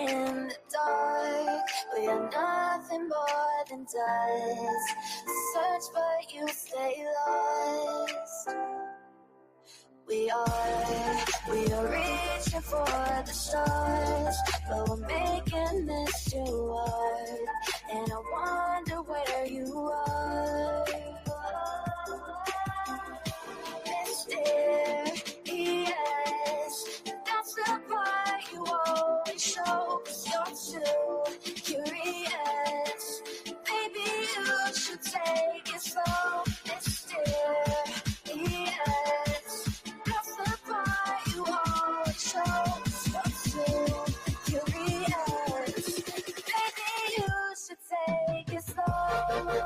in the dark. We are nothing more than dust. Search but you stay lost. We are reaching for the stars, but we're making this too hard. And I wonder where you are. Mysterious, that's the part you always show. 'Cause you're too curious. Maybe you should take it slow. Mysterious, that's the part you always show. 'Cause you're too curious. Maybe you should take it slow.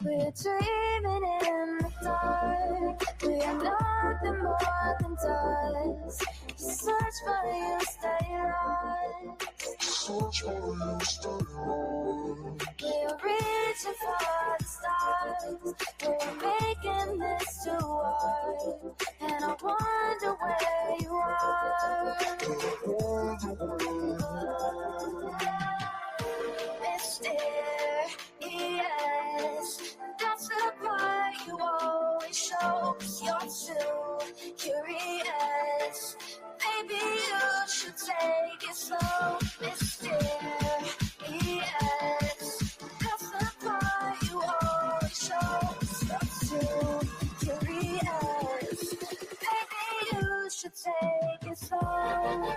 We're dreaming in the dark. We are nothing more than dust. Search but you stay lost. Search but you stay lost. We're reaching for the stars. We're making this too hard. And I wonder where you are. Mysterious, that's the part you always show. 'Cause you're too curious. Maybe you should take it slow. Mysterious, that's the part you always show. 'Cause you're too curious. Maybe you should take it slow.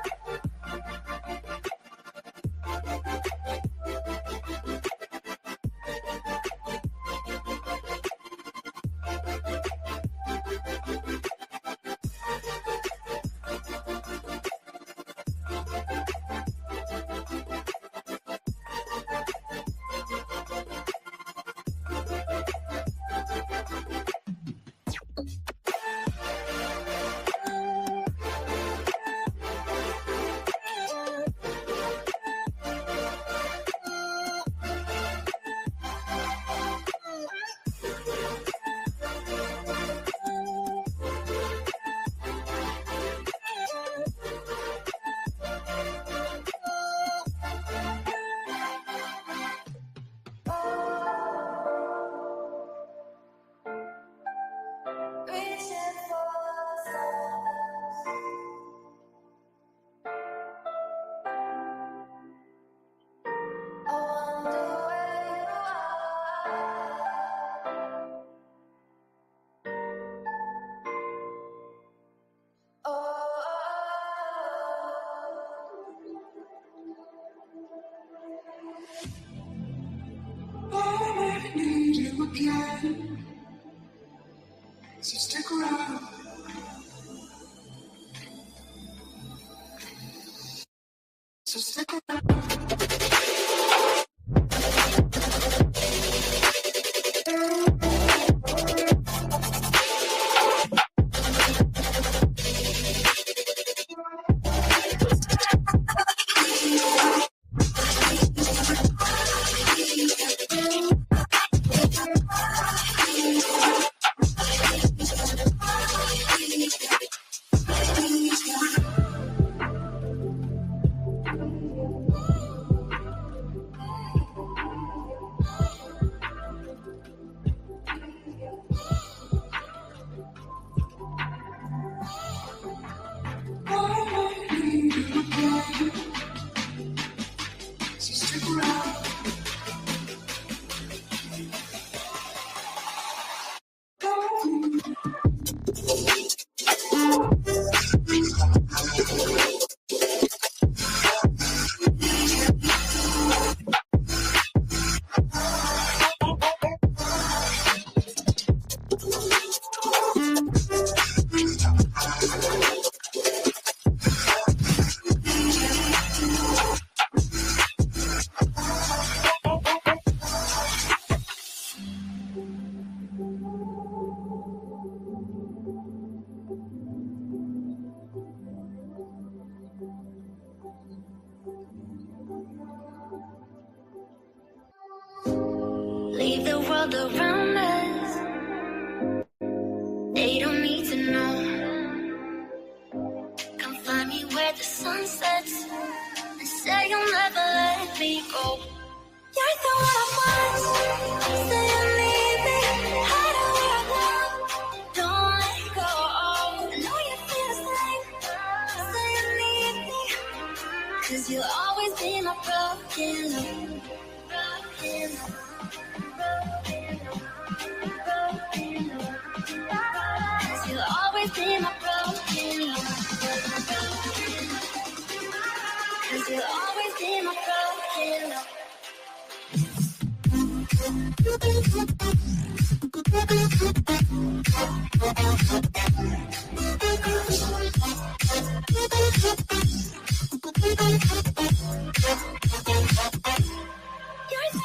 Again, so stick around. So stick around. the world around us. They don't need to know. Come find me where the sun sets and say you'll never let me go. You're the one I want. Say you need me. Hide where I love. Don't let go. I know you feel the same. Say you need me. 'Cause you'll always be my broken love. Broken love. Broken love. Broken love. 'Cause you'll always be my broken love. Cause you'll always be my broken love. You're so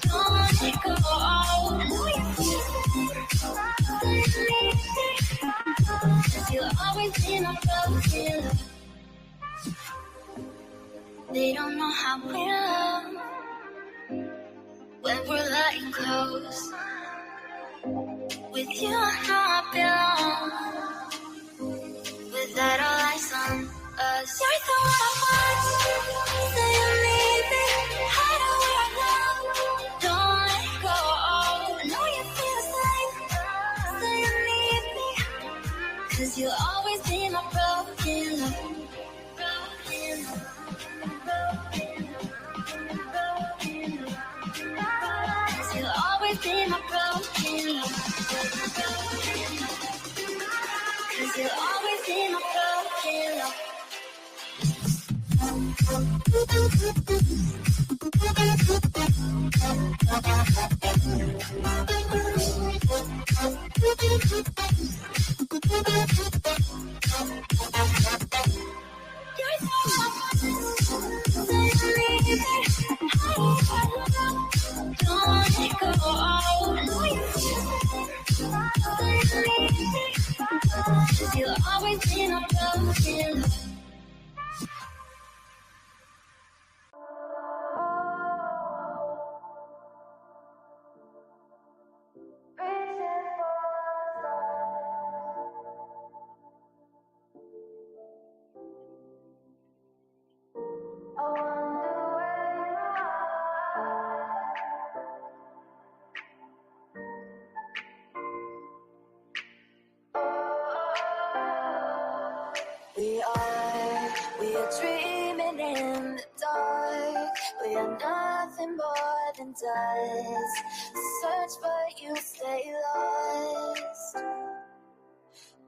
don't let go. I know you feel it. Cause you'll always be my broken love. They don't know how we love when we're lying close. With you, I know I belong. Without all eyes on us, you're the one I want. Say you need me. Hide where I love. Don't let go. I know you feel the same. Say you need me. 'Cause you'll always be my broken love. Broken love. Cause you'll always be my broken love. Cause you'll always be my broken love. You're so don't let go. I know you feel it. You'll always be my broken love. We are dreaming in the dark. We are nothing more than dust. Search but you stay lost.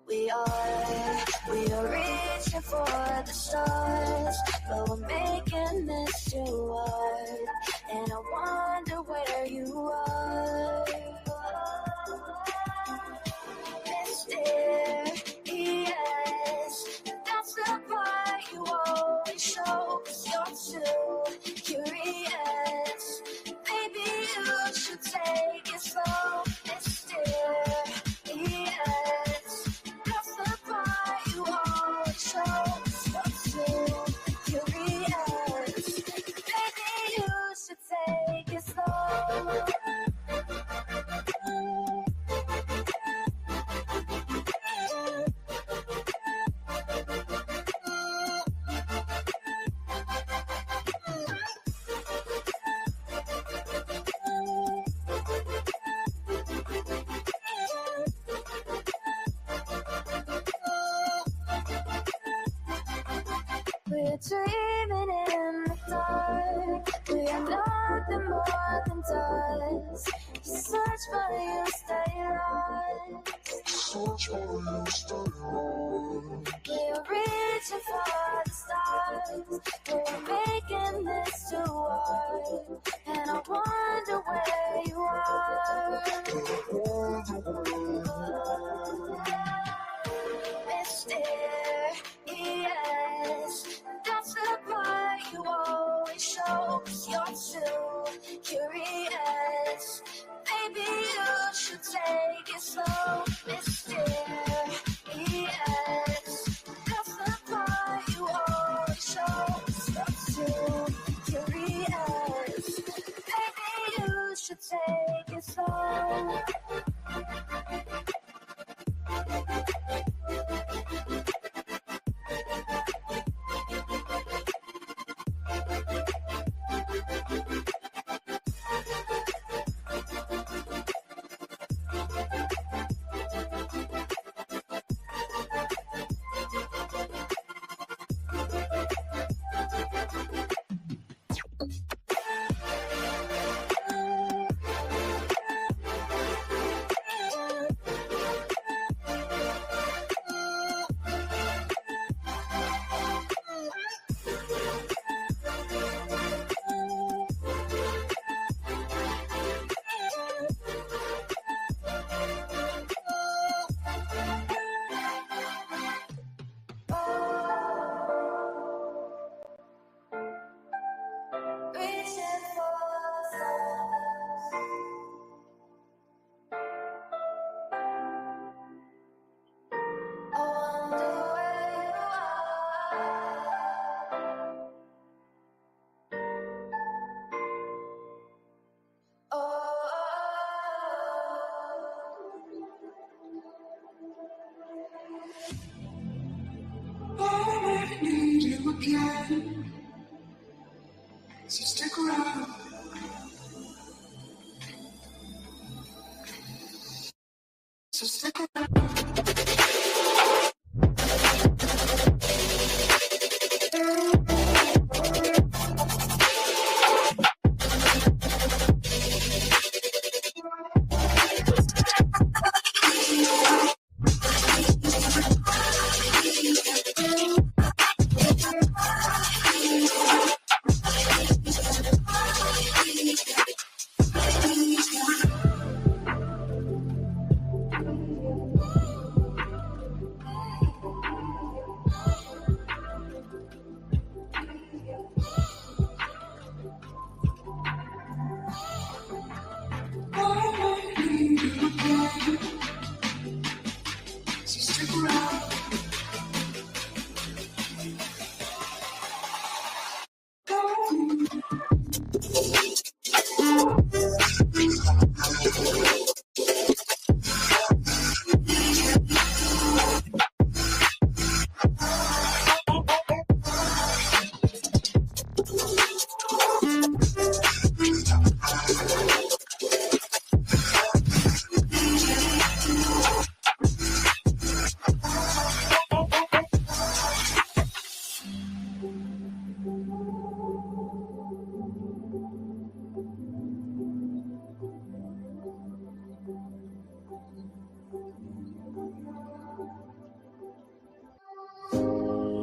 We are reaching for the stars, but we're making this too hard. And I wonder where you are. Mysterious, that's the part you always show. 'Cause you're too curious. Maybe you should take it slow. Mysterious, that's the part you always show. 'Cause you're too curious. Maybe you should take it slow. We're dreaming in the dark. We are nothing more than dust. Search but you stay lost. Search for you, stay on. We're reaching for the stars. We're making this too hard. And I wonder where you are. Mysterious, that's the part you always show. 'Cause you're too curious. Maybe you should take it slow. Mysterious, that's the part you always show. 'Cause you're too you again. So stick around. So stick around. So stick around.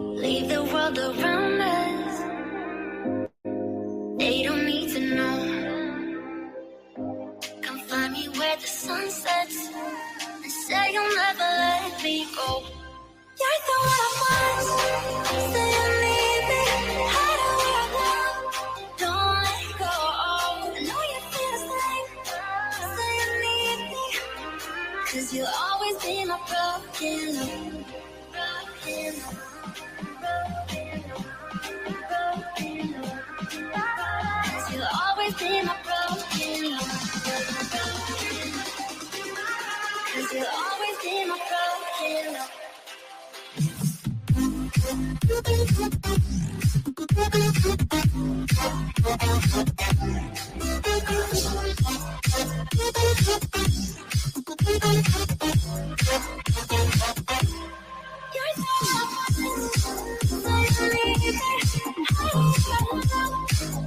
Leave the world around us. They don't need to know. Come find me where the sun sets and say you'll never let me go. You're the one I want. Say you need me. Hide where I belong. Don't let go. I know you feel the same. Say you need me. 'Cause you'll always be my broken love. Broken love. Cause you'll always be my broken love. Cause you'll always be my broken love. You're so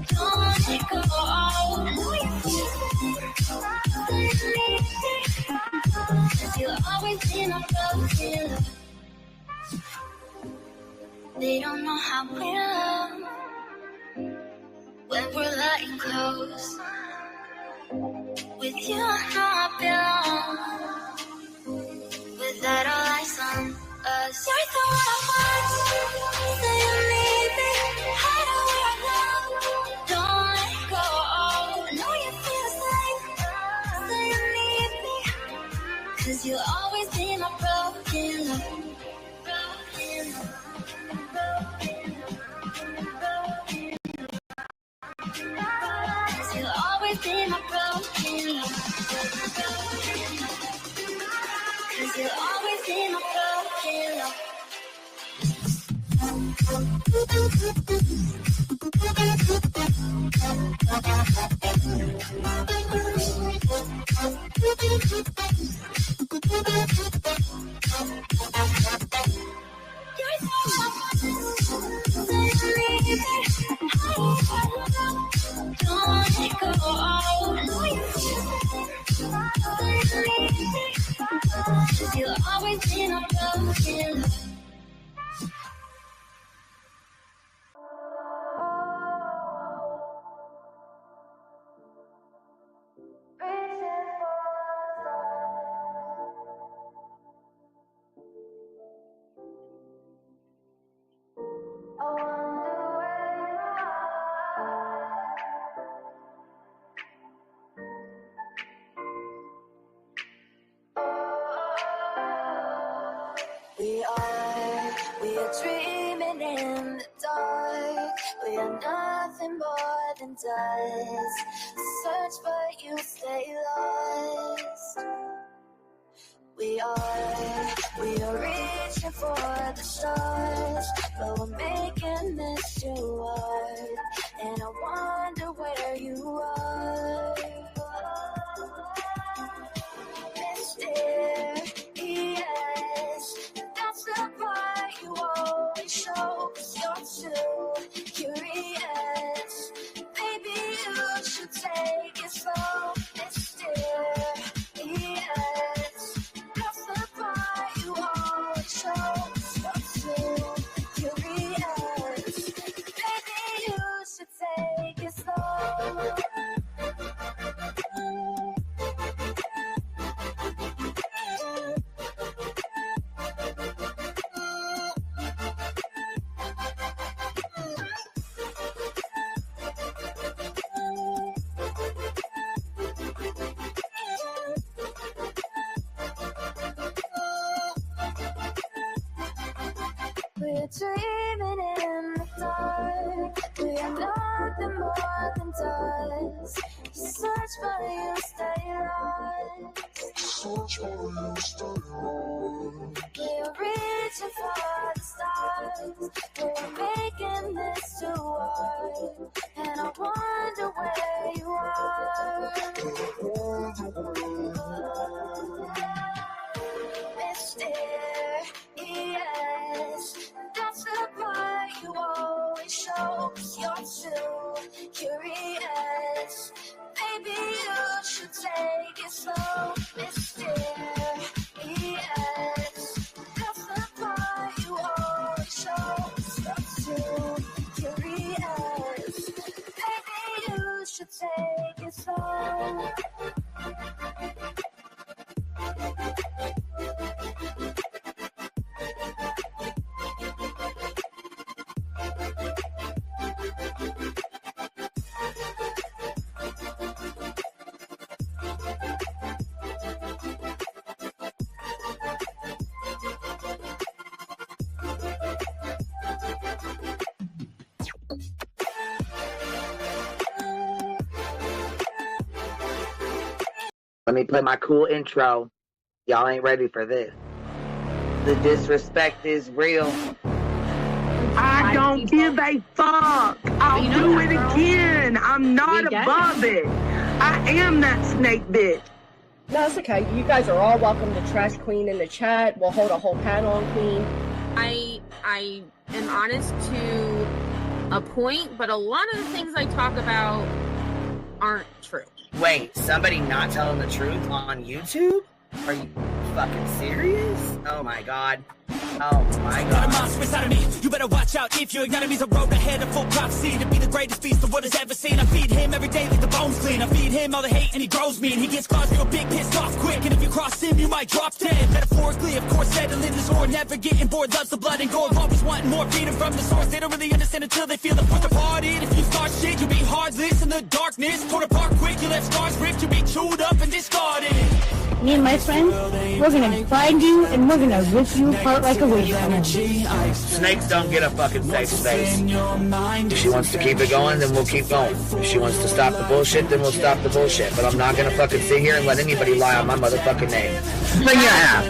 don't let it go. I know you feel it. Cause you'll always be my broken love. They don't know how we love when we're letting close. With you, I know I belong. Without all eyes on us, you're the one I want. Say you need me. Hide where I belong. Don't let go. I know you feel the same. Say you need me. 'Cause you'll always be my broken love. Broken love. Cause you'll always be my broken love. Cause you'll always be my broken love. You're so don't let go. I know you feel it. You'll always be my broken love. We are dreaming in the dark. We are nothing more than dust. Search but you stay lost. We we are reaching for the stars, but we're making this too hard, and I wonder where you are. Mysterious, that's the part you always show, 'cause you're too curious. Maybe you should take it slow. Mysterious, that's the part you always show, 'cause you're too curious. Maybe you should take it slow. We're dreaming in the dark. We are nothing more than dust. You search but you stay lost. Search for you, stay lost. We're reaching for the stars. We're making this too hard, and I wonder where you are. Mysterious, that's the part you always show, 'cause you're too curious. Maybe you should take it slow. Mysterious, that's the part you always show, 'cause you're too curious. Maybe you should take it slow. Let me play my cool intro. Y'all ain't ready for this. The disrespect is real. I don't give a fuck. I'll do it again. I'm not above it. I am that snake bitch. No, it's okay. You guys are all welcome to trash Queen in the chat. We'll hold a whole panel on Queen. I am honest to a point, but a lot of the things I talk about aren't true. Wait, somebody not telling the truth on YouTube? Are you fucking serious? Oh my god. Oh my god. Got a monster inside of me. You better watch out if your enemy's a road ahead of full prophecy to be the greatest beast the world has ever seen. I feed him every day like the bones clean. I feed him all the hate and he grows me. And he gets claws real big, pissed off quick. And if you cross him, you might drop dead. Metaphorically, of course, settling the sword. Never getting bored, loves the blood and gore. Always wanting more freedom from the source. They don't really understand until they feel the force departed. If you start shit, you'll be heartless in the darkness. Torn apart quick, you left scars ripped. You'll be chewed up and discarded. Me and my friends, we're gonna find you and we're gonna rip you apart like a wasteland. Snakes don't get a fucking safe space. If she wants to keep it going, then we'll keep going. If she wants to stop the bullshit, then we'll stop the bullshit. But I'm not gonna fucking sit here and let anybody lie on my motherfucking name. Bring your app.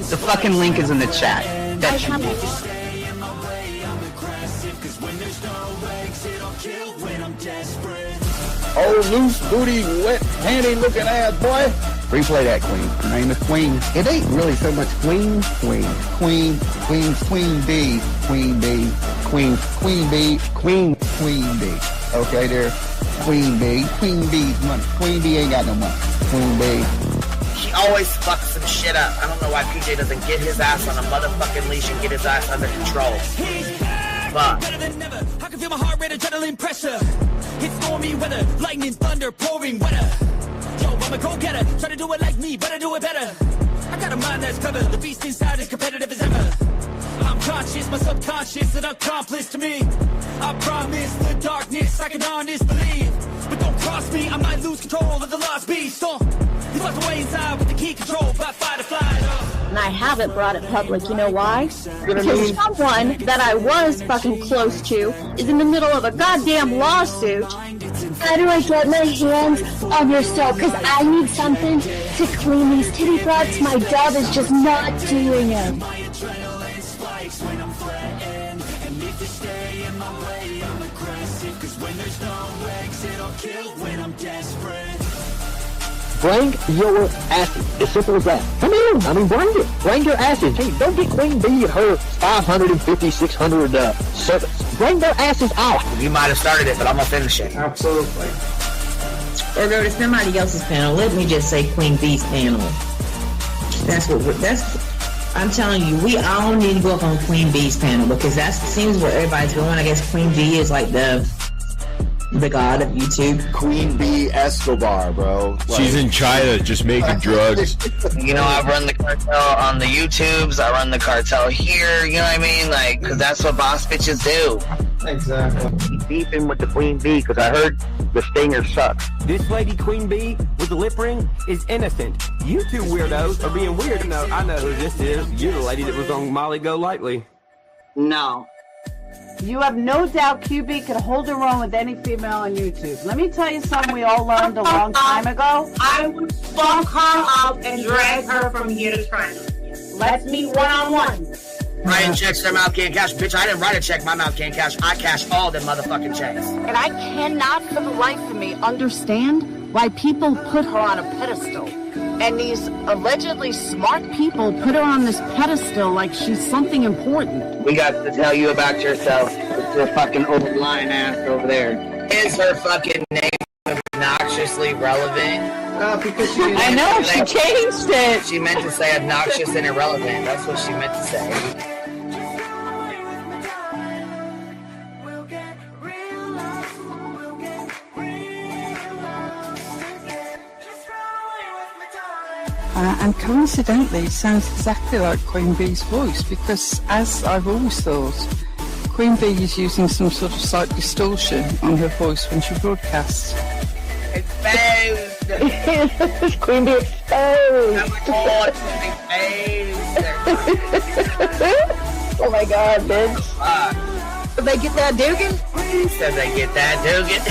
The fucking link is in the chat. That should be. Oh, loose booty, wet panty looking ass boy. Replay that, Queen. Her name is Queen. It ain't really so much Queen. Queen B. Queen B. Queen B. Okay, there. Queen B. Queen B's money. Queen B ain't got no money. Queen B. He always fucks some shit up. I don't know why PJ doesn't get his ass on a motherfucking leash and get his ass under control. Fuck. Better than never. I can feel my heart rate, adrenaline pressure. It's stormy weather, lightning, thunder, pouring weather. Yo, I'm a go-getter, try to do it like me, but I do it better. I got a mind that's clever, the beast inside is competitive as ever. I'm conscious, my subconscious, an accomplice to me. I promise the darkness, I can honest believe. But don't cross me, I might lose control of the lost beast. He's locked away inside with the key control by fight or flight. And I haven't brought it public, you know why? Because someone that I was fucking close to is in the middle of a goddamn lawsuit How do I get my hands on your soap? Because I need something to clean these titty flaps. My dove is just not doing it. Bring your asses. As simple as that. Come in. I mean, bring it. Bring your asses. Hey, don't get Queen Bee and her 550, 600 servants. Bring their asses out. You might have started it, but I'm gonna finish it. Absolutely. Or go to somebody else's panel. Let me just say Queen Bee's panel. I'm telling you, we all need to go up on Queen Bee's panel because that seems where everybody's going. I guess Queen Bee is like the god of YouTube. Queen Bee Escobar, bro. Like, she's in China just making drugs. You know, I run the cartel on the YouTubes. I run the cartel here. You know what I mean? Like, because that's what boss bitches do. Exactly. Beefing with the Queen Bee because I heard the stinger sucks. This lady Queen Bee with the lip ring is innocent. You two weirdos are being weird. No, I know who this is. You're the lady that was on Molly Go Lightly. No. You have no doubt QB can hold her own with any female on YouTube. Let me tell you something we all learned a long time ago. I would fuck her up and drag her from here to China. Let's meet one-on-one. Writing checks their mouth can't cash. Bitch, I didn't write a check my mouth can't cash. I cash all them motherfucking checks. And I cannot for the life of me understand why people put her on a pedestal. And these allegedly smart people put her on this pedestal like she's something important. We got to tell you about yourself. It's your fucking old lying ass over there. Is her fucking name obnoxiously relevant? Because I know, she changed it. She meant to say obnoxious and irrelevant. That's what she meant to say. And coincidentally, it sounds exactly like Queen Bee's voice because, as I've always thought, Queen Bee is using some sort of slight distortion on her voice when she broadcasts. Exposed! Queen Bee exposed! Oh my god, exposed! Oh my god, bitch. Did they get that Dugan? Said they get that Dugan.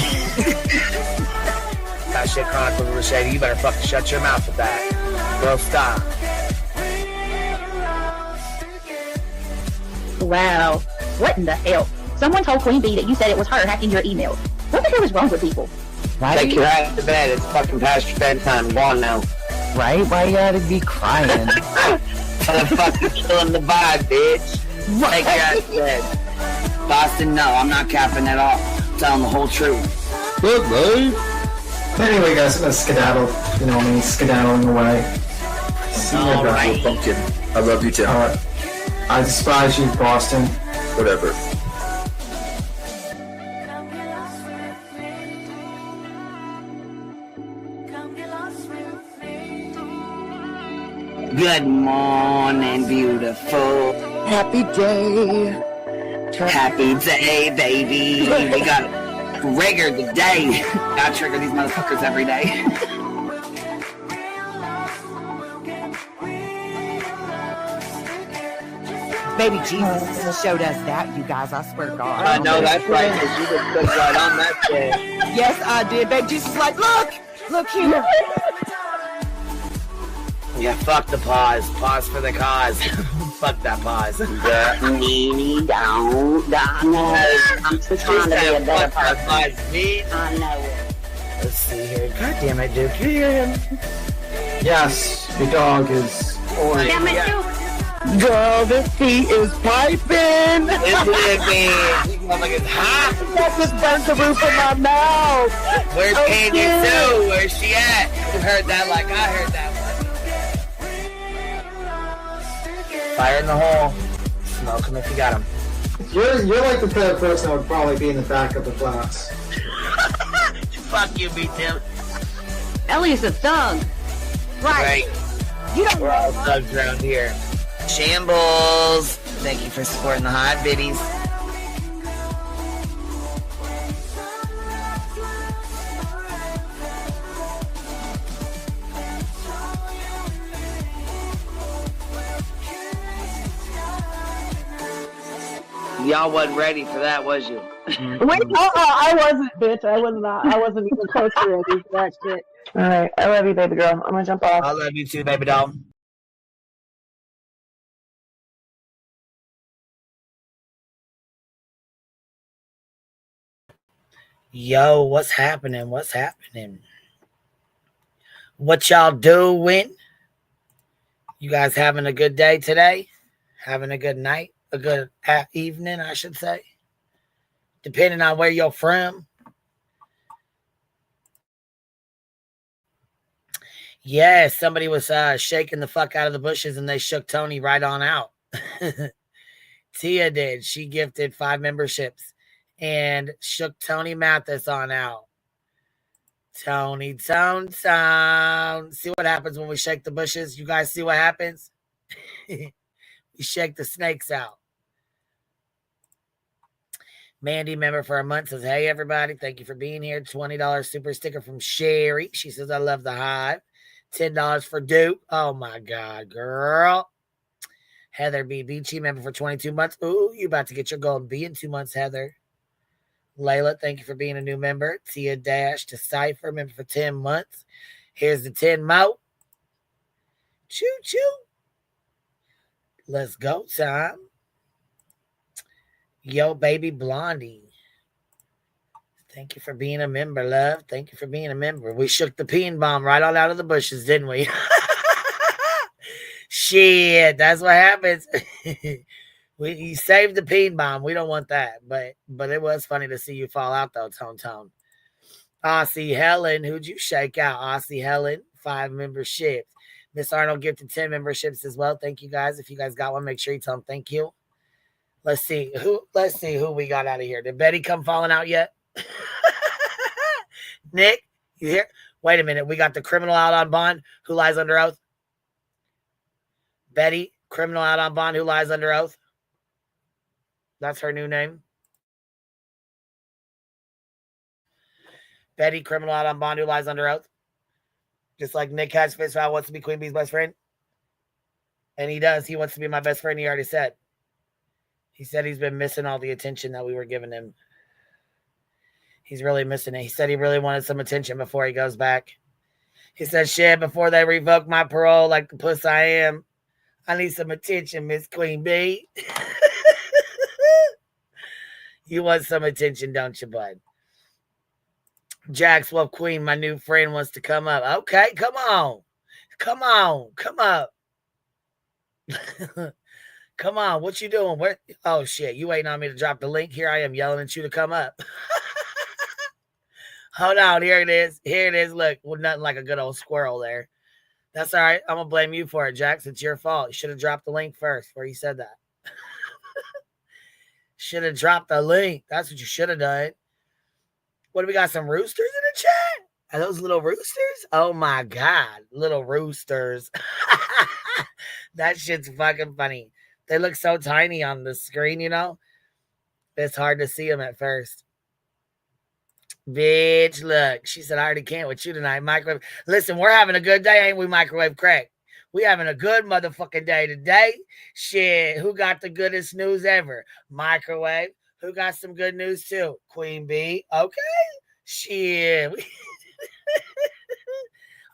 That shit Chronicle Rashady, you better fucking shut your mouth with that. Bro, stop. Wow. What in the hell? Someone told Queen Bee that you said it was her hacking your email. What the hell is wrong with people? Take your ass to bed. It's fucking past your bedtime. Go on now. Right? Why you gotta be crying? Motherfucker killing the vibe, bitch. Right. Take your ass to bed. Boston, no, I'm not capping at all. I'm telling the whole truth. Look, babe. Anyway, guys, I'm gonna skedaddle. You know me, skedaddling away. See you Alright. Pumpkin. I love you too. I despise you, Boston. Whatever. Good morning, beautiful. Happy day. Happy day, baby. We got trigger today. I trigger these motherfuckers every day. Baby Jesus showed us that, you guys. I swear to God. I know that's right, because you just put right on that shit. Yes, I did. Baby Jesus was like, look here. Yeah, fuck the pause. Pause for the cause. Fuck that pause. I'm just trying to be a better person. I know it. Let's see here. God damn it, Duke. You hear him? Yes, your dog is orange. Damn it, Duke. Girl, this tea is piping. Isn't it, man? These motherfuckers hot. That just burnt the roof of my mouth. Where's Candy Sue? Where's she at? You heard that like I heard that one. Fire in the hole. Smoke him if you got him. You're like the type of person that would probably be in the back of the class. Fuck you, me Tim. Ellie's a thug. Right. You don't We're all thugs around here. Shambles. Thank you for supporting the hot biddies. Y'all wasn't ready for that, was you? Wait, I wasn't, bitch. I was not. I wasn't even close to ready for that shit. All right, I love you, baby girl. I'm gonna jump off. I love you too, baby doll. Yo, what's happening? What's happening? What y'all doing? You guys having a good day today? Having a good night? A good evening, I should say. Depending on where you're from. Yeah, somebody was shaking the fuck out of the bushes and they shook Tony right on out. Tia did. She gifted 5 memberships and shook Tony Mathis on out. Tony. See what happens when we shake the bushes? You guys see what happens? We shake the snakes out. Mandy, member for a month, says, hey, everybody. Thank you for being here. $20 super sticker from Sherry. She says, I love the hive. $10 for Duke. Oh, my God, girl. Heather B. Beachy, member for 22 months. Ooh, you about to get your golden B in 2 months, Heather. Layla, thank you for being a new member. Tia Dash Decipher, member for 10 months. Here's the 10 mo. Choo-choo. Let's go, time. Yo, baby Blondie. Thank you for being a member, love. Thank you for being a member. We shook the peen bomb right on out of the bushes, didn't we? Shit, that's what happens. You saved the peen bomb. We don't want that. But it was funny to see you fall out, though, Tone. Aussie Helen, who'd you shake out? Aussie Helen, 5 memberships. Miss Arnold gifted 10 memberships as well. Thank you, guys. If you guys got one, make sure you tell them thank you. Let's see who we got out of here. Did Betty come falling out yet? Nick, you here? Wait a minute. We got the criminal out on bond who lies under oath. Betty, criminal out on bond who lies under oath. That's her new name. Betty, criminal out on bond who lies under oath. Just like Nick has Fitzgerald wants to be Queen Bee's best friend. And he does. He wants to be my best friend, he already said. He said he's been missing all the attention that we were giving him. He's really missing it. He said he really wanted some attention before he goes back. He said, shit, before they revoke my parole like the puss I am, I need some attention, Miss Queen Bee. You want some attention, don't you, bud? Jack Wolf Queen, my new friend, wants to come up. Okay, come on. Come up. Come on, what you doing? Where? Oh, shit, you waiting on me to drop the link? Here I am yelling at you to come up. Hold on, here it is. Look, well, nothing like a good old squirrel there. That's all right. I'm going to blame you for it, Jax. It's your fault. You should have dropped the link first before you said that. Should have dropped the link. That's what you should have done. What, do we got some roosters in the chat? Are those little roosters? Oh, my God. Little roosters. That shit's fucking funny. They look so tiny on the screen, you know? It's hard to see them at first. Bitch, look. She said, I already can't with you tonight. Microwave. Listen, we're having a good day, ain't we, Microwave Craig? We having a good motherfucking day today. Shit, who got the goodest news ever? Microwave. Who got some good news too? Queen Bee. Okay. Shit.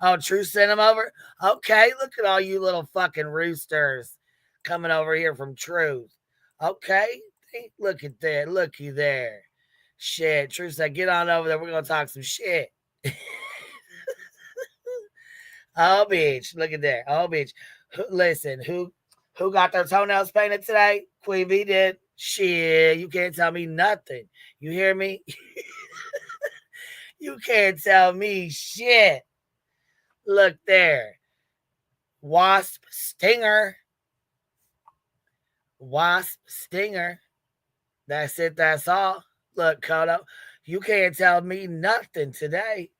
Oh, True sent them over? Okay, look at all you little fucking roosters coming over here from Truth. Okay. Look at that. Looky there. Shit. True said, get on over there. We're going to talk some shit. Oh, bitch. Look at that. Oh, bitch. Listen, who got their toenails painted today? Queen Bee did. Shit, you can't tell me nothing. You hear me? You can't tell me shit. Look there. Wasp Stinger. That's it. That's all. Look, Kodo, you can't tell me nothing today.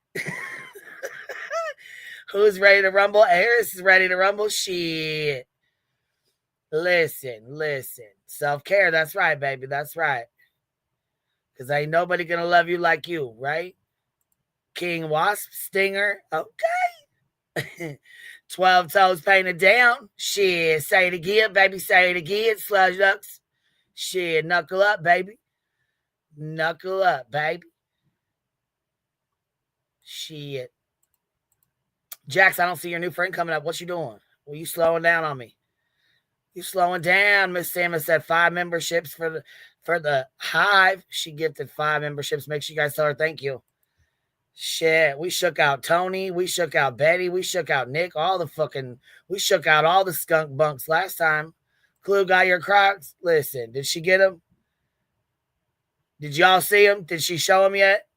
Who's ready to rumble? Eris is ready to rumble. Shit. Listen. Self-care. That's right, baby. That's right. Because ain't nobody going to love you like you, right? King Wasp Stinger. Okay. 12 toes painted down. Shit. Say it again, baby. Say it again. Sludge ducks. Shit, knuckle up, baby. Knuckle up, baby. Shit. Jax, I don't see your new friend coming up. What you doing? Well, you slowing down on me. You slowing down. Miss Samus said 5 memberships for the Hive. She gifted 5 memberships. Make sure you guys tell her thank you. Shit, we shook out Tony. We shook out Betty. We shook out Nick. We shook out all the skunk bunks last time. Clue got your Crocs. Listen, did she get them? Did y'all see them? Did she show them yet?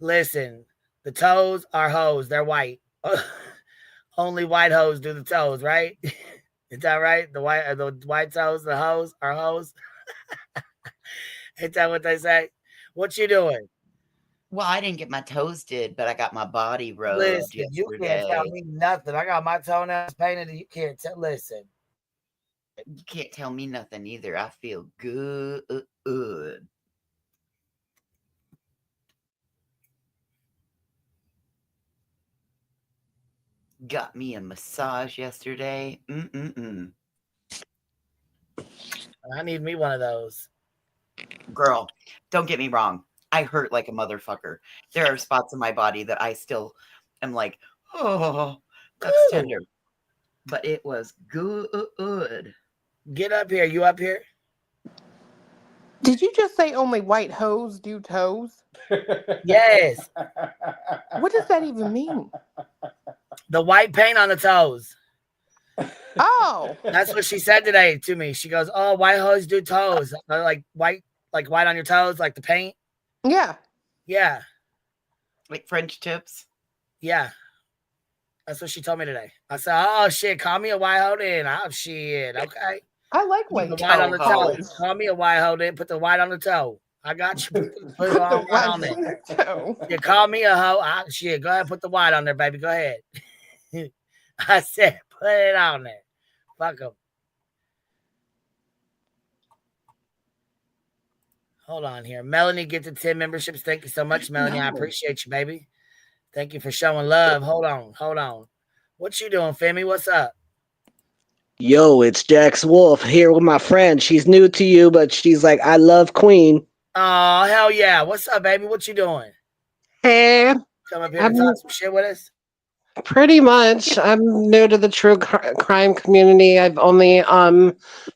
Listen, the toes are hoes. They're white. Only white hoes do the toes, right? Is that right? The white toes, the hoes are hoes. Ain't that what they say? What you doing? Well, I didn't get my toes did, but I got my body rubbed. Listen, you can't tell me nothing. I got my toenails painted and you can't tell. Listen. You can't tell me nothing either. I feel good. Got me a massage yesterday. I need me one of those. Girl, don't get me wrong. I hurt like a motherfucker. There are spots in my body that I still am like, oh, that's tender. But it was good. Get up here. You up here? Did you just say only white hoes do toes? Yes. What does that even mean? The white paint on the toes. Oh. That's what she said today to me. She goes, oh, white hoes do toes. Like white on your toes, like the paint. Yeah. Yeah. Like French tips? Yeah. That's what she told me today. I said, oh, shit, call me a white hoe then. Oh, shit, okay. I like white on the toe. Call me a white hoe then. Put the white on the toe. I got you. Put it on there. You call me a hoe. Shit, go ahead and put the white on there, baby. Go ahead. I said, put it on there. Fuck them. Hold on here. Melanie gifted 10 memberships. Thank you so much, Melanie. I appreciate you, baby. Thank you for showing love. Hold on. What you doing, Femi? What's up? Yo, it's Jax Wolf here with my friend. She's new to you, but she's like, I love Queen. Oh, hell yeah. What's up, baby? What you doing? Hey. Come up here and talk some shit with us? Pretty much. I'm new to the true crime community. I've only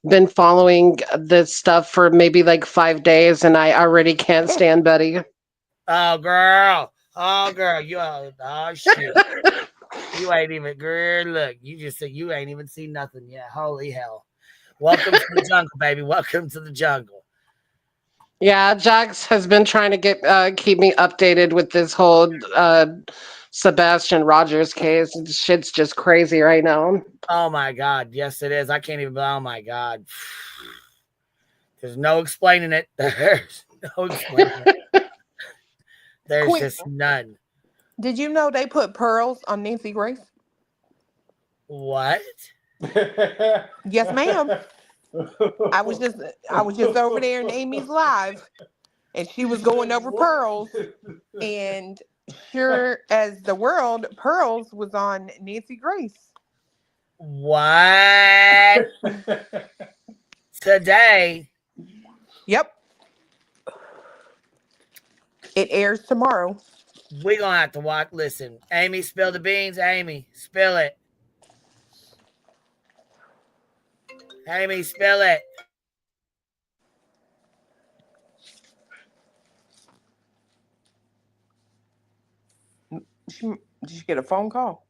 been following this stuff for maybe like 5 days, and I already can't stand Betty. Oh, girl. You shit. You ain't even, girl, look, you just said you ain't even seen nothing yet. Holy hell. Welcome to the jungle, baby. Welcome to the jungle. Yeah, Jax has been trying to keep me updated with this whole Sebastian Rogers case. Shit's just crazy right now. Oh, my God. Yes, it is. I can't even, oh, my God. There's no explaining it. There's no explaining it. There's just none. Did you know they put pearls on Nancy Grace? What? Yes, ma'am. I was just over there in Amy's live, and she was going over pearls, and sure as the world, pearls was on Nancy Grace. What? Today? Yep. It airs tomorrow. We're going to have to watch. Listen, Amy, spill the beans. Amy, spill it. Amy, spill it. Did you get a phone call?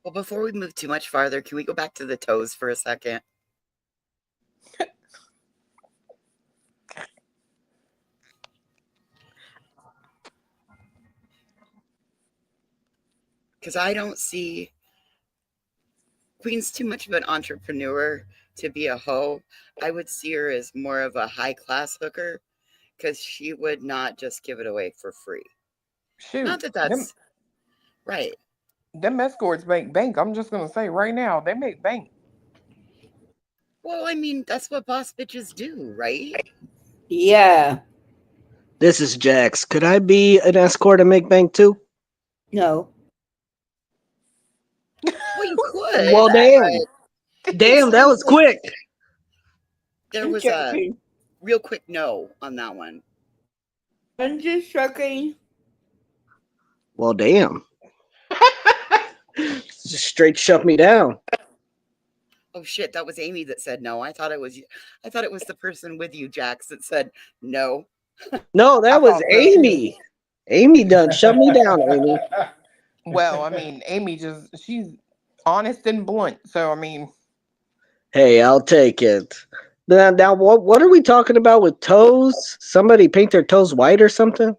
Well, before we move too much farther, can we go back to the toes for a second? Because I don't see Queen's too much of an entrepreneur to be a hoe. I would see her as more of a high-class hooker because she would not just give it away for free. Shoot. Not that that's right. Them escorts make bank. I'm just going to say right now, they make bank. Well, I mean, that's what boss bitches do, right? Yeah. This is Jax. Could I be an escort and make bank too? No. Well, you could. Well, damn. But Damn, that was quick. There was a real quick no on that one. I'm just joking. Well, damn. Just straight shut me down. Oh shit, that was Amy that said no. I thought it was the person with you, Jax, that said no. No, that was Amy. Amy done shut me down, Amy. Well, I mean, Amy she's honest and blunt. So, I mean. Hey, I'll take it. Now what are we talking about with toes? Somebody paint their toes white or something?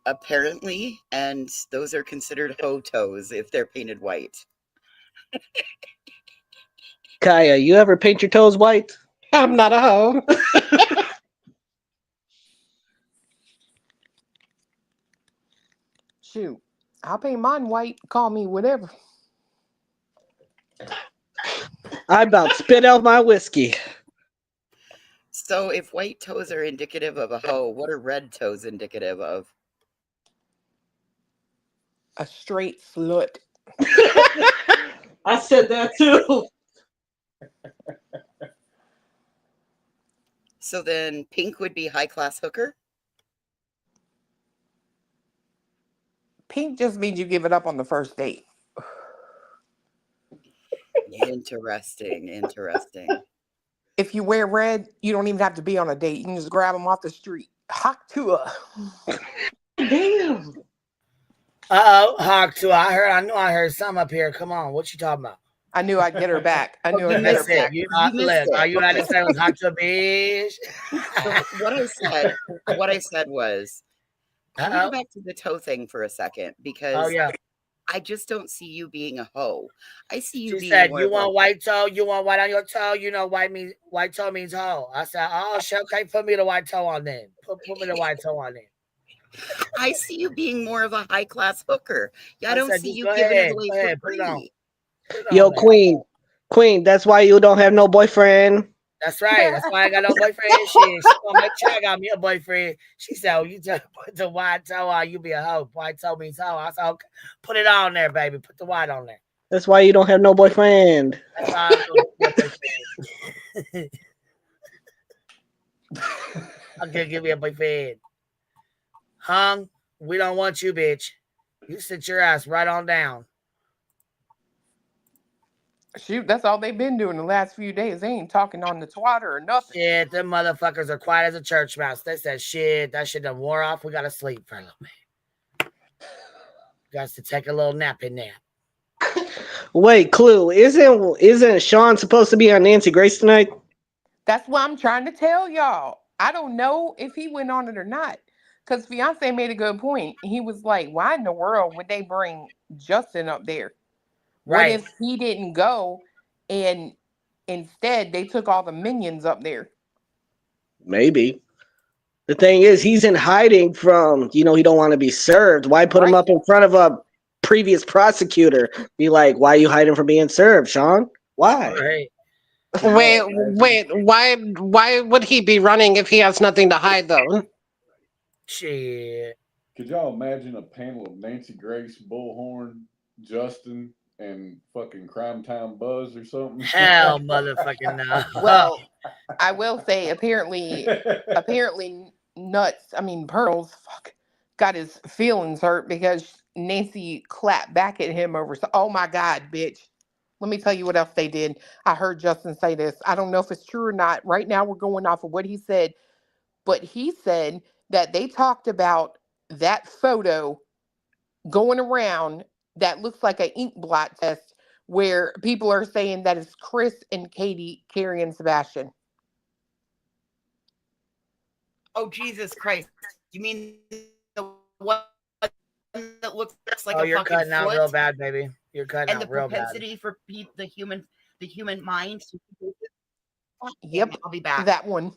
Apparently, and those are considered hoe toes if they're painted white. Kaya, you ever paint your toes white? I'm not a hoe. Shoot, I'll paint mine white. Call me whatever. I about spit out my whiskey. So if white toes are indicative of a hoe, what are red toes indicative of? A straight slut. I said that too. So then pink would be high class hooker? Pink just means you give it up on the first date. Interesting. If you wear red, you don't even have to be on a date. You can just grab them off the street. Hawk to her. Damn. Hawk to her. I knew I heard some up here. Come on, what you talking about? I knew I'd get her back. I knew I'd get her back. All you had to say was hawk to a bitch. So what I said was, can we go back to the toe thing for a second? Because I just don't see you being a hoe. I see you being said, you want white toe? You want white on your toe? You know white toe means hoe. I said, oh, shit, okay, put me the white toe on then. Put me the white toe on then. I see you being more of a high-class hooker. I don't see you giving it away for free. Yo, Queen, that's why you don't have no boyfriend. That's right. That's why I got no boyfriend. She gonna make sure I got me a boyfriend. She said, oh, you just put the white toe on, you be a hoe. White toe means hoe. I said, okay, put it on there, baby. Put the white on there. That's why you don't have no boyfriend. That's why I don't have no boyfriend. Okay, give me a boyfriend. Hung, we don't want you, bitch. You sit your ass right on down. Shoot, that's all they've been doing the last few days. They ain't talking on the twatter or nothing. Shit, them motherfuckers are quiet as a church mouse. They said, shit, that shit done wore off. We gotta sleep for a little bit. Got to take a little nappy nap. Wait, Clue, isn't Sean supposed to be on Nancy Grace tonight? That's what I'm trying to tell y'all. I don't know if he went on it or not. Because Fiance made a good point. He was like, why in the world would they bring Justin up there? Right. What if he didn't go and instead they took all the minions up there? Maybe. The thing is, he's in hiding from, he don't want to be served. Why put him up in front of a previous prosecutor? Be like, why are you hiding from being served, Sean? Why? Right. Wait, why would he be running if he has nothing to hide, though? Shit. Could y'all imagine a panel of Nancy Grace, Bullhorn, Justin, and fucking Crime Time Buzz or something? Hell, motherfucking no. Well, I will say, apparently, Pearls, got his feelings hurt because Nancy clapped back at him over. Oh my God, bitch! Let me tell you what else they did. I heard Justin say this. I don't know if it's true or not. Right now, we're going off of what he said, but he said that they talked about that photo going around that looks like an ink blot test where people are saying that it's Chris and Katie carrying Sebastian. Oh, Jesus Christ. You mean the one that looks like a you're fucking cutting out foot? real bad, baby. You're cutting And out the real bad. propensity for the human mind. Yep, I'll be back. That one.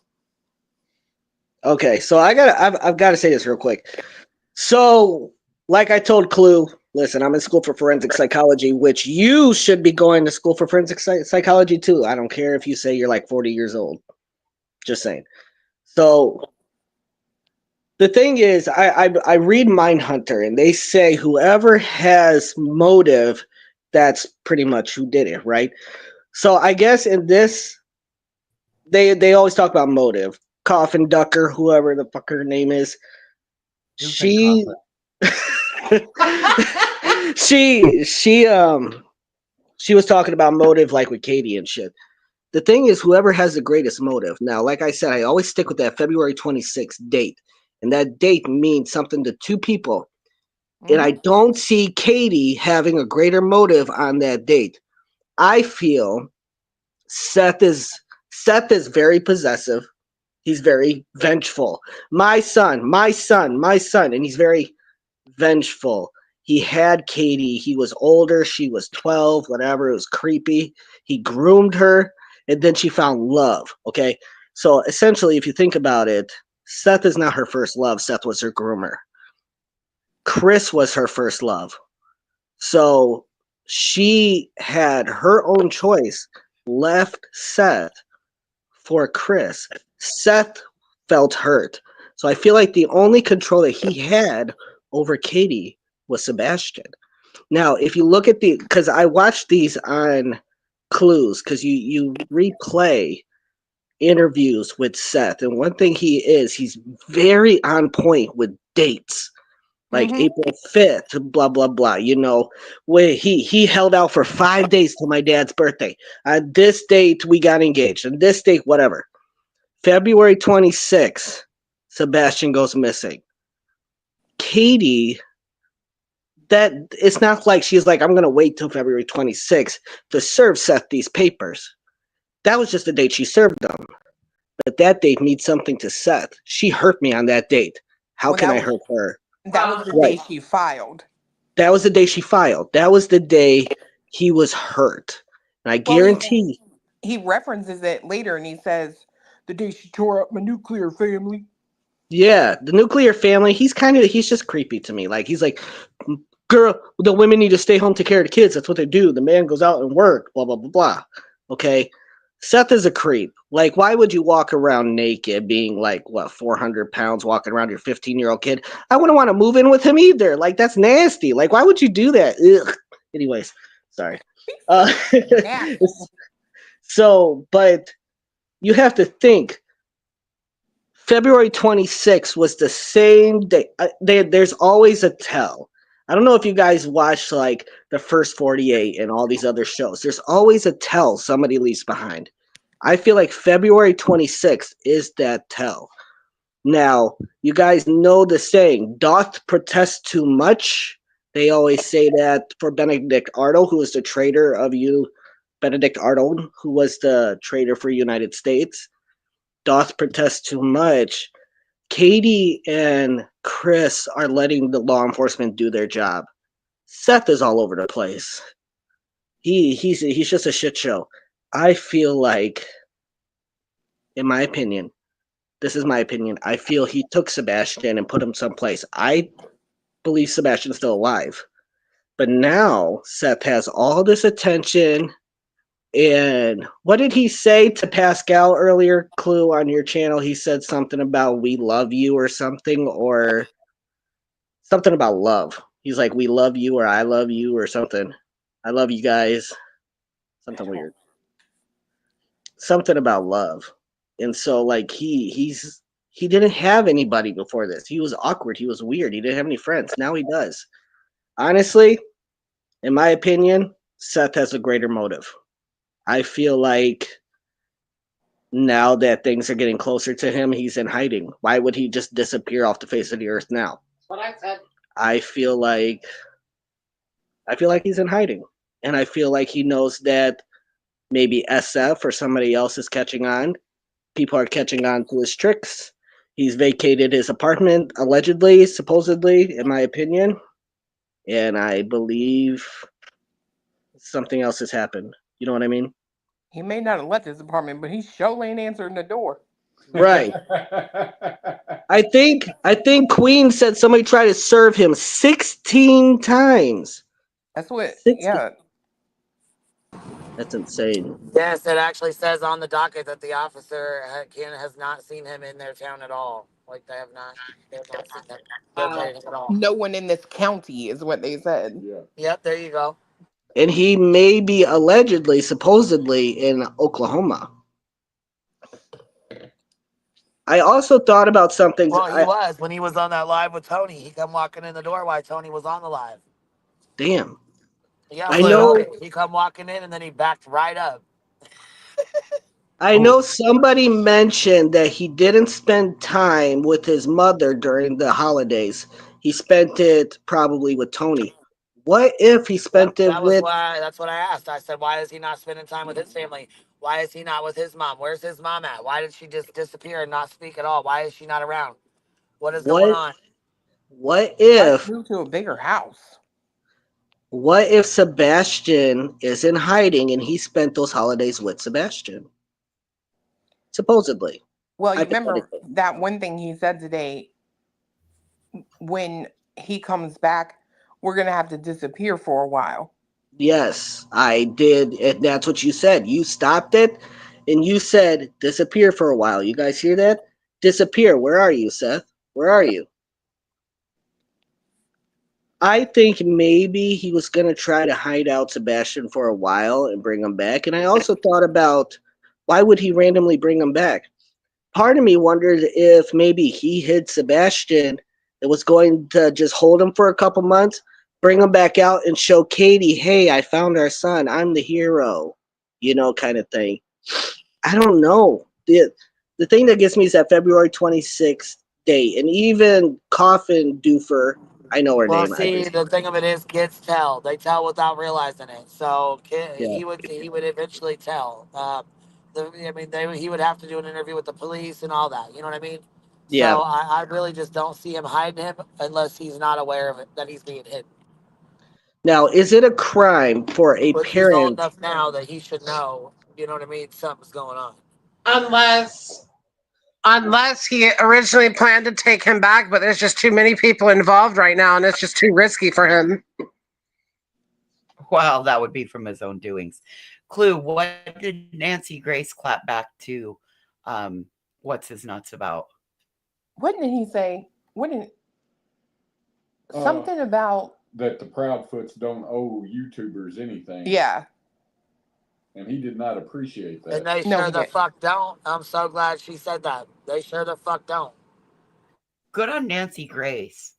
Okay, so I've got to say this real quick. So, like I told Clue, listen, I'm in school for forensic psychology, which you should be going to school for forensic psychology too. I don't care if you say you're like 40 years old. Just saying. So the thing is, I read Mindhunter, and they say whoever has motive, that's pretty much who did it, right? So I guess in this, they always talk about motive. Coffin Ducker, whoever the fuck her name is, she she was talking about motive like with Katie and shit. The thing is, whoever has the greatest motive. Now, like I said, I always stick with that February 26th date. And that date means something to two people. And I don't see Katie having a greater motive on that date. I feel Seth is very possessive. He's very vengeful. My son, my son, my son. And he's very vengeful. He had Katie. He was older. She was 12, whatever. It was creepy. He groomed her, and then she found love. Okay. So essentially, if you think about it, Seth is not her first love. Seth was her groomer. Chris was her first love. So she had her own choice, left Seth for Chris. Seth felt hurt. So I feel like the only control that he had over Katie was Sebastian. Now, if you look at because I watched these on Clues, because you replay interviews with Seth, and one thing he's very on point with dates. Like April 5th, blah, blah, blah. You know, where he held out for 5 days till my dad's birthday. On this date, we got engaged. On this date, whatever. February 26th, Sebastian goes missing. Katie, that it's not like she's like, I'm going to wait till February 26th to serve Seth these papers. That was just the date she served them. But that date means something to Seth. She hurt me on that date. How can I hurt her? That was the day she filed. That was the day she filed. That was the day he was hurt. And I guarantee. He references it later and he says, the day she tore up my nuclear family. Yeah, the nuclear family, he's just creepy to me. Like, he's like, girl, the women need to stay home to take care of the kids. That's what they do. The man goes out and work, blah, blah, blah, blah. Okay? Seth is a creep. Like, why would you walk around naked being like, 400 pounds walking around your 15-year-old kid? I wouldn't want to move in with him either. Like, that's nasty. Like, why would you do that? Ugh. Anyways, sorry. So, but you have to think, February 26th was the same day. There's always a tell. I don't know if you guys watch like the First 48 and all these other shows. There's always a tell somebody leaves behind. I feel like February 26th is that tell. Now, you guys know the saying, doth protest too much. They always say that for Benedict Arnold, who was the traitor of Benedict Arnold, who was the traitor for United States. Doth protest too much. Katie and Chris are letting the law enforcement do their job. Seth is all over the place. He's just a shit show. I feel like, in my opinion, this is my opinion, I feel he took Sebastian and put him someplace. I believe Sebastian's still alive. But now Seth has all this attention. And what did he say to Pascal earlier, Clue, on your channel? He said something about we love you or something about love. He's like, we love you or I love you or something. I love you guys. Something weird. Something about love. And so like he didn't have anybody before this. He was awkward. He was weird. He didn't have any friends. Now he does. Honestly, in my opinion, Seth has a greater motive. I feel like now that things are getting closer to him, he's in hiding. Why would he just disappear off the face of the earth now? That's what I said. I feel like he's in hiding. And I feel like he knows that maybe SF or somebody else is catching on. People are catching on to his tricks. He's vacated his apartment, allegedly, supposedly, in my opinion. And I believe something else has happened. You know what I mean? He may not have left his apartment, but he surely ain't answering the door. Right. I think Queen said somebody tried to serve him 16 times. That's what, 16. yeah. That's insane. Yes, it actually says on the docket that the officer has not seen him in their town at all. Like they have not seen him located at all. No one in this county is what they said. Yeah. Yep, there you go. And he may be allegedly, supposedly in Oklahoma. I also thought about something. Well, he was when he was on that live with Tony. He come walking in the door while Tony was on the live. Damn. Yeah, I know. he come walking in and then he backed right up. I know somebody mentioned that he didn't spend time with his mother during the holidays. He spent it probably with Tony. What if he spent it with? That's what I asked. I said, why is he not spending time with his family? Why is he not with his mom? Where's his mom at? Why did she just disappear and not speak at all? Why is she not around? What is going on? What if? Move to a bigger house. What if Sebastian is in hiding and he spent those holidays with Sebastian? Supposedly. Well, you remember that one thing he said today, when he comes back, we're going to have to disappear for a while. Yes, I did. And that's what you said. You stopped it and you said disappear for a while. You guys hear that? Disappear. Where are you, Seth? Where are you? I think maybe he was going to try to hide out Sebastian for a while and bring him back. And I also thought about why would he randomly bring him back? Part of me wondered if maybe he hid Sebastian and was going to just hold him for a couple months, bring him back out and show Katie, hey, I found our son. I'm the hero, kind of thing. I don't know. The thing that gets me is that February 26th date. And even Coffin Doofer, I know her name. See, the thing of it is, kids tell. They tell without realizing it. So Yeah. he would eventually tell. He would have to do an interview with the police and all that. You know what I mean? Yeah. So I really just don't see him hiding him unless he's not aware of it, that he's being hidden. Now, is it a crime for a But he's old parent? enough now that he should know. You know what I mean? Something's going on. Unless he originally planned to take him back, but there's just too many people involved right now, and it's just too risky for him. Well, that would be from his own doings. Clue, what did Nancy Grace clap back to what's his nuts about? What did he say? Something about that the Proudfoots don't owe YouTubers anything. Yeah. And he did not appreciate that. And they sure the fuck don't. I'm so glad she said that. They sure the fuck don't. Good on Nancy Grace.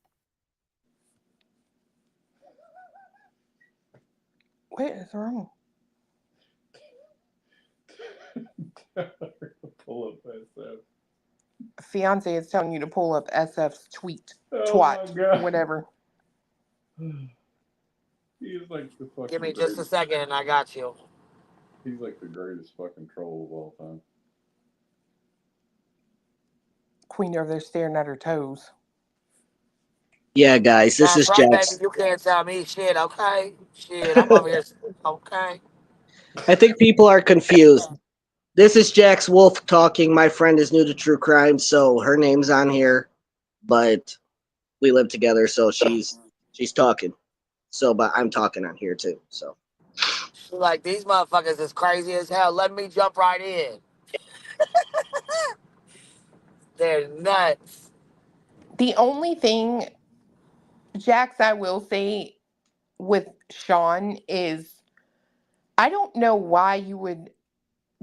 What is wrong? Pull up SF. Fiance is telling you to pull up SF's tweet. Oh my Twat. God. Whatever. He is like the fucking. Give me just a second and I got you. He's like the greatest fucking troll of all time. Queen over there staring at her toes. Yeah, guys, this is right, Jax. baby, you can't tell me shit, okay? Shit, I'm over here. Okay. I think people are confused. This is Jax Wolf talking. My friend is new to true crime, so her name's on here, but we live together, so she's talking. So, but I'm talking on here too. So, Like, these motherfuckers is crazy as hell. Let me jump right in. They're nuts. The only thing, Jax, I will say with Sean is I don't know why you would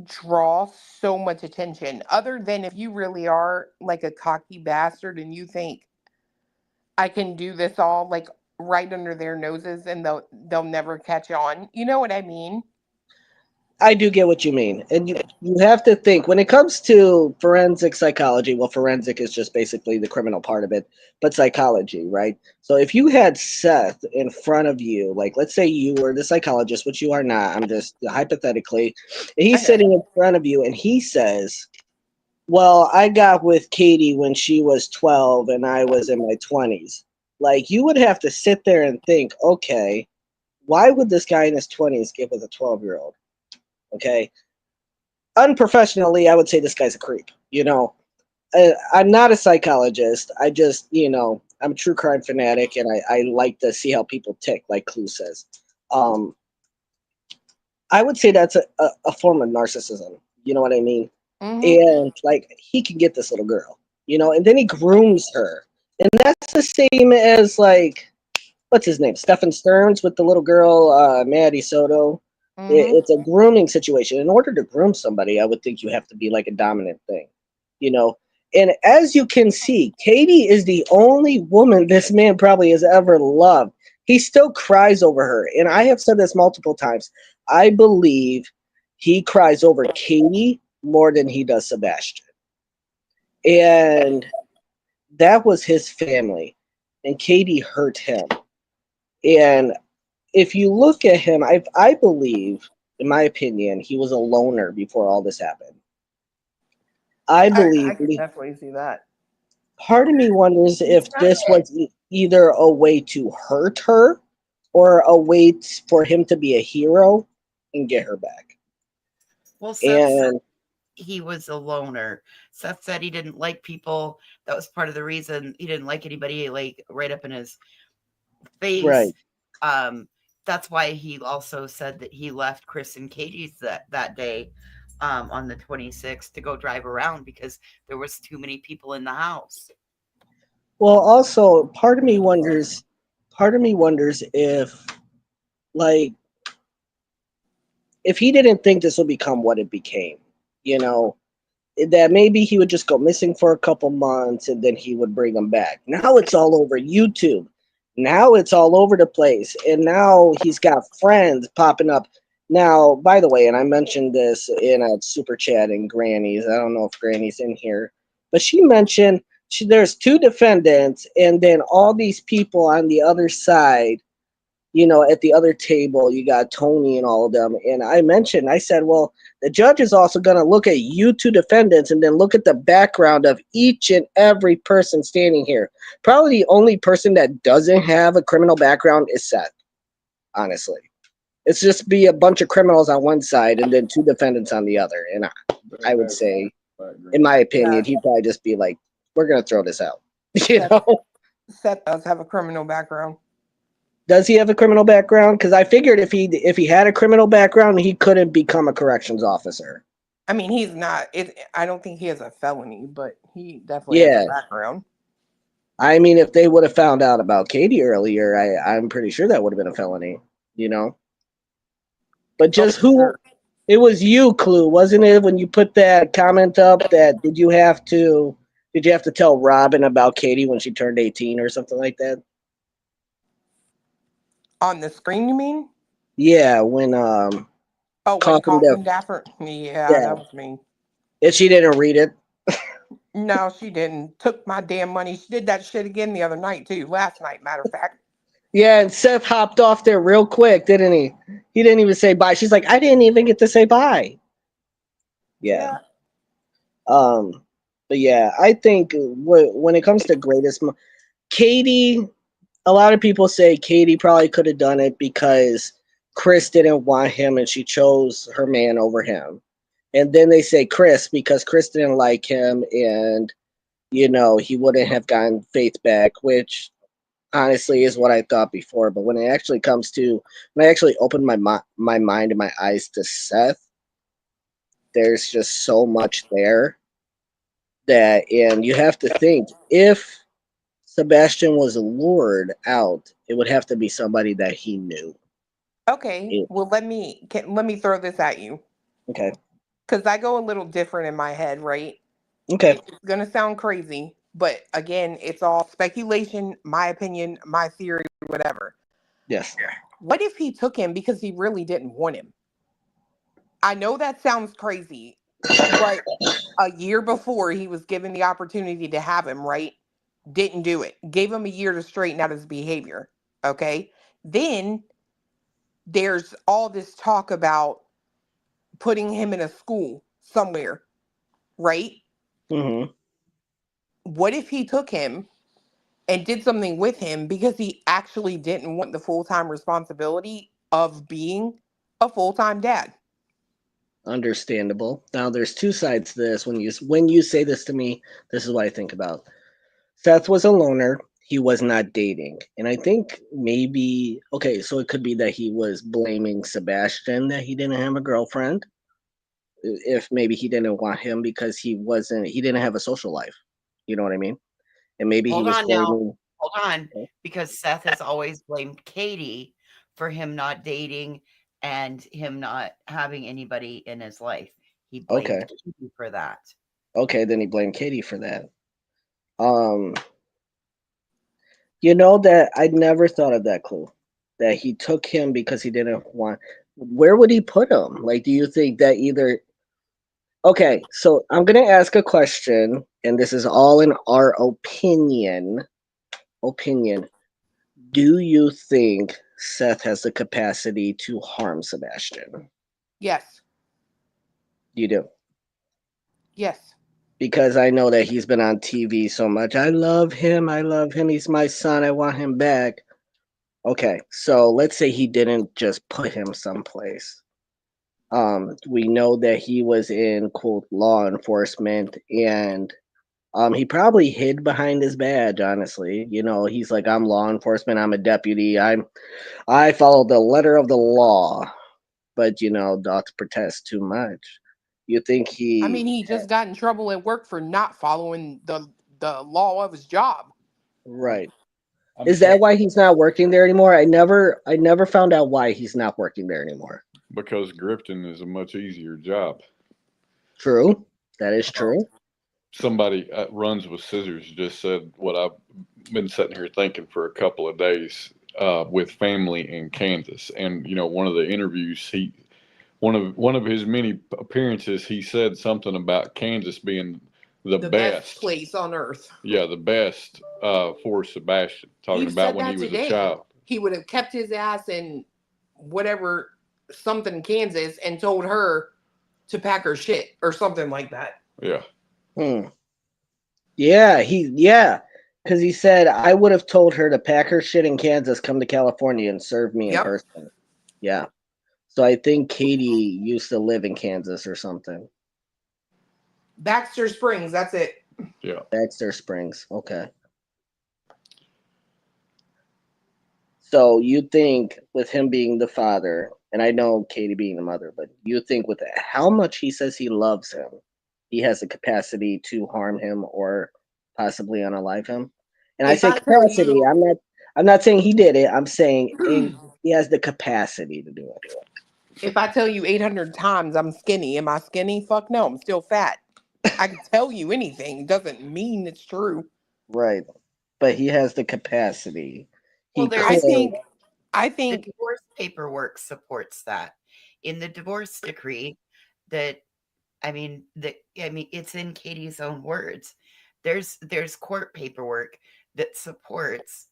draw so much attention other than if you really are like a cocky bastard and you think I can do this all like right under their noses and they'll never catch on. You know what I mean? I do get what you mean. And you have to think when it comes to forensic psychology, well, forensic is just basically the criminal part of it, but psychology, right? So if you had Seth in front of you, like let's say you were the psychologist, which you are not, I'm just hypothetically, and he's sitting in front of you and he says, well, I got with Katie when she was 12 and I was in my 20s. Like you would have to sit there and think, okay, why would this guy in his 20s get with a 12-year-old? Okay. Unprofessionally, I would say this guy's a creep. I'm not a psychologist. I just, I'm a true crime fanatic and I like to see how people tick, like Clue says. I would say that's a form of narcissism. You know what I mean? Mm-hmm. And like he can get this little girl, and then he grooms her. And that's the same as like what's his name? Stephen Stearns with the little girl, Maddie Soto. Mm-hmm. It's a grooming situation. In order to groom somebody, I would think you have to be like a dominant thing, you know. And as you can see, Katie is the only woman this man probably has ever loved. He still cries over her. And I have said this multiple times. I believe he cries over Katie more than he does Sebastian. And that was his family. And Katie hurt him. And if you look at him, I believe, in my opinion, he was a loner before all this happened. I believe. I can definitely see that. Part of me wonders if this was either a way to hurt her or a way for him to be a hero and get her back. Well, Seth said he was a loner. Seth said he didn't like people. That was part of the reason he didn't like anybody like right up in his face. Right. That's why he also said that he left Chris and Katie's that day on the 26th to go drive around because there was too many people in the house. Well, also part of me wonders if like if he didn't think this would become what it became, that maybe he would just go missing for a couple months and then he would bring them back. Now it's all over YouTube. Now it's all over the place. And now he's got friends popping up. Now, by the way, and I mentioned this in a super chat in Granny's. I don't know if Granny's in here, but she mentioned there's 2 defendants and then all these people on the other side, at the other table, you got Tony and all of them. And I said, well, the judge is also going to look at you 2 defendants and then look at the background of each and every person standing here. Probably the only person that doesn't have a criminal background is Seth, honestly. It's just be a bunch of criminals on one side and then 2 defendants on the other. And I would say, in my opinion, he'd probably just be like, we're going to throw this out. Seth does have a criminal background. Does he have a criminal background? Because I figured if he had a criminal background, he couldn't become a corrections officer. I mean, he's not. I don't think he has a felony, but he definitely has a background. I mean, if they would have found out about Katie earlier, I'm pretty sure that would have been a felony, But just it was you, Clue, wasn't it? When you put that comment up, that did you have to tell Robin about Katie when she turned 18 or something like that? On the screen, you mean? Yeah, when when Coffin Dapper. Yeah, that was me. And she didn't read it. No, she didn't. Took my damn money. She did that shit again the other night too. Last night, matter of fact. Yeah, and Seth hopped off there real quick, didn't he? He didn't even say bye. She's like, I didn't even get to say bye. Yeah. But yeah, I think when it comes to greatest, Katie. A lot of people say Katie probably could have done it because Chris didn't want him and she chose her man over him. And then they say Chris because Chris didn't like him and, he wouldn't have gotten Faith back, which honestly is what I thought before. But when it actually when I actually opened my mind and my eyes to Seth, there's just so much there and you have to think if Sebastian was lured out, it would have to be somebody that he knew. Okay, well let me throw this at you. Okay. Because I go a little different in my head, right? Okay. It's gonna sound crazy, but again, it's all speculation, my opinion, my theory, whatever. Yes. What if he took him because he really didn't want him? I know that sounds crazy, but a year before he was given the opportunity to have him, right? Didn't do it. Gave him a year to straighten out his behavior. Okay. Then there's all this talk about putting him in a school somewhere, right? Mm-hmm. What if he took him and did something with him because he actually didn't want the full-time responsibility of being a full-time dad? Understandable. Now there's 2 sides to this. When you say this to me, this is what I think about. Seth was a loner. he was not dating. And I think maybe, okay, so it could be that he was blaming Sebastian that he didn't have a girlfriend. If maybe he didn't want him because he didn't have a social life. You know what I mean? And maybe he Hold was on now. blaming. Hold on. Because Seth has always blamed Katie for him not dating and him not having anybody in his life. He blamed Okay. Katie for that. Okay, then he blamed Katie for that. You know that I never thought of that clue. That he took him because he didn't want. Where would he put him? Like, do you think that either? Okay, so I'm gonna ask a question, and this is all in our opinion. Opinion. Do you think Seth has the capacity to harm Sebastian? Yes. You do. Yes. Because I know that he's been on TV so much. I love him. I love him. He's my son. I want him back. Okay, so let's say he didn't just put him someplace. We know that he was in quote law enforcement, and he probably hid behind his badge. Honestly, you know, he's like, I'm law enforcement. I'm a deputy. I follow the letter of the law, but you know, doth protest too much. You think I mean, he just got in trouble at work for not following the law of his job. Right? Is that why he's not working there anymore? I never found out why he's not working there anymore. Because grifting is a much easier job. True. That is true. Somebody at Runs with Scissors just said what I've been sitting here thinking for a couple of days with family in Kansas. And, you know, one of the interviews, one of his many appearances, he said something about Kansas being the best place on earth. Yeah, the best for Sebastian. Talking He about said when that he was today. a child. He would have kept his ass in whatever something Kansas and told her to pack her shit or something like that. Yeah. Yeah, because he said I would have told her to pack her shit in Kansas, come to California, and serve me in person. Yeah. So I think Katie used to live in Kansas or something. Baxter Springs, that's it. Yeah. Baxter Springs. Okay. So you think with him being the father, and I know Katie being the mother, but you think with how much he says he loves him, he has the capacity to harm him or possibly unalive him? And I say capacity. I'm not saying he did it. I'm saying he has the capacity to do it. If I tell you 800 times I'm skinny, am I skinny? Fuck no, I'm still fat. I can tell you anything. Doesn't mean it's true. Right. But he has the capacity. Well, I think the divorce paperwork supports that. In the divorce decree, it's in Katie's own words. There's court paperwork that supports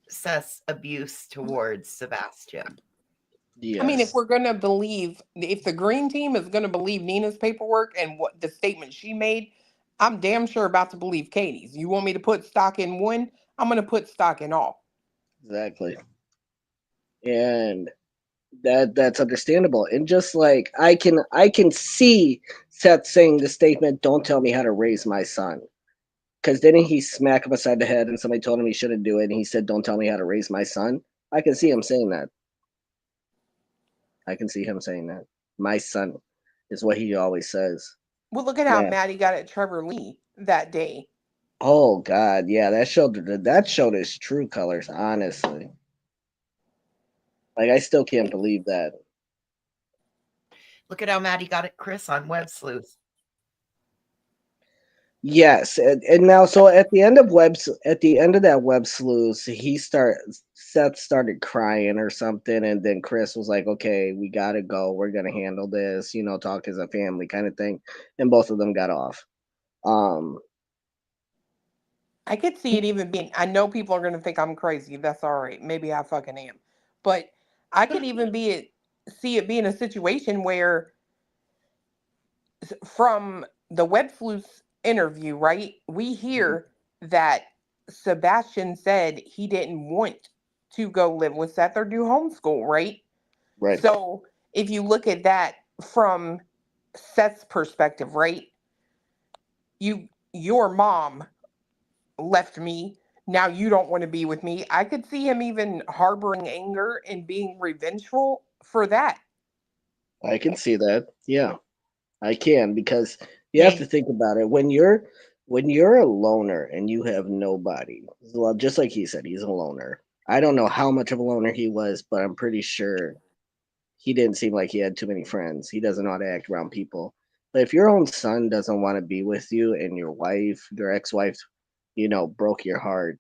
Seth's abuse towards Sebastian. I mean, if we're going to believe, if the green team is going to believe Nina's paperwork and what the statement she made, I'm damn sure about to believe Katie's. You want me to put stock in one? I'm going to put stock in all. Exactly. And that's understandable. And just like I can see Seth saying the statement, "Don't tell me how to raise my son," because didn't he smack him aside the head and somebody told him he shouldn't do it, and he said, "Don't tell me how to raise my son." I can see him saying that. I can see him saying that. My son is what he always says. Well, look at how mad he got at Trevor Lee that day. Oh God, yeah, that showed his true colors. Honestly, like I still can't believe that. Look at how mad he got at Chris on Web Sleuth. Yes, and now so at the end of that Web Sleuth, Seth started crying or something, and then Chris was like, "Okay, we gotta go. We're gonna handle this. You know, talk as a family kind of thing," and both of them got off. I could see it even being. I know people are going to think I'm crazy. That's all right. Maybe I fucking am, but I could even see it being a situation where, from the Web Sleuth interview, right? We hear that Sebastian said he didn't want to go live with Seth or do homeschool, right? Right. So if you look at that from Seth's perspective, right? Your mom left me now you don't want to be with me. I could see him even harboring anger and being revengeful for that. I can see that. Yeah, I can, because you have to think about it. When you're a loner and you have nobody, well, just like he said, he's a loner. I don't know how much of a loner he was, but I'm pretty sure he didn't seem like he had too many friends. He doesn't know how to act around people. But if your own son doesn't want to be with you and your wife, your ex-wife, broke your heart,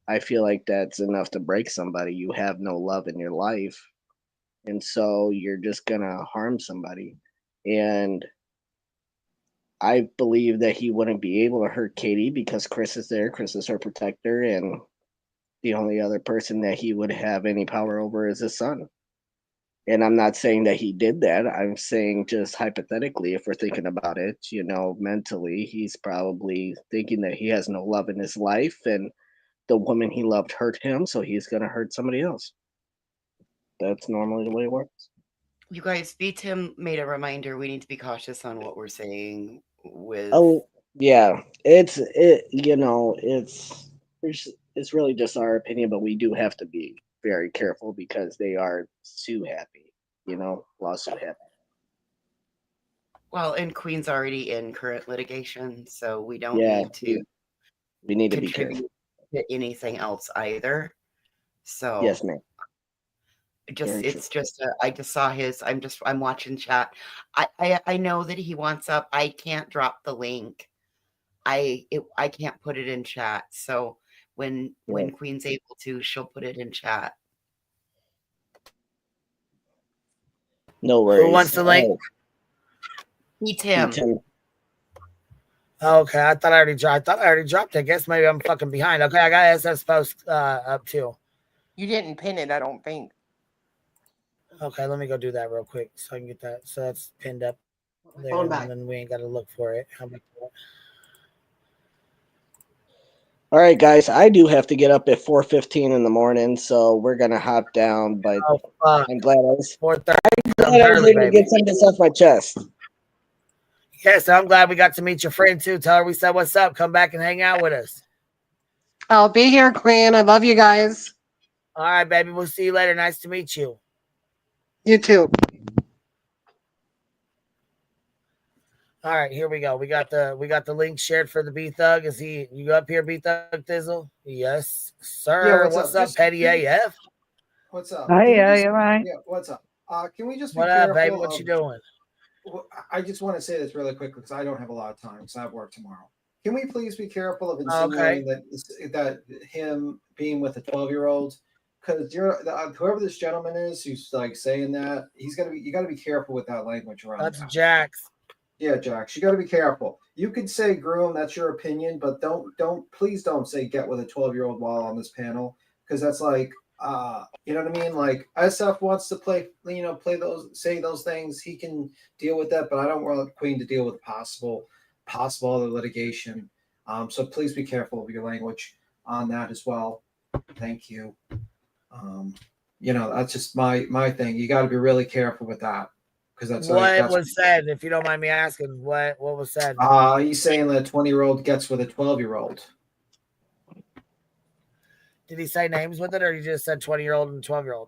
I feel like that's enough to break somebody. You have no love in your life. And so you're just going to harm somebody. And I believe that he wouldn't be able to hurt Katie because Chris is there. Chris is her protector. And the only other person that he would have any power over is his son. And I'm not saying that he did that. I'm saying just hypothetically, if we're thinking about it, mentally, he's probably thinking that he has no love in his life and the woman he loved hurt him, so he's going to hurt somebody else. That's normally the way it works. You guys, B-Tim made a reminder. We need to be cautious on what we're saying with. Oh, yeah. It's really just our opinion, but we do have to be very careful because they are sue happy, lawsuit happy. Well, and Queen's already in current litigation, so we don't need to. We need to be careful to anything else either. So yes, ma'am. I just saw his. I'm watching chat. I know that he wants up. I can't drop the link. I can't put it in chat. So when Queen's able to, she'll put it in chat. No worries. Who wants the link? B-Tim. Okay, I thought I already dropped it. I guess maybe I'm fucking behind. Okay, I got SS post up too. You didn't pin it, I don't think. Okay, let me go do that real quick so I can get that. So that's pinned up there, and then we ain't got to look for it. How about that? All right, guys, I do have to get up at 4:15 in the morning, so we're gonna hop down. But I'm glad I was 4:30. able to get some of this off my chest. Yes, I'm glad we got to meet your friend too. Tell her we said what's up. Come back and hang out with us. I'll be here, Queen. I love you guys. All right, baby. We'll see you later. Nice to meet you. You too. All right, here we go. We got the link shared for the B Thug. Is you up here, B Thug Thizzle? Yes, sir. Yeah, what's up, Petty AF? What's up? Hi, you're right. Yeah, what's up? Can we just be What careful? up, baby? What you doing? I just want to say this really quick because I don't have a lot of time because I have work tomorrow. Can we please be careful of insinuating that him being with a 12-year-old? Because whoever this gentleman is who's like saying that, you got to be careful with that language around. That's Jax. Yeah, Jax, you got to be careful. You could say groom, that's your opinion, but please don't say get with a 12-year-old while on this panel because that's like. You know what I mean? Like SF wants to say those things. He can deal with that, but I don't want Queen to deal with possible other litigation. So please be careful of your language on that as well. Thank you. That's just my thing. You got to be really careful with that because that's what was said. If you don't mind me asking, what was said? He's saying that a 20-year-old gets with a 12-year-old. Did he say names with it, or he just said 20-year-old and 12-year-old?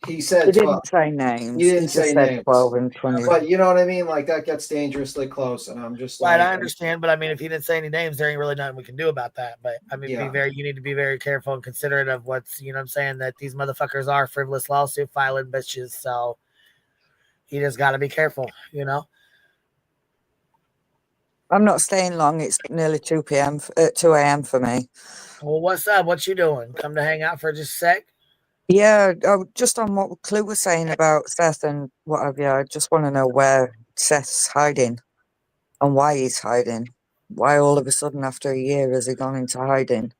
He said he didn't say names. He didn't say names. 12 and 20. But you know what I mean? Like that gets dangerously close, and I'm just right. I understand, but I mean, if he didn't say any names, there ain't really nothing we can do about that. But I mean, you need to be very careful and considerate of what's, what I'm saying, that these motherfuckers are frivolous lawsuit filing bitches. So you just got to be careful, I'm not staying long. It's nearly 2 a.m. for me. Well, what's up? What you doing? Come to hang out for just a sec? Yeah, just on what Clue was saying about Seth and what have you. I just want to know where Seth's hiding and why he's hiding. Why all of a sudden after a year has he gone into hiding?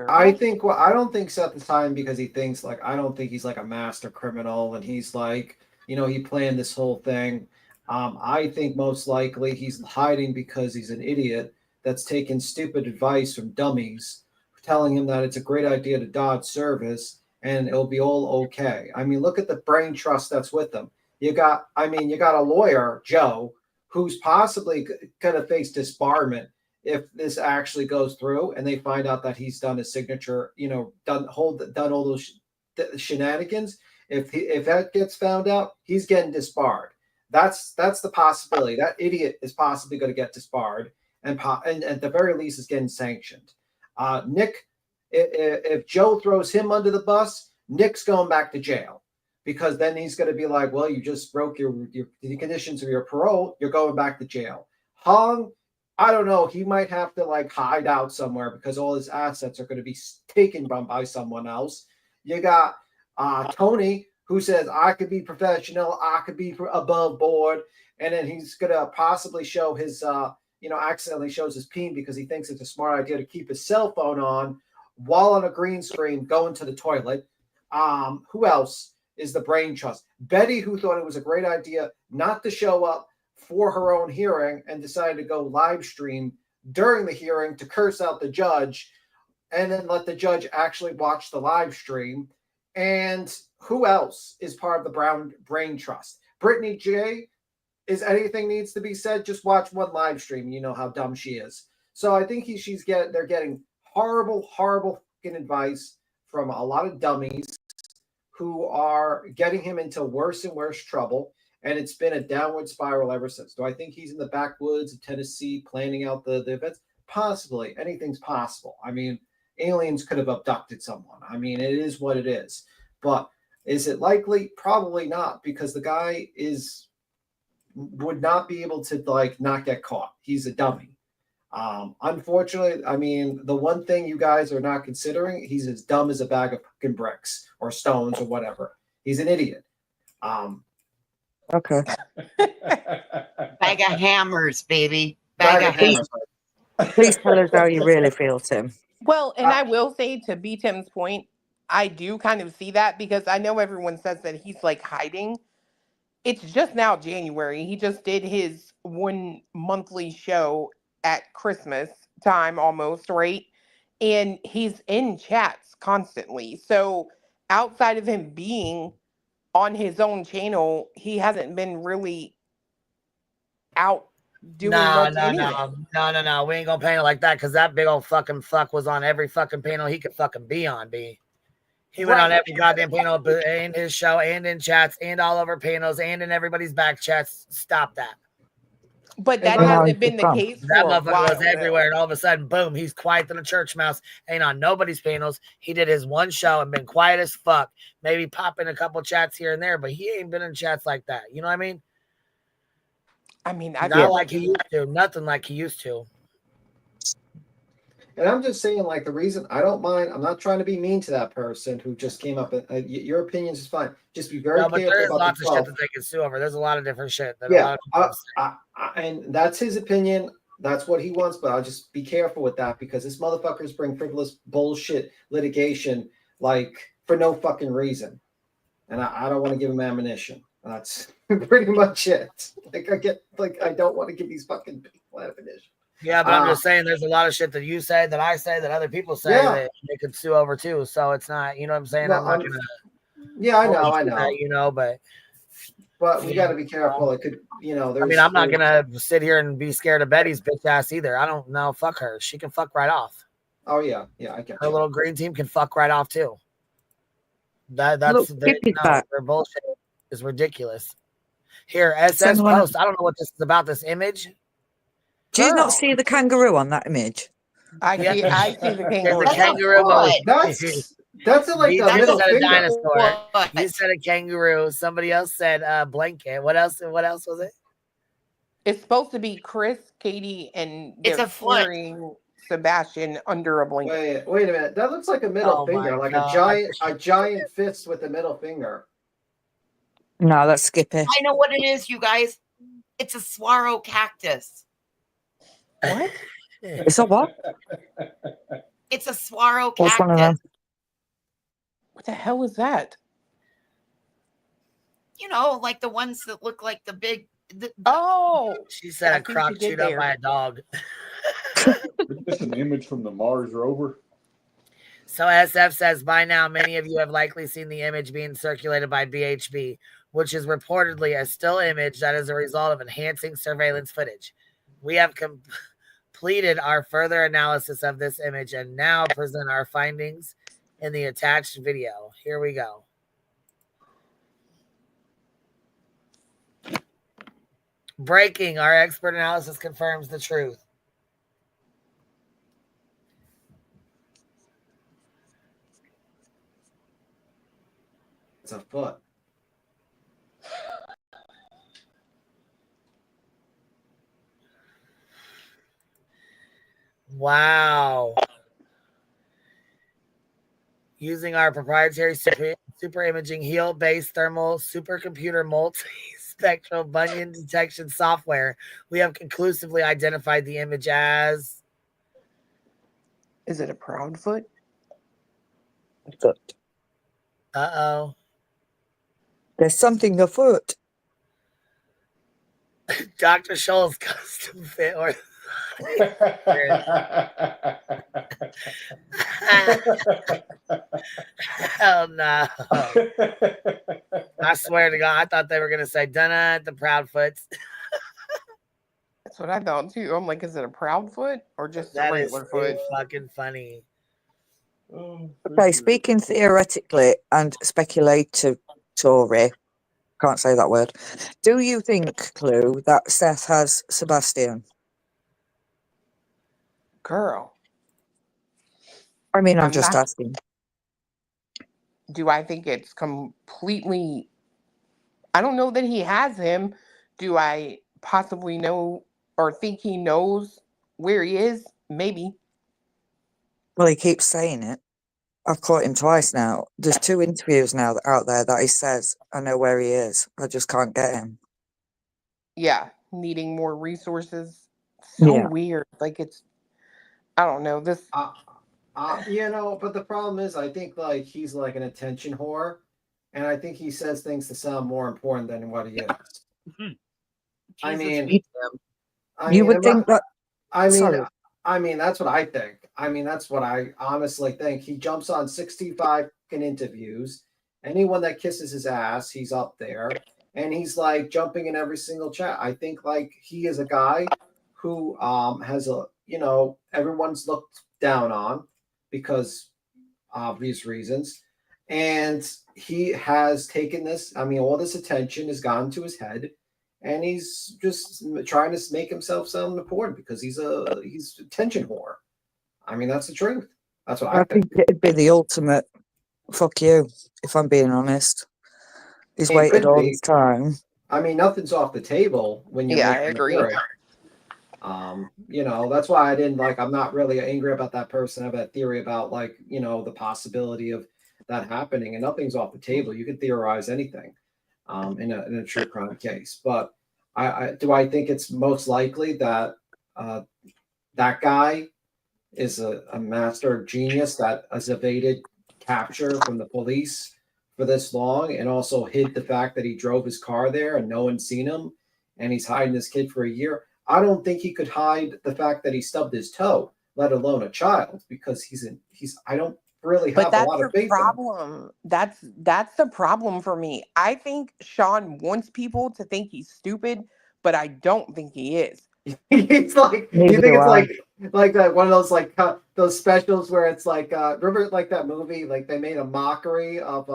I don't think Seth is hiding because he thinks I don't think he's like a master criminal and he's like, he planned this whole thing. I think most likely he's hiding because he's an idiot that's taking stupid advice from dummies, telling him that it's a great idea to dodge service and it'll be all okay. I mean, look at the brain trust that's with him. You got a lawyer, Joe, who's possibly going to face disbarment if this actually goes through and they find out that he's done his signature, done all those shenanigans. If that gets found out, he's getting disbarred. That's the possibility. That idiot is possibly going to get disbarred, and at the very least is getting sanctioned. Nick, if Joe throws him under the bus, Nick's going back to jail, because then he's going to be like, well, you just broke the conditions of your parole. You're going back to jail. Hong, I don't know. He might have to like hide out somewhere because all his assets are going to be taken by someone else. You got Tony, who says, I could be professional, I could be above board, and then he's going to possibly show his, accidentally shows his peen because he thinks it's a smart idea to keep his cell phone on while on a green screen going to the toilet. Who else is the brain trust? Betty, who thought it was a great idea not to show up for her own hearing and decided to go live stream during the hearing to curse out the judge and then let the judge actually watch the live stream. And who else is part of the brain trust? Brittany J. Is anything needs to be said? Just watch one live stream. You know how dumb she is. So I think they're getting horrible fucking advice from a lot of dummies who are getting him into worse and worse trouble. And it's been a downward spiral ever since. Do I think he's in the backwoods of Tennessee planning out the events? Possibly. Anything's possible. I mean, aliens could have abducted someone. I mean, it is what it is. But is it likely? Probably not, because the guy would not be able to not get caught. He's a dummy. Unfortunately, I mean, the one thing you guys are not considering, he's as dumb as a bag of fucking bricks or stones or whatever. He's an idiot. Okay. Bag of hammers, baby. Bag of hammers. Please tell us how you really feel, Tim. Well, and I will say, to B. Tim's point, I do kind of see that, because I know everyone says that he's like hiding. It's just now January. He just did his 1 monthly show at Christmas time almost, right? And he's in chats constantly. So outside of him being on his own channel, he hasn't been really out doing much anyway. No. We ain't gonna paint it like that, because that big old fucking fuck was on every fucking panel he could fucking be on, B. He went on every goddamn panel in his show and in chats and all over panels and in everybody's back chats. Stop that. But that hasn't been the case for that a motherfucker while was everywhere, and all of a sudden, boom, he's quiet than a church mouse. Ain't on nobody's panels. He did his one show and been quiet as fuck. Maybe pop in a couple chats here and there, but he ain't been in chats like that. You know what I mean? Not like he used to. Nothing like he used to. And I'm just saying, the reason I don't mind, I'm not trying to be mean to that person who just came up. Your opinions is fine. Just be very careful. There's about lots of shit that they can sue over. There's a lot of different shit. And that's his opinion. That's what he wants. But I'll just be careful with that, because this motherfuckers bring frivolous bullshit litigation for no fucking reason. And I don't want to give him ammunition. That's pretty much it. I don't want to give these fucking people ammunition. Yeah, but I'm just saying, there's a lot of shit that you say, that I say, that other people say that they could sue over too. So it's not, you know what I'm saying? Well, I'm not gonna. Yeah, I know. That, but we got to be careful. It could, I'm not gonna sit here and be scared of Betty's bitch ass either. I don't know. Fuck her. She can fuck right off. Oh yeah, I get her little green team can fuck right off too. Their bullshit is ridiculous. Here, SS post. I don't know what this is about. This image. Do you not see the kangaroo on that image? I see the kangaroo. The kangaroo. That's a middle said finger. A dinosaur. You said a kangaroo. Somebody else said blanket. What else was it? It's supposed to be Chris, Katie, and it's a flaring Sebastian under a blanket. Wait a minute. That looks like a middle finger, a giant fist with a middle finger. No, that's Skippy. I know what it is, you guys. It's a saguaro cactus. What? It's a what? It's a saguaro What's one of them? cactus. What the hell is that? Like the ones that look like the big. She said a croc chewed up by a dog. It's an image from the Mars rover. So SF says, by now, many of you have likely seen the image being circulated by BHB. which is reportedly a still image that is a result of enhancing surveillance footage. We have completed our further analysis of this image and now present our findings in the attached video. Here we go. Breaking, our expert analysis confirms the truth. It's a foot. Wow. Using our proprietary super imaging heel-based thermal supercomputer multi-spectral bunion detection software, we have conclusively identified the image as... Is it a proud foot? Foot. Uh-oh. There's something afoot. Dr. Scholl's custom fit or... Hell no. I swear to God, I thought they were going to say, "Donna, the Proudfoots." That's what I thought too. I'm like, is it a proud foot or just a That is regular foot? fucking funny. Okay, speaking theoretically and speculatory, can't say that word. Do you think, Clue, that Seth has Sebastian? Girl. I mean, I'm I'm just not- asking. Do I think it's completely... I don't know that he has him. Do I possibly know or think he knows where he is? Maybe. Well, he keeps saying it. I've caught him twice now. There's 2 interviews now out there that he says, I know where he is. I just can't get him. Yeah, needing more resources. So Yeah. weird. Like it's... I don't know. This... You know, but the problem is, I think like he's like an attention whore, and I think he says things to sound more important than what he is. I mean, You would think that. Sorry. I mean, that's what I think. I mean, that's what I honestly think. He jumps on 65 interviews. Anyone that kisses his ass, he's up there, and he's like jumping in every single chat. I think like he is a guy who has a, you know, everyone's looked down on because obvious reasons, and he has taken this. I mean, all this attention has gone to his head. And he's just trying to make himself sound important because he's attention whore. I mean, that's the truth. That's what I think. It'd be the ultimate fuck you, if I'm being honest. He's It waited could all be. this time. I mean, nothing's off the table when you Yeah, make I an agree. appearance. You know, that's why I didn't like. I'm not really angry about that person. I have that theory about like, you know, the possibility of that happening, and nothing's off the table. You can theorize anything. In a true crime case, but I think it's most likely that that guy is a master genius that has evaded capture from the police for this long, and also hid the fact that he drove his car there and no one's seen him, and he's hiding this kid for a year. I don't think he could hide the fact that he stubbed his toe, let alone a child, because I don't really have a lot of faith in him. Problem. That's the problem for me. I think Sean wants people to think he's stupid, but I don't think he is. It's like you think it's like that one of those like those specials where it's like remember like that movie, like they made a mockery of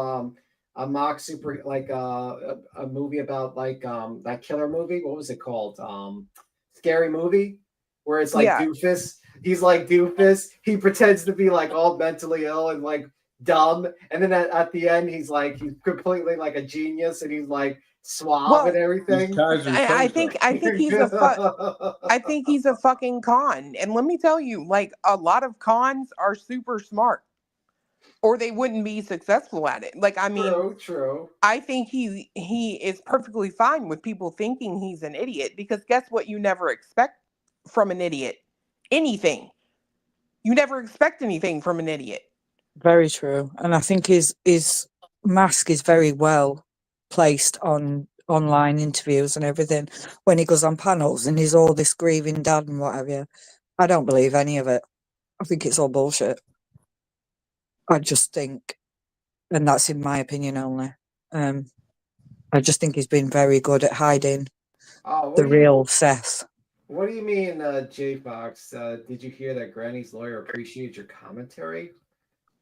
a mock super like a movie about like that killer movie. What was it called? Scary Movie, where it's like Doofus. He's like Doofus. He pretends to be like all mentally ill and like dumb, and then at the end he's completely like a genius, and he's like suave and everything. I think he's I think he's a fucking con. And let me tell you, like a lot of cons are super smart, or they wouldn't be successful at it. Like I mean, true. I think he is perfectly fine with people thinking he's an idiot, because guess what? You never expect from an idiot anything. You never expect anything from an idiot. Very true. And I think his mask is very well placed on online interviews and everything. When he goes on panels and he's all this grieving dad and what have you. I don't believe any of it. I think it's all bullshit. I just think, and that's in my opinion only, I just think he's been very good at hiding Oh, the real Seth. What do you mean, J Fox? Did you hear that Granny's lawyer appreciated your commentary?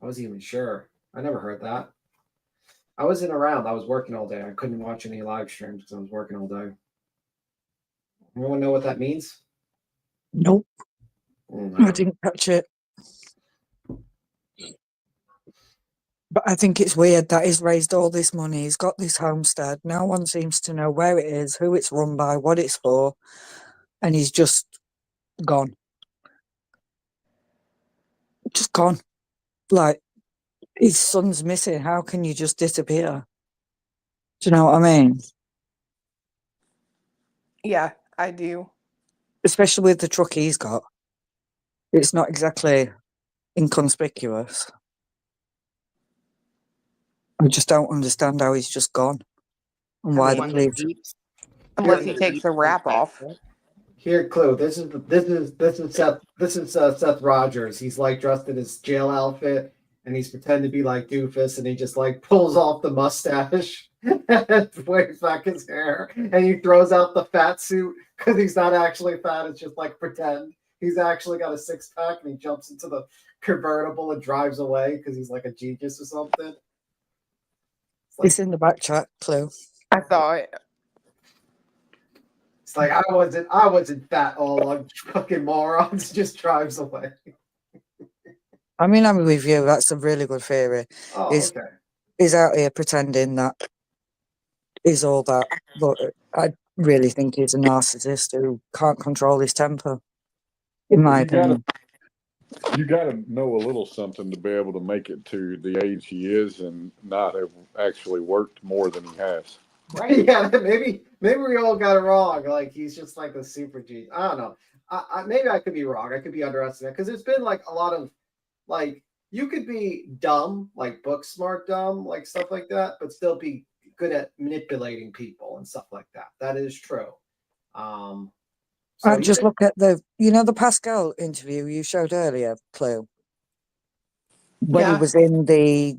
I wasn't even sure. I never heard that. I wasn't around. I was working all day. I couldn't watch any live streams because I was working all day. Anyone know what that means? Nope. No. I didn't catch it. But I think it's weird that he's raised all this money. He's got this homestead. No one seems to know where it is, who it's run by, what it's for. And he's just gone. Just gone. Like, his son's missing. How can you just disappear? Do you know what I mean? Yeah, I do. Especially with the truck he's got. It's not exactly inconspicuous. I just don't understand how he's just gone. And why the police... Unless he takes the wrap off. Here, Clue. This is Seth Rogers. He's like dressed in his jail outfit, and he's pretending to be like Doofus, and he just like pulls off the mustache and waves back his hair, and he throws out the fat suit because he's not actually fat. It's just like pretend. He's actually got a six pack, and he jumps into the convertible and drives away because he's like a genius or something. It's in the back chat, Clue. I saw it. It's like I wasn't fat all along, fucking morons. Just drives away. I mean, I'm with you. That's a really good theory. Oh, he's, okay. He's out here pretending that he's all that. But I really think he's a narcissist who can't control his temper, in my opinion. You got to know a little something to be able to make it to the age he is and not have actually worked more than he has. Right? Yeah, maybe we all got it wrong. Like he's just like a super genius. I don't know. Maybe I could be wrong. I could be underestimating because it's been like a lot of like you could be dumb, like book smart dumb, like stuff like that, but still be good at manipulating people and stuff like that. That is true. I just look at the Pascal interview you showed earlier, Clue. When he was in the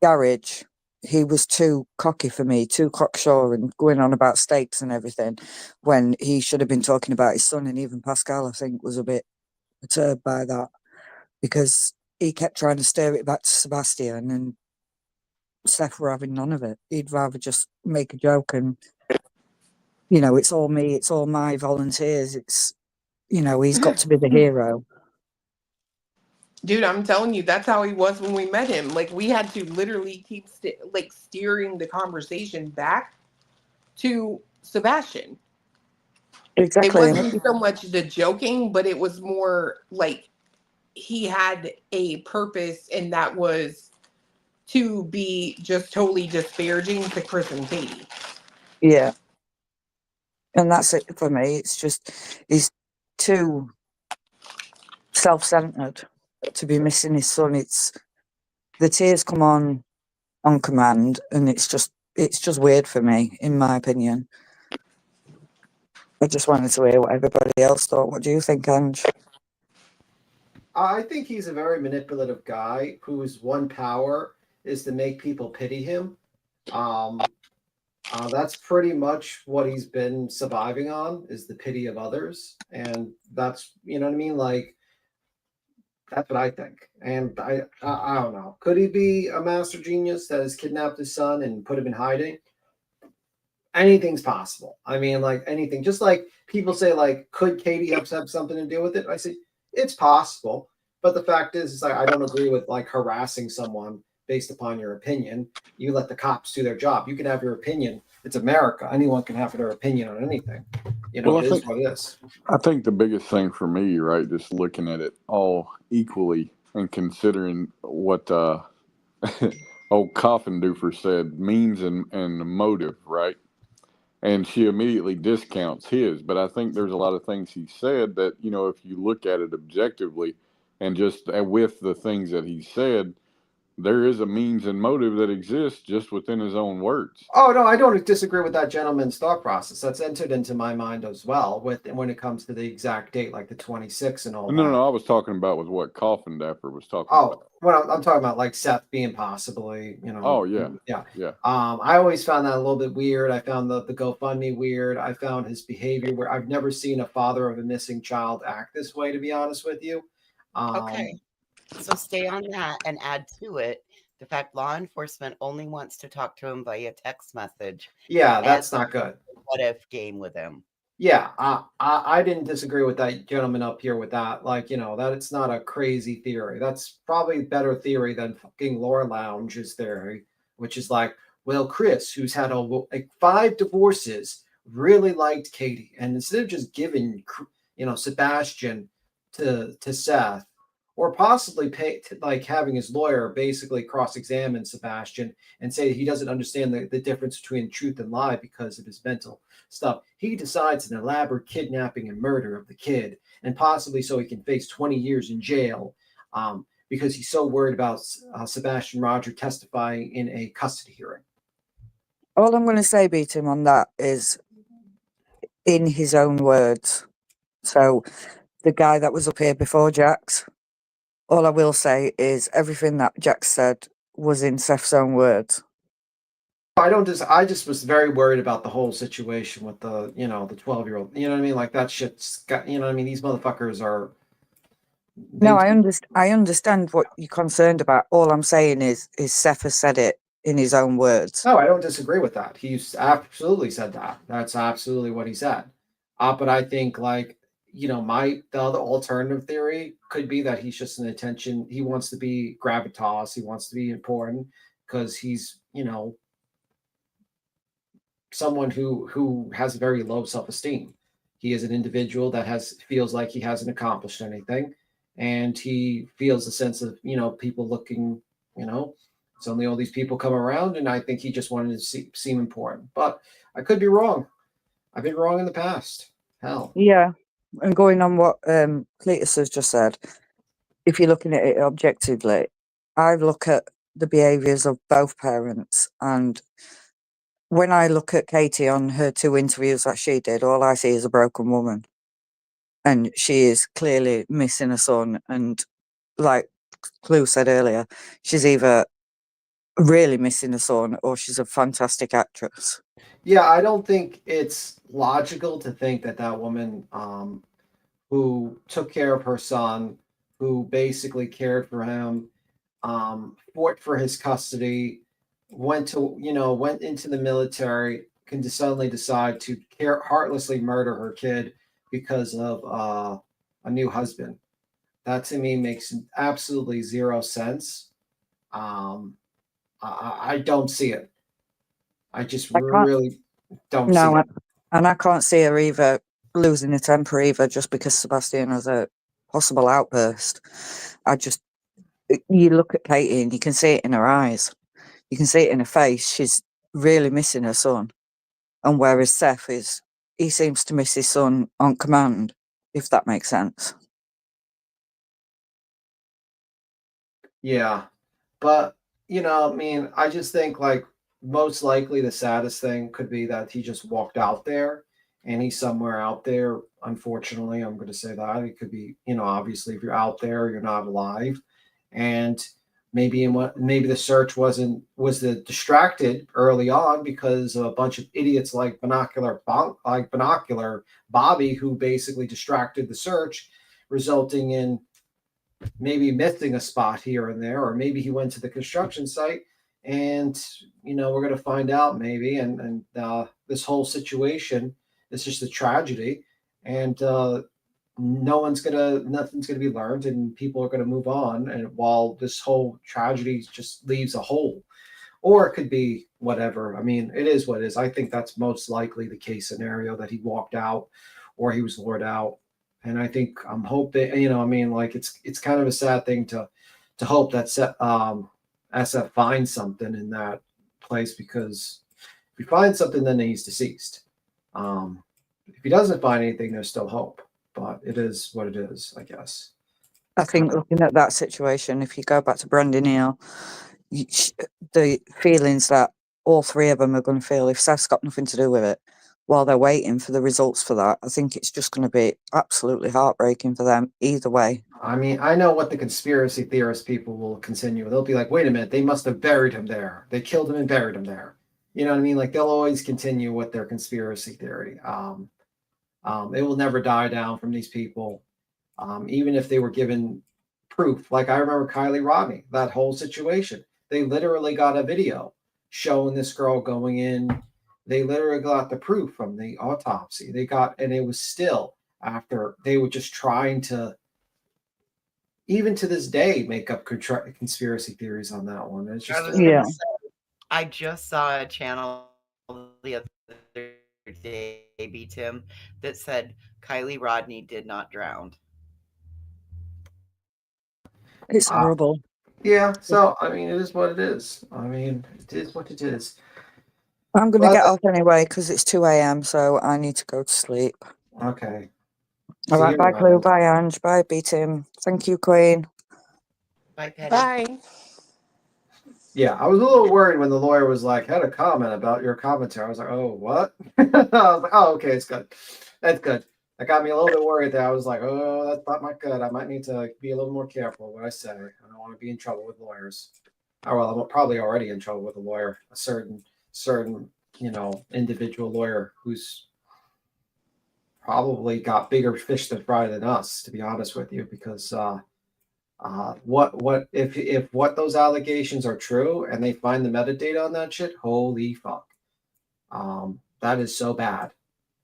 garage, he was too cocky for me, too cocksure and going on about steaks and everything when he should have been talking about his son. And even Pascal, I think, was a bit perturbed by that because he kept trying to steer it back to Sebastian and Seth were having none of it. He'd rather just make a joke and, it's all me, it's all my volunteers. It's, he's got to be the hero. Dude, I'm telling you, that's how he was when we met him. Like, we had to literally keep steering the conversation back to Sebastian. Exactly. It wasn't so much the joking, but it was more like he had a purpose, and that was to be just totally disparaging to Chris and Katie. Yeah. And that's it for me. It's just, he's too self-centered to be missing his son. It's the tears come on command, and it's just weird for me, in my opinion. I just wanted to hear what everybody else thought. What do you think, Ange? I think he's a very manipulative guy whose one power is to make people pity him. That's pretty much what he's been surviving on, is the pity of others. And that's, you know what I mean? Like, that's what I think. And I don't know. Could he be a master genius that has kidnapped his son and put him in hiding? Anything's possible. I mean, like anything. Just like people say, like, could Katie have something to do with it? I say, it's possible. But the fact is like, I don't agree with like harassing someone based upon your opinion. You let the cops do their job. You can have your opinion. It's America. Anyone can have their opinion on anything. It is what it is. I think the biggest thing for me, right, just looking at it all equally and considering what old Coffin Doofer said, means and motive, right? And she immediately discounts his. But I think there's a lot of things he said that, if you look at it objectively and just with the things that he said, there is a means and motive that exists just within his own words. Oh no, I don't disagree with that gentleman's thought process. That's entered into my mind as well. When it comes to the exact date, like the 26th and all No, that. no, I was talking about was what Coffin Dapper was talking Oh, about. well, I'm talking about like Seth being possibly, Oh yeah, yeah. yeah. I always found that a little bit weird. I found the GoFundMe weird. I found his behavior where I've never seen a father of a missing child act this way, to be honest with you. Okay. So stay on that and add to it the fact law enforcement only wants to talk to him via text message. Yeah, that's not good. What if game with him? Yeah, I didn't disagree with that gentleman up here with that. Like, that it's not a crazy theory. That's probably a better theory than fucking Laura Lounge's theory, which is like, well, Chris, who's had like 5 divorces, really liked Katie, and instead of just giving, Sebastian to Seth, or possibly like having his lawyer basically cross-examine Sebastian and say he doesn't understand the difference between truth and lie because of his mental stuff. He decides an elaborate kidnapping and murder of the kid, and possibly so he can face 20 years in jail because he's so worried about Sebastian Roger testifying in a custody hearing. All I'm going to say, beat him on that, is in his own words. So the guy that was up here before Jax, all I will say is everything that Jax said was in Seth's own words. I just was very worried about the whole situation with the 12-year-old. You know what I mean? Like that shit's got, these motherfuckers are. No, I understand what you're concerned about. All I'm saying is Seth has said it in his own words. No, I don't disagree with that. He's absolutely said that. That's absolutely what he said. But I think the other alternative theory could be that he's just an attention. He wants to be gravitas. He wants to be important because he's, someone who has very low self-esteem. He is an individual that feels like he hasn't accomplished anything, and he feels a sense of people looking, suddenly all these people come around, and I think he just wanted to seem important. But I could be wrong. I've been wrong in the past. Hell. Yeah, and going on what Cletus has just said, if you're looking at it objectively, I look at the behaviours of both parents, and when I look at Katie on her 2 interviews that she did, all I see is a broken woman. And she is clearly missing a son. And like Clue said earlier, she's either really missing a son or she's a fantastic actress. Yeah, I don't think it's logical to think that woman who took care of her son, who basically cared for him, fought for his custody, went into the military, can suddenly decide to heartlessly murder her kid because of a new husband. That to me makes absolutely zero sense. I don't see it. I just really don't see it. And I can't see her either losing her temper either just because Sebastian has a possible outburst. You look at Katie and you can see it in her eyes. You can see it in her face. She's really missing her son. And whereas Seth he seems to miss his son on command, if that makes sense. Yeah. But, I just think most likely the saddest thing could be that he just walked out there and he's somewhere out there. Unfortunately, I'm going to say that it could be, obviously if you're out there, you're not alive. And maybe the search was distracted early on because of a bunch of idiots like Binocular Bobby, who basically distracted the search, resulting in maybe missing a spot here and there, or maybe he went to the construction site and, we're going to find out maybe. And this whole situation is just a tragedy, and nothing's going to be learned, and people are going to move on. And while this whole tragedy just leaves a hole, or it could be whatever. I mean, it is what it is. I think that's most likely the case scenario, that he walked out or he was lured out. And I think I'm hoping, it's kind of a sad thing to hope that SF finds something in that place, because if he finds something, then he's deceased. If he doesn't find anything, there's still hope. But it is what it is, I guess. I think looking at that situation, if you go back to Brendan Hill, the feelings that all three of them are going to feel if Seth's got nothing to do with it while they're waiting for the results for that. I think it's just going to be absolutely heartbreaking for them either way. I mean, I know what the conspiracy theorist people will continue. They'll be like, wait a minute, they must have buried him there. They killed him and buried him there. You know what I mean? Like, they'll always continue with their conspiracy theory. It will never die down from these people, even if they were given proof. Like, I remember Kylie Rodney, that whole situation. They literally got a video showing this girl going in. They literally got the proof from the autopsy. And it was still after they were just trying to, even to this day, make up conspiracy theories on that one. It's just, I just saw a channel the other day, Tim, that said Kylie Rodney did not drown. It's horrible. Yeah, so, I mean, it is what it is. I mean, it is what it is. I'm going to get off anyway because it's 2 a.m, so I need to go to sleep. Okay. All right, bye, Clue. Bye, Ange. Bye, B-Tim. Thank you, Queen. Bye, Petty. Bye. Yeah, I was a little worried when the lawyer was like, had a comment about your commentary. I was like, oh, what? I was like, oh, okay, it's good. That's good. That got me a little bit worried there. I was like, oh, that's not my good. I might need to be a little more careful what I say. I don't want to be in trouble with lawyers. Oh, well, I'm probably already in trouble with a lawyer, a certain, individual lawyer who's probably got bigger fish to fry than us, to be honest with you, because what if what those allegations are true and they find the metadata on that shit, holy fuck. That is so bad.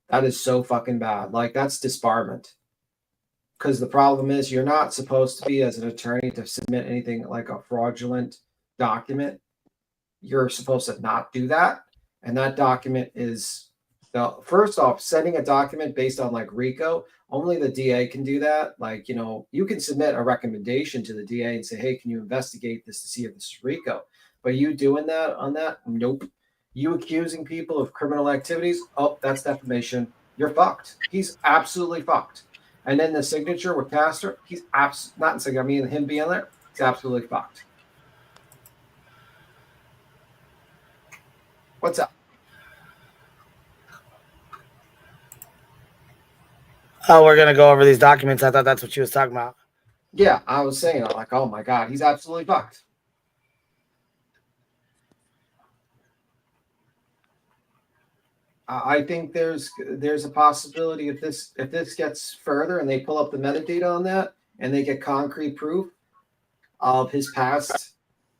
That is so fucking bad. Like, that's disbarment. Because the problem is you're not supposed to be, as an attorney, to submit anything like a fraudulent document. You're supposed to not do that. And that document is, first off, sending a document based on like RICO, only the DA can do that. Like, you can submit a recommendation to the DA and say, hey, can you investigate this to see if this is RICO? But you doing that on that? Nope. You accusing people of criminal activities? Oh, that's defamation. You're fucked. He's absolutely fucked. And then the signature with Castor, he's not in signature. I mean, him being there, he's absolutely fucked. What's up? Oh, we're gonna go over these documents. I thought that's what you was talking about. Yeah, I was saying, like, oh my god, he's absolutely fucked. I think there's a possibility if this gets further and they pull up the metadata on that and they get concrete proof of his past,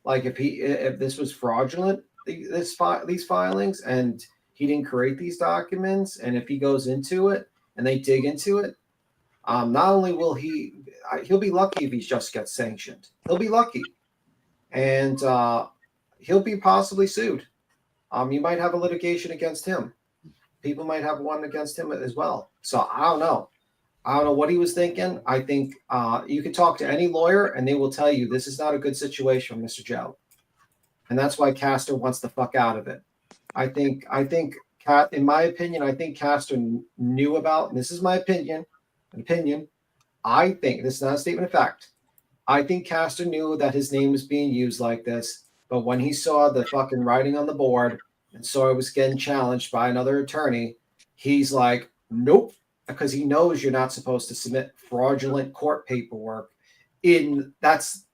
like if this was fraudulent, these filings, and he didn't create these documents, and if he goes into it and they dig into it, not only will he'll be lucky if he just gets sanctioned. He'll be lucky, and he'll be possibly sued. You might have a litigation against him. People might have one against him as well. So I don't know. I don't know what he was thinking. I think you can talk to any lawyer and they will tell you this is not a good situation for Mr. Joe. And that's why Castor wants the fuck out of it. I think in my opinion, I think Castor knew about, and this is my opinion, I think, this is not a statement of fact. I think Castor knew that his name was being used like this, but when he saw the fucking writing on the board and saw it was getting challenged by another attorney, he's like, nope, because he knows you're not supposed to submit fraudulent court paperwork. That's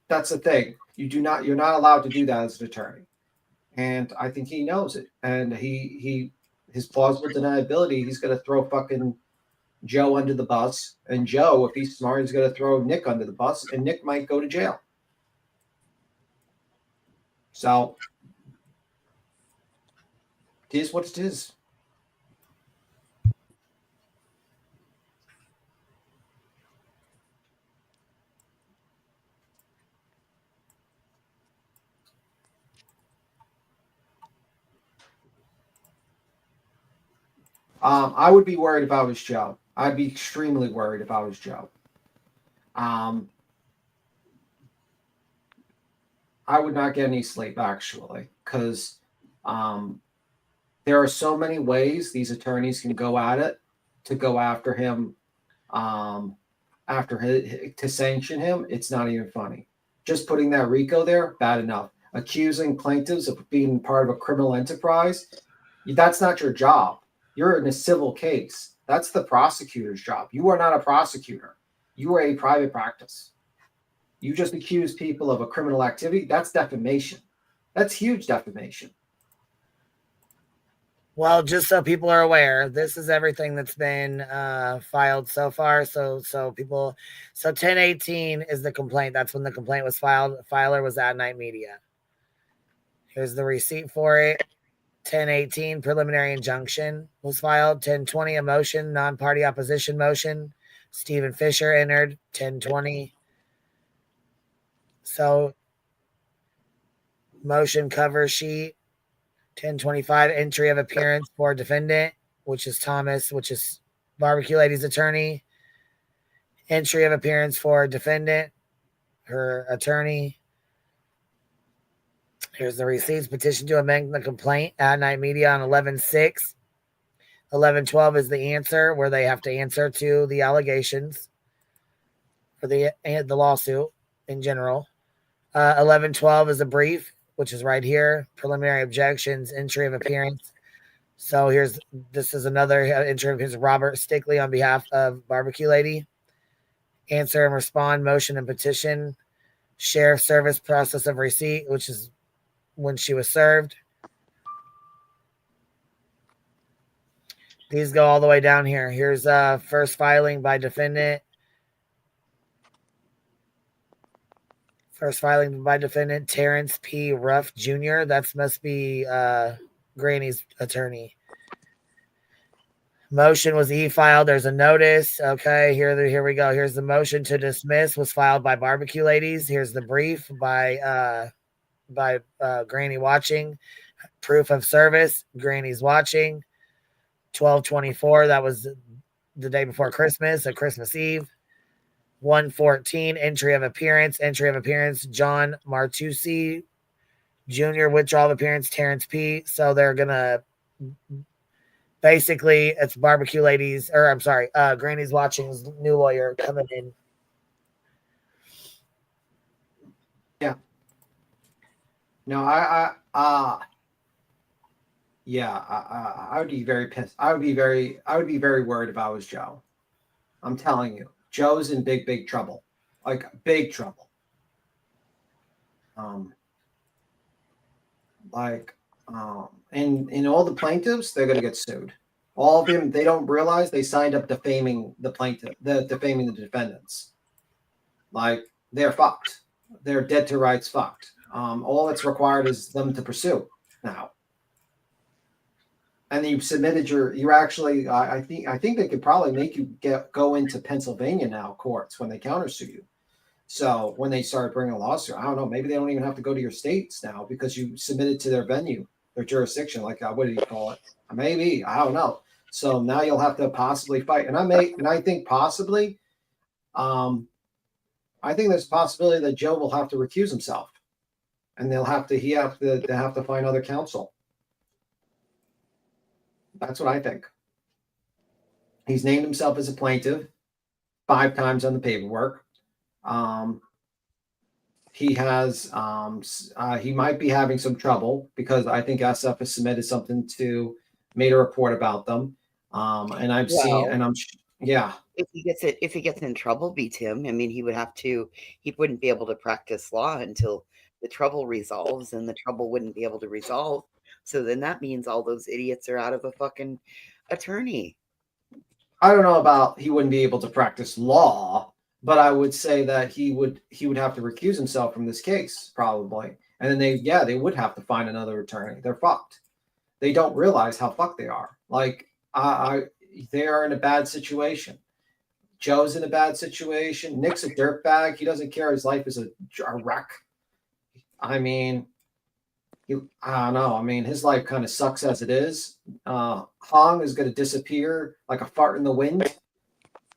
the thing. You're not allowed to do that as an attorney. And I think he knows it. And his plausible deniability, he's gonna throw fucking Joe under the bus. And Joe, if he's smart, he's gonna throw Nick under the bus, and Nick might go to jail. So it is what it is. I would be worried if I was Joe. I'd be extremely worried if I was Joe. I would not get any sleep, actually, because there are so many ways these attorneys can go at it to go after him, to sanction him. It's not even funny. Just putting that RICO there, bad enough. accusing plaintiffs of being part of a criminal enterprise, that's not your job. You're in a civil case. That's the prosecutor's job. You are not a prosecutor. You are a private practice. You just accuse people of a criminal activity. That's defamation. That's huge defamation. Well, just so people are aware, this is everything that's been filed so far. So 10/18 is the complaint. That's when the complaint was filed. The filer was At Night Media. Here's the receipt for it. 10/18 preliminary injunction was filed. 10/20 a motion, non-party opposition motion. Stephen Fisher entered 10/20. So motion cover sheet. 10/25 entry of appearance for defendant, which is Thomas, which is Barbecue Lady's attorney. Entry of appearance for defendant, her attorney. Here's the receipts. Petition to amend the complaint, At Night Media on 11/6. 11/12 is the answer, where they have to answer to the allegations for the lawsuit in general. 11/12 is a brief, which is right here. Preliminary objections, entry of appearance. So this is another entry of appearance. Robert Stickley on behalf of Barbecue Lady. Answer and respond, motion and petition. Sheriff service process of receipt, which is when she was served. These go all the way down here. Here's first filing by defendant. First filing by defendant Terrence P. Ruff Jr. That must be Granny's attorney. Motion was e-filed. There's a notice. Okay, here we go. Here's the motion to dismiss was filed by Barbecue Ladies. Here's the brief by Granny watching. Proof of service. Granny's watching. 12/24. That was the day before Christmas, or Christmas Eve. 1/14 entry of appearance. Entry of appearance. John Martucci Jr. Withdrawal of appearance. Terrence P. So they're gonna basically it's Barbecue Ladies, or I'm sorry, Granny's Watching's new lawyer coming in. Yeah. No, I would be very pissed. I would be very worried if I was Joe. I'm telling you, Joe's in big trouble, like big trouble. And all the plaintiffs, they're gonna get sued. All of them, they don't realize they signed up defaming the plaintiff, defaming the defendants. Like they're fucked. They're dead to rights fucked. All that's required is them to pursue now. And you submitted you're actually, I think they could probably make you go into Pennsylvania now courts when they countersue you. So when they start bringing a lawsuit, I don't know, maybe they don't even have to go to your states now because you submitted to their venue, their jurisdiction, like what do you call it? Maybe, I don't know. So now you'll have to possibly fight. And I think possibly, I think there's a possibility that Joe will have to recuse himself. And they'll have to find other counsel. That's what I think. He's named himself as a plaintiff 5 times on the paperwork. He has he might be having some trouble because I think SF has submitted something made a report about them. And I've seen, and yeah. If he gets in trouble, Tim, I mean, he wouldn't be able to practice law until the trouble resolves, and the trouble wouldn't be able to resolve. So then that means all those idiots are out of a fucking attorney. I don't know about he wouldn't be able to practice law, but I would say that he would have to recuse himself from this case probably. And then they would have to find another attorney. They're fucked. They don't realize how fucked they are. Like they are in a bad situation. Joe's in a bad situation. Nick's a dirtbag. He doesn't care. His life is a wreck. I mean, I don't know. I mean, his life kind of sucks as it is. Hong is going to disappear like a fart in the wind.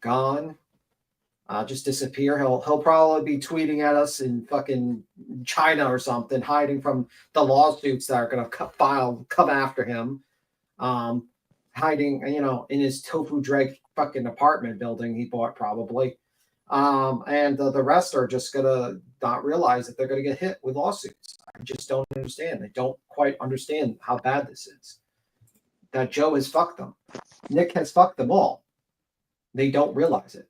Gone. Just disappear. He'll probably be tweeting at us in fucking China or something, hiding from the lawsuits that are going to come after him. Hiding, in his tofu drag fucking apartment building he bought probably. And the rest are just gonna not realize that they're gonna get hit with lawsuits. I just don't understand. They don't quite understand how bad this is. That Joe has fucked them. Nick has fucked them all. They don't realize it.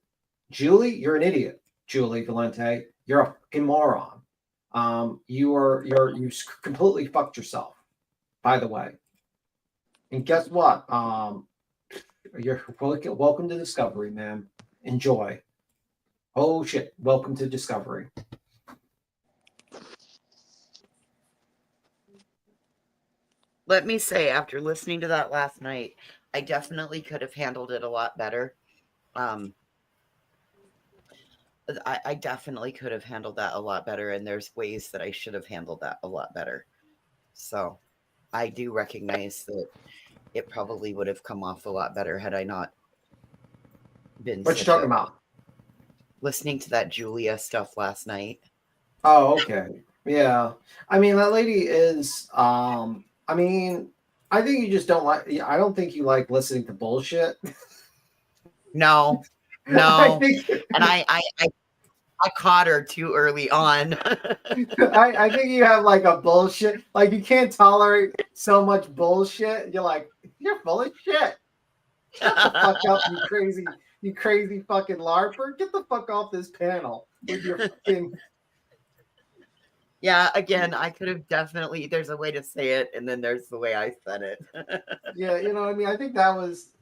Julie, you're an idiot. Julie Valente, you're a fucking moron. You completely fucked yourself, by the way. And guess what? You're welcome to Discovery, man. Enjoy. Oh shit! Welcome to Discovery. Let me say, after listening to that last night, I definitely could have handled it a lot better. I definitely could have handled that a lot better, and there's ways that I should have handled that a lot better. So I do recognize that it probably would have come off a lot better had I not been. What you talking about? Listening to that Julia stuff last night. Oh, okay. Yeah. I mean, that lady is, I mean, I think you just don't like, I don't think you like listening to bullshit. No. I think, and I caught her too early on. I think you have like a bullshit, like you can't tolerate so much bullshit. You're like, you're full of shit. Shut the fuck up, you crazy fucking LARPer. Get the fuck off this panel with your fucking. Yeah, again, I could have definitely, there's a way to say it, and then there's the way I said it. Yeah, you know what I mean? I think that was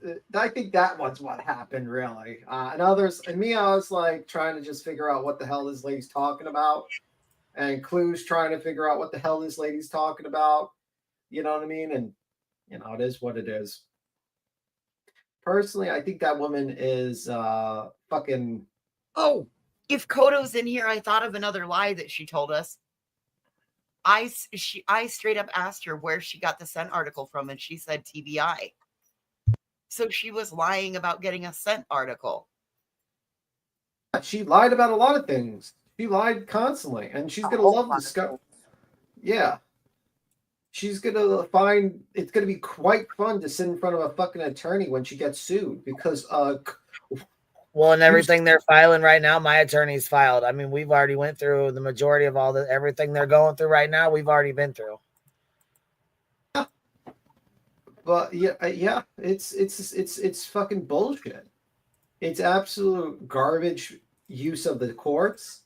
what happened, really. And me, I was like trying to just figure out what the hell this lady's talking about. And Clue's trying to figure out what the hell this lady's talking about. You know what I mean? And, you know, it is what it is. Personally, I think that woman is fucking. Oh, if Kodo's in here, I thought of another lie that she told us. I straight up asked her where she got the Scent article from, and she said TBI. So she was lying about getting a Scent article. She lied about a lot of things. She lied constantly, and she's gonna love this guy. Yeah, she's gonna find it's gonna be quite fun to sit in front of a fucking attorney when she gets sued because Well, and everything they're filing right now, my attorney's filed. I mean, we've already went through the majority of everything they're going through right now. We've already been through. But yeah, it's fucking bullshit. It's absolute garbage use of the courts.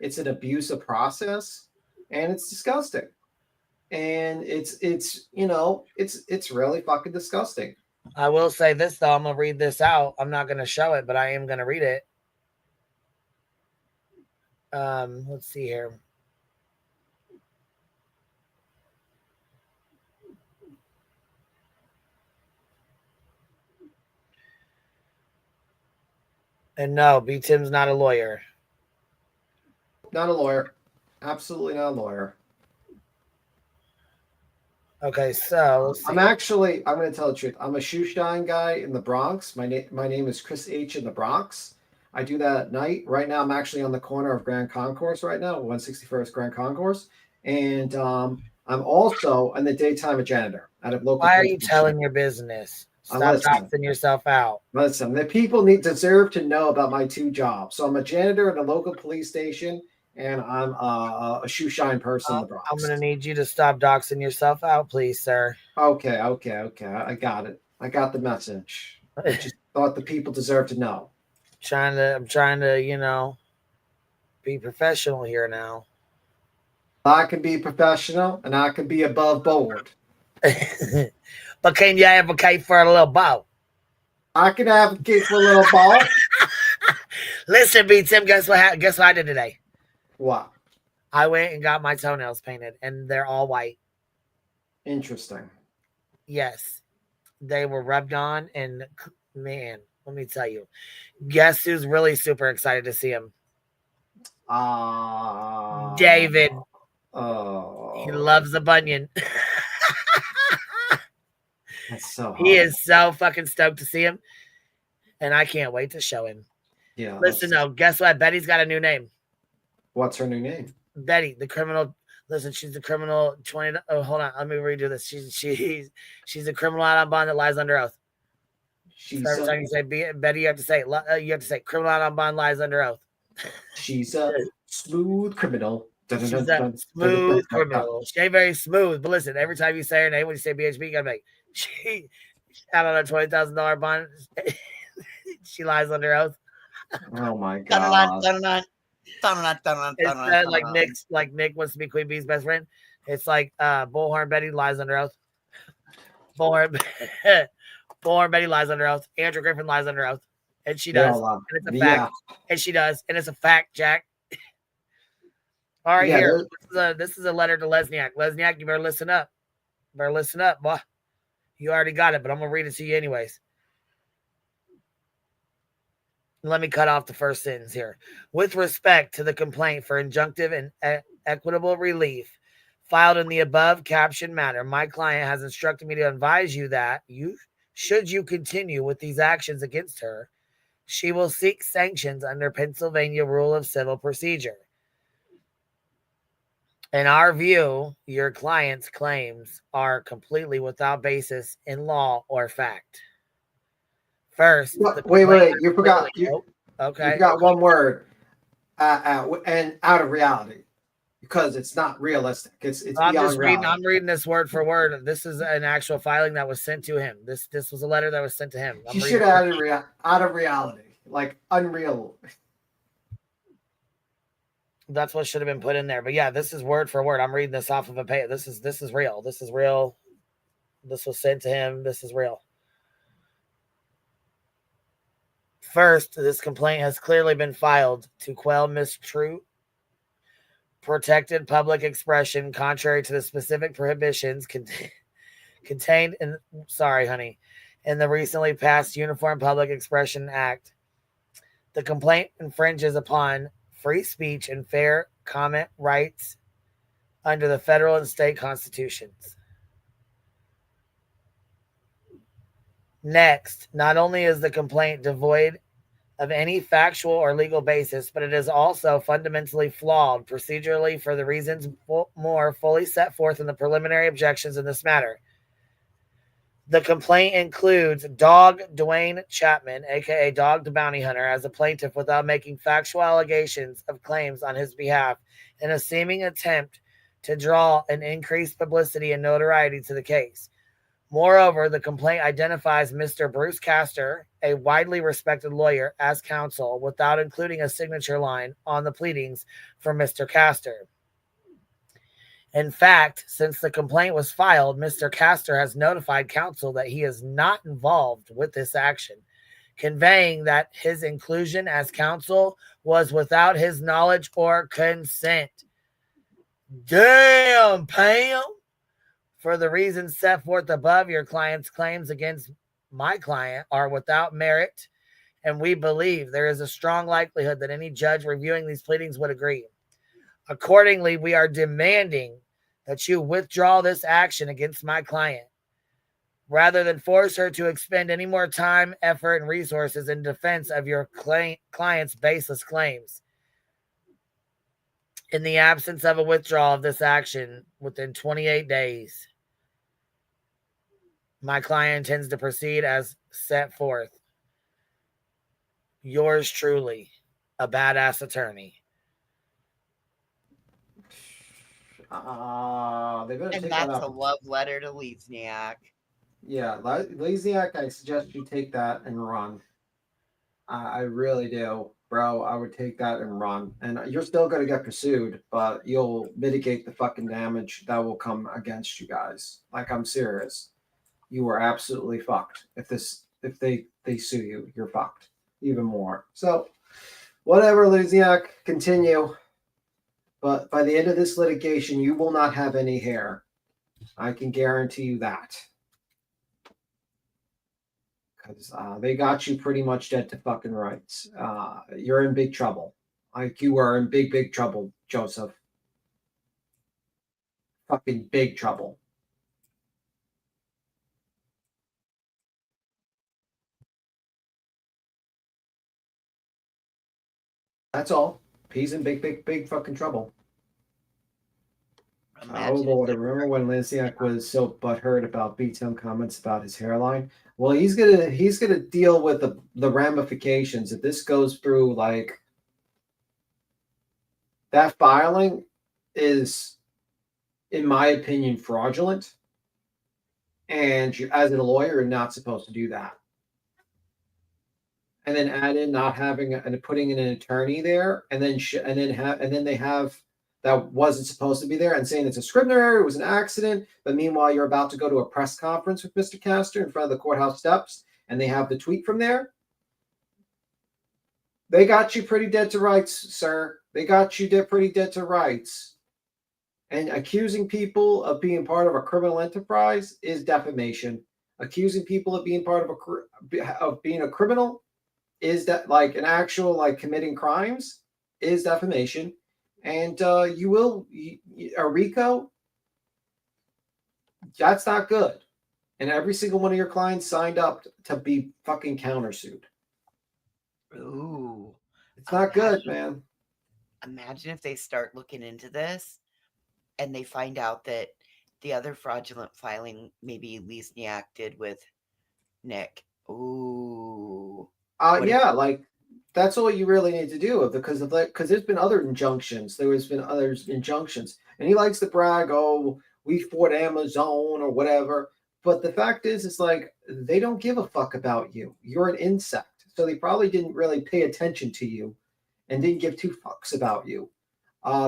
It's an abuse of process, and it's disgusting. And it's you know, it's really fucking disgusting. I will say this, though. I'm going to read this out. I'm not going to show it, but I am going to read it. Let's see here. And no, B. Tim's not a lawyer. Not a lawyer. Absolutely not a lawyer. Okay, so I'm going to tell the truth. I'm a shoe shine guy in the Bronx. My name is Chris H. in the Bronx. I do that at night. Right now, I'm actually on the corner of Grand Concourse right now, 161st Grand Concourse. And I'm also in the daytime a janitor at a local. Why are you telling your business? Stop toxing yourself out. Listen, the people deserve to know about my two jobs. So I'm a janitor at a local police station, and I'm a shoe shine person in the Bronx. I'm going to need you to stop doxing yourself out, please, sir. Okay. I got it. I got the message. I just thought the people deserve to know. I'm trying to, you know, be professional here now. I can be professional, and I can be above board. But can you advocate for a little bow? I can advocate for a little bow. Listen, B. Tim, guess what I did today? What? I went and got my toenails painted, and they're all white. Interesting. Yes. They were rubbed on, and man, let me tell you. Guess who's really super excited to see him? David. Oh. He loves a bunion. That's so hot. He is so fucking stoked to see him, and I can't wait to show him. Yeah. Listen, though, guess what? Betty's got a new name. What's her new name? Betty, the criminal. Listen, she's the criminal 20. Oh, hold on. Let me redo this. She's a criminal out on bond that lies under oath. So every time you say Betty, you have to say criminal out on bond lies under oath. She's a smooth criminal. She's a smooth criminal. She ain't very smooth, but listen, every time you say her name, when you say BHB, you gotta be like, she out on a $20,000 bond. She lies under oath. Oh my god! It's like Nick wants to be Queen Bee's best friend. It's like Bullhorn Betty lies under oath. Bullhorn Betty lies under oath. Andrew Griffin lies under oath, and she does. And it's a fact. And she does, and it's a fact, Jack. All right, here. This is a letter to Lesniak. Lesniak, you better listen up. Boy. You already got it, but I'm gonna read it to you anyways. Let me cut off the first sentence here. With respect to the complaint for injunctive and equitable relief filed in the above captioned matter, my client has instructed me to advise you that should you continue with these actions against her, she will seek sanctions under Pennsylvania Rule of Civil Procedure. In our view, your client's claims are completely without basis in law or fact. First, wait, you forgot. Okay. You forgot one word, and out of reality, because it's not realistic. It's beyond reality. I'm reading this word for word. This is an actual filing that was sent to him. This was a letter that was sent to him. You should have added out of reality, like unreal. That's what should have been put in there. But yeah, this is word for word. I'm reading this off of a page. This is real. This is real. This was sent to him. This is real. First, this complaint has clearly been filed to quell mistrue, protected public expression contrary to the specific prohibitions contained in the recently passed Uniform Public Expression Act. The complaint infringes upon free speech and fair comment rights under the federal and state constitutions. Next, not only is the complaint devoid of any factual or legal basis, but it is also fundamentally flawed procedurally for the reasons more fully set forth in the preliminary objections in this matter. The complaint includes Dog Dwayne Chapman, aka Dog the Bounty Hunter, as a plaintiff without making factual allegations of claims on his behalf in a seeming attempt to draw an increased publicity and notoriety to the case. Moreover, the complaint identifies Mr. Bruce Castor, a widely respected lawyer, as counsel without including a signature line on the pleadings for Mr. Castor. In fact, since the complaint was filed, Mr. Castor has notified counsel that he is not involved with this action, conveying that his inclusion as counsel was without his knowledge or consent. Damn, Pam! For the reasons set forth above, your client's claims against my client are without merit, and we believe there is a strong likelihood that any judge reviewing these pleadings would agree. Accordingly, we are demanding that you withdraw this action against my client, rather than force her to expend any more time, effort, and resources in defense of your client's baseless claims. In the absence of a withdrawal of this action within 28 days, my client intends to proceed as set forth. Yours truly, a badass attorney. They better And take that's that a up. love letter to Lesniak. Yeah, Lesniak, I suggest you take that and run. I really do, bro. I would take that and run. And you're still going to get pursued, but you'll mitigate the fucking damage that will come against you guys. Like, I'm serious. You are absolutely fucked. If they sue you, you're fucked even more. So, whatever, Lesniak, continue. But by the end of this litigation, you will not have any hair. I can guarantee you that. Because they got you pretty much dead to fucking rights. You're in big trouble. Like, you are in big, big trouble, Joseph. Fucking big trouble. That's all. He's in big, big, big fucking trouble. Oh Lord! Remember when Lesniak was so butthurt about BTM comments about his hairline? Well, he's gonna deal with the ramifications if this goes through like that filing is, in my opinion, fraudulent. And you, as a lawyer, you're not supposed to do that. And then add in not having and putting in an attorney there, and then they have that wasn't supposed to be there, and saying it's a Scribner, it was an accident. But meanwhile, you're about to go to a press conference with Mr. Castor in front of the courthouse steps, and they have the tweet from there. They got you pretty dead to rights, sir. They got you pretty dead to rights. And accusing people of being part of a criminal enterprise is defamation. Accusing people of being part of being a criminal is that like an actual like committing crimes is defamation. And a RICO, that's not good. And every single one of your clients signed up to be fucking countersued. Ooh. It's not good, man. Imagine if they start looking into this and they find out that the other fraudulent filing maybe Lesniak did with Nick. Ooh. Yeah, like that's all you really need to do because there's been other injunctions. There's been other injunctions, and he likes to brag, "Oh, we fought Amazon or whatever." But the fact is, it's like they don't give a fuck about you. You're an insect, so they probably didn't really pay attention to you, and didn't give two fucks about you.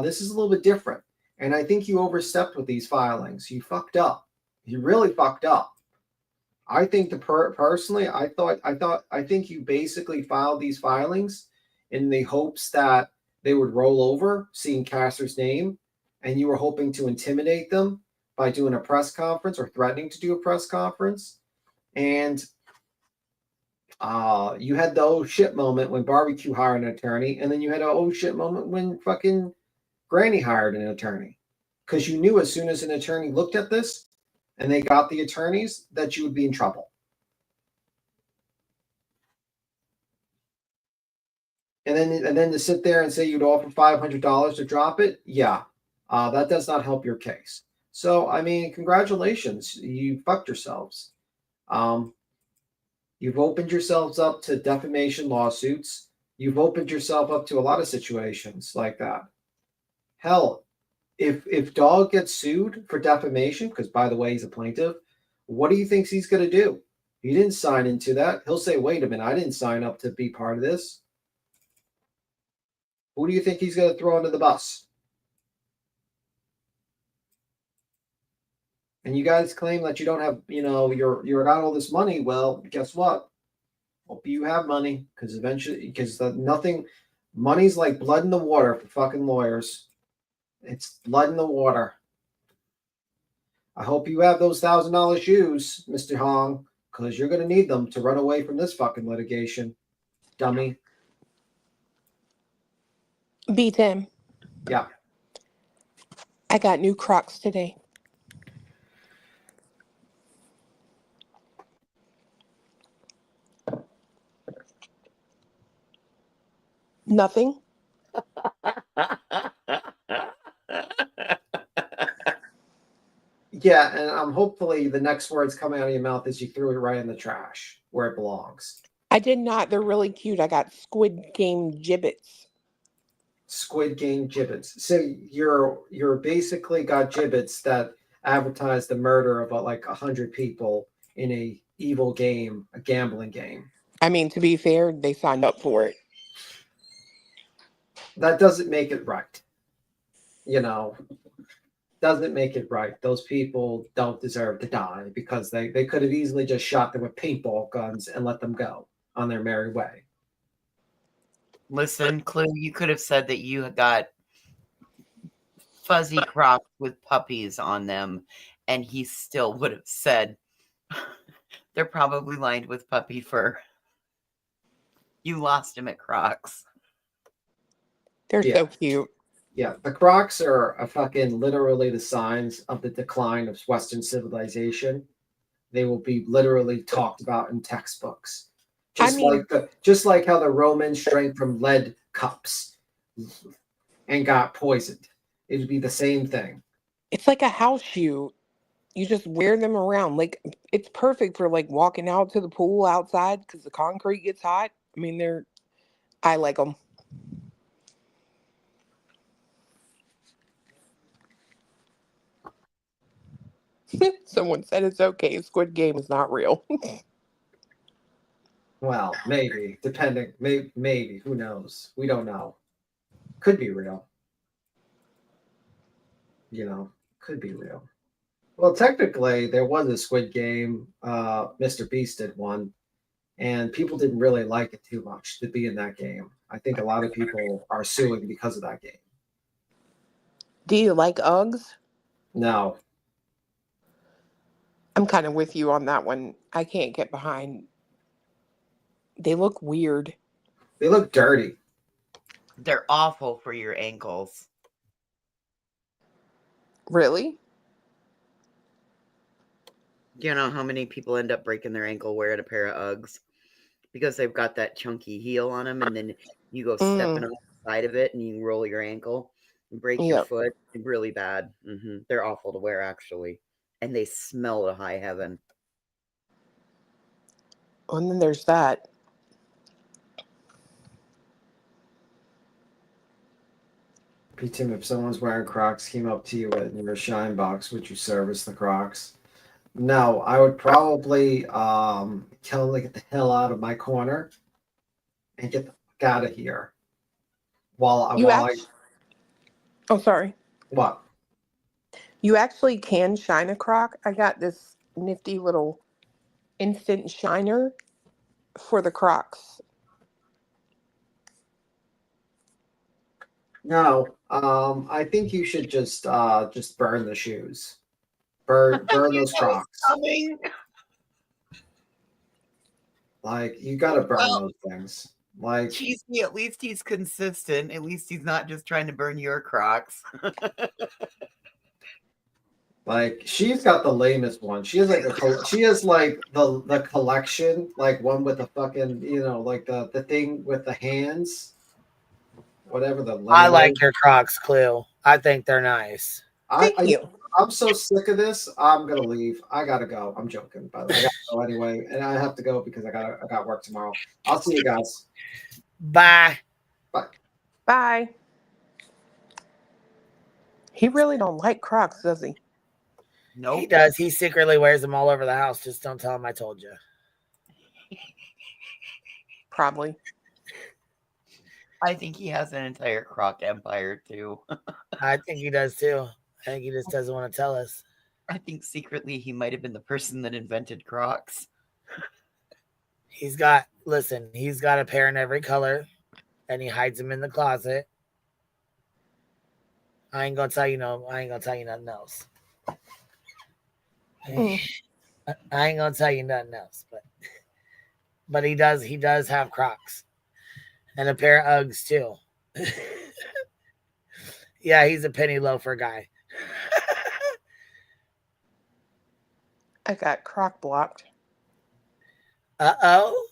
This is a little bit different, and I think you overstepped with these filings. You fucked up. You really fucked up. I think personally, I think you basically filed these filings in the hopes that they would roll over, seeing Castor's name, and you were hoping to intimidate them by doing a press conference or threatening to do a press conference. And you had the oh shit moment when Barbecue hired an attorney, and then you had an oh shit moment when fucking Granny hired an attorney. Because you knew as soon as an attorney looked at this, and they got the attorneys, that you would be in trouble. And then to sit there and say you'd offer $500 to drop it, yeah, that does not help your case. So, I mean, congratulations, you fucked yourselves. You've opened yourselves up to defamation lawsuits. You've opened yourself up to a lot of situations like that. Hell, if Dog gets sued for defamation, because by the way, he's a plaintiff, what do you think he's going to do? He didn't sign into that. He'll say, wait a minute, I didn't sign up to be part of this. Who do you think he's going to throw under the bus? And you guys claim that you don't have, you're got all this money. Well, guess what? Hope you have money, because eventually, money's like blood in the water for fucking lawyers. It's blood in the water. I hope you have those $1,000 shoes, Mr. Hong, because you're going to need them to run away from this fucking litigation, dummy. B-Tim. Yeah. I got new Crocs today. Nothing. Yeah, and hopefully the next words coming out of your mouth is you threw it right in the trash where it belongs. I did not. They're really cute. I got Squid Game gibbets. Squid Game gibbets. So you're basically got gibbets that advertise the murder of like 100 people in a evil game, a gambling game. I mean, to be fair, they signed up for it. That doesn't make it right. Doesn't make it right. Those people don't deserve to die because they could have easily just shot them with paintball guns and let them go on their merry way. Listen, Clue, you could have said that you got fuzzy Crocs with puppies on them, and he still would have said they're probably lined with puppy fur. You lost him at Crocs. They're so cute. Yeah, the Crocs are a fucking literally the signs of the decline of Western civilization. They will be literally talked about in textbooks. Just like how the Romans drank from lead cups and got poisoned. It would be the same thing. It's like a house shoe. You just wear them around. Like, it's perfect for like walking out to the pool outside because the concrete gets hot. I mean, I like them. Someone said it's okay. Squid Game is not real. Well, maybe, depending. Maybe. Who knows? We don't know. Could be real. Could be real. Well, technically, there was a Squid Game. Mr. Beast did one, and people didn't really like it too much to be in that game. I think a lot of people are suing because of that game. Do you like Uggs? No. I'm kind of with you on that one. I can't get behind. They look weird. They look dirty. They're awful for your ankles. Really? Do you know how many people end up breaking their ankle wearing a pair of Uggs? Because they've got that chunky heel on them, and then you go stepping on the side of it, and you roll your ankle and break your foot. Really bad. They're awful to wear, actually. And they smell to high heaven. And then there's that. P-Tim, if someone's wearing Crocs, came up to you in your shine box, would you service the Crocs? No, I would probably tell them to get the hell out of my corner and get the fuck out of here. Oh, sorry. What? You actually can shine a Croc. I got this nifty little instant shiner for the Crocs. No, I think you should just burn the shoes. Burn those Crocs. Like, you gotta burn those things. Like, Cheesy, at least he's consistent. At least he's not just trying to burn your Crocs. Like, she's got the lamest one. She has like the collection, like one with the fucking, like the thing with the hands. Whatever the I like your Crocs, Clue. I think they're nice. Thank you. I'm so sick of this. I'm gonna leave. I gotta go. I'm joking, by the way. I gotta go anyway, and I have to go because I got work tomorrow. I'll see you guys. Bye. Bye. Bye. He really don't like Crocs, does he? No, He does. He secretly wears them all over the house. Just don't tell him I told you. Probably. I think he has an entire Croc empire, too. I think he does, too. I think he just doesn't want to tell us. I think secretly he might have been the person that invented Crocs. He's got a pair in every color, and he hides them in the closet. I ain't gonna tell you nothing else. I ain't gonna tell you nothing else, but he does have Crocs and a pair of Uggs too. Yeah, he's a penny loafer guy. I got Croc blocked. Uh-oh.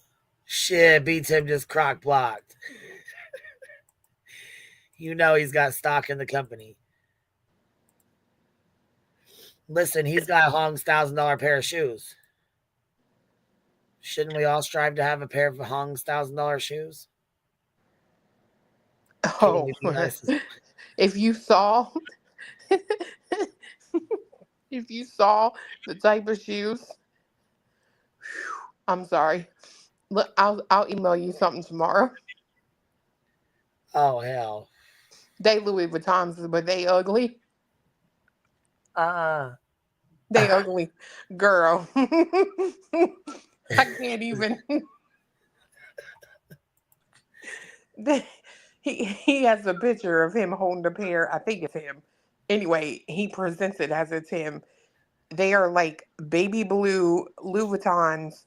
Shit, beats him just Croc blocked. He's got stock in the company. Listen, he's got Hong's $1,000 pair of shoes. Shouldn't we all strive to have a pair of Hong's $1,000 shoes? Oh, if you saw the type of shoes, I'm sorry. Look, I'll email you something tomorrow. Oh hell. They Louis Vuittons, but they ugly. They ugly. Girl. I can't even. He has a picture of him holding a pair. I think it's him. Anyway, he presents it as it's him. They are like baby blue Louis Vuittons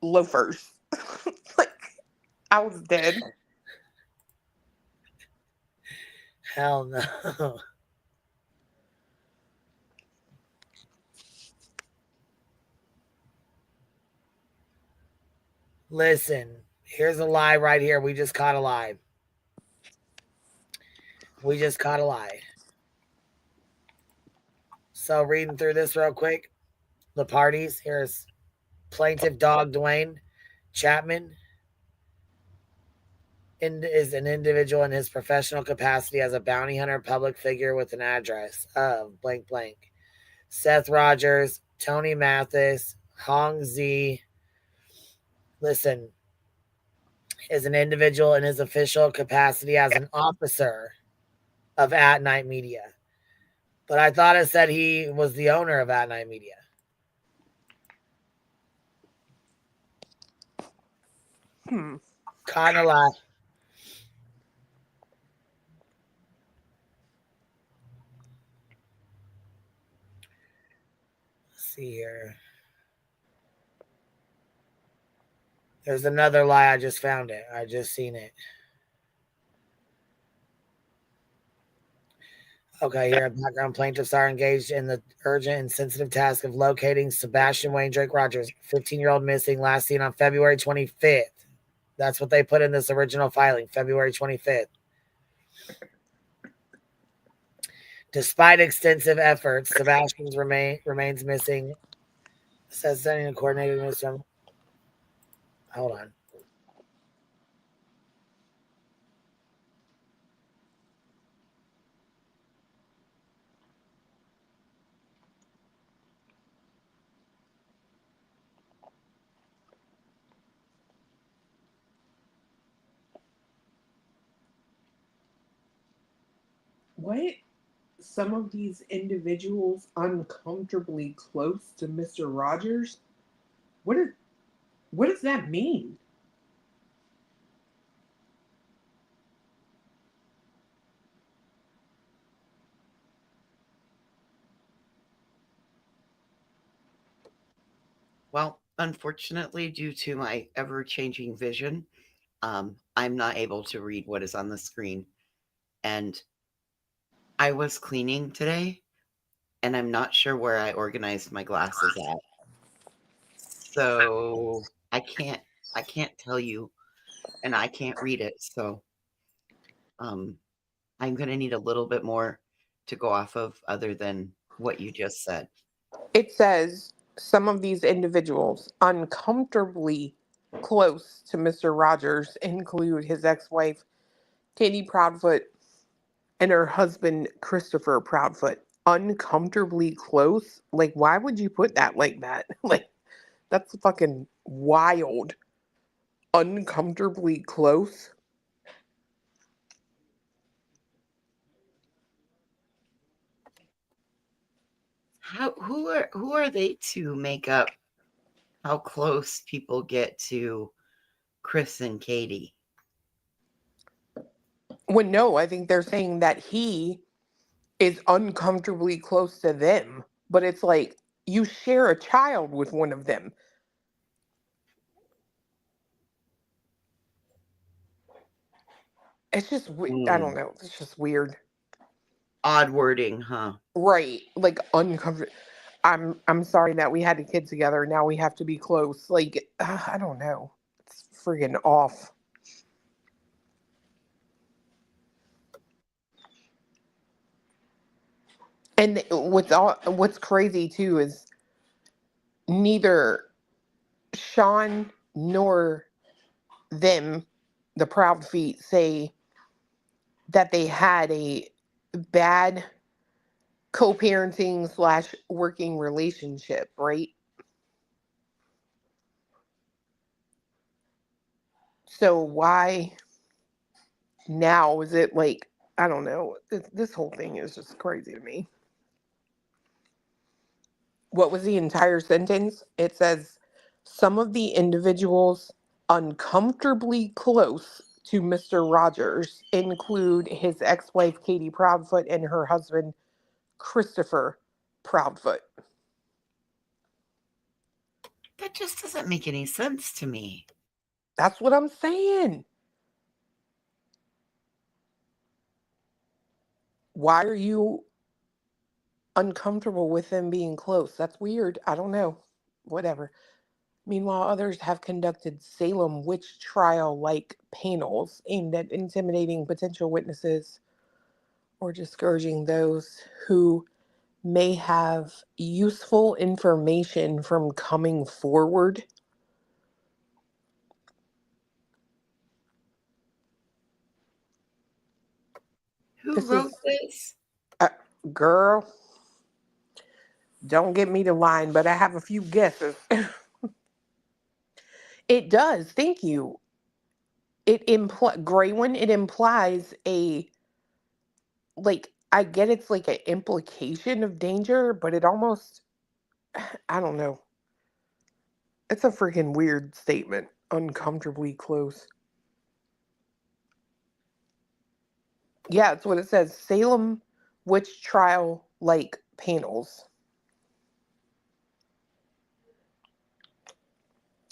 loafers. Like, I was dead. Hell no. Listen, here's a lie right here. We just caught a lie. So reading through this real quick. The parties. Here's plaintiff dog Dwayne Chapman is an individual in his professional capacity as a bounty hunter public figure with an address of blank blank. Seth Rogers, Tony Mathis, Hong Z. Listen, is an individual in his official capacity as an officer of At Night Media. But I thought it said he was the owner of At Night Media. Caught in a lie. Let's see here. There's another lie. I just found it. I just seen it. Okay, here, background plaintiffs are engaged in the urgent and sensitive task of locating Sebastian Wayne Drake Rogers, 15-year-old missing, last seen on February 25th. That's what they put in this original filing, February 25th. Despite extensive efforts, Sebastian remains missing. Says sending a coordinated mission. Hold on. What? Some of these individuals uncomfortably close to Mr. Rogers? What does that mean? Well, unfortunately, due to my ever-changing vision, I'm not able to read what is on the screen. And I was cleaning today, and I'm not sure where I organized my glasses at. So I can't tell you, and I can't read it. So I'm going to need a little bit more to go off of other than what you just said. It says some of these individuals uncomfortably close to Mr. Rogers include his ex-wife, Katie Proudfoot, and her husband, Christopher Proudfoot. Uncomfortably close? Like, why would you put that like that? Like, that's fucking wild. Uncomfortably close? Who are they to make up how close people get to Chris and Katie? Well, no, I think they're saying that he is uncomfortably close to them. But it's like, you share a child with one of them. It's just, I don't know. It's just weird. Odd wording, huh? Right. Like, uncomfortable. I'm sorry that we had a kid together. Now we have to be close. Like, I don't know. It's friggin' off. And what's crazy too is neither Sean nor them, the Proud Feet, say that they had a bad co-parenting / working relationship, right? So why now is it like, I don't know. This whole thing is just crazy to me. What was the entire sentence? It says, some of the individuals uncomfortably close to Mr. Rogers include his ex-wife, Katie Proudfoot, and her husband, Christopher Proudfoot. That just doesn't make any sense to me. That's what I'm saying. Why are you uncomfortable with them being close? That's weird. I don't know. Whatever. Meanwhile, others have conducted Salem witch trial-like panels aimed at intimidating potential witnesses or discouraging those who may have useful information from coming forward. Who wrote this? Girl, Don't get me to line, but I have a few guesses. It does. Thank you. Gray one. It implies a like. I get it's like an implication of danger, but it almost. I don't know. It's a freaking weird statement. Uncomfortably close. Yeah, it's what it says. Salem witch trial like panels.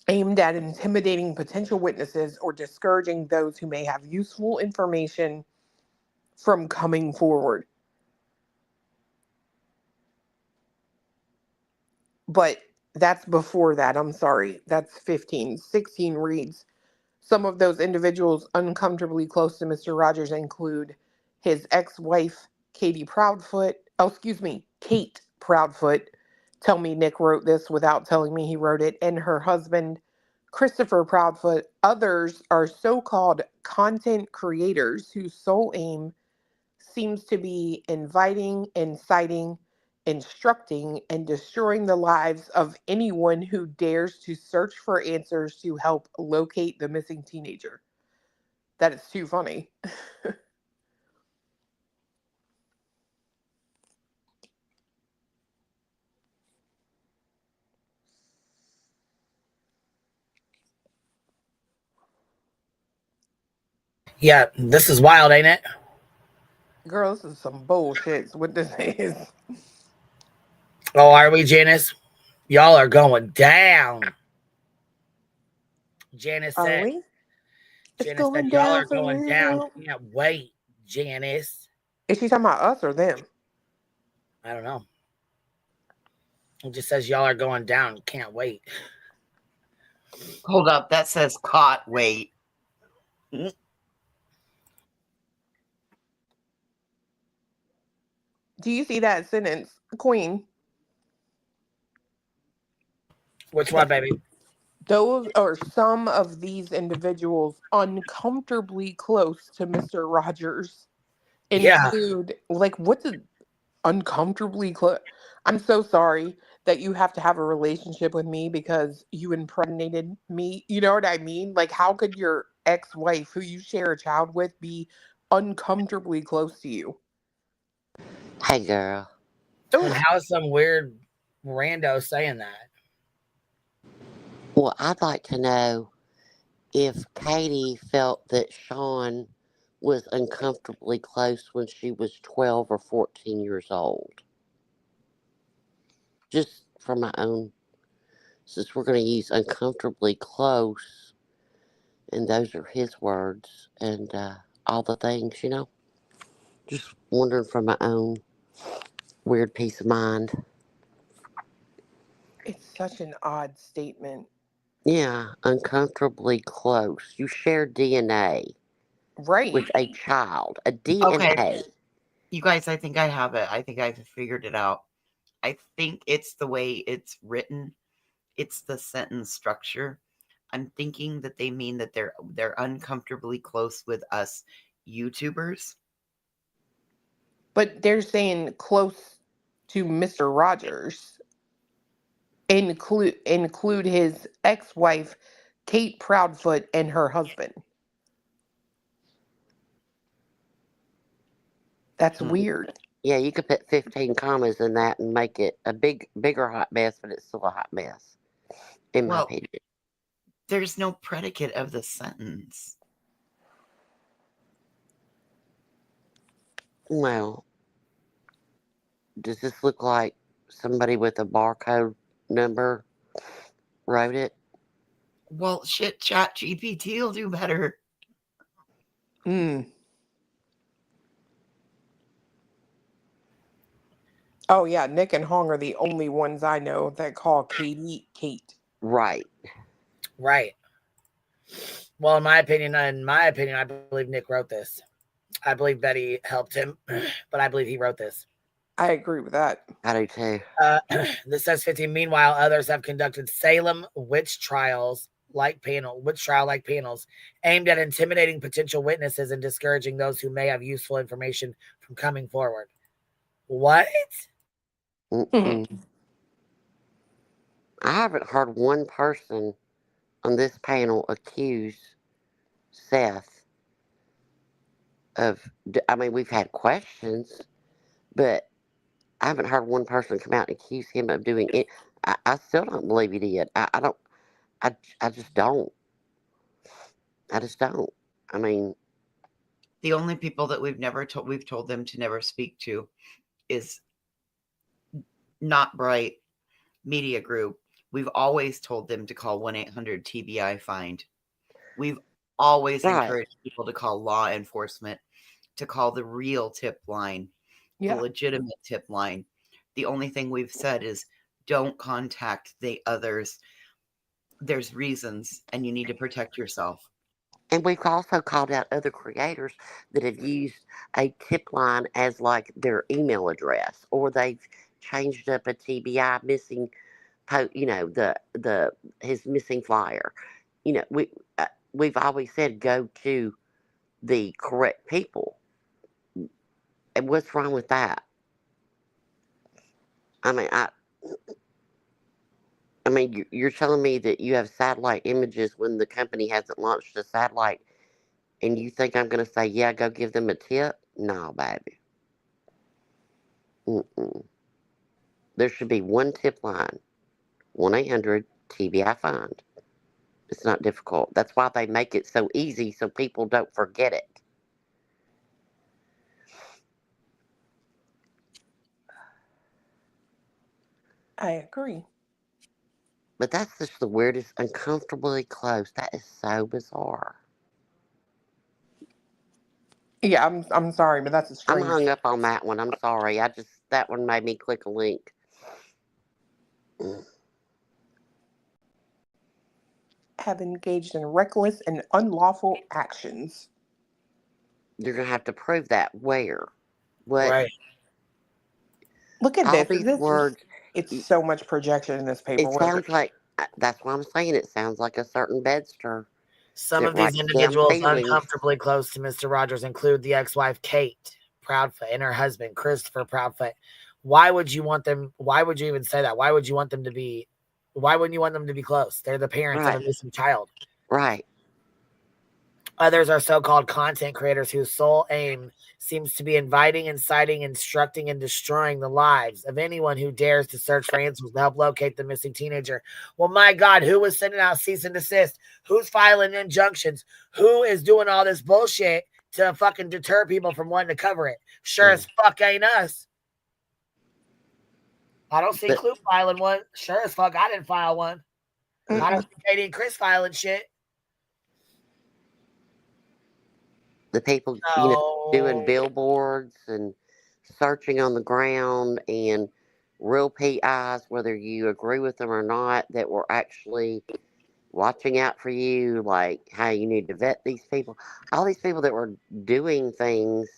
Aimed at intimidating potential witnesses or discouraging those who may have useful information from coming forward. But that's before that. I'm sorry. That's 15. 16 reads, some of those individuals uncomfortably close to Mr. Rogers include his ex-wife, Kate Proudfoot. Tell me Nick wrote this without telling me he wrote it. And her husband, Christopher Proudfoot. Others are so-called content creators whose sole aim seems to be inviting, inciting, instructing, and destroying the lives of anyone who dares to search for answers to help locate the missing teenager. That is too funny. Yeah, this is wild, ain't it? Girl, this is some bullshit. What this is. Oh, are we, Janice? Y'all are going down. Janice Are said. we? It's Janice going said y'all down are for going real. down. Can't wait, Janice. Is she talking about us or them? I don't know. It just says y'all are going down. Can't wait. Hold up. That says caught. Wait. Do you see that sentence, Queen? Which one, baby? Those are some of these individuals uncomfortably close to Mr. Rogers include, like, what's uncomfortably close? I'm so sorry that you have to have a relationship with me because you impregnated me. You know what I mean? Like, how could your ex-wife, who you share a child with, be uncomfortably close to you? Hey, girl. And how is some weird rando saying that? Well, I'd like to know if Katie felt that Sean was uncomfortably close when she was 12 or 14 years old. Just for my own, since we're going to use uncomfortably close, and those are his words, and all the things, you know. Just wondering for my own weird peace of mind. It's such an odd statement. Yeah, uncomfortably close. You share DNA. Right. With a child. A DNA. Okay. You guys, I think I have it. I think I've figured it out. I think it's the way it's written. It's the sentence structure. I'm thinking that they mean that they're uncomfortably close with us YouTubers. But they're saying close to Mr. Rogers. Include his ex-wife, Kate Proudfoot, and her husband. That's weird. Yeah, you could put 15 commas in that and make it a bigger hot mess, but it's still a hot mess, in my opinion. There's no predicate of the sentence. Well, does this look like somebody with a barcode number wrote it? Well, shit, Chat GPT will do better. Oh, yeah, Nick and Hong are the only ones I know that call Katie Kate. Right. Right. Well, in my opinion, I believe Nick wrote this. I believe Betty helped him, but I believe he wrote this. I agree with that. I do too. This says 15. Meanwhile, others have conducted Salem witch trial like panels aimed at intimidating potential witnesses and discouraging those who may have useful information from coming forward. What? I haven't heard one person on this panel accuse Seth of, I mean, we've had questions, but I haven't heard one person come out and accuse him of doing it. I still don't believe he did. I don't. I just don't. I just don't. I mean, the only people that we've told them to never speak to is Not Bright Media Group. We've always told them to call 1-800-TBI-FIND. We've always encouraged people to call law enforcement, to call the real tip line, the legitimate tip line. The only thing we've said is don't contact the others. There's reasons, and you need to protect yourself. and we've also called out other creators that have used a tip line as like their email address, or they've changed up a TBI missing, you know, his missing flyer. You know, we've always said go to the correct people. And what's wrong with that? I mean, you're telling me that you have satellite images when the company hasn't launched a satellite, and you think I'm going to say, yeah, go give them a tip? No, baby. There should be one tip line, 1-800-TBI-FIND. It's not difficult. That's why they make it so easy so people don't forget it. I agree. But that's just the weirdest, uncomfortably close. That is so bizarre. Yeah, I'm sorry, but that's a I'm strange. hung up on that one. I'm sorry. That one made me click a link. Have engaged in reckless and unlawful actions. You're gonna have to prove that. Where? What? Right. Look at All this. these words. It's so much projection in this It paperwork. sounds like, that's why I'm saying it sounds like a certain bedster. Some of these individuals uncomfortably close to Mr. Rogers include the ex-wife Kate Proudfoot and her husband Christopher Proudfoot. Why would you want them? Why would you even say that? Why would you want them to be? Why wouldn't you want them to be close? They're the parents of a missing child. Right. Others are so-called content creators whose sole aim seems to be inviting, inciting, instructing, and destroying the lives of anyone who dares to search for answers to help locate the missing teenager. Well, my God, who was sending out cease and desist? Who's filing injunctions? Who is doing all this bullshit to fucking deter people from wanting to cover it? Sure as fuck ain't us. I don't see Clue filing one. Sure as fuck I didn't file one. I don't see Katie and Chris filing shit. The people, doing billboards and searching on the ground, and real PIs, whether you agree with them or not, that were actually watching out for you, like how you need to vet these people. All these people that were doing things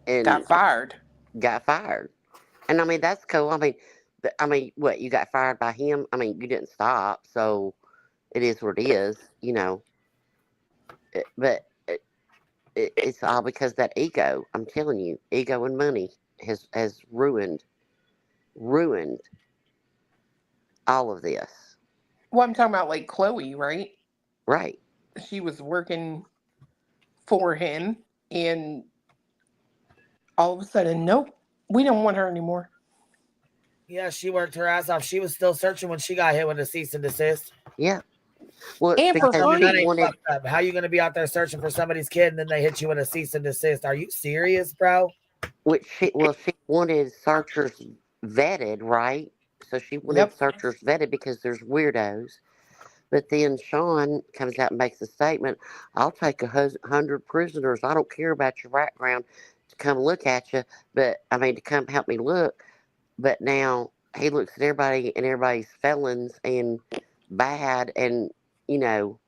and got fired. And I mean, that's cool. I mean, what, you got fired by him? I mean, you didn't stop, so it is what it is, you know. But it's all because that ego. I'm telling you, ego and money has ruined all of this. Well, I'm talking about like Chloe, right? Right. She was working for him, and all of a sudden, nope, we don't want her anymore. Yeah, she worked her ass off. She was still searching when she got hit with a cease and desist. Yeah. Well, and for free. How are you going to be out there searching for somebody's kid and then they hit you with a cease and desist? Are you serious, bro? She wanted searchers vetted, right? So she wanted searchers vetted because there's weirdos. But then Sean comes out and makes a statement, I'll take 100 prisoners. I don't care about your background to come look at you, but I mean, to come help me look. But now he looks at everybody and everybody's felons and bad, and, you know,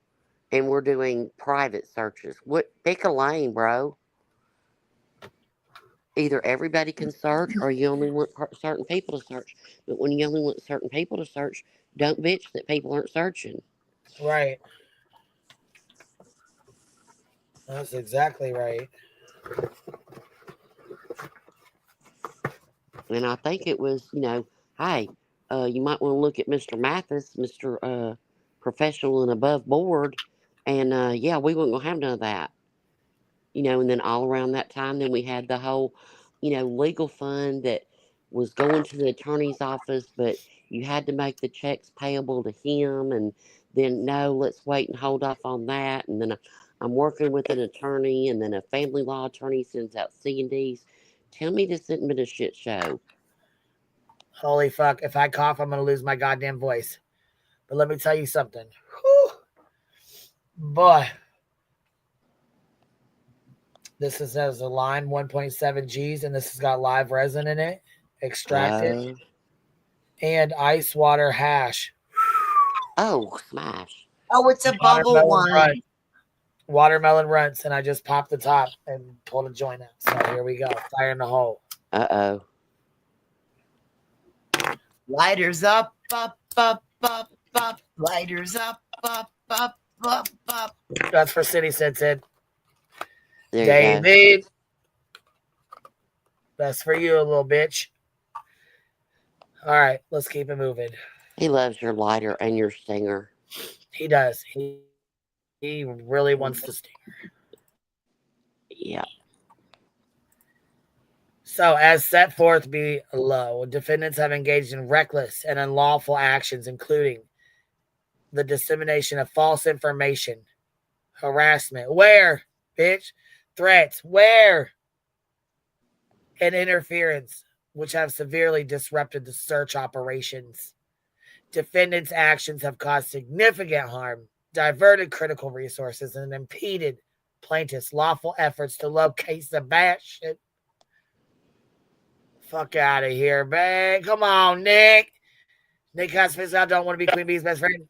and we're doing private searches. Pick a lane, bro. Either everybody can search or you only want certain people to search. But when you only want certain people to search, don't bitch that people aren't searching. Right. That's exactly right. And I think it was, you know, hey, you might want to look at Mr. Mathis, Mr. Professional and above board. And yeah, we weren't going to have none of that. And then all around that time, then we had the whole, legal fund that was going to the attorney's office, but you had to make the checks payable to him. And then, no, let's wait and hold off on that. And then I'm working with an attorney, and then a family law attorney sends out C&Ds. Tell me this isn't been a shit show. Holy fuck. If I cough, I'm going to lose my goddamn voice. But let me tell you something. Whew. Boy. This has a lime 1.7 Gs, and this has got live resin in it, extracted, and ice water hash. Oh, smash. Oh, it's a bubble one. Watermelon runts, and I just popped the top and pulled a joint out. So here we go. Fire in the hole. Uh-oh. Lighters up, up, up, up, up. Lighters up, up, up, up, up. That's for City Sid. There David. That's for you, little bitch. All right, let's keep it moving. He loves your lighter and your stinger. He does. He really wants the stinger. Yeah. So, as set forth below, defendants have engaged in reckless and unlawful actions, including the dissemination of false information, harassment, where, bitch, threats, where, and interference, which have severely disrupted the search operations. Defendants' actions have caused significant harm, diverted critical resources, and impeded plaintiffs' lawful efforts to locate the bad shit. Fuck out of here, man. Come on, Nick. Nick Husband, I don't want to be Queen Bee's best friend.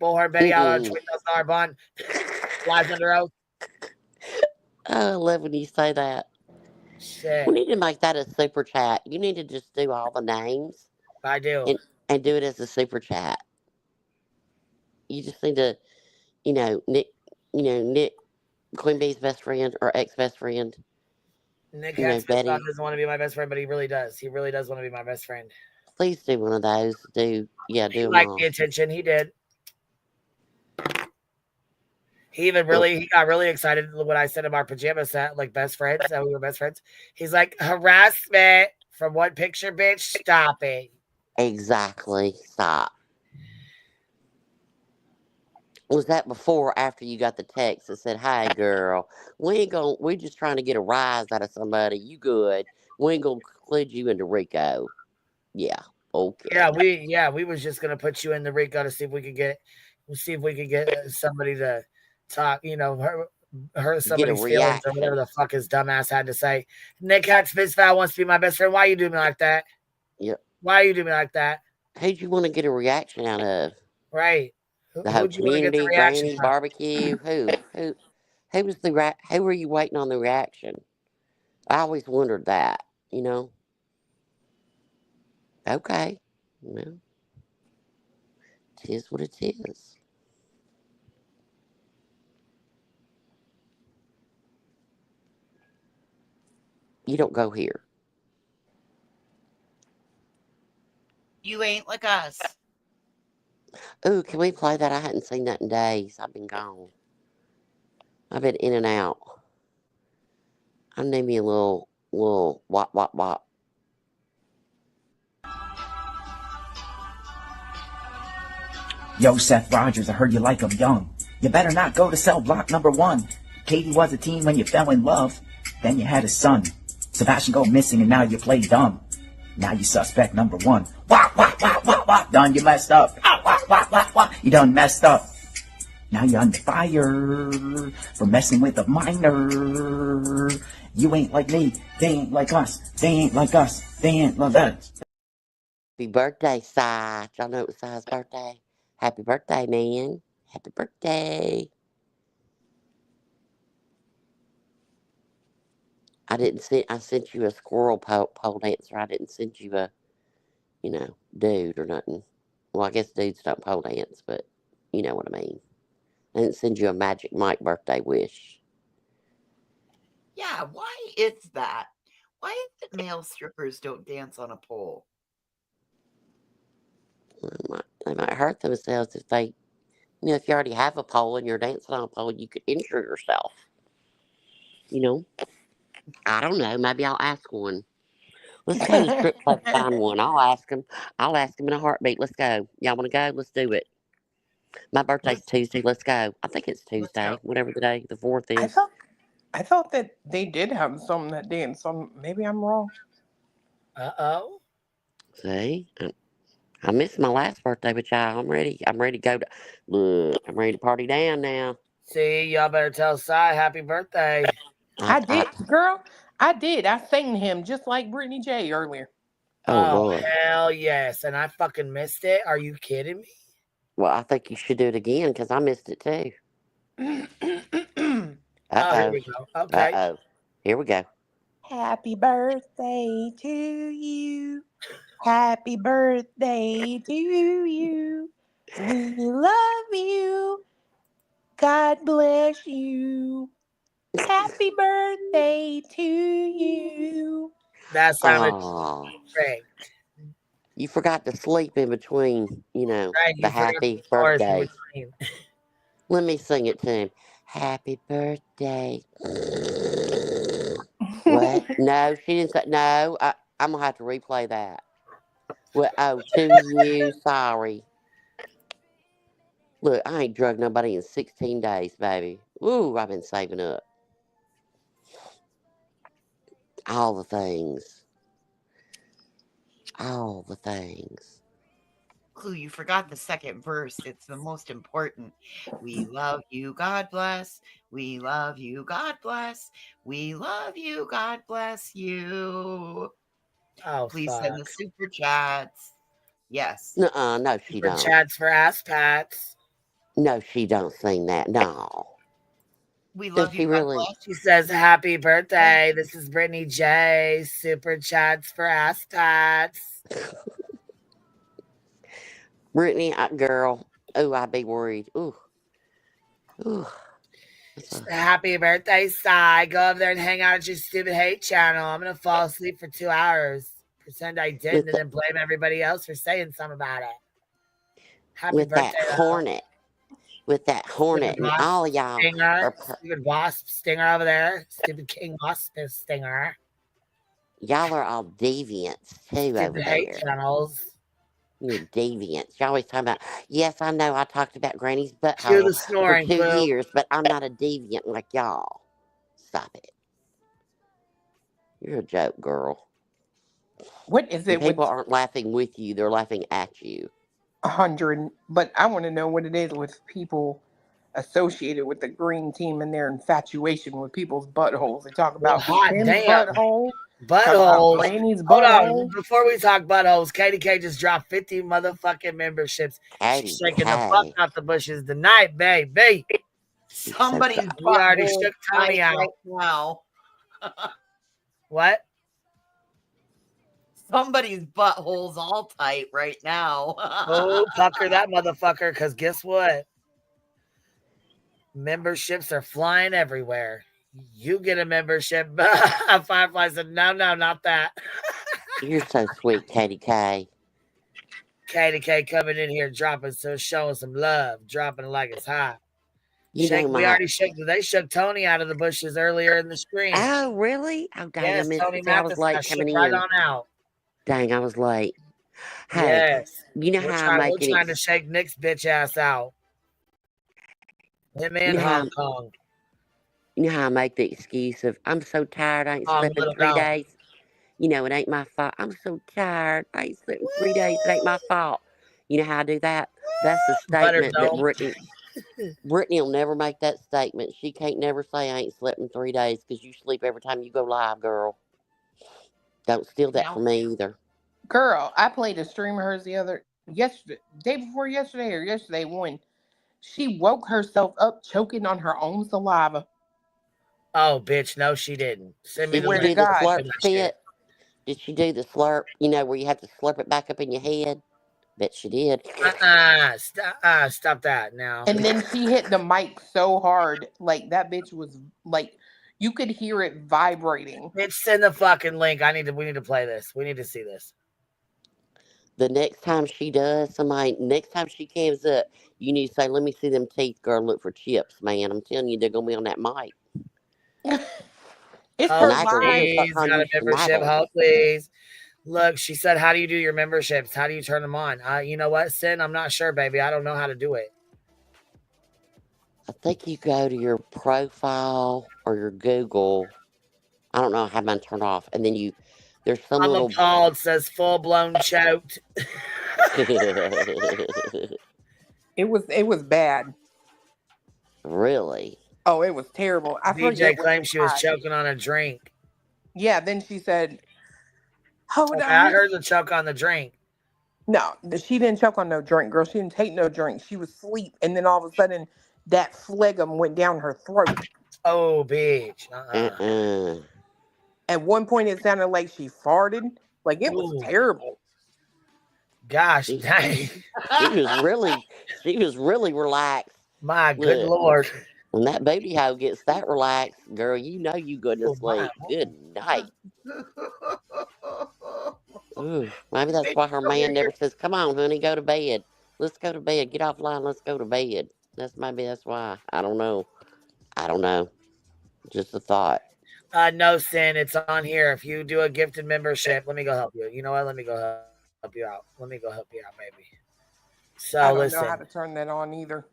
Bullhorn Betty out on $20,000 bond. Lies under oath. I love when you say that. Shit. We need to make that a super chat. You need to just do all the names. I do. And do it as a super chat. You just need to, Nick, Queen Bee's best friend or ex-best friend. Nick Hatsmith doesn't want to be my best friend, but he really does. He really does want to be my best friend. Please do one of those. Do He them liked all. the attention. He did. He got really excited when I said him our pajama set, like best friends, that we were best friends. He's like, harassment from one picture, bitch. Stop it. Exactly. Stop. Was that before or after you got the text that said, "Hey girl, we're just trying to get a rise out of somebody. You good. We ain't gonna include you into RICO." Yeah. Okay. Yeah, we was just gonna put you in the RICO to see if we could get somebody to talk, hurt somebody's feelings or whatever the fuck his dumbass had to say. Nick Hatsmith wants to be my best friend. Why you do me like that? Yep. Why you do me like that? Who'd you want to get a reaction out of? Right. The whole community, Granny, barbecue. Who was who were you waiting on the reaction? I always wondered that, Okay. Well, it is what it is. You don't go here. You ain't like us. Ooh, can we play that? I hadn't seen that in days. I've been gone. I've been in and out. I need me a little wop, wop, wop. Yo, Seth Rogers, I heard you like him young. You better not go to cell block number 1. Katie was a teen when you fell in love. Then you had a son. Sebastian go missing and now you play dumb. Now you suspect number 1. Wah, wah, wah, wah, wah. Done, you messed up. Wah, wah, wah, wah, wah. You done messed up. Now you're under fire for messing with a minor. You ain't like me. They ain't like us. They ain't like us. They ain't like us. Happy birthday, Si. Y'all know it was Si's birthday. Happy birthday, man. Happy birthday. I sent you a squirrel pole dancer. I didn't send you a, dude or nothing. Well, I guess dudes don't pole dance, but you know what I mean. I didn't send you a Magic Mike birthday wish. Yeah, why is that? Why is it male strippers don't dance on a pole? They might hurt themselves if they, if you already have a pole and you're dancing on a pole, you could injure yourself. I don't know. Maybe I'll ask one. Let's go to the strip club and find one. I'll ask him. I'll ask him in a heartbeat. Let's go. Y'all want to go? Let's do it. My birthday's Tuesday. Let's go. I think it's Tuesday, whatever the day, the 4th is. I thought that they did have some that day, and some maybe I'm wrong. See, I missed my last birthday, but y'all, I'm ready. I'm ready to go. Look, I'm ready to party down now. See, y'all better tell Cy happy birthday. I did, girl. I did. I sang him just like Brittany J earlier. Oh, Lord. Hell yes. And I fucking missed it. Are you kidding me? Well, I think you should do it again because I missed it too. Oh, here we go. Okay. Uh-oh. Here we go. Happy birthday to you. Happy birthday to you. We love you. God bless you. Happy birthday to you. That sounded great. You forgot to sleep in between, Right, the happy birthday. Let me sing it to him. Happy birthday. What? No, she didn't say. No, I'm going to have to replay that. Well, to you, sorry. Look, I ain't drugged nobody in 16 days, baby. Ooh, I've been saving up. All the things. All the things. Clue, you forgot the second verse. It's the most important. We love you, God bless. We love you, God bless. We love you, God bless you. Oh, please fuck. send the super chats. Yes. No, she Super don't. chats for ass pats. No, she don't sing that. No. We love you, God bless. She says, happy birthday. This is Brittany J. Super chats for ass pats. Brittany, girl. Ooh, I'd be worried. Ooh. Happy birthday, Cy. Go over there and hang out at your stupid hate channel. I'm going to fall asleep for 2 hours. Pretend I didn't and then blame everybody else for saying something about it. Happy with birthday, that hornet. With that hornet. And all of y'all stinger, stupid wasp stinger over there. Stupid king wasp stinger. Y'all are all deviants too Stupid over hate there. channels. You're deviants. Y'all always talking about, yes, I know I talked about Granny's Cue butthole the snoring, for 2 Clue. years, but I'm not a deviant like y'all. Stop it. You're a joke, girl. What is it? People aren't laughing with you, they're laughing at you. 100, but I want to know what it is with people associated with the green team and their infatuation with people's buttholes. They talk about hot Tim's damn. butthole, Buttholes. Granny's Hold butthole. on. Before we talk buttholes, Katie K just dropped 50 motherfucking memberships. She's shaking the fuck out the bushes tonight, baby. Somebody's we already butthole shook Tony out. right now. What? Somebody's butthole's all tight right now. Oh, pucker that motherfucker, because guess what? Memberships are flying everywhere. You get a membership. Firefly said, no, not that. You're so sweet, Katie K. Katie K coming in here showing some love, dropping it like it's hot. We already shook. They shook Tony out of the bushes earlier in the stream. Oh, really? Oh, dang, yes, I missed Tony it. I was Mathis late coming right in. on out. Dang, I was late. Hey, yes. You know how I make we're trying to shake Nick's bitch ass out. Him in Hong Kong. You know how I make the excuse of, I'm so tired, I ain't slept in 3 days? It ain't my fault. I'm so tired, I ain't slept in 3 days. It ain't my fault. You know how I do that? That's the statement that Brittany will never make that statement. She can't never say I ain't slept in 3 days because you sleep every time you go live, girl. Don't steal that from me either. Girl, I played a stream of hers day before yesterday when she woke herself up choking on her own saliva. Oh, bitch, no, she didn't. Send me Did she do the slurp spit? Did she do the slurp, where you have to slurp it back up in your head? Bet she did. Stop that now. And then she hit the mic so hard, like that bitch was like, you could hear it vibrating. Bitch, send the fucking link. We need to play this. We need to see this. the next time she does, next time she comes up, you need to say, "Let me see them teeth, girl. Look for chips, man." I'm telling you, they're gonna be on that mic. It's Oh, her Nigel, we're gonna start please, calling got you a membership. Schmaggle. Help, please. Look, she said, how do you do your memberships? How do you turn them on? You know what, Sin? I'm not sure, baby. I don't know how to do it. I think you go to your profile or your Google. I don't know. I have mine turned off, and then there's some I'm little. appalled. Says full blown choked. It was bad. Really? Oh, it was terrible. I DJ forget what claimed she was why. choking on a drink. Yeah, then she said, "Hold Okay, I on." heard the choke on the drink. No, she didn't choke on no drink, girl. She didn't take no drink. She was asleep, and then all of a sudden, that phlegm went down her throat. Oh, bitch. At one point, it sounded like she farted. Like it was Ooh. terrible. Gosh, dang. She was really relaxed. My good Look, Lord. when that booty hole gets that relaxed, girl, you know you go to Oh, sleep. my. Good night. Ooh, maybe that's why her man never says, "Come on, honey, go to bed. Let's go to bed. Get offline. Let's go to bed." Maybe that's why. I don't know. Just a thought. No, Sin. It's on here. If you do a gifted membership, let me go help you. You know what? Let me go help you out. Let me go help you out, baby. So I don't listen. know how to turn that on either.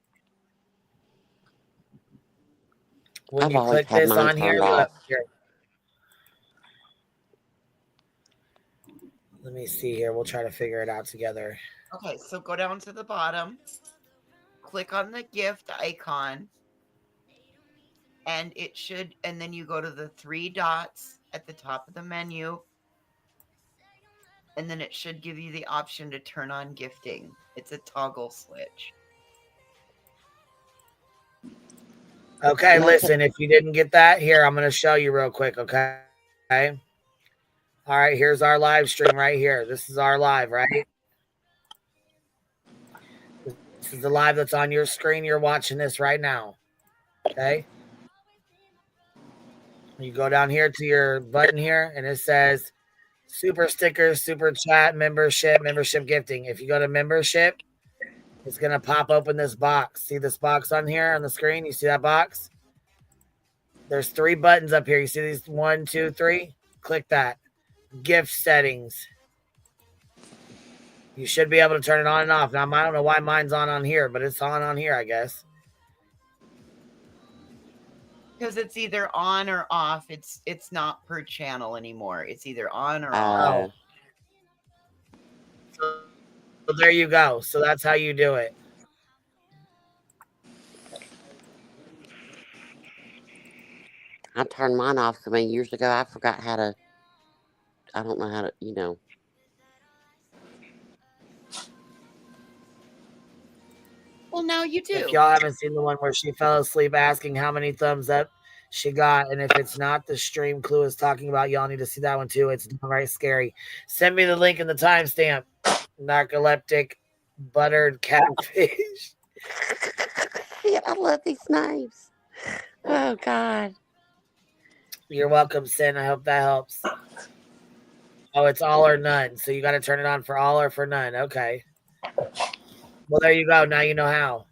When I've you always click had this mine on here, turned look off. here. Let me see here. We'll try to figure it out together. Okay, so go down to the bottom, click on the gift icon, and then you go to the 3 dots at the top of the menu, and then it should give you the option to turn on gifting. It's a toggle switch. Okay, listen, if you didn't get that, here, I'm going to show you real quick, okay? All right, here's our live stream right here. This is our live, right? This is the live that's on your screen. You're watching this right now, okay? You go down here to your button here, and it says super stickers, super chat, membership gifting. If you go to membership, it's going to pop open this box. See this box on here on the screen? You see that box? There's 3 buttons up here. You see these 1, 2, 3? Click that. Gift settings. You should be able to turn it on and off. Now, I don't know why mine's on here, but it's on here, I guess. Because it's either on or off. It's not per channel anymore. It's either on or off. So there you go. So that's how you do it. I turned mine off so many years ago. I forgot how to. I don't know how to. Well, now you do. If y'all haven't seen the one where she fell asleep asking how many thumbs up she got, and if it's not the stream Clue is talking about, y'all need to see that one too. It's downright scary. Send me the link and the timestamp. Narcoleptic buttered catfish. Shit, I love these names. Oh God. You're welcome, Sin. I hope that helps. Oh, it's all or none. So you got to turn it on for all or for none. Okay. Well, there you go. Now you know how.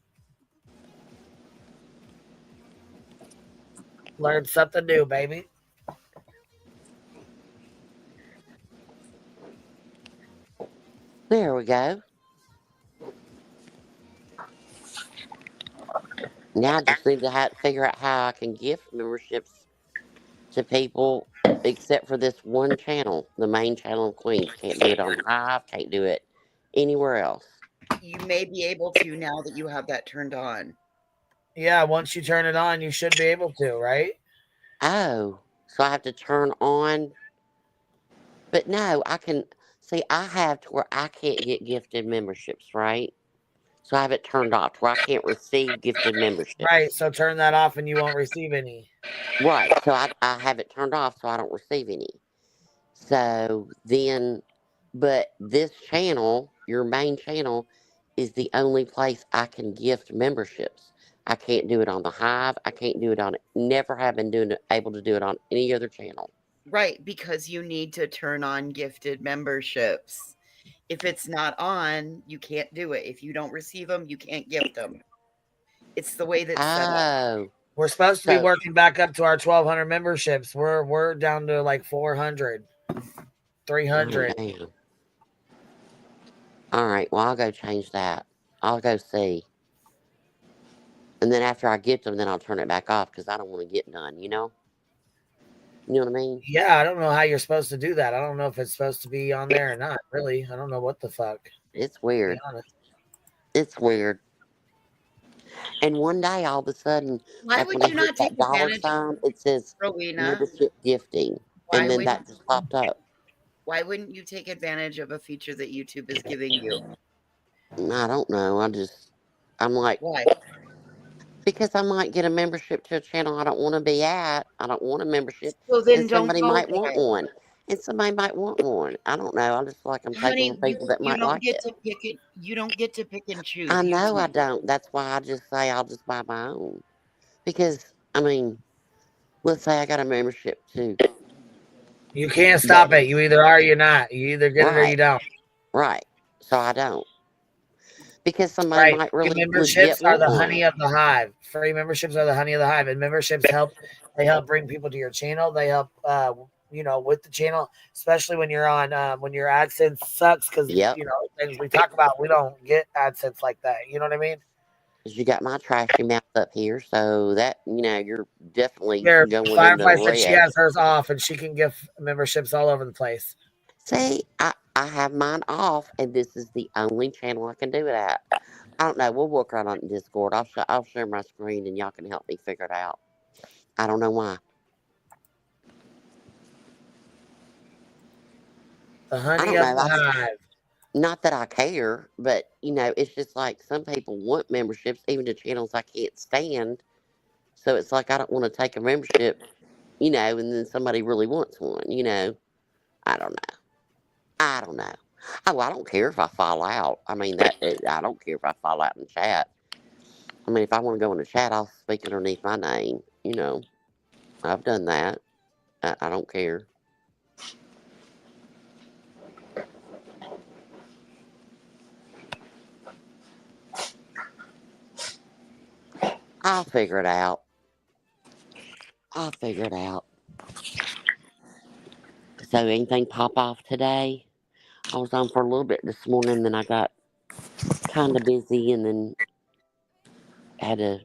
Learn something new, baby. There we go. Now I just need to figure out how I can gift memberships to people except for this one channel, the main channel of Queens. Can't do it on Hive, can't do it anywhere else. You may be able to now that you have that turned on. Yeah, once you turn it on, you should be able to, right? Oh, so I have to turn on. But no, I can see I have to where I can't get gifted memberships, right? So I have it turned off to where I can't receive gifted memberships. Right, so turn that off and you won't receive any. Right, so I have it turned off so I don't receive any. So then, but this channel, your main channel, is the only place I can gift memberships. I can't do it on the Hive. I can't do it on, never have been able to do it on any other channel. Right, because you need to turn on gifted memberships. If it's not on, you can't do it. If you don't receive them, you can't gift them. It's the way that's set up. Oh. We're supposed to be So- working back up to our 1,200 memberships. We're down to like 400, 300. Oh, damn. All right. Well, I'll go change that. I'll go see. And then after I get them, then I'll turn it back off because I don't want to get none, you know? You know what I mean? Yeah, I don't know how you're supposed to do that. I don't know if it's supposed to be on there or not, really. I don't know what the fuck. It's To weird. be honest. It's weird. And one day, all of a sudden, Why like would when I you hit not that take dollar advantage, sign, it says Rowena? membership gifting. Why And then wouldn't that just popped up. Why wouldn't you take advantage of a feature that YouTube is giving you? I don't know. I'm like, Why? because I might get a membership to a channel I don't want to be at. I don't want a membership. So then And don't somebody go might want there. one. And somebody might want one. I don't know. I just feel like I'm taking Honey, from people that you might don't like get it. to pick it. You don't get to pick and choose. I know I YouTube. don't. That's why I just say I'll just buy my own. Because, I mean, let's say I got a membership too. You can't stop it. You either are or you're not. You either get it or you don't. Right. So I don't. Because somebody Right. might Free really memberships legit are want the one. honey of the hive. Free memberships are the honey of the hive, and memberships help. They help bring people to your channel. They help, with the channel, especially when you're on when your AdSense sucks because things we talk about, we don't get AdSense like that. You know what I mean? Because you got my trashy mouth up here, so that, you're definitely Here, going in the Firefly said she red. has hers off, and she can give memberships all over the place. See, I have mine off, and this is the only channel I can do it at. I don't know. We'll work around on Discord. I'll share my screen, and y'all can help me figure it out. I don't know why. The I honey don't of know. the hive. Not that I care, but it's just like some people want memberships, even to channels I can't stand. So it's like I don't want to take a membership, and then somebody really wants one. I don't know. I don't know. Oh, I don't care if I fall out. I mean I don't care if I fall out in chat. I mean, if I want to go in the chat, I'll speak underneath my name. I've done that. I don't care. I'll figure it out. So anything pop off today? I was on for a little bit this morning, then I got kind of busy, and then had to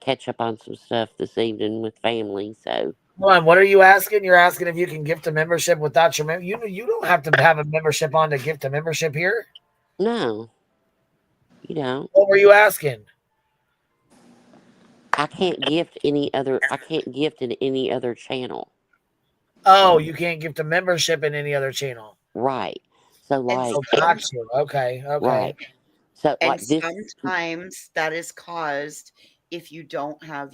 catch up on some stuff this evening with family. So Hold on, what are you asking? You're asking if you can gift a membership without your you don't have to have a membership on to gift a membership here. no, you don't. What were you asking? I can't gift any other. I can't gift in any other channel. Oh, you can't gift a membership in any other channel. Right. So like. Got you. Okay. Right. So And like this. sometimes that is caused if you don't have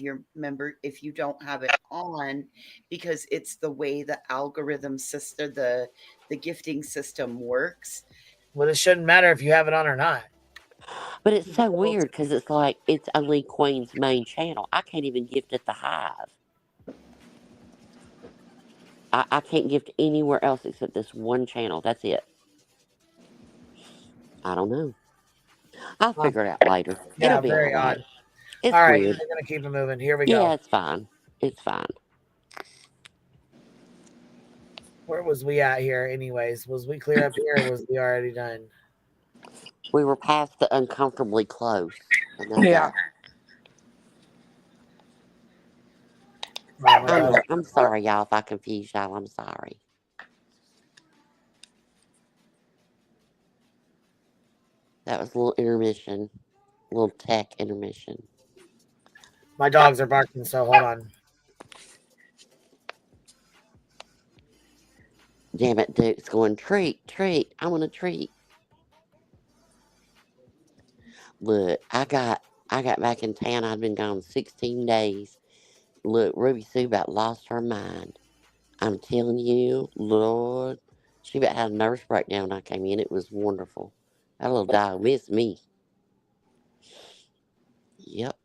if you don't have it on, because it's the way the algorithm system, the gifting system works. Well, it shouldn't matter if you have it on or not. But it's so weird because it's like it's only Queen's main channel. I can't even gift at the Hive. I can't gift anywhere else except this one channel. That's it. I don't know. I'll figure it out later. Yeah, It'll be very all right. odd. It's all right, weird. we're gonna keep it moving. Here we go. Yeah, it's fine. It's fine. Where was we at here, anyways? Was we clear up here, or was we already done? We were past the uncomfortably close. Yeah. I'm sorry, y'all, if I confused y'all. I'm sorry. That was a little intermission. A little tech intermission. My dogs are barking, so hold on. Damn it, Duke's going, treat. I want a treat. Look, I got back in town. I'd been gone 16 days. Look, Ruby Sue about lost her mind. I'm telling you, Lord, she about had a nervous breakdown when I came in. It was wonderful. That little dog missed me. Yep.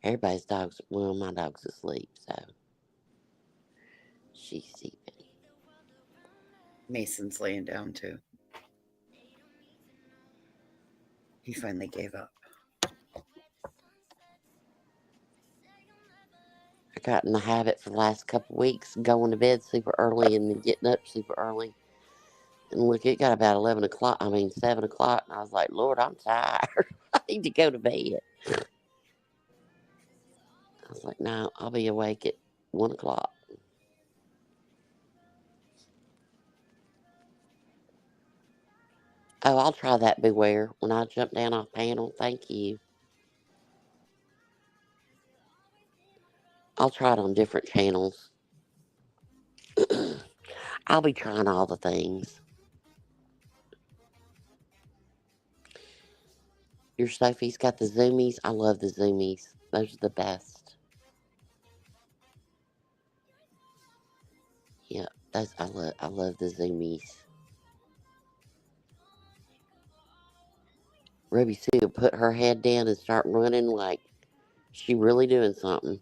Everybody's dog's, well, my dog's asleep, so she's sleeping. Mason's laying down too. He finally gave up. I got in the habit for the last couple of weeks going to bed super early and then getting up super early. And look, it got about 7 o'clock, and I was like, Lord, I'm tired. I need to go to bed. I was like, no, I'll be awake at 1 o'clock. Oh, I'll try that Beware when I jump down off panel. Thank you. I'll try it on different channels. I'll be trying all the things. Your Sophie's got the zoomies. I love the zoomies. Those are the best. Yeah, those I love the zoomies. Ruby Sue will put her head down and start running like she really doing something.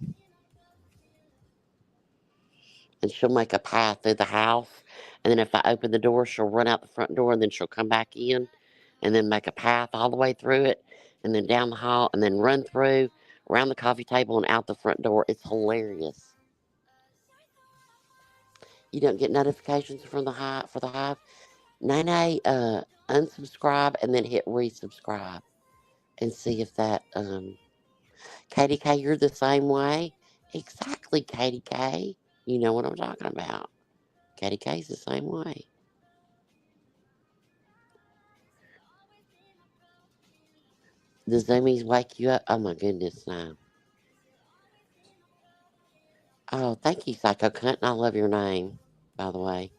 And she'll make a path through the house. And then if I open the door, she'll run out the front door and then she'll come back in and then make a path all the way through it and then down the hall and then run through around the coffee table and out the front door. It's hilarious. You don't get notifications from the hive for the hive. Nene, unsubscribe and then hit resubscribe and see if that Katie K, you're the same way? Exactly, Katie K. You know what I'm talking about. Katie K's the same way. The zoomies wake you up? Oh my goodness, no. Oh, thank you, Psycho Cunt. I love your name, by the way.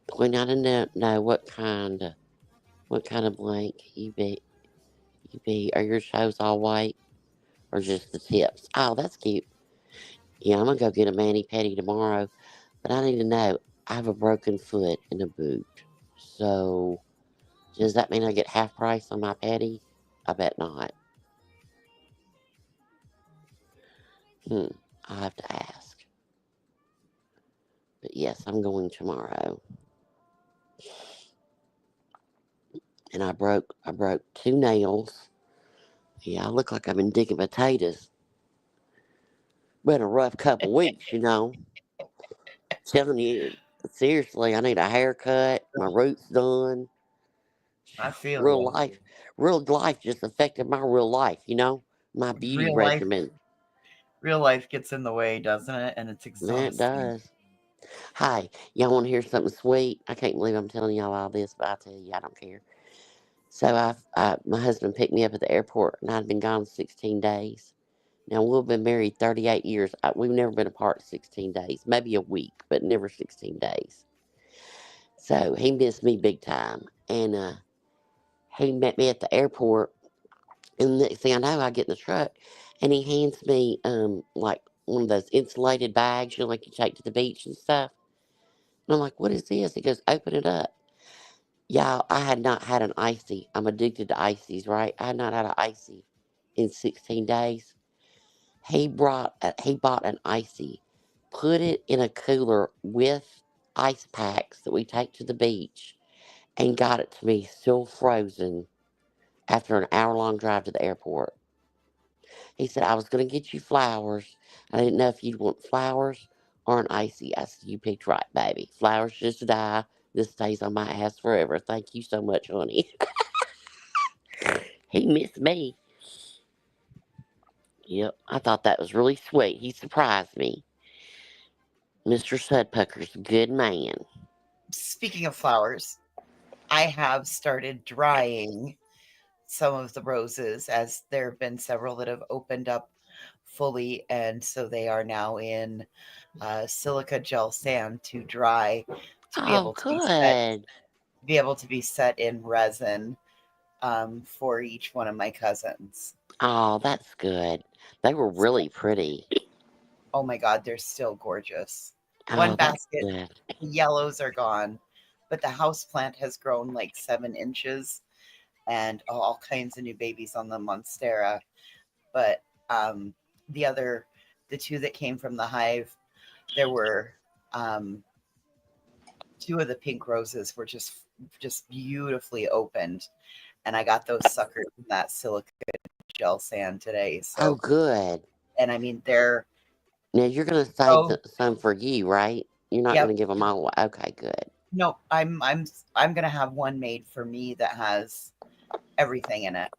Queen, I didn't know what kind of blank you be. Are your shows all white or just the tips? Oh, that's cute. Yeah, I'm gonna go get a mani-pedi tomorrow, but I need to know. I have a broken foot and a boot, so does that mean I get half price on my pedi? I bet not. I'll have to ask. But yes, I'm going tomorrow. And I broke 2 nails. Yeah, I look like I've been digging potatoes. Been a rough couple weeks, you know. Telling you, seriously, I need a haircut. My roots done. I feel Real you. life just affected my real life, you know. My beauty Real life, regimen. real life gets in the way, doesn't it? And it's Man, it exhausting. does. Hi, y'all want to hear something sweet? I can't believe I'm telling y'all all this, but I tell you, I don't care. So my husband picked me up at the airport, and I'd been gone 16 days. Now, we've been married 38 years. We've never been apart 16 days. Maybe a week, but never 16 days. So he missed me big time. And he met me at the airport. And the next thing I know, I get in the truck, and he hands me like one of those insulated bags, you know, like you take to the beach and stuff. And I'm like, what is this? He goes, open it up. Y'all, I had not had an icy. I'm addicted to ices, right? I had not had an icy in 16 days. He bought an icy, put it in a cooler with ice packs that we take to the beach, and got it to me still frozen after an hour-long drive to the airport. He said, I was going to get you flowers. I didn't know if you'd want flowers or an icy. I said, you picked right, baby. Flowers just die. This stays on my ass forever. Thank you so much, honey. He missed me. Yep, I thought that was really sweet. He surprised me. Mr. Sudpucker's a good man. Speaking of flowers, I have started drying some of the roses, as there have been several that have opened up fully, and so they are now in silica gel sand to dry, to be able to be able to be set in resin for each one of my cousins. Oh, that's good. They were really pretty. Oh my God, they're still gorgeous. Oh, One that's basket, good. the yellows are gone, but the house plant has grown like 7 inches, and all kinds of new babies on the Monstera. But the 2 that came from the hive, there were 2 of the pink roses were just beautifully opened, and I got those suckers in that silica gel sand today. So Oh, good. and I mean they're Now you're gonna save some for you, right? You're not Yep. gonna give them all away. Okay, good. No, I'm gonna have one made for me that has everything in it.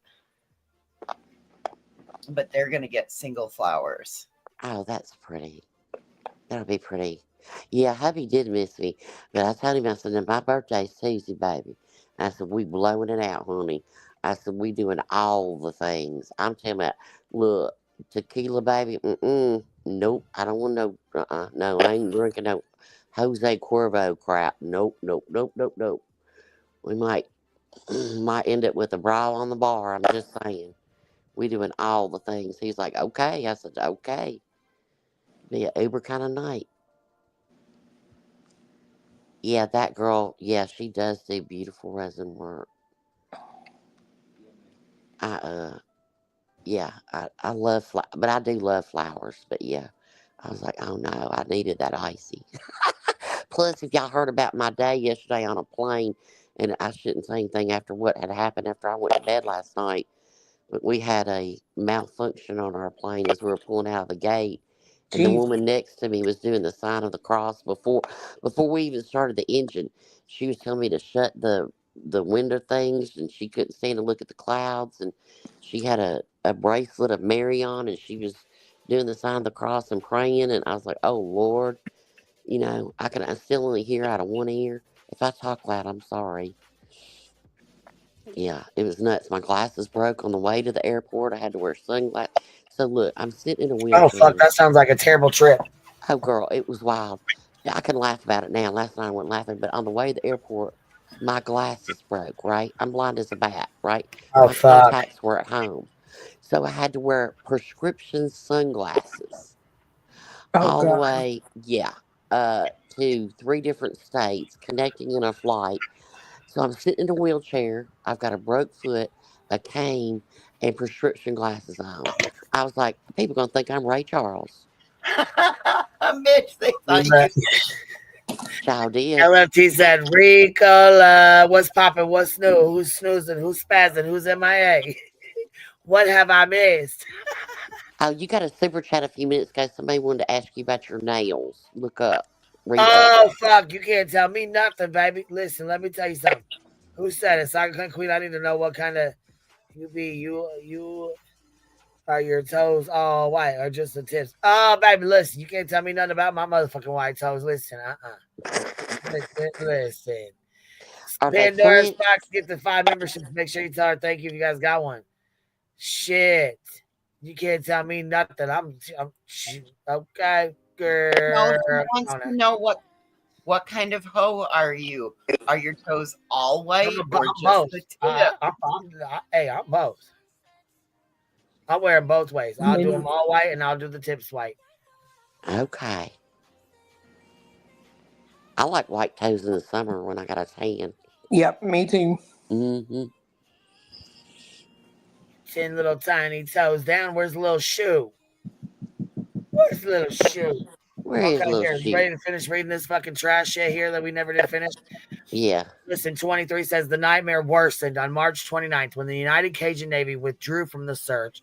But they're gonna get single flowers. Oh, that's pretty. That'll be pretty. Yeah, hubby did miss me, but I told him, I said, my birthday's Tuesday, baby. I said, we blowing it out, honey. I said, we doing all the things. I'm telling you, look, tequila, baby, nope, I don't want no, I ain't drinking no Jose Cuervo crap. Nope. We might end up with a brawl on the bar, I'm just saying. We doing all the things. He's like, okay. I said, okay. Be an Uber kind of night. Yeah, that girl, yeah, she does do beautiful resin work. I love but I do love flowers, but yeah. I was like, oh no, I needed that icy. Plus, if y'all heard about my day yesterday on a plane, and I shouldn't say anything after what had happened after I went to bed last night, but we had a malfunction on our plane as we were pulling out of the gate. And the woman next to me was doing the sign of the cross before we even started the engine. She was telling me to shut the window things, and she couldn't stand to look at the clouds. And she had a bracelet of Mary on, and she was doing the sign of the cross and praying. And I was like, oh Lord, I still only hear out of one ear. If I talk loud, I'm sorry. Yeah, it was nuts. My glasses broke on the way to the airport. I had to wear sunglasses. So look, I'm sitting in a wheelchair. Oh fuck, that sounds like a terrible trip. Oh girl, it was wild. Yeah, I can laugh about it now. Last night I wasn't laughing, but on the way to the airport, my glasses broke, right? I'm blind as a bat, right? Oh My fuck. contacts were at home. So I had to wear prescription sunglasses. All the way, to 3 different states, connecting in a flight. So I'm sitting in a wheelchair. I've got a broke foot, a cane, and prescription glasses on. I was like, people gonna think I'm Ray Charles. Bitch, they thought Child did. LFT said, RICO, what's poppin', what's new, who's snoozing, who's spazzing, who's MIA? What have I missed? Oh, you got a super chat a few minutes ago. Somebody wanted to ask you about your nails. Look up. Read up. Fuck, you can't tell me nothing, baby. Listen, let me tell you something. Who said it? Soccer Queen, I need to know what kind of you are your toes all white or just the tips? Oh, baby, listen, you can't tell me nothing about my motherfucking white toes. Listen, listen. Pandora's Box, get the 5 memberships. Make sure you tell her thank you if you guys got one. Shit. You can't tell me nothing. I'm okay, girl. No, he wants to know what kind of hoe are you? Are your toes all white or just both? the tip? I'm both. I'll wear them both ways. I'll do them all white and I'll do the tips white. Okay. I like white toes in the summer when I got a tan. Yep, me too. Mm-hmm. 10 little tiny toes down. Where's the little shoe? Where's the little shoe? Where is little here, shoe? You ready to finish reading this fucking trash shit here that we never did finish? Yeah. Listen, 23 says the nightmare worsened on March 29th when the United Cajun Navy withdrew from the search,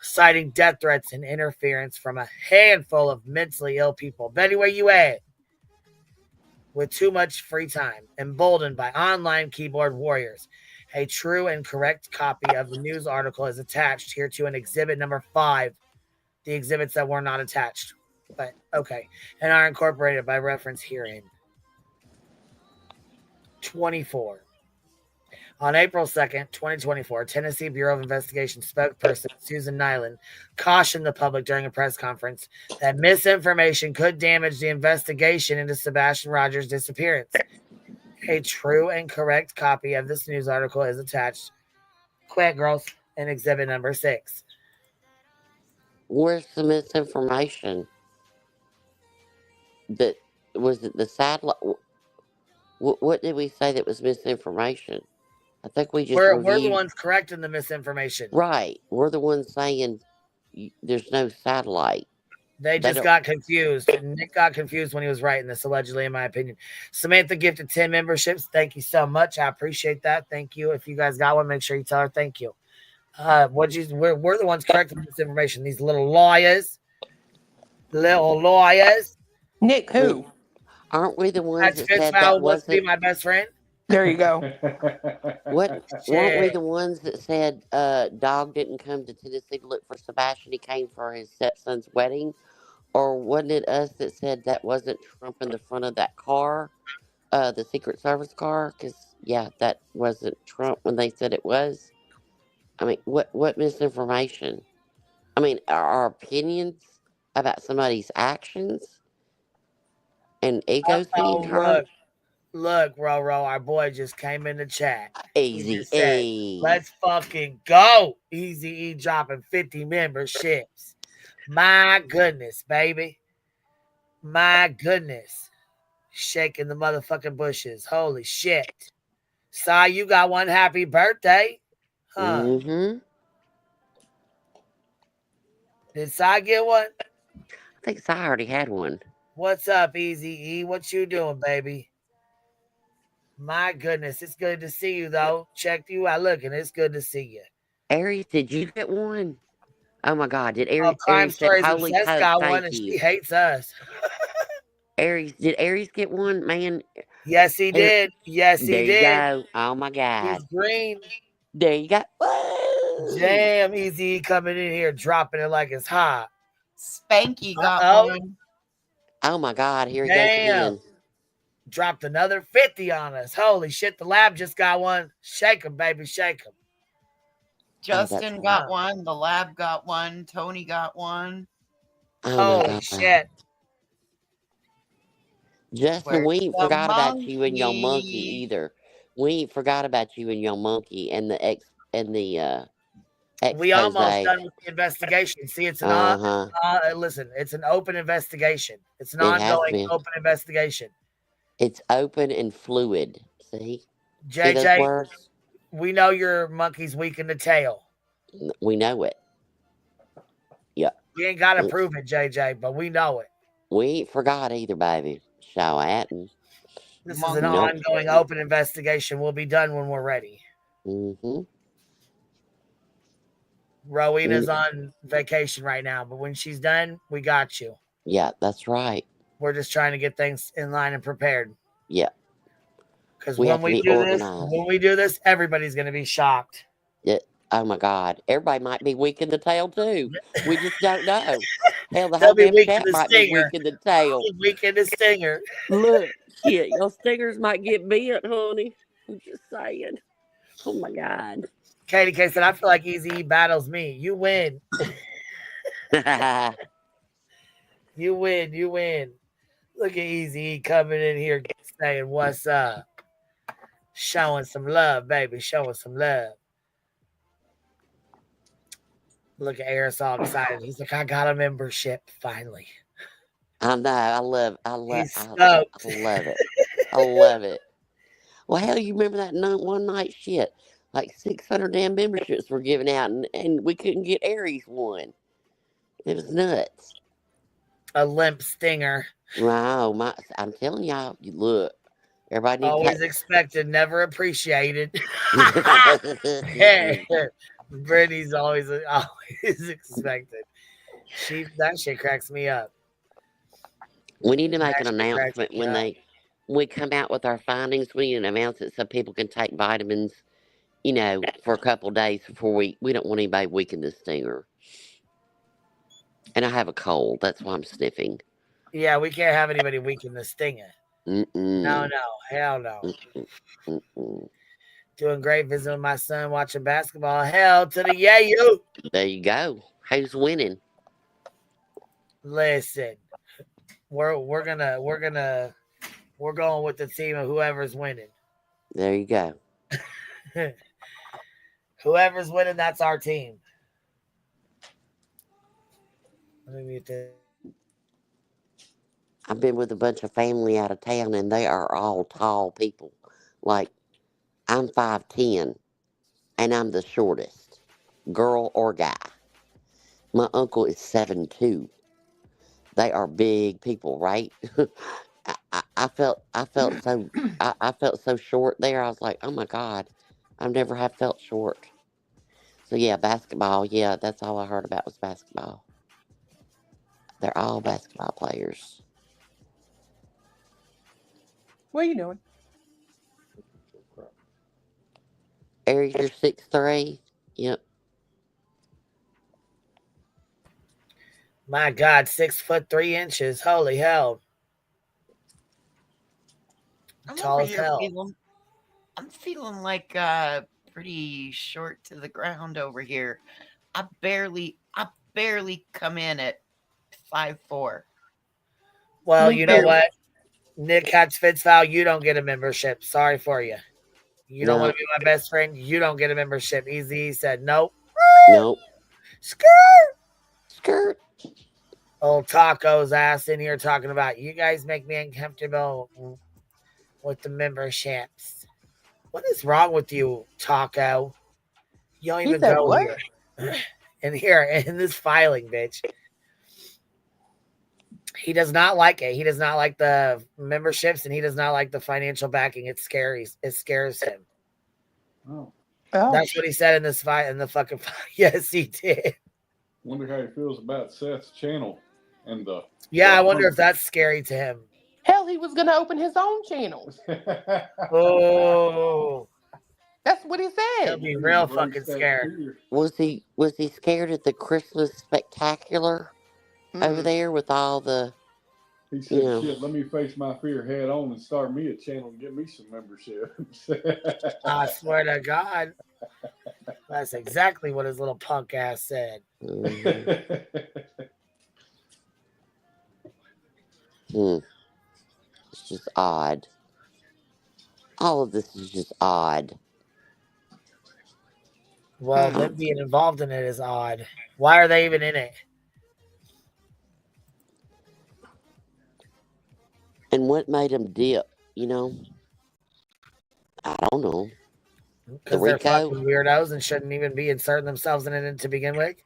citing death threats and interference from a handful of mentally ill people. Betty, where you at? With too much free time, emboldened by online keyboard warriors. A true and correct copy of the news article is attached here to an exhibit number 5. The exhibits that were not attached, but okay, and are incorporated by reference herein. 24. On April 2nd, 2024, Tennessee Bureau of Investigation spokesperson Susan Nyland cautioned the public during a press conference that misinformation could damage the investigation into Sebastian Rogers' disappearance. A true and correct copy of this news article is attached. Quick, girls, in exhibit number 6. Where's the misinformation? Was it the satellite? What did we say that was misinformation? I think we just We're the ones correcting the misinformation. Right. We're the ones saying there's no satellite. They just got confused. Nick got confused when he was writing this, allegedly, in my opinion. Samantha gifted 10 memberships. Thank you so much. I appreciate that. Thank you. If you guys got one, make sure you tell her thank you. We're the ones correcting this information. These little lawyers. Little lawyers. Nick, who? Aren't we the ones That's that said that Fitzfowl wants to be wasn't? my best friend. There you go. Weren't we the ones that said Dog didn't come to Tennessee to look for Sebastian? He came for his stepson's wedding. Or wasn't it us that said that wasn't Trump in the front of that car, the Secret Service car? Because, yeah, that wasn't Trump when they said it was. I mean, what misinformation? I mean, our opinions about somebody's actions and egos being hurt? Look, Roro, our boy just came in the chat. Easy E. Let's fucking go. Easy E dropping 50 memberships. My goodness, baby. My goodness. Shaking the motherfucking bushes. Holy shit. Sai, you got one happy birthday. Huh? Mm-hmm. Did Sai get one? I think Sai already had one. What's up, Easy E? What you doing, baby? My goodness, it's good to see you, though. Checked you out. Look, and it's good to see you. Aries, did you get one? Oh my God! Did Aries? Crime Aries said, Stories "Holy Obsessed Pope, got thank one, and you." she hates us. Aries, did Aries get one, man? Yes, he did. Yes, he there did. There you go. Oh my God. He's green. There you go. Woo! Damn, Easy coming in here, dropping it like it's hot. Spanky got one. Oh my God! Here he goes again. Dropped another 50 on us. Holy shit! The lab just got one. Shake him, baby, shake him. Justin got one. The lab got one. Tony got one. Holy shit! Justin, we ain't forgot about you and your monkey either. We ain't forgot about you and your monkey and the expose. We almost done with the investigation. See, it's an listen. It's an open investigation. It's an ongoing open investigation. It's open and fluid. See, JJ, see those words? We know your monkey's weak in the tail. We know it. Yeah. We ain't got to prove it, JJ, but we know it. We ain't forgot either, baby. Show Atten. This is an ongoing open investigation. We'll be done when we're ready. Mm-hmm. Rowena's on vacation right now, but when she's done, we got you. Yeah, that's right. We're just trying to get things in line and prepared. Yeah. Because when we do this, everybody's going to be shocked. Yeah. Oh my God! Everybody might be weak in the tail too. We just don't know. Hell, the whole damn chat might be weak in the tail. Weak in the stinger. Look, shit, your stingers might get bent, honey. I'm just saying. Oh my God. Katie K said, "I feel like Easy battles me. You win. You win. You win. Look at Easy coming in here saying, "What's up?" Showing some love, baby. Showing some love. Look at Eris all excited. He's like, I got a membership finally. I know. I love it. I love it. Well, hell, you remember that one night shit? Like 600 damn memberships were given out, and we couldn't get Aries one. It was nuts. A limp stinger. Wow, I'm telling y'all, you look. Everybody needs always expected, never appreciated. Brittany's always expected. That shit cracks me up. We need to make an announcement when we come out with our findings. We need to announce it so people can take vitamins, for a couple of days before we don't want anybody weak in the stinger. And I have a cold. That's why I'm sniffing. Yeah, we can't have anybody weak in the stinger. No, hell no. Doing great, visiting my son, watching basketball. Hell to the yeah, you. There you go. Who's winning? Listen, we're going with the team of whoever's winning. There you go. Whoever's winning, that's our team. Let me mute this. I've been with a bunch of family out of town, and they are all tall people. Like, I'm 5'10", and I'm the shortest, girl or guy. My uncle is 7'2", They are big people, right? I felt so I felt so short there. I was like, oh my God, I've never have felt short. So yeah, basketball. Yeah, that's all I heard about was basketball. They're all basketball players. What are you doing? Aries, you're 6'3". Yep. My God, 6'3". Holy hell. I'm Tall over as here hell. I'm feeling like pretty short to the ground over here. I barely come in at 5'4". Well, Me you know too. what? Nick Hatch Fitzfowl, you don't get a membership. Sorry for you. You don't want Nope. to be my best friend. You don't get a membership. Easy said nope. Nope. Skirt. Skirt. Old Taco's ass in here talking about you guys make me uncomfortable with the memberships. What is wrong with you, Taco? You don't He even said go what? here. Here in this filing, bitch. He does not like it. He does not like the memberships, and he does not like the financial backing. It scares him. Oh, That's what he said in this fight. In the fucking fight. Yes, he did. wonder how he feels about Seth's channel and the. Yeah, I wonder if that's scary to him. Hell, he was gonna open his own channel. Oh, That's what he he'll said. be real fucking scared. Was he scared at the Christmas spectacular over there with all the? He said, "Shit, let me face my fear head on and start me a channel and get me some memberships." I swear to God, that's exactly what his little punk ass said. It's just odd. All of this is just odd. Well, them being involved in it is odd. Why are they even in it? And what made them dip? You know, I don't know. Because they're fucking weirdos and shouldn't even be inserting themselves in it to begin with.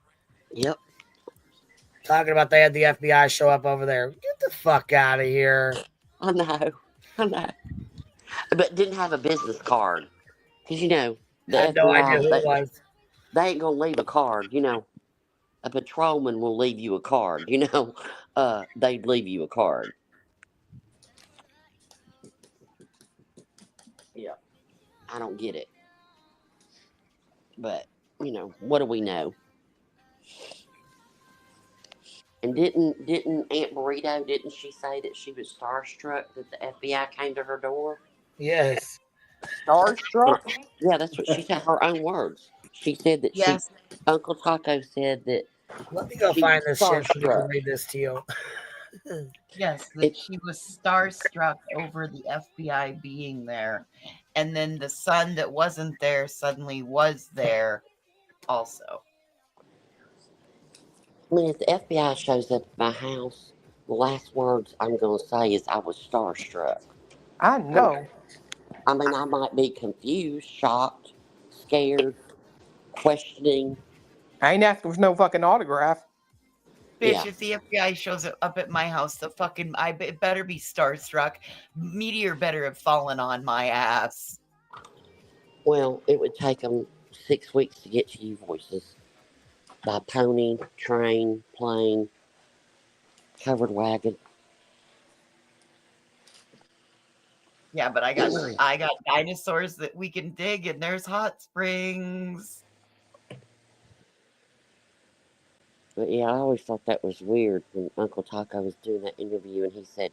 Yep. Talking about they had the FBI show up over there. Get the fuck out of here. I know. But didn't have a business card. Because, you know, the I had no idea FBI, who it was. they ain't going to leave a card, you know. A patrolman will leave you a card, you know. They'd leave you a card. Yeah. I don't get it. But, you know, what do we know? And didn't Aunt Burrito, didn't she say that she was starstruck that the FBI came to her door? Yes. Starstruck? Yeah, that's what she said, her own words. She said that Yes. Uncle Taco said that Let me go she find was this shit so we can starstruck. read this to you. Yes, that she was starstruck over the FBI being there. And then the son that wasn't there suddenly was there also. I mean, if the FBI shows up at my house, the last words I'm going to say is I was starstruck. I know. I mean, I might be confused, shocked, scared, questioning. I ain't asking for no fucking autograph. Bitch, Yeah. if the FBI shows up at my house, it better be starstruck. Meteor better have fallen on my ass. Well, it would take them 6 weeks to get to you voices. By pony, train, plane, covered wagon. Yeah, but I got dinosaurs that we can dig, and there's hot springs. But yeah, I always thought that was weird when Uncle Taco was doing that interview and he said,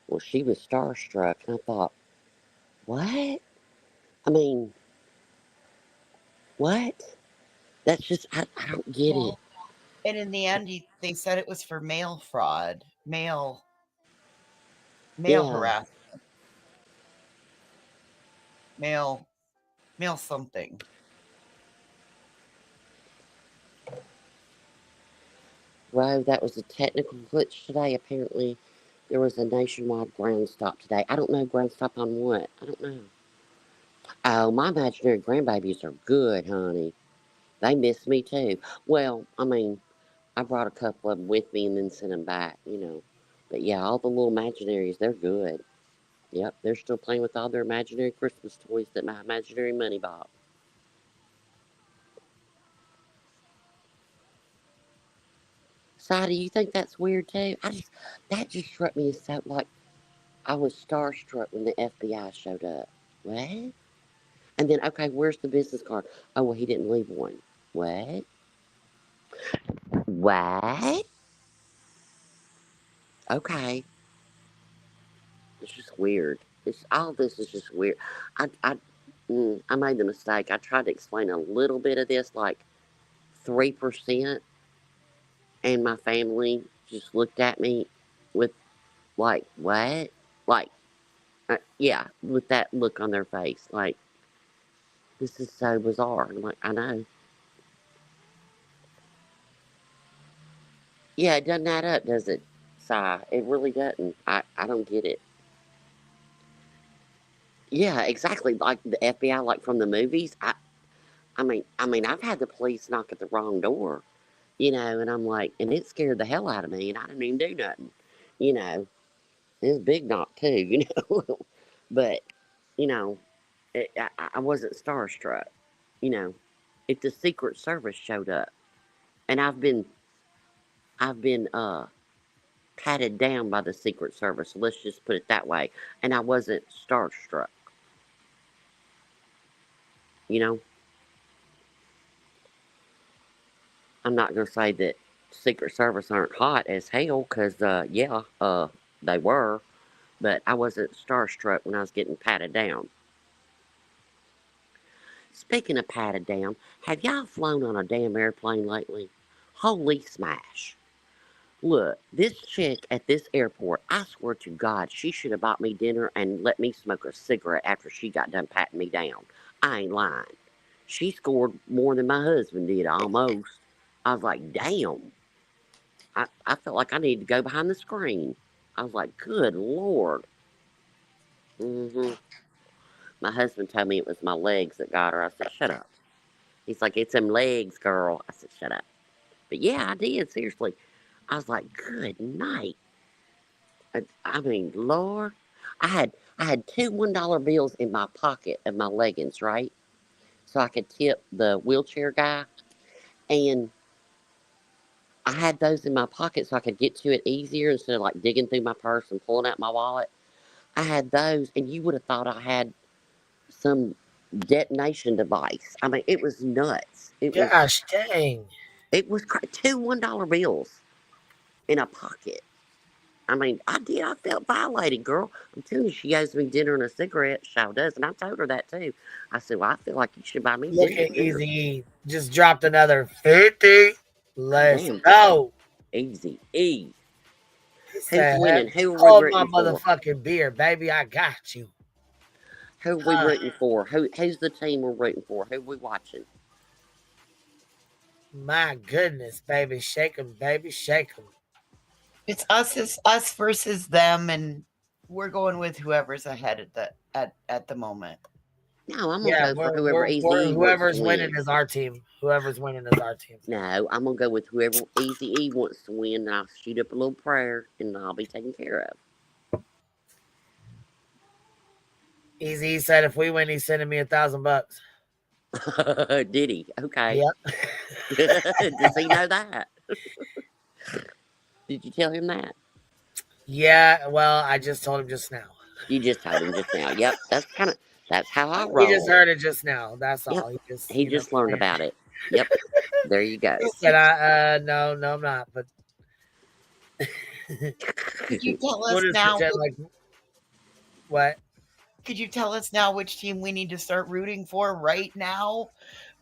well, she was starstruck. And I thought, what? I mean, what? That's just, I don't get it. And in the end, they said it was for mail fraud, mail harassment, mail something. Well, that was a technical glitch today. Apparently, there was a nationwide ground stop today. I don't know ground stop on what. I don't know. Oh, my imaginary grandbabies are good, honey. They miss me too. Well, I mean, I brought a couple of them with me and then sent them back, you know. But yeah, all the little imaginaries, they're good. Yep, they're still playing with all their imaginary Christmas toys that my imaginary money bought. Sadie, you think that's weird too? That just struck me as so like I was starstruck when the FBI showed up. What? And then okay, where's the business card? Oh well, he didn't leave one. What? What? Okay, it's just weird. It's all this is just weird. I made the mistake. I tried to explain a little bit of this, like 3%, and my family just looked at me with like what? Like yeah, with that look on their face, like this is so bizarre. I'm like, I know. Yeah, it doesn't add up, does it, Si? It really doesn't. I don't get it. Yeah, exactly. Like the FBI, like from the movies. I mean, I've had the police knock at the wrong door, you know, and I'm like, and it scared the hell out of me, and I didn't even do nothing, you know. It was a big knock too, you know, but you know, I wasn't starstruck, you know. If the Secret Service showed up, and I've been patted down by the Secret Service. Let's just put it that way. And I wasn't starstruck. You know, I'm not gonna say that Secret Service aren't hot as hell, cause yeah, they were, but I wasn't starstruck when I was getting patted down. Speaking of patted down, have y'all flown on a damn airplane lately? Holy smash! Look, this chick at this airport, I swear to God, she should have bought me dinner and let me smoke a cigarette after she got done patting me down. I ain't lying. She scored more than my husband did, almost. I was like, damn. I felt like I needed to go behind the screen. I was like, good Lord. Hmm. My husband told me it was my legs that got her. I said, shut up. He's like, it's them legs, girl. I said, shut up. But yeah, I did, seriously. I was like, good night. I mean, Lord, I had two $1 bills in my pocket of my leggings, right? So I could tip the wheelchair guy, and I had those in my pocket so I could get to it easier instead of like digging through my purse and pulling out my wallet. I had those, and you would have thought I had some detonation device. I mean, it was nuts. Gosh dang. It was two $1 bills in a pocket. I mean, I felt violated, girl. I'm telling you, she owes me dinner and a cigarette. She does, and I told her that too. I said, well, I feel like you should buy me Look dinner. at Easy. Just dropped another 50. Let's Damn. go. Easy. E. He Who's said, winning? Who are we hold my rooting for? motherfucking beer, baby. I got you. Who are we rooting for? Who's the team we're rooting for? Who are we watching? My goodness, baby. Shake 'em, baby. Shake 'em. It's us versus them, and we're going with whoever's ahead at the moment. No, I'm Yeah, gonna go for whoever Easy wants whoever's to winning win. is our team. Whoever's winning is our team. No, I'm gonna go with whoever Easy E wants to win. And I'll shoot up a little prayer, and I'll be taken care Easy said if we win, he's sending me $1,000. of. Did he? Okay. Yep. Does he know that? Did you tell him that? Yeah, well, I just told him just now. You just told him just now. Yep, that's how I He just roll. heard it just now. That's all. Yep. He just He learned about it. Yep. There you go. He said, no, I'm not. But Could you tell we'll us just now? pretend like what? Could you tell us now which team we need to start rooting for right now,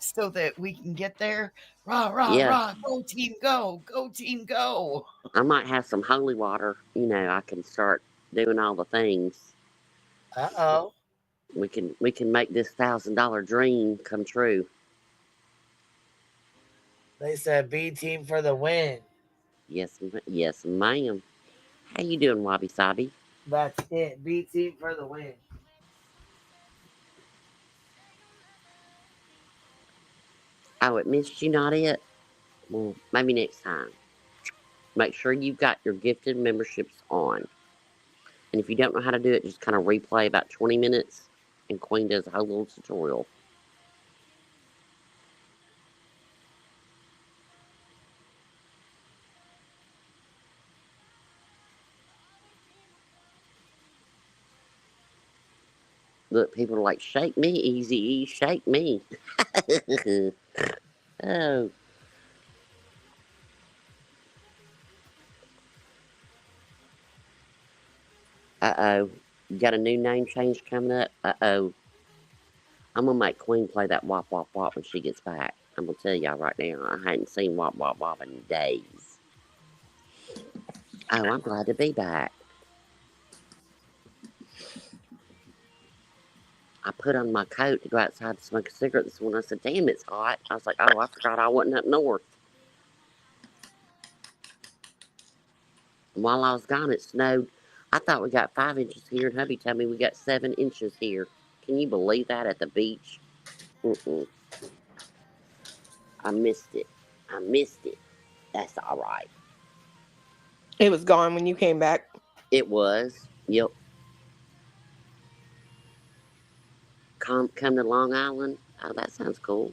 so that we can get there? Rah rah Yeah. rah! Go team, go! Go team, go! I might have some holy water. You know, I can start doing all the things. Uh-oh. We can make this $1,000 dream come true. They said B team for the win. Yes, ma'am. How you doing, Wabi Sabi? That's it. B team for the win. Oh, it missed you, not it? Well, maybe next time. Make sure you've got your gifted memberships on. And if you don't know how to do it, just kind of replay about 20 minutes, and Queen does a whole little tutorial. Look, people are like, shake me, Easy, shake me. Oh. Uh-oh. You got a new name change coming up? Uh-oh. I'm going to make Queen play that wop, wop, wop when she gets back. I'm going to tell y'all right now, I hadn't seen wop, wop, wop in days. Oh, I'm glad to be back. I put on my coat to go outside to smoke a cigarette this morning. I said, damn, it's hot. I was like, oh, I forgot I wasn't up north. And while I was gone, it snowed. I thought we got 5 inches here, and hubby told me we got 7 inches here. Can you believe that at the beach? Mm-mm. I missed it. I missed it. That's all right. It was gone when you came back. It was. Yep. Come to Long Island. Oh, that sounds cool.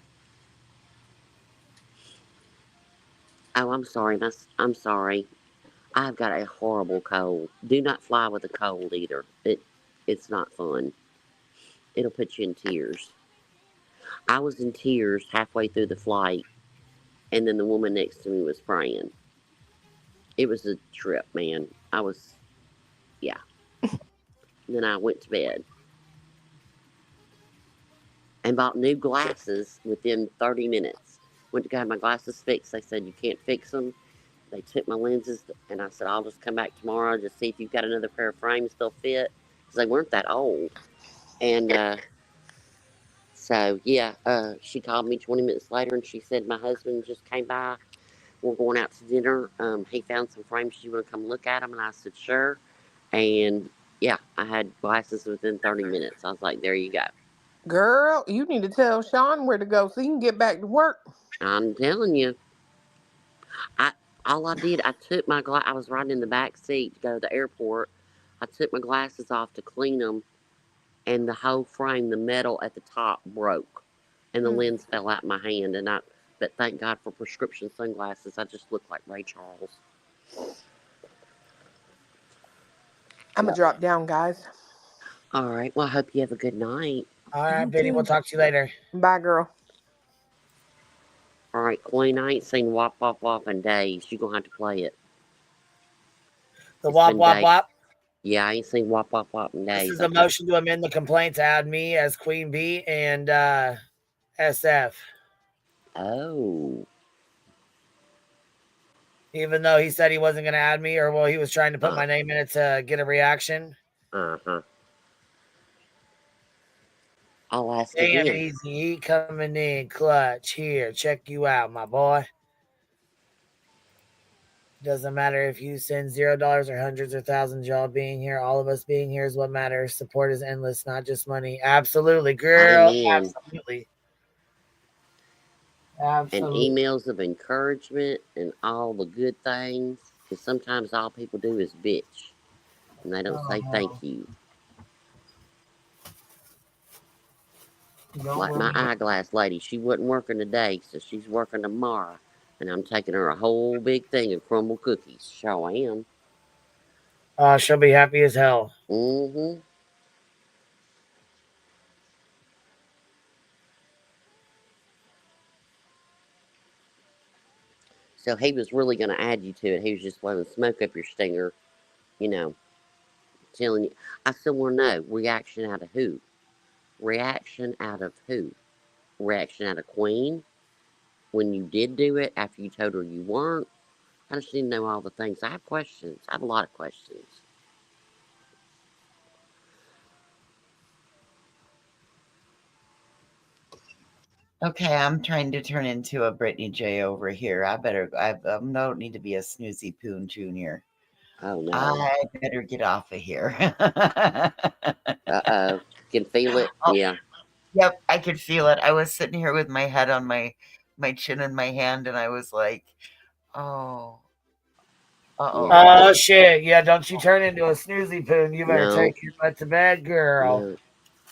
Oh, I'm sorry. I'm sorry. I've got a horrible cold. Do not fly with a cold either. It's not fun. It'll put you in tears. I was in tears halfway through the flight, and then the woman next to me was praying. It was a trip, man. Yeah. And then I went to bed. And bought new glasses within 30 minutes. Went to go have my glasses fixed. They said, you can't fix them. They took my lenses, and I said, I'll just come back tomorrow, just see if you've got another pair of frames they'll fit. Because they weren't that old. And so, yeah, she called me 20 minutes later, and she said, my husband just came by. We're going out to dinner. He found some frames. You want to come look at them? And I said, sure. And, yeah, I had glasses within 30 minutes. I was like, there you go. Girl, you need to tell Sean where to go so he can get back to work. I'm telling you. All I did, I took my I was riding in the back seat to go to the airport. I took my glasses off to clean them, and the whole frame, the metal at the top, broke, and the lens fell out my hand. But thank God for prescription sunglasses. I just look like Ray Charles. I'm gonna drop down, guys. All right. Well, I hope you have a good night. All right, Biddy. We'll talk to you later. Bye, girl. All right, Queen. I ain't seen Wop Wop Wop in days. You're gonna have to play it. The Wop Wop Wop. Yeah, I ain't seen Wop Wop Wop in days. This is a motion to amend the complaint to add me as Queen Bee and SF. Oh. Even though he said he wasn't going to add me, or he was trying to put my name in it to get a reaction. Uh-huh. I'll ask Damn, again. Easy, he coming in clutch. Here, check you out, my boy. Doesn't matter if you send $0 or hundreds or thousands, y'all being here. All of us being here is what matters. Support is endless, not just money. Absolutely, girl. Amen. Absolutely. And Absolutely. emails of encouragement and all the good things. Because sometimes all people do is bitch. And they don't say thank you. Like my eyeglass lady. She wasn't working today, so she's working tomorrow. And I'm taking her a whole big thing of crumble cookies. Sure am. She'll be happy as hell. Mm-hmm. So he was really going to add you to it. He was just blowing smoke up your stinger, telling you. I still want to know, reaction out of who? Reaction out of who? Reaction out of Queen? When you did do it, after you told her you weren't? I just need to know all the things. I have questions. I have a lot of questions. Okay, I'm trying to turn into a Brittany J over here. I don't need to be a snoozy poon junior. Oh, no. I better get off of here. Uh-oh. Can feel it? Yeah. Yep, I could feel it. I was sitting here with my head on my chin in my hand, and I was like, oh, Oh shit! Yeah, don't you turn into a snoozy poon. You better No. take your butt to bed, girl. No.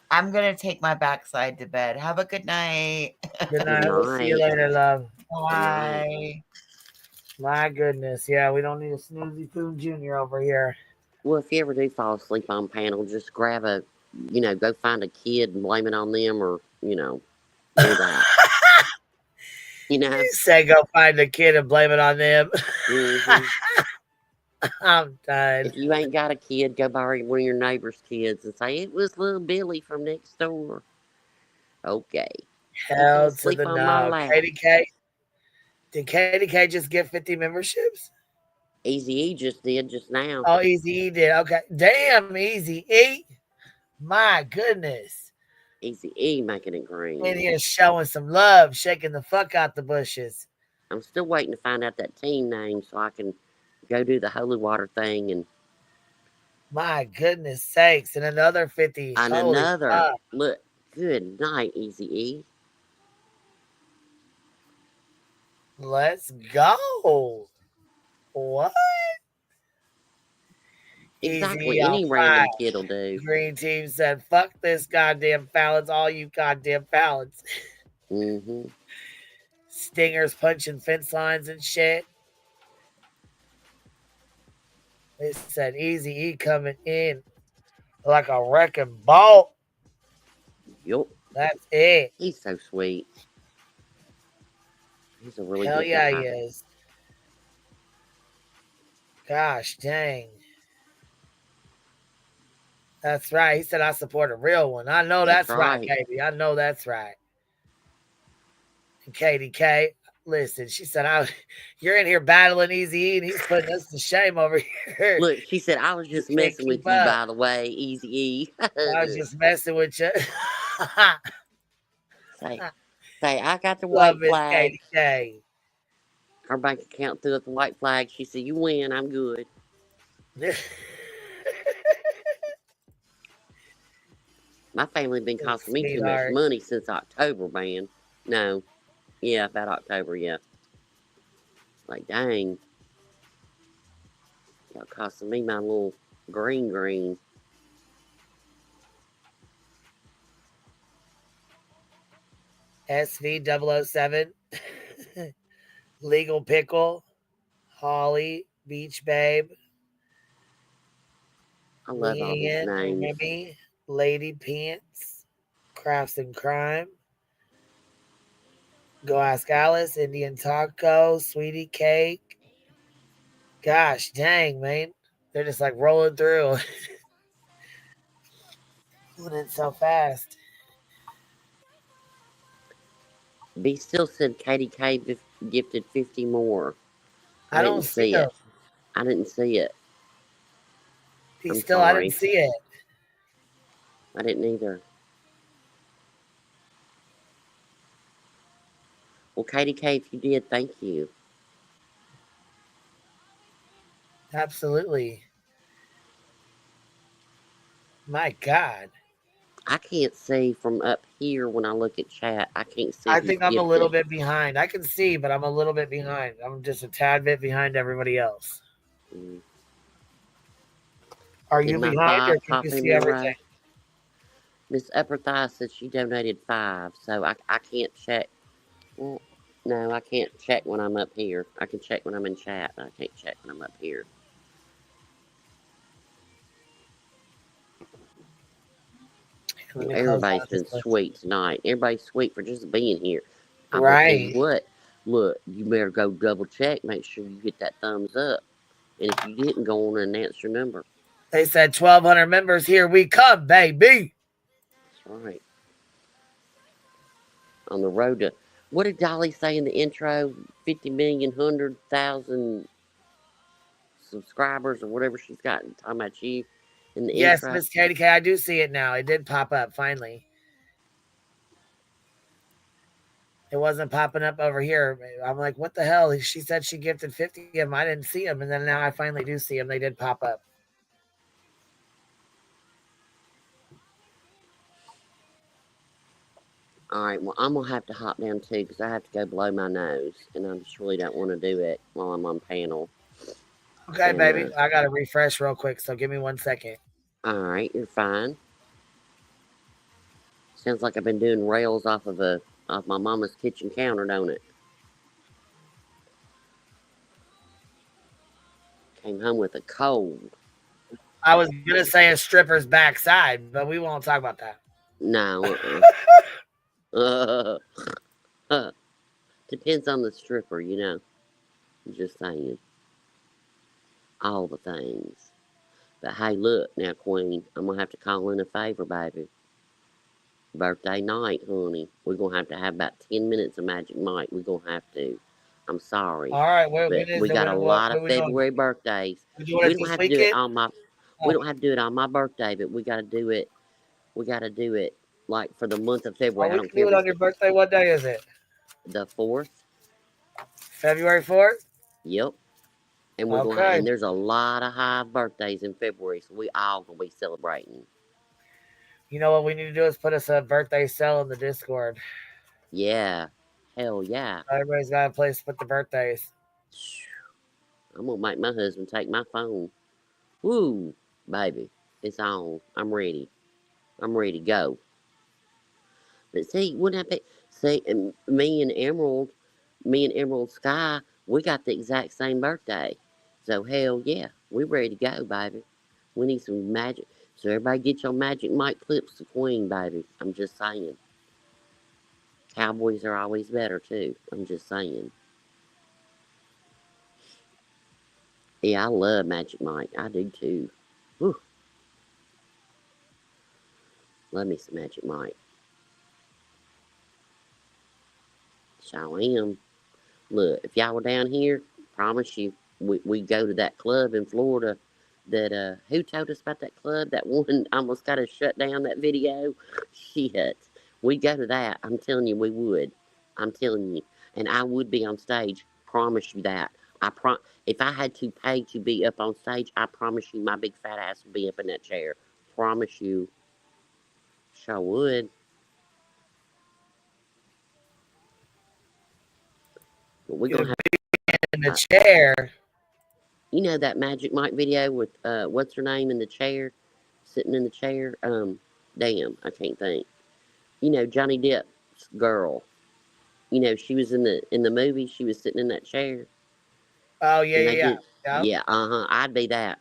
I'm gonna take my backside to bed. Have a good night. Good night. We'll see you later, love. Bye. My goodness, yeah, we don't need a snoozy poon junior over here. Well, if you ever do fall asleep on panel, just grab a, go find a kid and blame it on them, or do that. You say go find a kid and blame it on them. Mm-hmm. I'm done. If you ain't got a kid, go borrow one of your neighbor's kids and say it was little Billy from next door. Okay. Hell to Sleep the on my no. lap. KDK. Did KDK just get 50 memberships? Easy E just did just now. Oh, Easy E did. Okay. Damn, Easy E. My goodness. Easy E making it green. In here showing some love, shaking the fuck out the bushes. I'm still waiting to find out that team name so I can go do the holy water thing and. My goodness sakes. And another 50. And Holy another. fuck. Look. Good night, Easy E. Let's go. What? Exactly. Easy Any on random 5. kid will do. Green team said, fuck this goddamn Fallons, all you goddamn Fallons. Mm-hmm. Stingers punching fence lines and shit. They said Easy E coming in like a wrecking ball. Yup. That's it. He's so sweet. He's a really Hell good yeah, guy. he is. Gosh dang. That's right. He said I support a real one. I know that's right, baby. I know that's right. And KDK, listen, she said, you're in here battling Easy E and he's putting us to shame over here. Look, she said, I was just messing with you, by the way, Easy E. I was just messing with you. Say, I got the white flag. KDK. Her bank account threw up the white flag. She said, you win, I'm good. My family been costing me too much money since October, man. No. Yeah, about October, yeah. Like, dang. Y'all costing me my little green. SV007. Legal Pickle. Holly. Beach Babe. I love all these names. Remy, Lady Pants. Crafts and Crime. Go Ask Alice. Indian Taco. Sweetie Cake. Gosh dang, man. They're just like rolling through. Doing it so fast. B still said KDK gifted 50 more. I don't see it. I didn't see it. I didn't see it. I didn't either. Well, KDK, if you did, thank you. Absolutely. My God. I can't see from up here when I look at chat. I can't see. I think I'm a little bit behind. I can see, but I'm a little bit behind. I'm just a tad bit behind everybody else. Are you behind or can you see everything? Miss Upper Thigh said she donated 5, so I can't check. Well, no, I can't check when I'm up here. I can check when I'm in chat, but I can't check when I'm up here. Well, everybody's been sweet tonight. Everybody's sweet for just being here. I'm gonna tell you what, look, you better go double check, make sure you get that thumbs up. And if you didn't, go on and announce your number. They said 1,200 members. Here we come, baby. That's right. On the road to, what did Dolly say in the intro? 50 million, 100,000 subscribers or whatever she's got. Talking about you in the yes, intro. Miss KDK, I do see it now. It did pop up finally. It wasn't popping up over here. I'm like, what the hell? She said she gifted 50 of them. I didn't see them. And then now I finally do see them. They did pop up. All right, well, I'm going to have to hop down too because I have to go blow my nose. And I just really don't want to do it while I'm on panel. Okay, And, baby. I gotta refresh real quick, so give me 1 second. All right, you're fine. Sounds like I've been doing rails off my mama's kitchen counter, don't it? Came home with a cold. I was gonna say a stripper's backside, but we won't talk about that. No. Depends on the stripper, you know. I'm just saying. All the things. But hey, look now, Queen. I'm gonna have to call in a favor, baby. Birthday night, honey. We're gonna have about 10 minutes of Magic Mike. We're gonna have to. I'm sorry. All right, what But is we it? got a lot of we doing? February birthdays. We doing We it don't this have to do it weekend? on my we don't have to do it on my birthday, but we gotta do it like for the month of February. Oh, I we don't can care do if it it's on your birthday. What day is it? the 4th. February 4th? Yep. And we're going Okay. and there's a lot of high birthdays in February, so we all gonna be celebrating. You know what we need to do is put us a birthday cell in the Discord. Yeah. Hell yeah. Everybody's got a place to put the birthdays. I'm gonna make my husband take my phone. Woo, baby. It's on. I'm ready. I'm ready to go. But see, wouldn't that be see me and Emerald Sky, we got the exact same birthday. So hell yeah, we're ready to go, baby. We need some magic. So everybody get your Magic Mike clips to Queen, baby. I'm just saying. Cowboys are always better too. I'm just saying. Yeah, I love Magic Mike. I do too. Whew. Love me some Magic Mike. So I am. Look, if y'all were down here, promise you, we go to that club in Florida that, who told us about that club? That one almost got us shut down, that video? Shit. We go to that. I'm telling you, we would. I'm telling you. And I would be on stage. Promise you that. If I had to pay to be up on stage, I promise you my big fat ass would be up in that chair. Promise you. Sure would. But we're going to have in the chair. You know that Magic Mike video with what's her name in the chair, sitting in the chair? Damn, I can't think. You know Johnny Depp's girl. You know she was in the movie. She was sitting in that chair. Oh yeah. Yeah. I'd be that.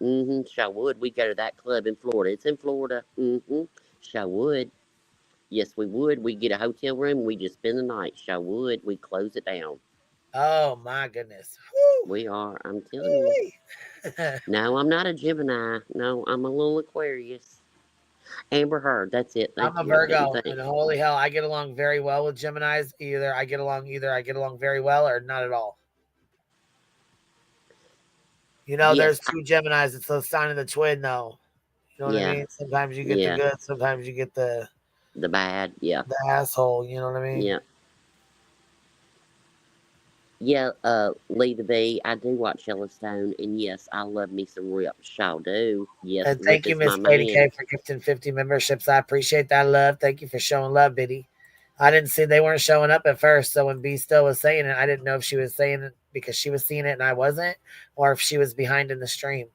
Sure would. We go to that club in Florida. It's in Florida. Sure would. Yes, we would. We get a hotel room. We just spend the night. Sure would. We close it down. Oh my goodness. Woo. We are. I'm telling you. No, I'm not a Gemini. No, I'm a little Aquarius. Amber Heard. That's it. I'm a Virgo, and holy hell, I get along very well with Geminis. Either I get along very well or not at all. You know, Yes, there's two Geminis. It's the sign of the twin, though. You know what I mean? Sometimes you get the good, sometimes you get the bad. Yeah, the asshole. You know what I mean? Yeah. Yeah, Lee the Bee, I do watch Yellowstone, and yes, I love me some Rip. Sure do. Yes, And thank you, Miss Katie K, for gifting 50 memberships. I appreciate that love. Thank you for showing love, Biddy. I didn't see they weren't showing up at first, so when B still was saying it, I didn't know if she was saying it because she was seeing it and I wasn't, or if she was behind in the stream.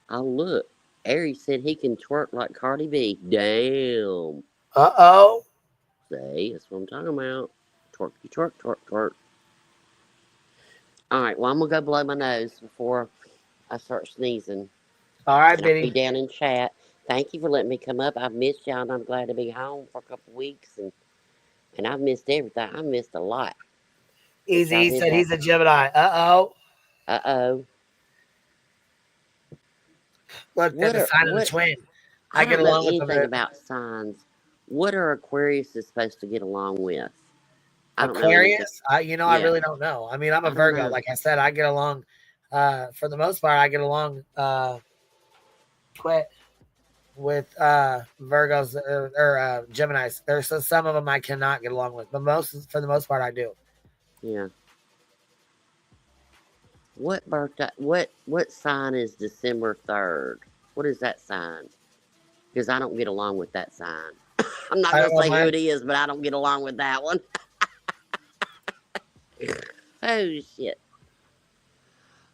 Oh, look. Aries said he can twerk like Cardi B. Damn. Uh-oh. See, that's what I'm talking about. Twerk, twerk, twerk, twerk. All right, well, I'm going to go blow my nose before I start sneezing. All right, I'll Biddy. be down in chat. Thank you for letting me come up. I've missed y'all, and I'm glad to be home for a couple of weeks, and I've missed everything. I missed a lot. Easy said he's a Gemini. Uh-oh. Uh-oh. Look, they're the sign of the twin. I get along with anything about signs. What are Aquarius supposed to get along with? Aquarius? I really don't know. I mean, I'm a Virgo. Like I said, I get along, for the most part, I get along with Virgos or Geminis. There's some of them I cannot get along with, but for the most part, I do. Yeah. What sign is December 3rd? What is that sign? Because I don't get along with that sign. I'm not going to say who it is, but I don't get along with that one. Oh, shit.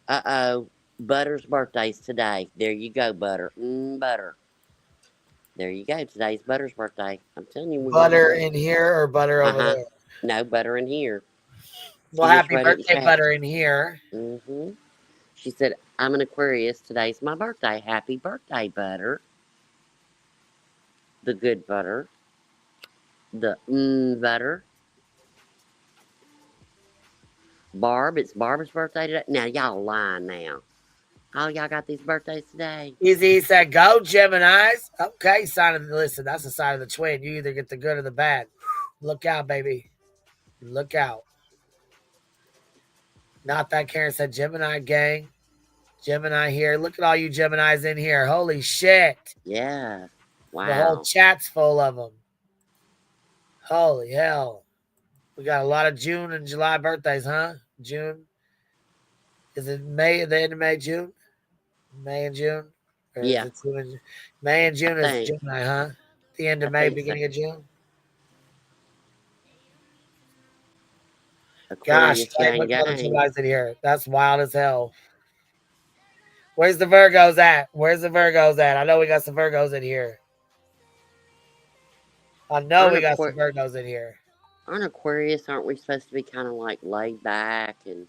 Uh-oh. Butter's birthday's today. There you go, Butter. Butter. There you go. Today's Butter's birthday. I'm telling you, we're going to Butter have in here or butter over there? No, Butter in here. Well, She just happy read it in birthday, chat. Butter in here. She said, I'm an Aquarius. Today's my birthday. Happy birthday, Butter. The good Butter. The Butter. Barb, it's Barb's birthday today. Now, y'all lying now. Oh, y'all got these birthdays today? Easy said, go, Geminis. Okay, listen, that's the sign of the twin. You either get the good or the bad. Look out, baby. Look out. Not that Karen said Gemini gang. Gemini here. Look at all you Geminis in here. Holy shit. Yeah. Wow. The whole chat's full of them. Holy hell. We got a lot of June and July birthdays, huh? June. Is it May, at the end of May, June? May and June? Or Yeah. Is it May and June is Gemini, huh? The end of May, beginning of June? Aquarius Gosh, gang look at all the gang. Geminis in here. That's wild as hell. Where's the Virgos at? Where's the Virgos at? I know we got some Virgos in here. I know we got some Virgos in here. On Aquarius, aren't we supposed to be kind of like laid back? And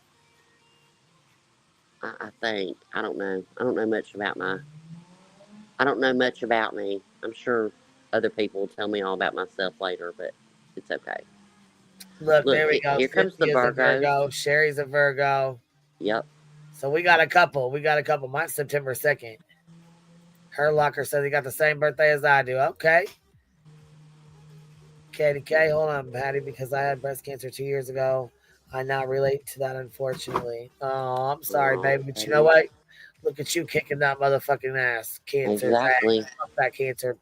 I think. I don't know. I don't know much about I don't know much about me. I'm sure other people will tell me all about myself later, but it's okay. Look, there we go. Here comes the Cynthia's a Virgos. Virgo. Sherry's a Virgo. Yep. So we got a couple. Mine's September 2nd. Her locker says he got the same birthday as I do. Okay. Katie K, hold on, Patty, because I had breast cancer 2 years ago. I now relate to that, unfortunately. Oh, I'm sorry, baby. But you know what? Look at you kicking that motherfucking ass. Cancer. Exactly. Fuck that cancer.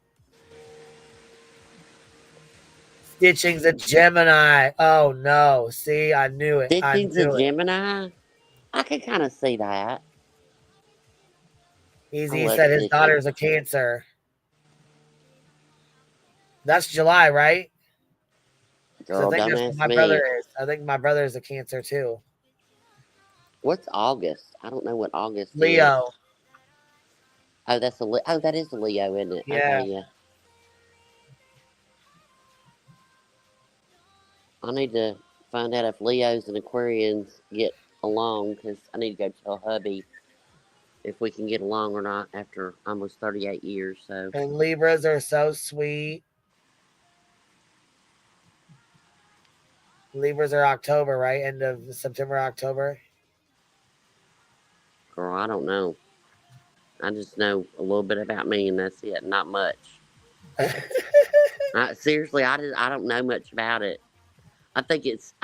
Stitching's a Gemini. Oh, no. See, I knew it. Stitching's a Gemini? I can kind of see that. Easy said his daughter's a Cancer. That's July, right? Girl, I think don't that's what ask my me. brother is. I think my brother is a Cancer too. What's August? I don't know what August Leo. is. Oh, that's oh, that is a Leo, isn't it? Yeah. Okay, yeah. I need to find out if Leos and Aquarians get along, because I need to go tell hubby if we can get along or not after almost 38 years. So. And Libras are so sweet. Libras are October, right? End of September, October. Girl, I don't know. I just know a little bit about me, and that's it. Not much. Seriously, I don't know much about it. I think it's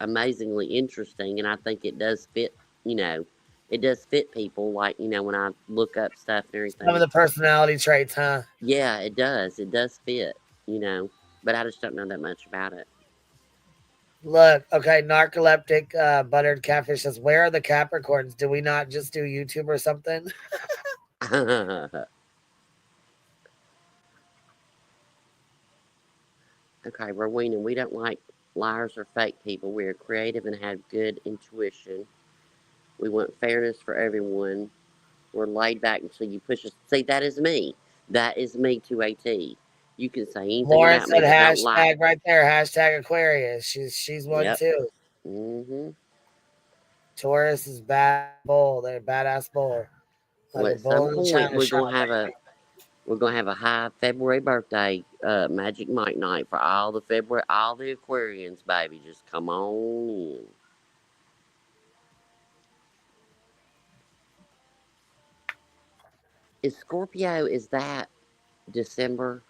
amazingly interesting, and I think it does fit. You know, it does fit people. Like, you know, when I look up stuff and everything. Some of the personality traits, huh? Yeah, it does. It does fit. You know, but I just don't know that much about it. Look, okay, narcoleptic buttered catfish says, where are the Capricorns? Do we not just do YouTube or something? Okay, Rowena, we don't like liars or fake people. We are creative and have good intuition. We want fairness for everyone. We're laid back until you push us. See, that is me. That is me to a T. You can say anything Lauren about said me, but don't lie. hashtag right there, hashtag Aquarius. She's one too. Mm-hmm. Taurus is bad bull. They're badass bull. Well, at some point we're gonna have a high February birthday, Magic Mike night for all the Aquarians, baby. Just come on in. Is Scorpio, is that December?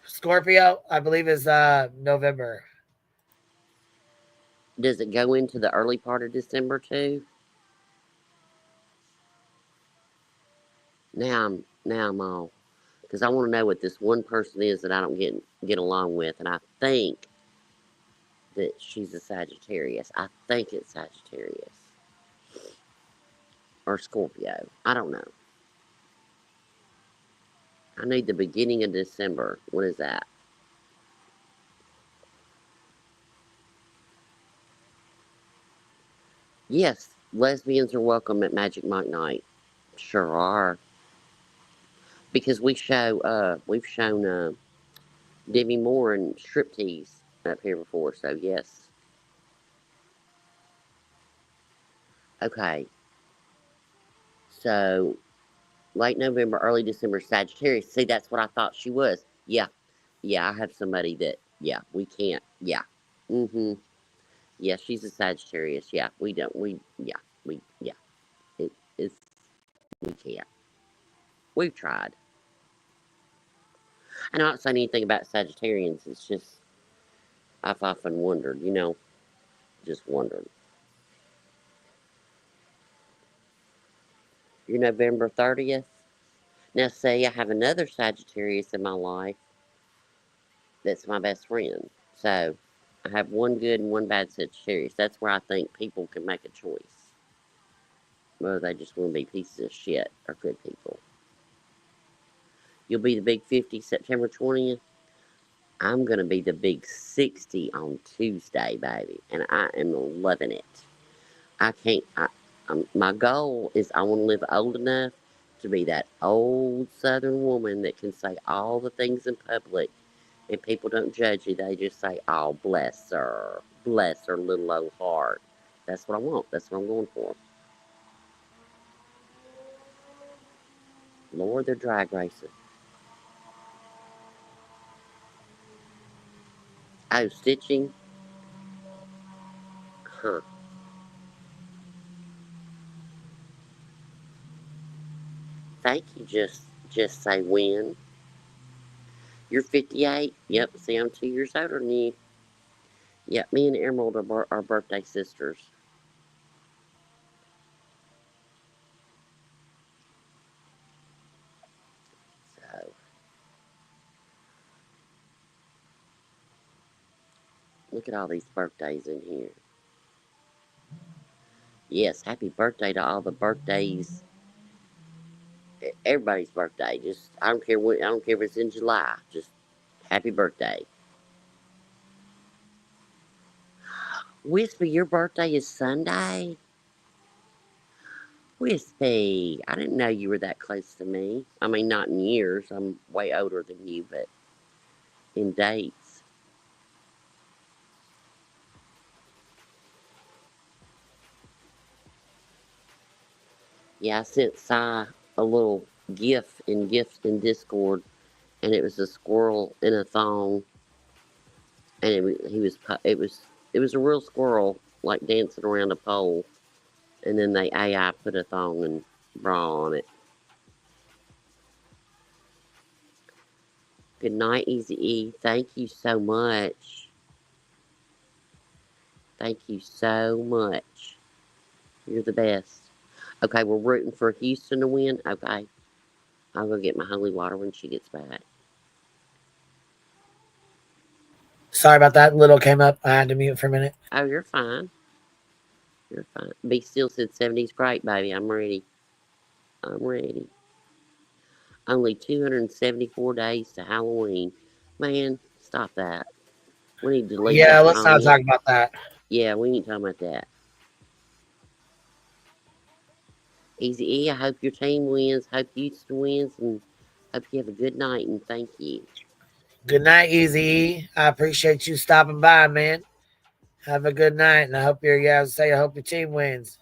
Scorpio, I believe, is November. Does it go into the early part of December too? Now I'm all, because I want to know what this one person is that I don't get along with, and I think that she's a Sagittarius. I think it's Sagittarius or Scorpio. I don't know. I need the beginning of December. What is that? Yes, lesbians are welcome at Magic Mike Night. Sure are. Because we've shown Demi Moore and striptease up here before, so yes. Okay. So late November, early December, Sagittarius. See, that's what I thought she was. Yeah. Yeah, I have somebody that, yeah, we can't. Yeah. Mm-hmm. Yeah, she's a Sagittarius. Yeah, we don't. Yeah. It's, we can't. We've tried. I'm not saying anything about Sagittarians. It's just, I've often wondered, just wondered. You're November 30th? Now, see, I have another Sagittarius in my life that's my best friend. So, I have one good and one bad Sagittarius. That's where I think people can make a choice. Whether they just want to be pieces of shit or good people. You'll be the big 50 September 20th. I'm going to be the big 60 on Tuesday, baby. And I am loving it. I can't, my goal is I want to live old enough to be that old Southern woman that can say all the things in public and people don't judge you. They just say, oh, bless her little old heart. That's what I want. That's what I'm going for. Lord, they're drag racing. Oh, stitching? Huh. Thank you, just say when. You're 58? Yep, see, I'm 2 years older than you. Yep, me and Emerald are birthday sisters. So, look at all these birthdays in here. Yes, happy birthday to all the birthdays. Everybody's birthday. Just I don't care if it's in July. Just happy birthday. Wispy, your birthday is Sunday? Wispy, I didn't know you were that close to me. I mean, not in years. I'm way older than you, but in dates. Yeah, I sent Cy a little gift in Discord, and it was a squirrel in a thong, and it was a real squirrel like dancing around a pole, and then the AI put a thong and bra on it. Good night, Easy E. Thank you so much. Thank you so much. You're the best. Okay, we're rooting for Houston to win. Okay. I'll go get my holy water when she gets back. Sorry about that. Little came up. I had to mute for a minute. Oh, you're fine. You're fine. Be Still said 70's great, baby. I'm ready. I'm ready. Only 274 days to Halloween. Man, stop that. We need to delete Yeah, that let's not comment. talk about that. Yeah, we ain't talking about that. Easy E, I hope your team wins. Hope Houston wins, and hope you have a good night, and thank you. Good night, Easy E. I appreciate you stopping by, man. Have a good night, and I hope I hope your team wins.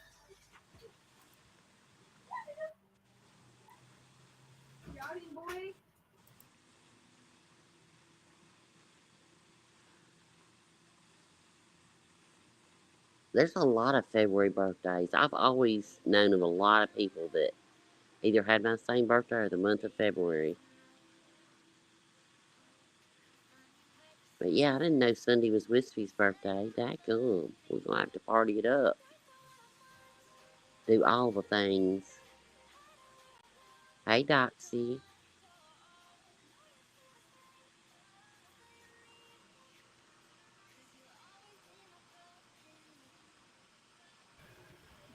There's a lot of February birthdays. I've always known of a lot of people that either had my same birthday or the month of February. But yeah, I didn't know Sunday was Wispy's birthday. Dadgum. We're going to have to party it up. Do all the things. Hey, Doxy.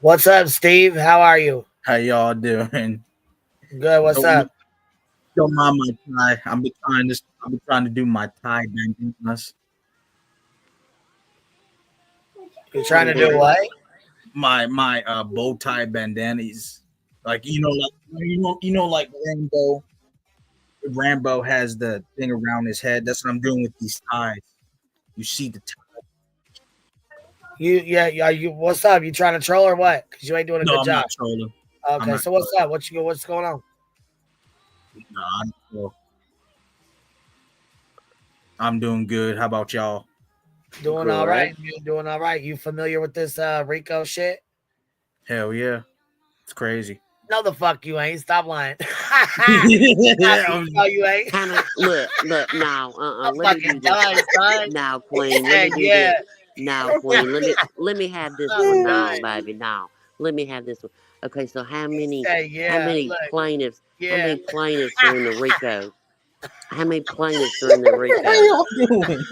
What's up, Steve? How are you? How y'all doing? Good. What's up? Don't mind my tie. I've been trying to do my tie business. You're trying to do what? my bow tie bandanas. Like like Rambo has the thing around his head. That's what I'm doing with these ties. You see the tie. You. What's up? You trying to troll or what? Because you ain't doing a No, good I'm job. not trolling. Okay, so what's up? What's going on? No, I'm doing good. How about y'all? Doing all right. You doing all right? You familiar with this RICO shit? Hell yeah, it's crazy. No, the fuck you ain't. Stop lying. No, you ain't. Look, now, let me do this. Now, Queen, let me do Yeah. this. Now, Queen, let me have this I'm one now, done. baby. Now, let me have this one. Okay, so how many look, plaintiffs? yeah. How many plaintiffs are in the RICO? How many plaintiffs are in the RICO? What are y'all doing?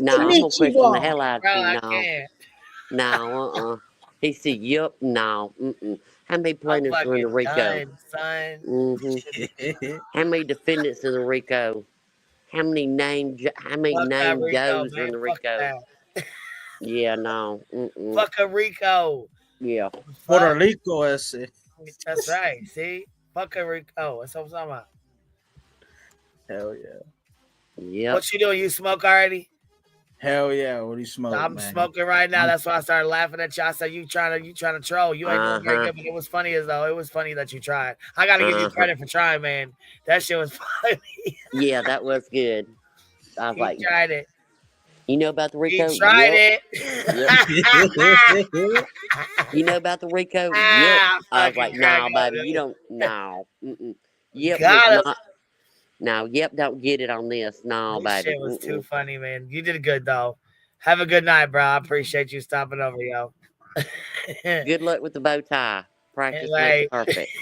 No, I'm gonna question the hell out Bro, of you. I No, can't. no, He said, "Yup, no, How many plaintiffs are in the fucking RICO? done, son. How many defendants in the RICO? How many named RICO, Joes are in man. the Fuck RICO? that. Yeah, no. Fuck a RICO. Yeah. Puerto Rico ese. That's right. See? Fuck a RICO. That's what I'm talking about. Hell yeah. Yep. What you doing? You smoke already? Hell yeah. What do you smoke, I'm man? smoking right now. That's why I started laughing at you. I said, you trying to troll. You ain't doing very good, but it was funny as though. It was funny that you tried. I got to give you credit for trying, man. That shit was funny. Yeah, that was good. I was You like, tried it. You know about the RICO? You tried Yep. it. You know about the RICO? Yep. I was like, no, baby, you don't. No. Yep Got was him. not. No, yep, don't get it on this. No, This baby. shit was too funny, man. You did good, though. Have a good night, bro. I appreciate you stopping over, yo. Good luck with the bow tie. Practice Right. makes perfect.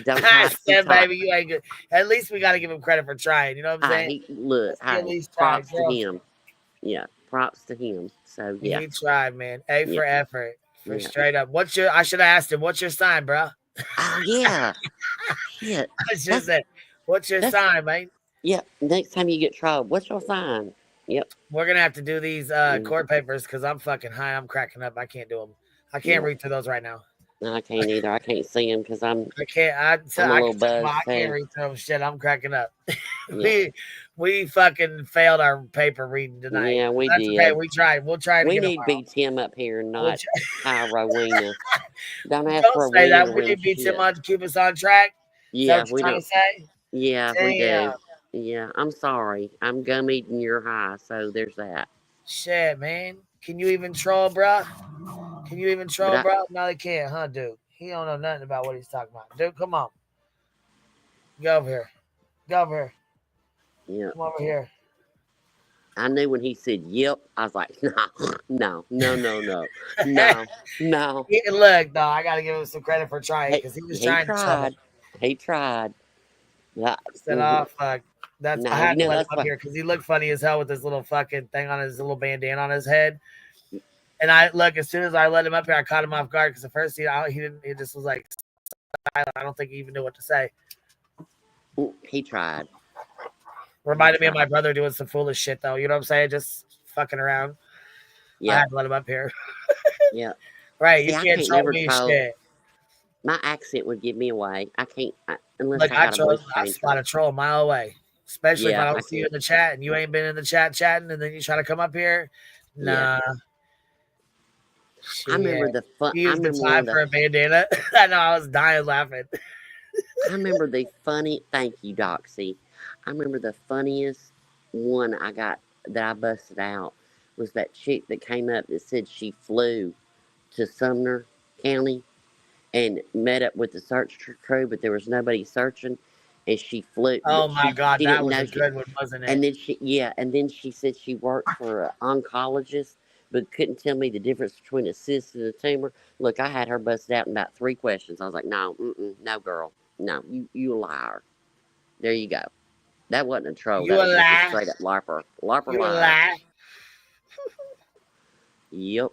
Don't I tie too said, tight. baby, you ain't good. At least we got to give him credit for trying. You know what I'm saying? At least tried, Props to girl. him. Yeah, props to him. So yeah. He tried, man. A for Yeah. effort. For Yeah. straight up. I should have asked him, what's your sign, bro? Oh yeah. Shit. I should say, what's your sign, man? Yep. Next time you get tried, what's your sign? Yep. We're gonna have to do these court papers because I'm fucking high. I'm cracking up. I can't do them. I can't read through those right now. No, I can't either. I can't see them because I'm I can't. I'm a little buzzed. I can't read through them. Shit, I'm cracking up. Yeah. we fucking failed our paper reading tonight. Yeah, we That's did. okay. We tried. We'll try it We again need tomorrow. BTM up here, not Ty Rowena. Don't ask Don't for say Rowena that. to We win need BTM shit. on to keep us on track. Is that Yeah, what you're we trying don't. to say? Yeah, we do. Damn. Yeah, I'm sorry. I'm gum eating your high, so there's that. Shit, man. Can you even troll, bro? Can you even troll, bro? No, they can't, huh, dude? He don't know nothing about what he's talking about. Dude, come on. Go over here. Go over here. Yeah. Come over here. I knew when he said yep, I was like, no. Look, though, I gotta give him some credit for trying because he was trying to troll. He tried. Yeah. Said, oh fuck. That's No, I had to let him that's up why. here because he looked funny as hell with his little fucking thing on his little bandana on his head. And I look, as soon as I let him up here, I caught him off guard because at first he didn't. He just was like silent. I don't think he even knew what to say. He tried. Reminded me of my brother doing some foolish shit though. You know what I'm saying? Just fucking around. Yeah. I had to let him up here. Yeah. Right. See, you can't troll me shit. My accent would give me away. I can't unless Like I got a voice I changer. spot a troll a mile away. Especially if I don't see you in the chat and you ain't been in the chat chatting and then you try to come up here. Nah. Yeah. I remember the fun. You used the time for a bandana. I know, I was dying laughing. I remember the funny. Thank you, Doxy. I remember the funniest one I got that I busted out was that chick that came up that said she flew to Sumner County and met up with the search crew, but there was nobody searching, and she flew. Oh my God, that was a good one, wasn't it? And then she said she worked for an oncologist, but couldn't tell me the difference between a cyst and a tumor. Look, I had her busted out in about 3 questions. I was like, no, no, girl, no, you a liar. There you go. That wasn't a troll. You That was a just lie. a straight up larper. Larper You a liar. lie. Yep.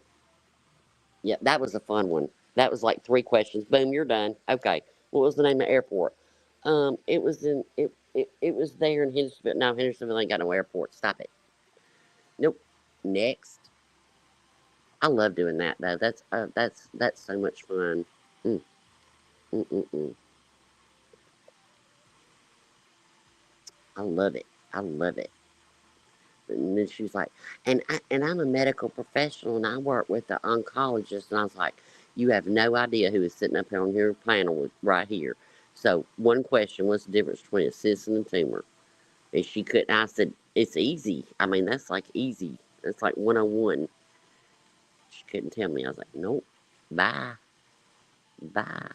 Yep, that was a fun one. That was like 3 questions. Boom, you're done. Okay. What was the name of the airport? It was in it was there in Hendersonville. No, Hendersonville ain't got no airport. Stop it. Nope. Next. I love doing that though. That's so much fun. Mm, mm, mm, mm. I love it. I love it. And then she was like, and I'm a medical professional and I work with the oncologist. And I was like, you have no idea who is sitting up here on your panel right here. So one question, what's the difference between a cyst and a tumor? And she couldn't. I said, it's easy. I mean, that's like easy. It's like 101. She couldn't tell me. I was like, nope. Bye. Bye.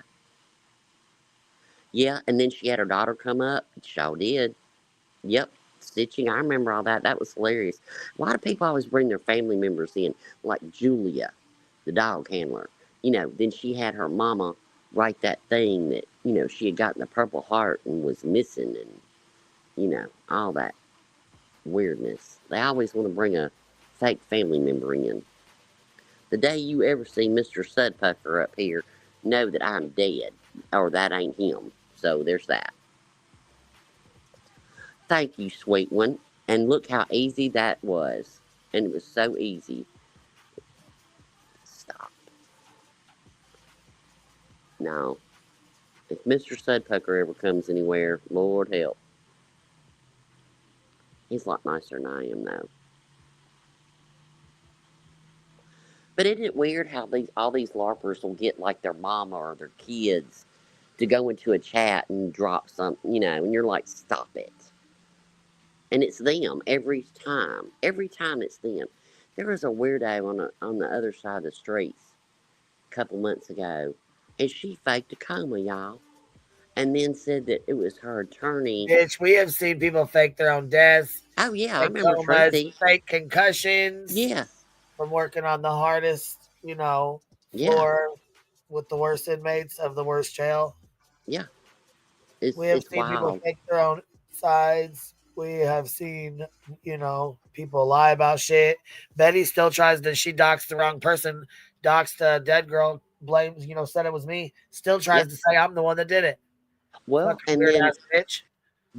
Yeah, and then she had her daughter come up. Sure did. Yep. Stitching. I remember all that. That was hilarious. A lot of people always bring their family members in, like Julia, the dog handler. Then she had her mama write that thing that, she had gotten the Purple Heart and was missing and, all that weirdness. They always want to bring a fake family member in. The day you ever see Mr. Sudpucker up here, know that I'm dead, or that ain't him. So there's that. Thank you, sweet one. And look how easy that was. And it was so easy. Stop. No. If Mr. Sudpucker ever comes anywhere, Lord help. He's a lot nicer than I am, though. But isn't it weird how all these LARPers will get like their mama or their kids to go into a chat and drop something, and you're like, stop it. And it's them every time. Every time it's them. There was a weirdo on the other side of the streets a couple months ago, and she faked a coma, y'all, and then said that it was her attorney. Bitch, we have seen people fake their own deaths. Oh yeah, I fake remember comas, Tracy. fake concussions. Yeah. From working on the hardest, floor with the worst inmates of the worst jail. Yeah. We have seen wild. people fake their own sides. We have seen, people lie about shit. Betty still tries to, she doxed the wrong person, doxed a dead girl, blames, said it was me, still tries to say I'm the one that did it. Well, fucking and weird then ass bitch.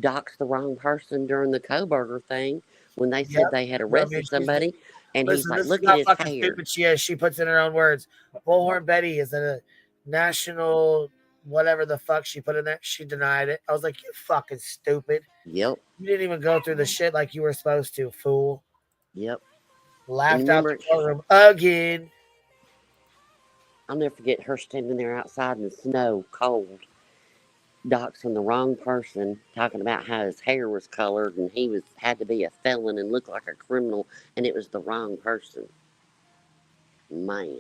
Doxed the wrong person during the Koberger thing when they said they had arrested somebody. And listen, he's like, this look is at how his fucking hair. stupid she is. She puts in her own words. Bullhorn Betty is a national whatever the fuck she put in there. She denied it. I was like, you fucking stupid. Yep. You didn't even go through the shit like you were supposed to, fool. Yep. Laughed out the courtroom again. I'll never forget her standing there outside in the snow, cold, doxing the wrong person, talking about how his hair was colored and he had to be a felon and look like a criminal, and it was the wrong person. Man.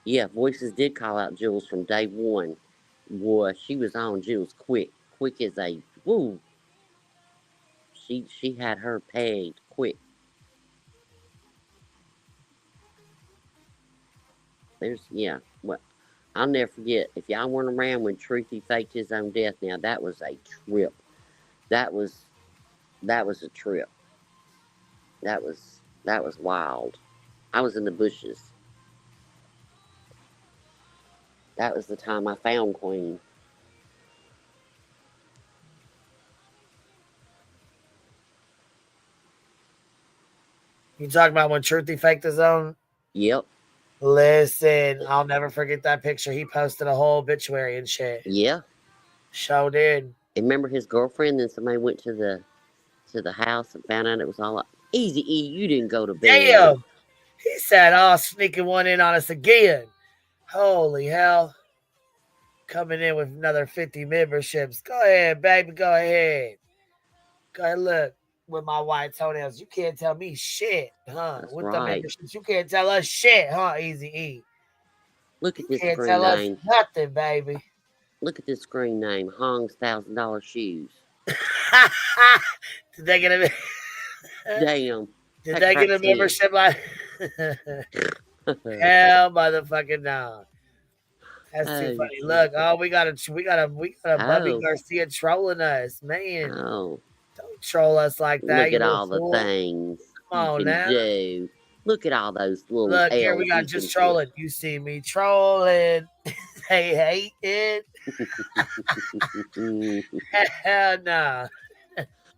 Yeah, Voices did call out Jules from day one. Boy, she was on Jules quick as a woo. She had her pegged quick. Well, I'll never forget. If y'all weren't around when Truthy faked his own death, now that was a trip. That was a trip. That was wild. I was in the bushes. That was the time I found Queen. You talking about when Truthy faked his own? Yep. Listen, I'll never forget that picture. He posted a whole obituary and shit. Yeah. Sure did. And remember his girlfriend? Then somebody went to the house and found out it was all like, Easy E, you didn't go to bed. Damn. He said, oh, sneaking one in on us again. Holy hell. Coming in with another 50 memberships. Go ahead, baby. Go ahead. Go ahead, look. With my white toenails. You can't tell me shit, huh? That's with right. the memberships. You can't tell us shit, huh, Easy E? Look at this Can't screen tell name. us nothing, baby. Look at this screen name. Hong's $1,000 shoes. Did they get a Damn. Did they get a membership like hell motherfucking no. That's too funny. Look, we got a Bubby Garcia trolling us, man. Oh. Don't troll us like that. Look at all the things Come on you can now. do. Look at all those little Look, here L's we got just trolling. You see me trolling. They hate it. Hell no.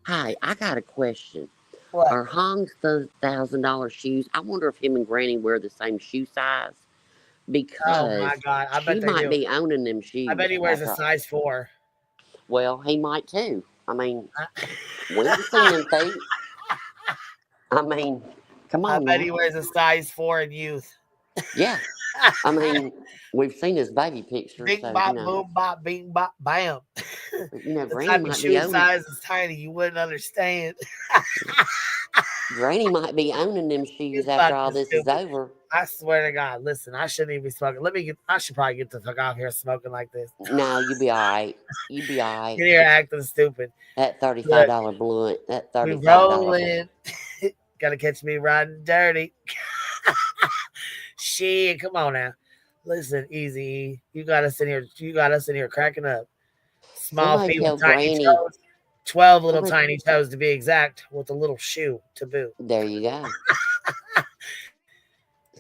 Hi, I got a question. What? Are Hong's the $1,000 shoes? I wonder if him and Granny wear the same shoe size Oh my because god, I she bet they might do. be owning them I shoes. bet he wears a After, size 4. well, he might too. I mean, we ain't seen them feet. I mean, come I on bet now. he wears a size 4 in youth. Yeah. I mean, we've seen his baby picture, Bing so, bop, boom bop, bing bop, bam. But, the The Granny type of might be shoe owning. size is tiny, you wouldn't understand. Granny might be owning them You shoes after all fucking this is stupid. over. I swear to God, listen, I shouldn't even be smoking. I should probably get the fuck out here smoking like this. No, you be all right. You be all right. Get here acting stupid. That Look, $35 blunt. That we $35. rolling. Gotta catch me riding dirty. Shit, come on now. Listen, Easy. You got us in here cracking up. Small Somebody feet tell with tiny Granny. toes. 12 little Somebody, tiny toes to be exact, with a little shoe to boot. there you go.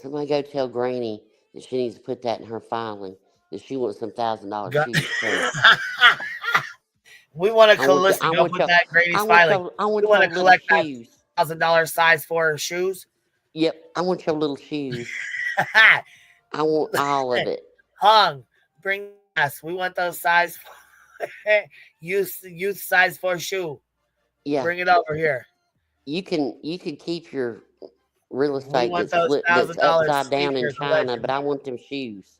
Somebody go tell Granny that she needs to put that in her filing. That she wants some $1,000 Go- shoes too. We want to I want listen. I Go want put your that Grady's filing. I want We want your to little collect that shoes. $1,000 size 4 shoes. Yep, I want your little shoes. I want all of it. Hung, bring us. We want those size youth size 4 shoe. Yeah, Bring it over here. you can keep your real We estate want those that's $1,000 upside down in sneaker China, collection. but I want them shoes.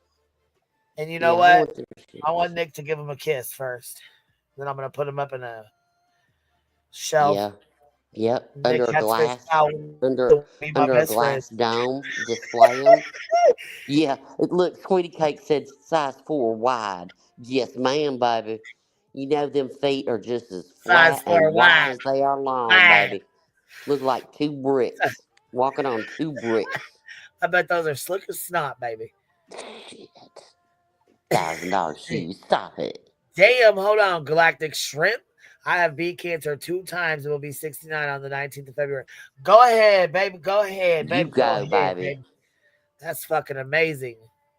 And you know Yeah, what? I want them shoes. I want Nick to give him a kiss first. Then I'm gonna put him up in a shelf. Yeah. Yep. Nick Under a Catfish glass. Cow Under will be my a best glass friend. dome. Display them. Yeah. Look, Sweetie Cake said size 4 wide. Yes, ma'am, baby. You know them feet are just as Size flat 4 and wide wide. as they are long, Wide. baby. Look like 2 bricks. Walking on 2 bricks. I bet those are slick as snot, baby. Shit. $1,000 shoes. Stop it. Damn, hold on, Galactic Shrimp. I have beat cancer 2 times. It will be 69 on the 19th of February. Go ahead, baby. Go ahead, baby. You go, ahead, baby. That's fucking amazing.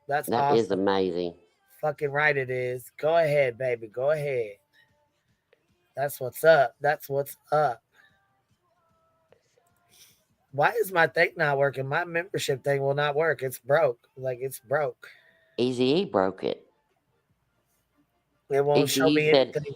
That's That awesome. is amazing. Fucking right it is. Go ahead, baby. Go ahead. That's what's up. That's what's up. Why is my thing not working? My membership thing will not work. It's broke. Like, it's broke. Easy broke it. It won't show me anything.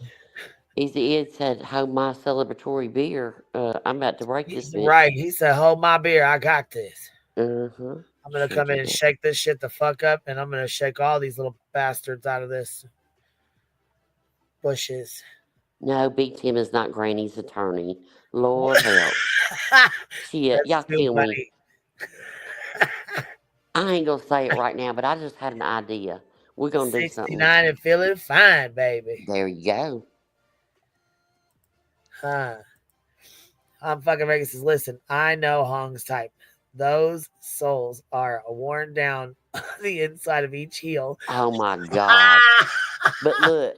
Easy said, "Hold my celebratory beer. I'm about to break this bitch." Right. He said, hold my beer. I got this. Uh-huh. I'm going to come in and shake this shit the fuck up, and I'm going to shake all these little bastards out of this bushes. No, Big Tim is not Granny's attorney. Lord help. Shit, y'all kill me. I ain't gonna say it right now, but I just had an idea. We're gonna do something. 69 and feeling fine, baby. There you go. Huh. I'm fucking Vegas says, listen, I know Hong's type. Those soles are worn down on the inside of each heel. Oh my God. But look,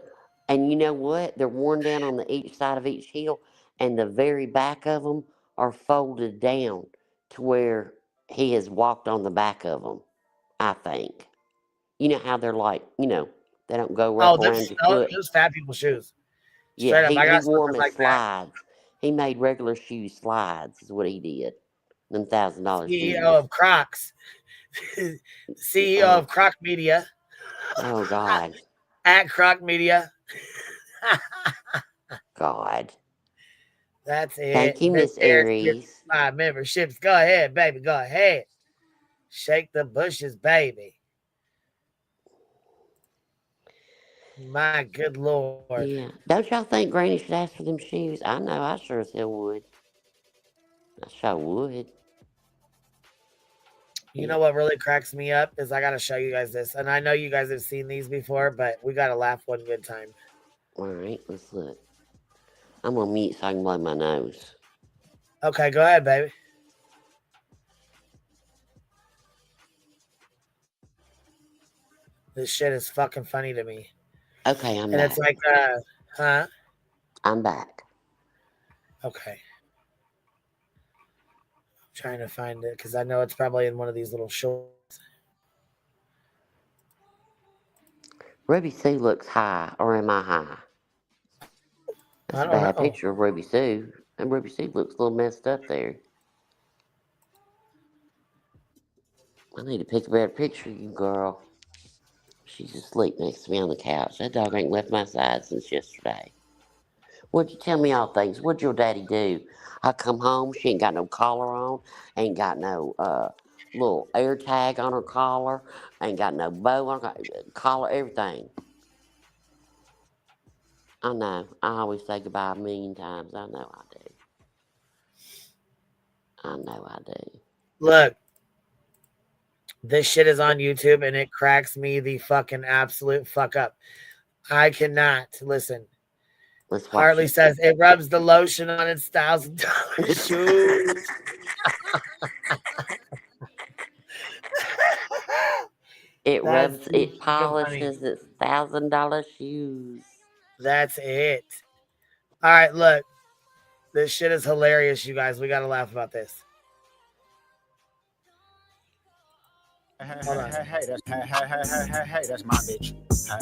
and you know what? They're worn down on the each side of each heel, and the very back of them are folded down to where he has walked on the back of them, I think. You know how they're like, they don't go right around your foot. Those fat people shoes. Yeah, Straight up, I got he wore them as like slides. He made regular shoe slides, is what he did. Them $1,000 shoes. CEO of Crocs. CEO of Croc Media. Oh, God. At Croc Media. God. That's it. Thank you, Miss Aries. My memberships. Go ahead, baby. Go ahead. Shake the bushes, baby. My good Lord. Yeah. Don't y'all think Granny should ask for them shoes? I know I sure as hell would. I sure would. You know what really cracks me up is I got to show you guys this. And I know you guys have seen these before, but we got to laugh one good time. All right, let's look. I'm going to mute so I can blow my nose. Okay, go ahead, baby. This shit is fucking funny to me. Okay, I'm and back. It's like, huh? I'm back. Okay. I'm trying to find it because I know it's probably in one of these little shorts. Ruby Sue looks high, or am I high? That's a bad picture of Ruby Sue. And Ruby C looks a little messed up there. I need to pick a better picture of you, girl. She's asleep next to me on the couch. That dog ain't left my side since yesterday. What'd you tell me all things? What'd your daddy do? I come home, she ain't got no collar on, ain't got no little air tag on her collar, ain't got no bow on her collar, everything. I know. I always say goodbye a million times. I know I do. I know I do. Look, this shit is on YouTube and it cracks me the fucking absolute fuck up. I cannot listen. Harley says it rubs the lotion on its $1,000 shoes. It polishes its $1,000 shoes. That's it. All right, look. This shit is hilarious, you guys. We gotta laugh about this. Hey, that's my bitch.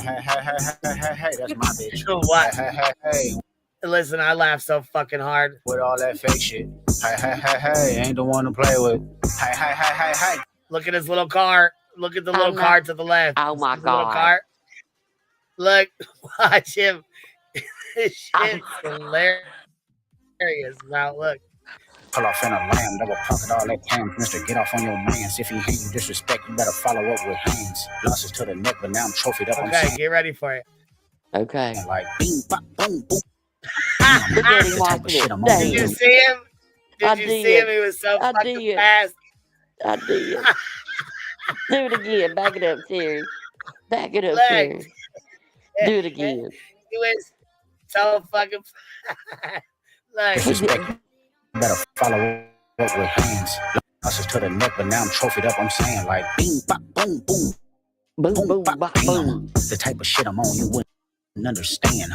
Hey, that's my bitch. What? Hey. Listen, I laugh so fucking hard. With all that fake shit. Hey, ain't the one to play with. Hey. Look at his little car. Look at the little car to the left. Oh my God. Little car. Look, watch him. This shit's hilarious. Now look. Pull off in a lamb, double pocket all that cams. Mister, get off on your mans. If he hate you disrespect, you better follow up with hands. Losses to the neck, but now I'm trophied up. Okay, get ready for it. Okay. Like bing, bop, boom, boom. Look at him watching it. Did you see him? Did you see him? He was so fucking fast. I did. Do it again. Back it up, Terry. Back it up, Terry. Do it again. He was so fucking Disrespect. Better follow up with hands. Losses to the neck, but now I'm trophied up. I'm saying like bing, bop, boom, boom. Boom, boom, bop, boom. The type of shit I'm on, you wouldn't understand.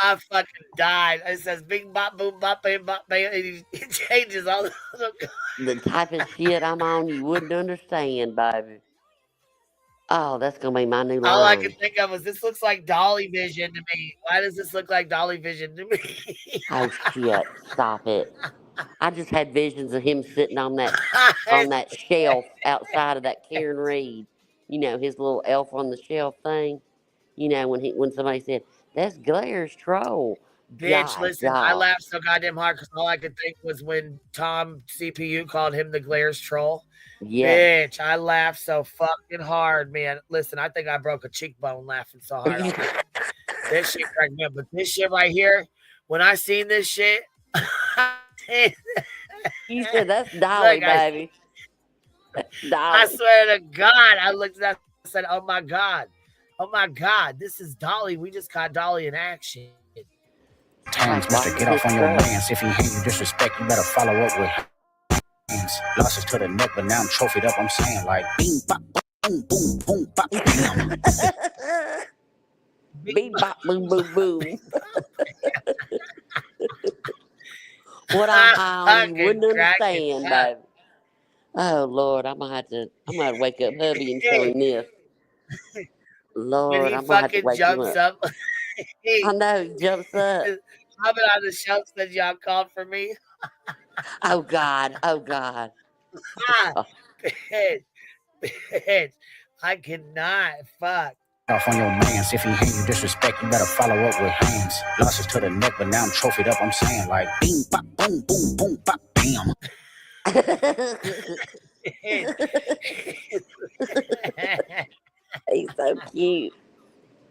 I fucking died. It says bing, bop, boom, bop, bam, bop, bam. And he changes all the type of shit I'm on, you wouldn't understand, baby. Oh, that's going to be my new line. All I can think of is this looks like Dolly Vision to me. Why does this look like Dolly Vision to me? Oh, shit. Stop it. I just had visions of him sitting on that shelf outside of that Karen Reed. You know, his little elf on the shelf thing. You know, when somebody said, that's Glaire's troll. Bitch, God, listen, God. I laughed so goddamn hard because all I could think was when Tom CPU called him the Glaire's troll. Yeah. Bitch, I laughed so fucking hard, man. Listen, I think I broke a cheekbone laughing so hard. This shit cracked me up. But this shit right here, when I seen this shit, you said that's Dolly, baby. That's Dolly. I swear to God, I looked at that and said, oh my God, this is Dolly. We just got Dolly in action. Times, Mister, get off on your mans. If he hate you disrespect, you better follow up with hands. Losses to the neck, but now I'm trophied up. I'm saying like bing, bop, boom, boom, boom, bop, bam. Bing, bop, boom, boom, boom. What I'm you wouldn't understand, baby. Oh Lord, I'm gonna have to wake up hubby and tell him this. Lord, I'm gonna have to wake him up. I know, he jumps up. I've been on the show since y'all called for me. Oh God. Bitch, I cannot. Fuck. Off on your mans. If he hate you disrespect, you better follow up with hands. Losses to the neck, but now I'm trophied up. I'm saying like bing, bop, boom, boom, boom, bop, bam. He's so cute.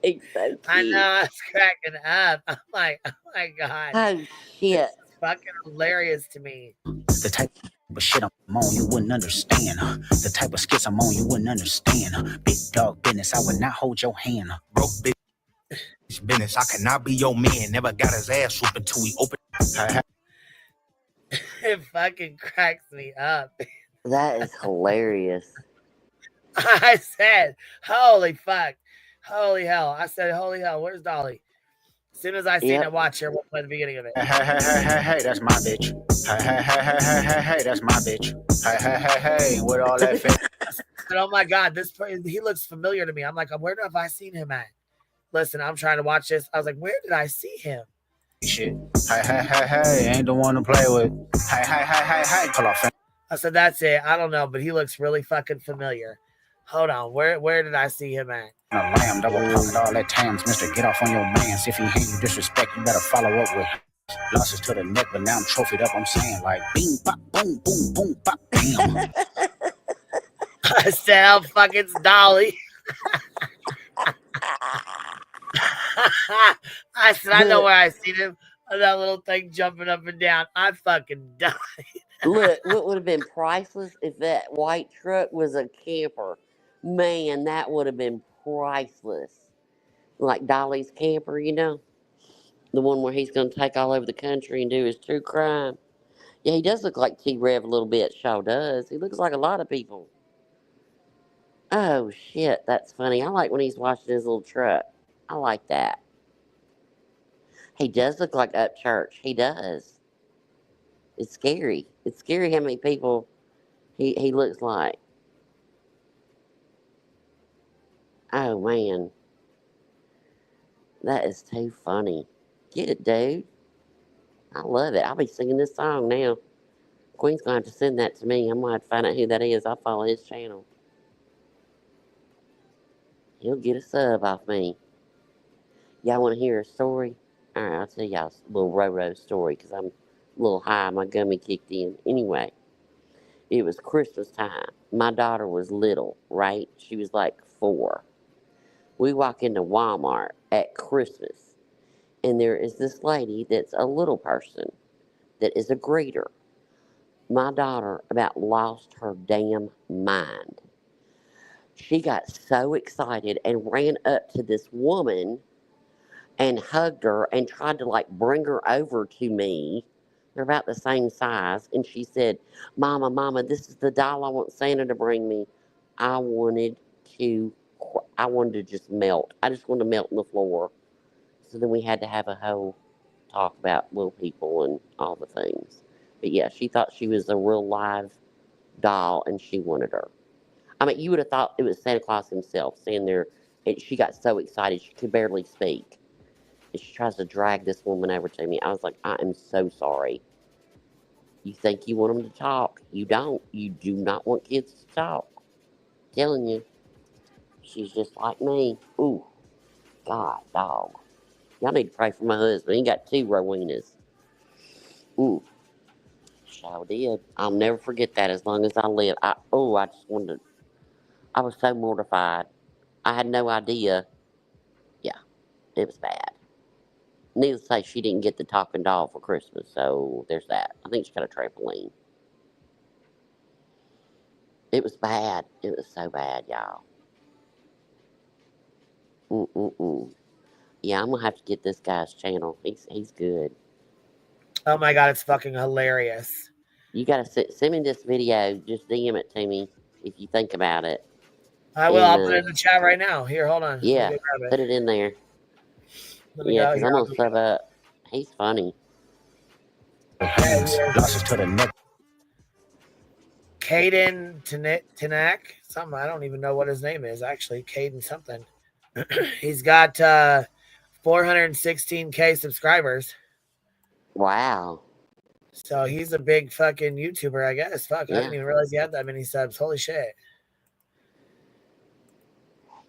He's so cute. I know, I was cracking up. I'm like, oh my God. Oh shit. It's fucking hilarious to me. The type of shit I'm on, you wouldn't understand. The type of skits I'm on, you wouldn't understand. Big dog business, I would not hold your hand. Broke bitch business, I cannot be your man. Never got his ass whooped until he opened. It fucking cracks me up. That is hilarious. I said, holy fuck. Holy hell. I said, holy hell, where's Dolly? As soon as I seen it, watch here, we'll play the beginning of it. Hey, that's my bitch. Hey, that's my bitch. Hey, with all that face. But oh my God, he looks familiar to me. I'm like, where have I seen him at? Listen, I'm trying to watch this. I was like, where did I see him? shit. Hey, ain't the one to play with. Hey, pull off. I said, that's it. I don't know, but he looks really fucking familiar. Hold on. Where did I see him at? A lamb, double pocket, all that tams, mister. Get off on your mans. If he hate you disrespect, you better follow up with losses to the neck, but now I'm trophied up. I'm saying like bing, bop, boom, boom, boom, bop, bam. I said, oh, fuck, it's Dolly. I said, I know where I seen him. That little thing jumping up and down. I fucking died. Look, what would have been priceless if that white truck was a camper. Man, that would have been priceless. Like Dolly's camper, you know? The one where he's going to take all over the country and do his true crime. Yeah, he does look like T-Rev a little bit. Shaw does. He looks like a lot of people. Oh, shit. That's funny. I like when he's washing his little truck. I like that. He does look like Upchurch. He does. It's scary. It's scary how many people he looks like. Oh, man. That is too funny. Get it, dude. I love it. I'll be singing this song now. Queen's going to have to send that to me. I'm going to have to find out who that is. I'll follow his channel. He'll get a sub off me. Y'all want to hear a story? All right, I'll tell y'all a little Roro story because I'm a little high. My gummy kicked in. Anyway, it was Christmas time. My daughter was little, right? She was like 4. We walk into Walmart at Christmas, and there is this lady that's a little person that is a greeter. My daughter about lost her damn mind. She got so excited and ran up to this woman and hugged her and tried to like bring her over to me. They're about the same size. And she said, Mama, this is the doll I want Santa to bring me. I wanted to just melt. I just wanted to melt on the floor. So then we had to have a whole talk about little people and all the things. But yeah, she thought she was a real live doll and she wanted her. I mean, you would have thought it was Santa Claus himself standing there, and she got so excited she could barely speak. And she tries to drag this woman over to me. I was like, I am so sorry. You think you want them to talk. You don't. You do not want kids to talk. I'm telling you. She's just like me. Ooh. God, dog. Y'all need to pray for my husband. He got 2 Rowenas. Ooh. Sure did. I'll never forget that as long as I live. I just wanted to. I was so mortified. I had no idea. Yeah, it was bad. Needless to say, she didn't get the talking doll for Christmas, so there's that. I think she got a trampoline. It was bad. It was so bad, y'all. Yeah, I'm gonna have to get this guy's channel. He's good. Oh my God, it's fucking hilarious. You gotta send me this video. Just DM it to me if you think about it. I will. I'll put it in the chat right now. Here, hold on. Yeah, put it in there. Yeah, because I'm gonna sub up. He's funny. Losses to the neck. Caden Tanak, something. I don't even know what his name is, actually. Caden something. He's got 416K subscribers. Wow. So he's a big fucking YouTuber, I guess. Fuck, I didn't even realize he had that many subs. Holy shit.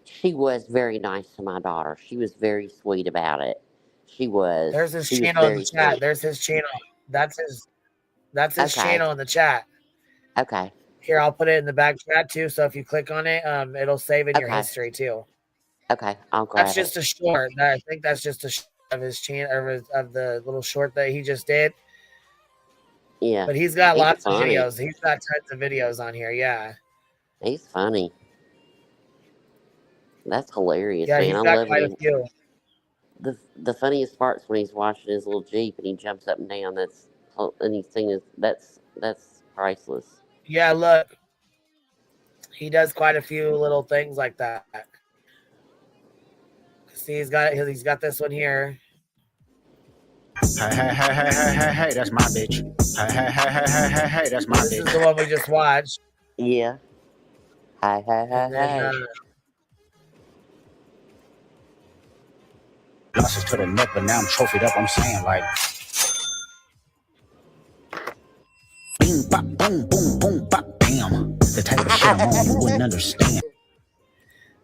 She was very nice to my daughter. She was very sweet about it. She was. There's his channel in the chat. Sweet. There's his channel. That's his channel in the chat. Okay. Here, I'll put it in the back chat too. So if you click on it, it'll save in your history too. Okay, I'll grab it. That's just a short. I think that's just a short of his channel, or of the little short that he just did. Yeah. But he's got lots of videos. He's got tons of videos on here. Yeah. He's funny. That's hilarious, yeah, man. he's I got love quite it. A few. The funniest part's when he's washing his little Jeep and he jumps up and down. And he's singing. That's priceless. Yeah, look. He does quite a few little things like that. See, he's got this one here. Hey, that's my bitch. Hey, that's my bitch. This is the one we just watched. Yeah. Hey. Losses to the neck, but now I'm trophied up. I'm saying like, bing, bop, boom, boom, boom, bop, bam. The type of shit I'm on, you wouldn't understand.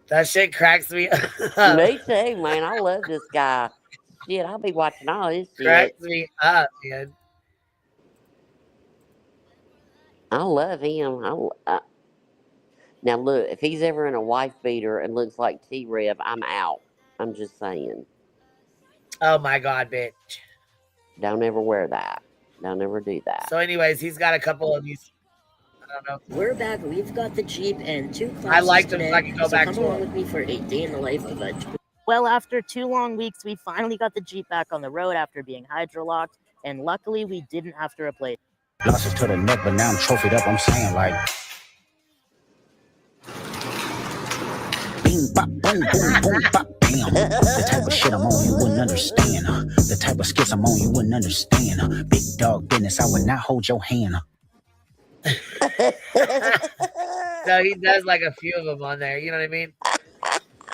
That shit cracks me up. Me too, man. I love this guy. Shit, I'll be watching all this shit. Cracks me up, man. I love him. Now look, if he's ever in a wife beater and looks like T-Rev, I'm out. I'm just saying. Oh my god, bitch. Don't ever wear that. Don't ever do that. So anyways, he's got a couple of these. I don't know. We're back. We've got the Jeep and 2 classes I like them today. so I can go so back come to along them. with me for a day in the life of a... Well, after 2 long weeks, we finally got the Jeep back on the road after being hydrolocked, and luckily we didn't have to replace it. Losses to the neck, but now I'm trophied up. I'm saying like, bing, bop, boom, boom, boom, bop, bam. The type of shit I'm on, you wouldn't understand. The type of skits I'm on, you wouldn't understand. Big dog business, I would not hold your hand. No, he does like a few of them on there. You know what I mean?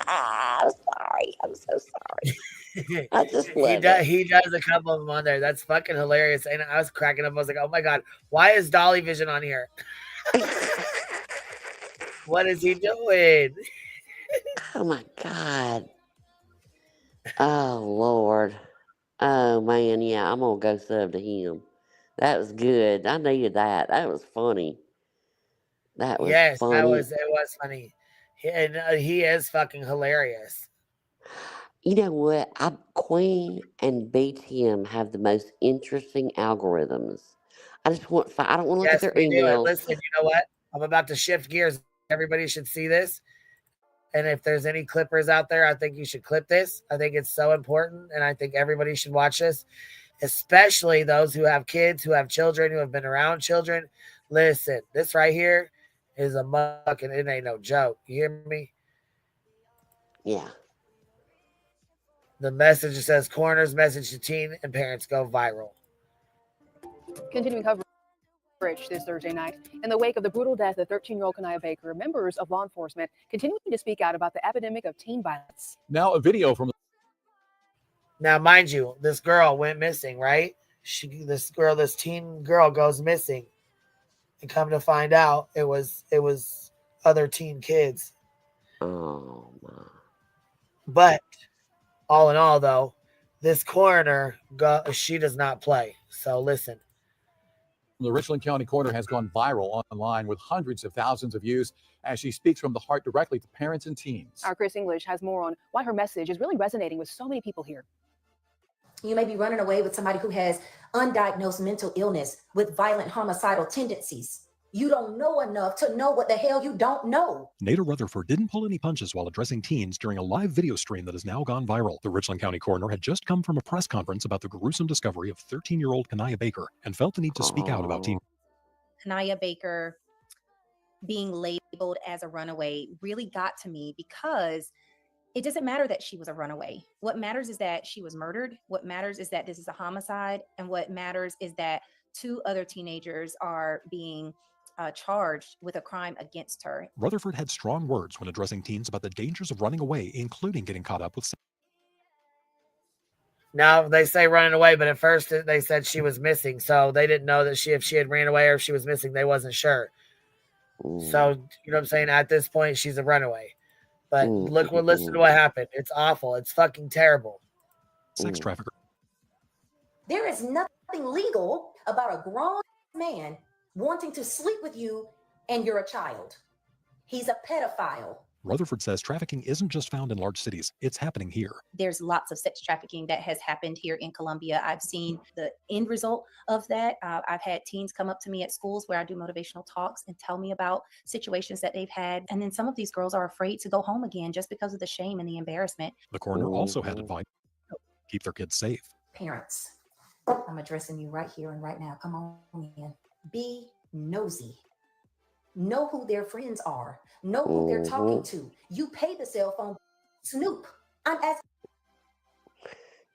I'm sorry. I'm so sorry. I just love it. He does a couple of them on there. That's fucking hilarious. And I was cracking up. I was like, oh my god, why is Dolly Vision on here? What is he doing? Oh my god. Oh Lord. Oh man, yeah, I'm gonna go sub to him. That was good. I needed that. That was funny. That was funny. It was funny. And he is fucking hilarious. You know what? Queen and BTM have the most interesting algorithms. I don't want to look at their emails. Listen, you know what? I'm about to shift gears. Everybody should see this. And if there's any clippers out there, I think you should clip this. I think it's so important, and I think everybody should watch this, especially those who have kids, who have children, who have been around children. Listen, this right here is a fucking, it ain't no joke. You hear me? Yeah. The message says, Coroner's message to teen and parents go viral. Continuing coverage this Thursday night. In the wake of the brutal death of 13-year-old Kanaya Baker, members of law enforcement continuing to speak out about the epidemic of teen violence. Now a video from... Now, mind you, this girl went missing, right? This teen girl goes missing. And come to find out, it was other teen kids. Oh, my. But all in all, though, this coroner, she does not play. So listen. The Richland County Coroner has gone viral online with hundreds of thousands of views as she speaks from the heart directly to parents and teens. Our Chris English has more on why her message is really resonating with so many people here. You may be running away with somebody who has undiagnosed mental illness with violent homicidal tendencies. You don't know enough to know what the hell you don't know. Nader Rutherford didn't pull any punches while addressing teens during a live video stream that has now gone viral. The Richland County Coroner had just come from a press conference about the gruesome discovery of 13-year-old Kanaya Baker and felt the need to speak out about teen. Kanaya Baker being labeled as a runaway really got to me because it doesn't matter that she was a runaway. What matters is that she was murdered. What matters is that this is a homicide. And what matters is that 2 other teenagers are being charged with a crime against her. Rutherford had strong words when addressing teens about the dangers of running away, including getting caught up with. Now they say running away, but at first they said she was missing, so they didn't know that if she had ran away or if she was missing. They wasn't sure. So you know what I'm saying? At this point, she's a runaway. But listen to what happened. It's awful. It's fucking terrible. Sex trafficker. There is nothing legal about a grown man wanting to sleep with you and you're a child. He's a pedophile. Rutherford says trafficking isn't just found in large cities. It's happening here. There's lots of sex trafficking that has happened here in Columbia. I've seen the end result of that. I've had teens come up to me at schools where I do motivational talks and tell me about situations that they've had. And then some of these girls are afraid to go home again just because of the shame and the embarrassment. The coroner also had advice to keep their kids safe. Parents, I'm addressing you right here and right now. Come on in. Be nosy. Know who their friends are. Know who they're talking to. You pay the cell phone. Snoop. I'm asking.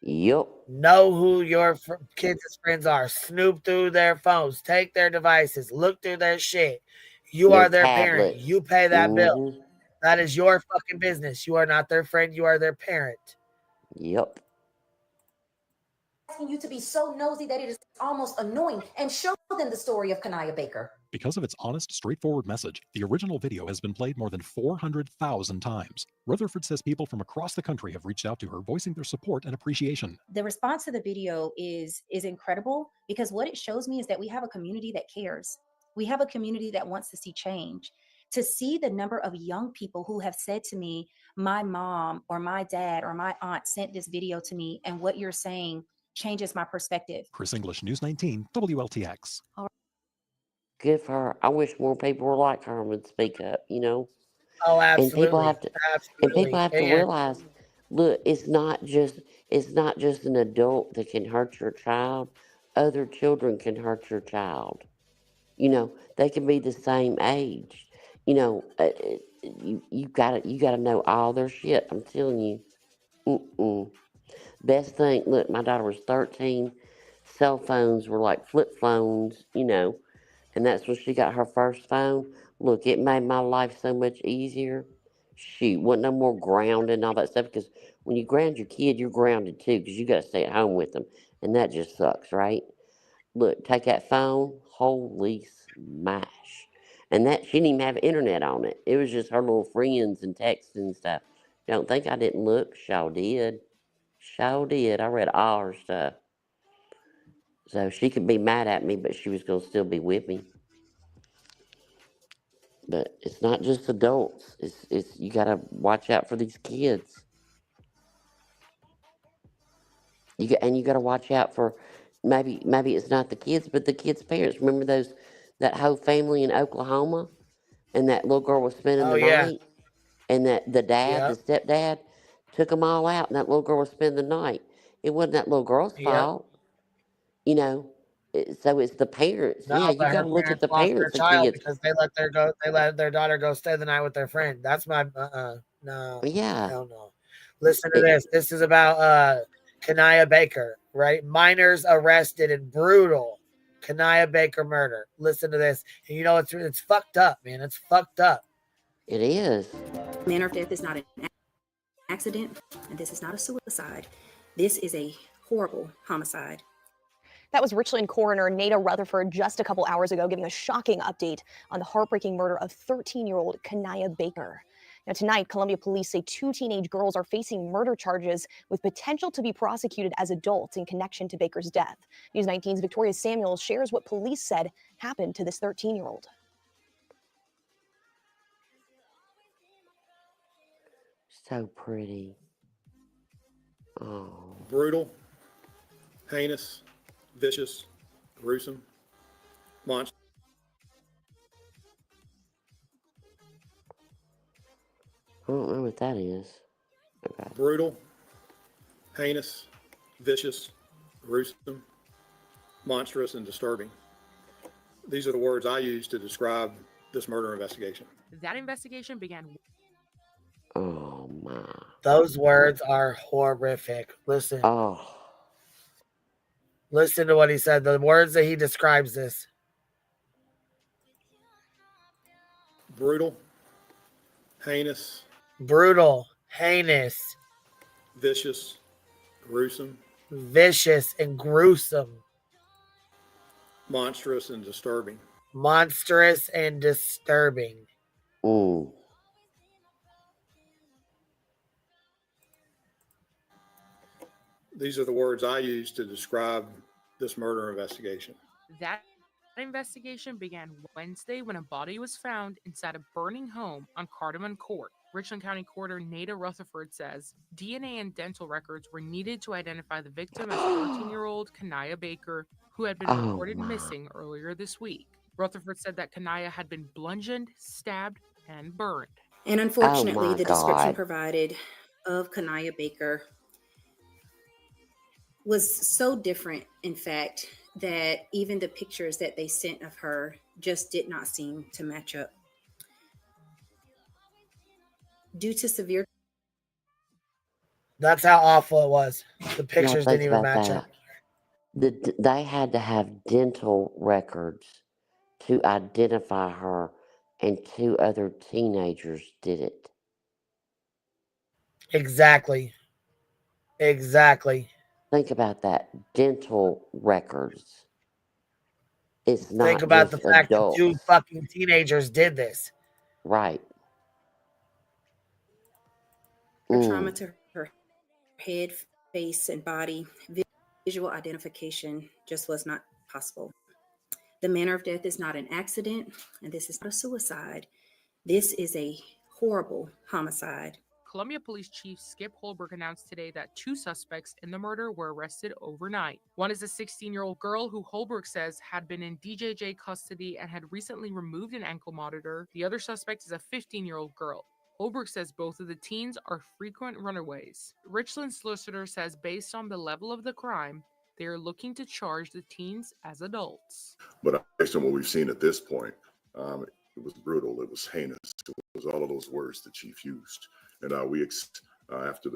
Yep. Know who your kids' friends are. Snoop through their phones. Take their devices. Look through their shit. You are their parent. You pay that bill. That is your fucking business. You are not their friend. You are their parent. Yep. asking you to be so nosy that it is almost annoying, and show them the story of Kanaya Baker. Because of its honest, straightforward message, the original video has been played more than 400,000 times. Rutherford says people from across the country have reached out to her, voicing their support and appreciation. The response to the video is incredible, because what it shows me is that we have a community that cares. We have a community that wants to see change. To see the number of young people who have said to me, my mom or my dad or my aunt sent this video to me, and what you're saying changes my perspective. Chris English, News 19, WLTX. Good for her. I wish more people were like her and would speak up, you know? Oh, And people absolutely. have to Absolutely. realize, look, it's not just an adult that can hurt your child. Other children can hurt your child. You know, they can be the same age. You know, you gotta know all their shit. I'm telling you. Best thing, look, my daughter was 13. Cell phones were like flip phones, you know, and that's when she got her first phone. Look, it made my life so much easier. Shoot, wasn't no more grounding and all that stuff, because when you ground your kid, you're grounded too, because you got to stay at home with them, and that just sucks, right? Look, take that phone, holy smash. And that, she didn't even have internet on it. It was just her little friends and texts and stuff. Don't think I didn't look. Sure did. Sure did. I read all her stuff. So she could be mad at me, but she was going to still be with me. But it's not just adults. It's you got to watch out for these kids. You got to watch out for maybe it's not the kids, but the kids' parents. Remember that whole family in Oklahoma, and that little girl was spending the night, and that the stepdad, took them all out, and that little girl was spending the night. It wasn't that little girl's fault, you know. So it's the parents. No, Yeah, you but got her to look at parents the lost their parents of child kids. because they let their daughter go stay the night with their friend. That's my no. Yeah. Hell no. Listen to this. This is about Kanaya Baker, right? Minors arrested in brutal Kanaya Baker murder. Listen to this. And you know it's fucked up, man. It's fucked up. It is. Manner of death is not an accident, and this is not a suicide. This is a horrible homicide. That was Richland Coroner Nada Rutherford just a couple hours ago, giving a shocking update on the heartbreaking murder of 13-year-old Kanaya Baker. Now tonight, Columbia police say 2 teenage girls are facing murder charges with potential to be prosecuted as adults in connection to Baker's death. News 19's Victoria Samuels shares what police said happened to this 13-year-old. So pretty. Oh. Brutal, heinous, vicious, gruesome, monster. I don't know what that is. Okay. Brutal, heinous, vicious, gruesome, monstrous, and disturbing. These are the words I use to describe this murder investigation. That investigation began. Oh my. Those words are horrific. Listen. Oh. Listen to what he said. The words that he describes this. Brutal, heinous. Brutal, heinous. Vicious, gruesome. Vicious and gruesome. Monstrous and disturbing. Monstrous and disturbing. Ooh. These are the words I use to describe this murder investigation. That investigation began Wednesday when a body was found inside a burning home on Cardamom Court. Richland County Coroner Nada Rutherford says DNA and dental records were needed to identify the victim as 14-year-old Kanaya Baker, who had been reported missing earlier this week. Rutherford said that Kanaya had been bludgeoned, stabbed, and burned. And unfortunately, the description provided of Kanaya Baker was so different, in fact, that even the pictures that they sent of her just did not seem to match up. Due to severe... That's how awful it was. The pictures Now, didn't even match up. They had to have dental records to identify her, and 2 other teenagers did it. Exactly. Exactly. Think about that. Dental records. It's Think not about just the fact that two adults. fucking teenagers did this. Right. Trauma to her head, face, and body. Visual identification just was not possible. The manner of death is not an accident, and this is not a suicide. This is a horrible homicide. Columbia Police Chief Skip Holbrook announced today that 2 suspects in the murder were arrested overnight. One is a 16-year-old girl who Holbrook says had been in DJJ custody and had recently removed an ankle monitor. The other suspect is a 15-year-old girl. Holbrook says both of the teens are frequent runaways. Richland's solicitor says based on the level of the crime, they are looking to charge the teens as adults. But based on what we've seen at this point, it was brutal, it was heinous, it was all of those words the chief used. And we after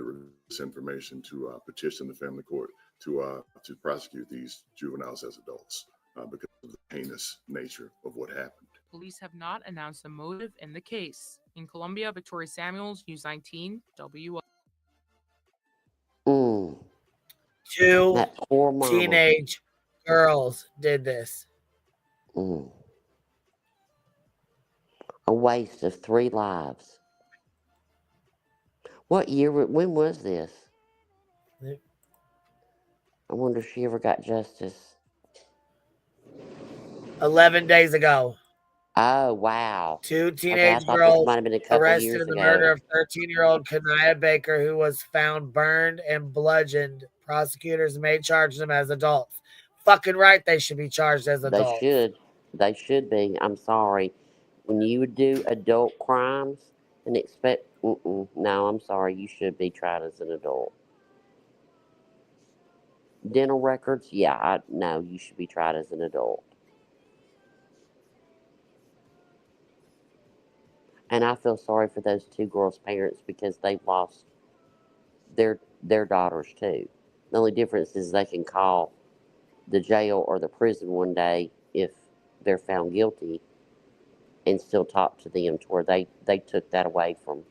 this information to petition the family court to prosecute these juveniles as adults because of the heinous nature of what happened. Police have not announced a motive in the case. In Columbia, Victoria Samuels, News 19, WO. Two That poor mama. teenage girls did this. A waste of 3 lives. What year? When was this? I wonder if she ever got justice. 11 days ago. Oh, wow. 2 Okay, I teenage thought girls this might have been a couple arrested years in the ago. murder of 13-year-old Kanaya Baker, who was found burned and bludgeoned. Prosecutors may charge them as adults. Fucking right, they should be charged as adults. They should. They should be. I'm sorry. When you would do adult crimes and expect... No, I'm sorry. You should be tried as an adult. Dental records? Yeah, no, you should be tried as an adult. And I feel sorry for those 2 girls' parents because they've lost their daughters too. The only difference is they can call the jail or the prison one day if they're found guilty and still talk to them to where they took that away from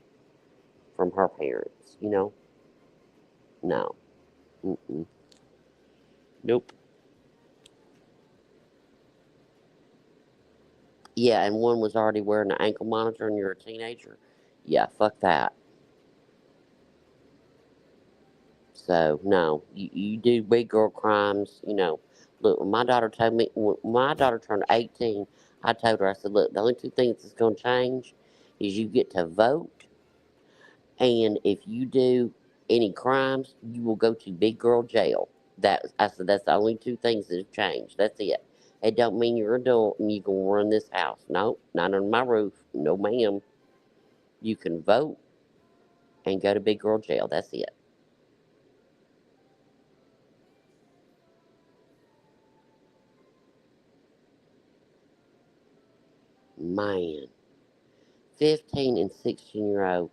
her parents, you know? No. Nope. Yeah, and one was already wearing an ankle monitor and you're a teenager. Yeah, fuck that. So, no, you do big girl crimes, you know. Look, when my daughter told me, when my daughter turned 18, I told her, I said, look, the only 2 things that's going to change is you get to vote, and if you do any crimes, you will go to big girl jail. I said, that's the only 2 things that have changed. That's it. It don't mean you're an adult and you can run this house. No, not under my roof. No, ma'am. You can vote and go to big girl jail. That's it. Man, 15 and 16-year-old.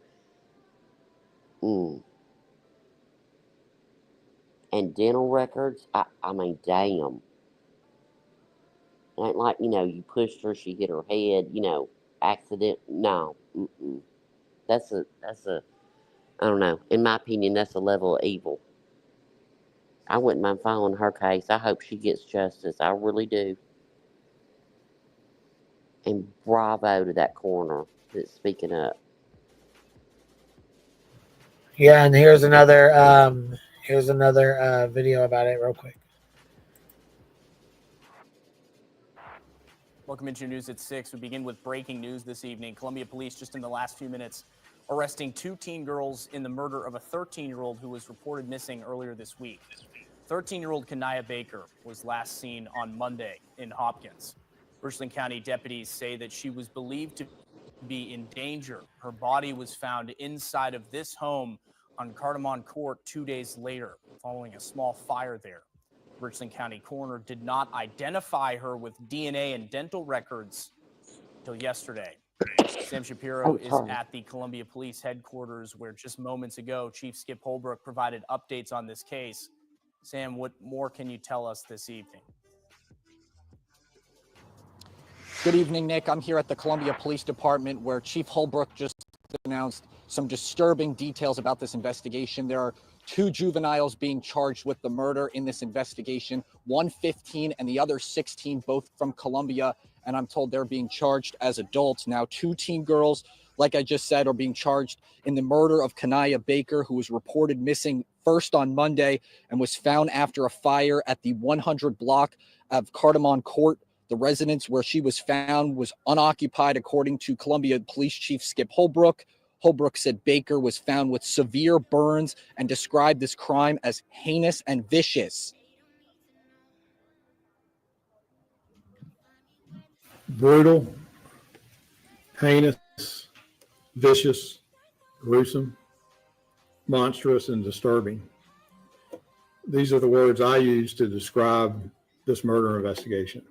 And dental records, I mean, damn. It ain't like, you know, you pushed her, she hit her head, you know, accident. No. That's a, I don't know. In my opinion, that's a level of evil. I wouldn't mind following her case. I hope she gets justice. I really do. And bravo to that coroner that's speaking up. Yeah, and here's another video about it real quick. Welcome into News at 6. We begin with breaking news this evening. Columbia Police, just in the last few minutes, arresting 2 teen girls in the murder of a 13-year-old who was reported missing earlier this week. 13-year-old Kanaya Baker was last seen on Monday in Hopkins. Richland County deputies say that she was believed to be in danger. Her body was found inside of this home on Cardamom Court 2 days later, following a small fire there. Richland County Coroner did not identify her with DNA and dental records until yesterday. Sam Shapiro is at the Columbia Police headquarters, where just moments ago, Chief Skip Holbrook provided updates on this case. Sam, what more can you tell us this evening? Good evening, Nick. I'm here at the Columbia Police Department, where Chief Holbrook just announced some disturbing details about this investigation. There are 2 juveniles being charged with the murder in this investigation, one 15 and the other 16, both from Colombia. And I'm told they're being charged as adults. Now, 2 teen girls, like I just said, are being charged in the murder of Kanaya Baker, who was reported missing first on Monday and was found after a fire at the 100 block of Cardamom Court. The residence where she was found was unoccupied, according to Columbia Police Chief Skip Holbrook. Holbrook said Baker was found with severe burns and described this crime as heinous and vicious. Brutal, heinous, vicious, gruesome, monstrous, and disturbing. These are the words I use to describe this murder investigation.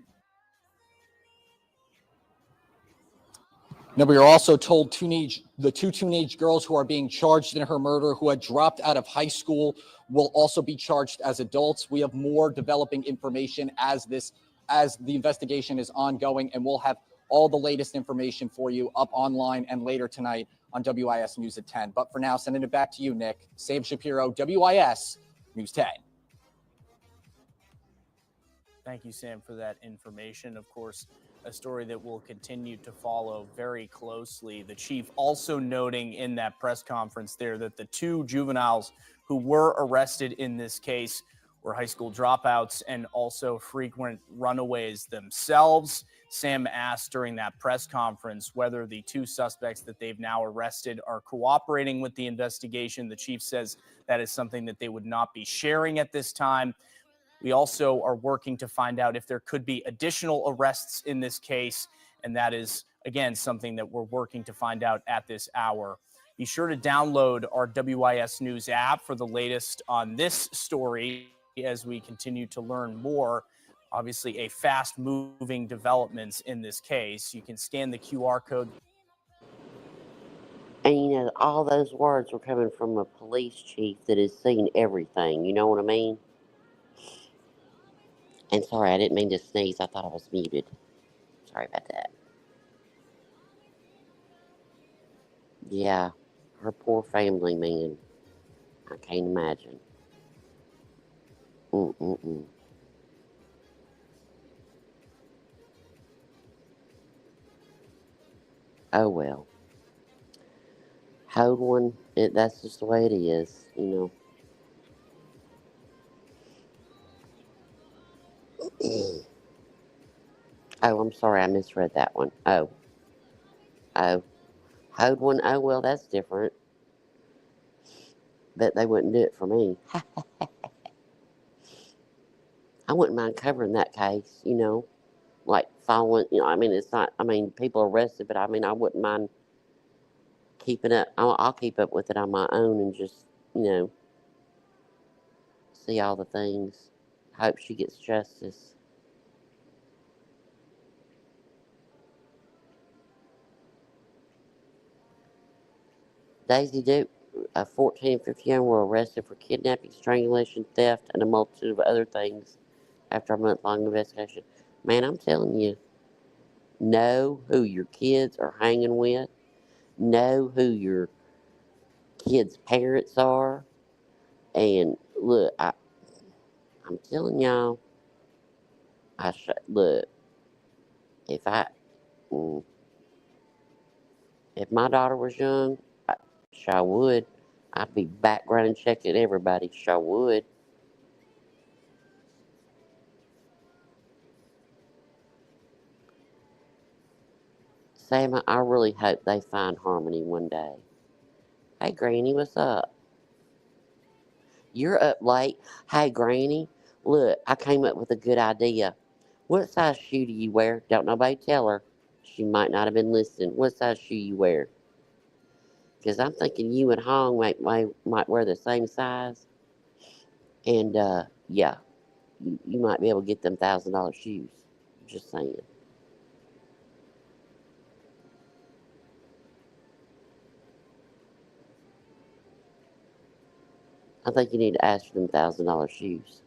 Now, we are also told the 2 teenage girls who are being charged in her murder, who had dropped out of high school, will also be charged as adults. We have more developing information as the investigation is ongoing, and we'll have all the latest information for you up online and later tonight on WIS News at 10. But for now, sending it back to you, Nick. Sam Shapiro, WIS News 10. Thank you, Sam, for that information. Of course, a story that will continue to follow very closely. The chief also noting in that press conference there that the 2 juveniles who were arrested in this case were high school dropouts and also frequent runaways themselves. Sam asked during that press conference whether the 2 suspects that they've now arrested are cooperating with the investigation. The chief says that is something that they would not be sharing at this time. We also are working to find out if there could be additional arrests in this case, and that is, again, something that we're working to find out at this hour. Be sure to download our WIS News app for the latest on this story as we continue to learn more. Obviously, a fast-moving developments in this case. You can scan the QR code. And you know, all those words were coming from a police chief that has seen everything. You know what I mean? And sorry, I didn't mean to sneeze. I thought I was muted. Sorry about that. Yeah, her poor family, man. I can't imagine. Mm-mm-mm. Oh, well. Hold one. That's just the way it is, you know. Oh, I'm sorry, I misread that one. Oh. Hold one. Oh, well, that's different. Bet they wouldn't do it for me. I wouldn't mind covering that case, you know. Like following, you know, I mean, it's not, I mean, people arrested, but I mean, I wouldn't mind keeping up. I'll keep up with it on my own and just, you know, see all the things. Hope she gets justice. Daisy Duke, a 14 and 15 were arrested for kidnapping, strangulation, theft, and a multitude of other things after a month-long investigation. Man, I'm telling you, know who your kids are hanging with, know who your kids' parents are, and look, I'm telling y'all, look, if my daughter was young, sure would. I'd be background checking everybody, sure would. Sam, I really hope they find Harmony one day. Hey, Granny, what's up? You're up late. Hey, Granny, look, I came up with a good idea. What size shoe do you wear? Don't nobody tell her. She might not have been listening. What size shoe you wear? Because I'm thinking you and Hong might wear the same size. And, yeah, you might be able to get them $1,000 shoes. Just saying. I think you need to ask for them $1,000 shoes.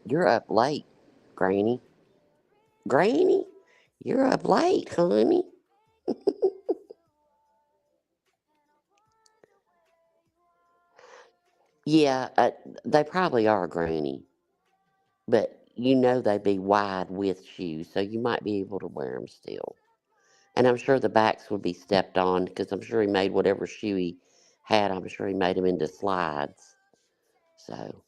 You're up late, Granny. Granny? You're up late, honey. Yeah, they probably are, Granny. But you know they'd be wide with shoes, so you might be able to wear them still. And I'm sure the backs would be stepped on because I'm sure he made whatever shoe he had, I'm sure he made them into slides. So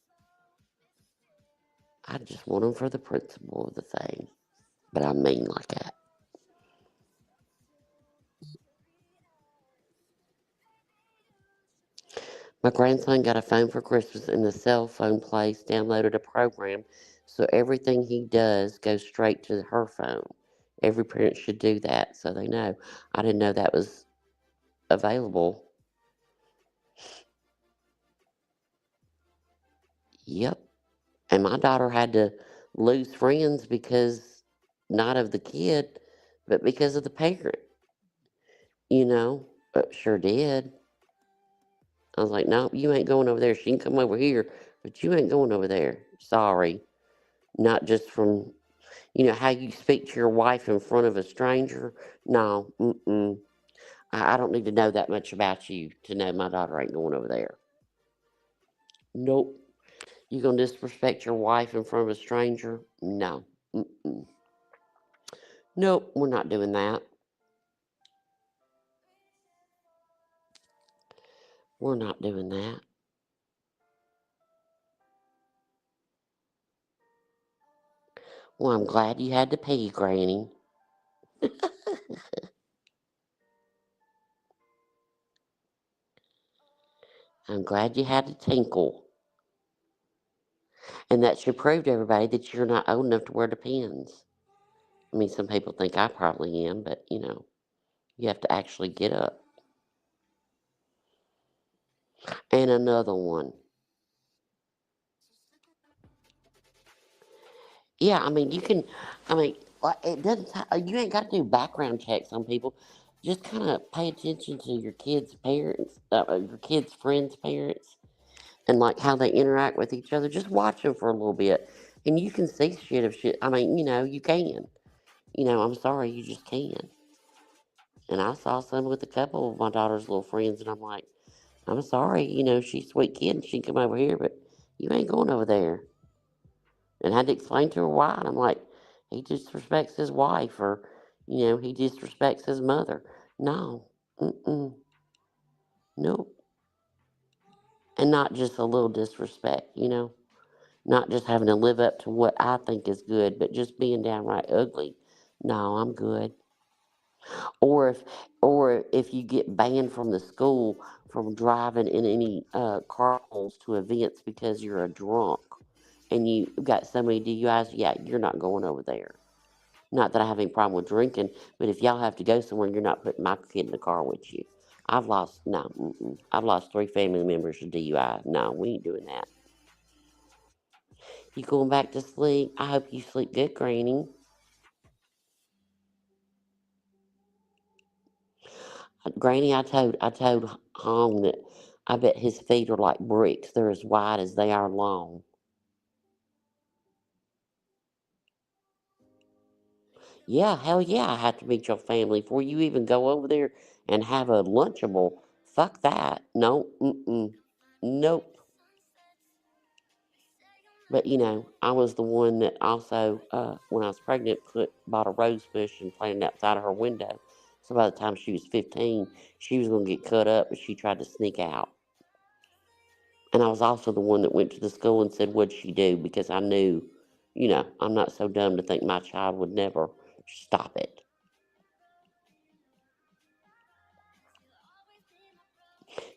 I just want them for the principle of the thing. But I mean like that. My grandson got a phone for Christmas, and the cell phone place downloaded a program so everything he does goes straight to her phone. Every parent should do that so they know. I didn't know that was available. Yep. And my daughter had to lose friends because not of the kid, but because of the parent. Sure did. I was like, no, you ain't going over there. She can come over here, but you ain't going over there. Sorry. Not just from, how you speak to your wife in front of a stranger. No, I don't need to know that much about you to know my daughter ain't going over there. Nope. You gonna disrespect your wife in front of a stranger? No. Nope, we're not doing that. We're not doing that. Well, I'm glad you had to pee, Granny. I'm glad you had to tinkle. And that should prove to everybody that you're not old enough to wear the pins. I mean, some people think I probably am, but, you have to actually get up. And another one. Yeah, I mean, it doesn't, you ain't got to do background checks on people. Just kind of pay attention to your kids' parents, your kids' friends' parents, and like how they interact with each other. Just watch them for a little bit, and you can see shit of shit. I mean, you can. I'm sorry, you just can. And I saw some with a couple of my daughter's little friends, and I'm like, I'm sorry, she's a sweet kid, and she can come over here, but you ain't going over there. And I had to explain to her why. And I'm like, he disrespects his wife, or, he disrespects his mother. No, nope. And not just a little disrespect, not just having to live up to what I think is good, but just being downright ugly. No, I'm good. Or if you get banned from the school from driving in any carpools to events because you're a drunk and you got so many DUIs, yeah, you're not going over there. Not that I have any problem with drinking, but if y'all have to go somewhere, you're not putting my kid in the car with you. I've lost 3 family members to DUI. No, we ain't doing that. You going back to sleep? I hope you sleep good, Granny. Granny, I told Hong that I bet his feet are like bricks. They're as wide as they are long. Yeah, hell yeah, I have to meet your family before you even go over there and have a Lunchable. Fuck that. No, nope. But I was the one that also, when I was pregnant, bought a rose bush and planted it outside of her window. So by the time she was 15, she was going to get cut up, but she tried to sneak out. And I was also the one that went to the school and said, what'd she do? Because I knew, I'm not so dumb to think my child would never stop it.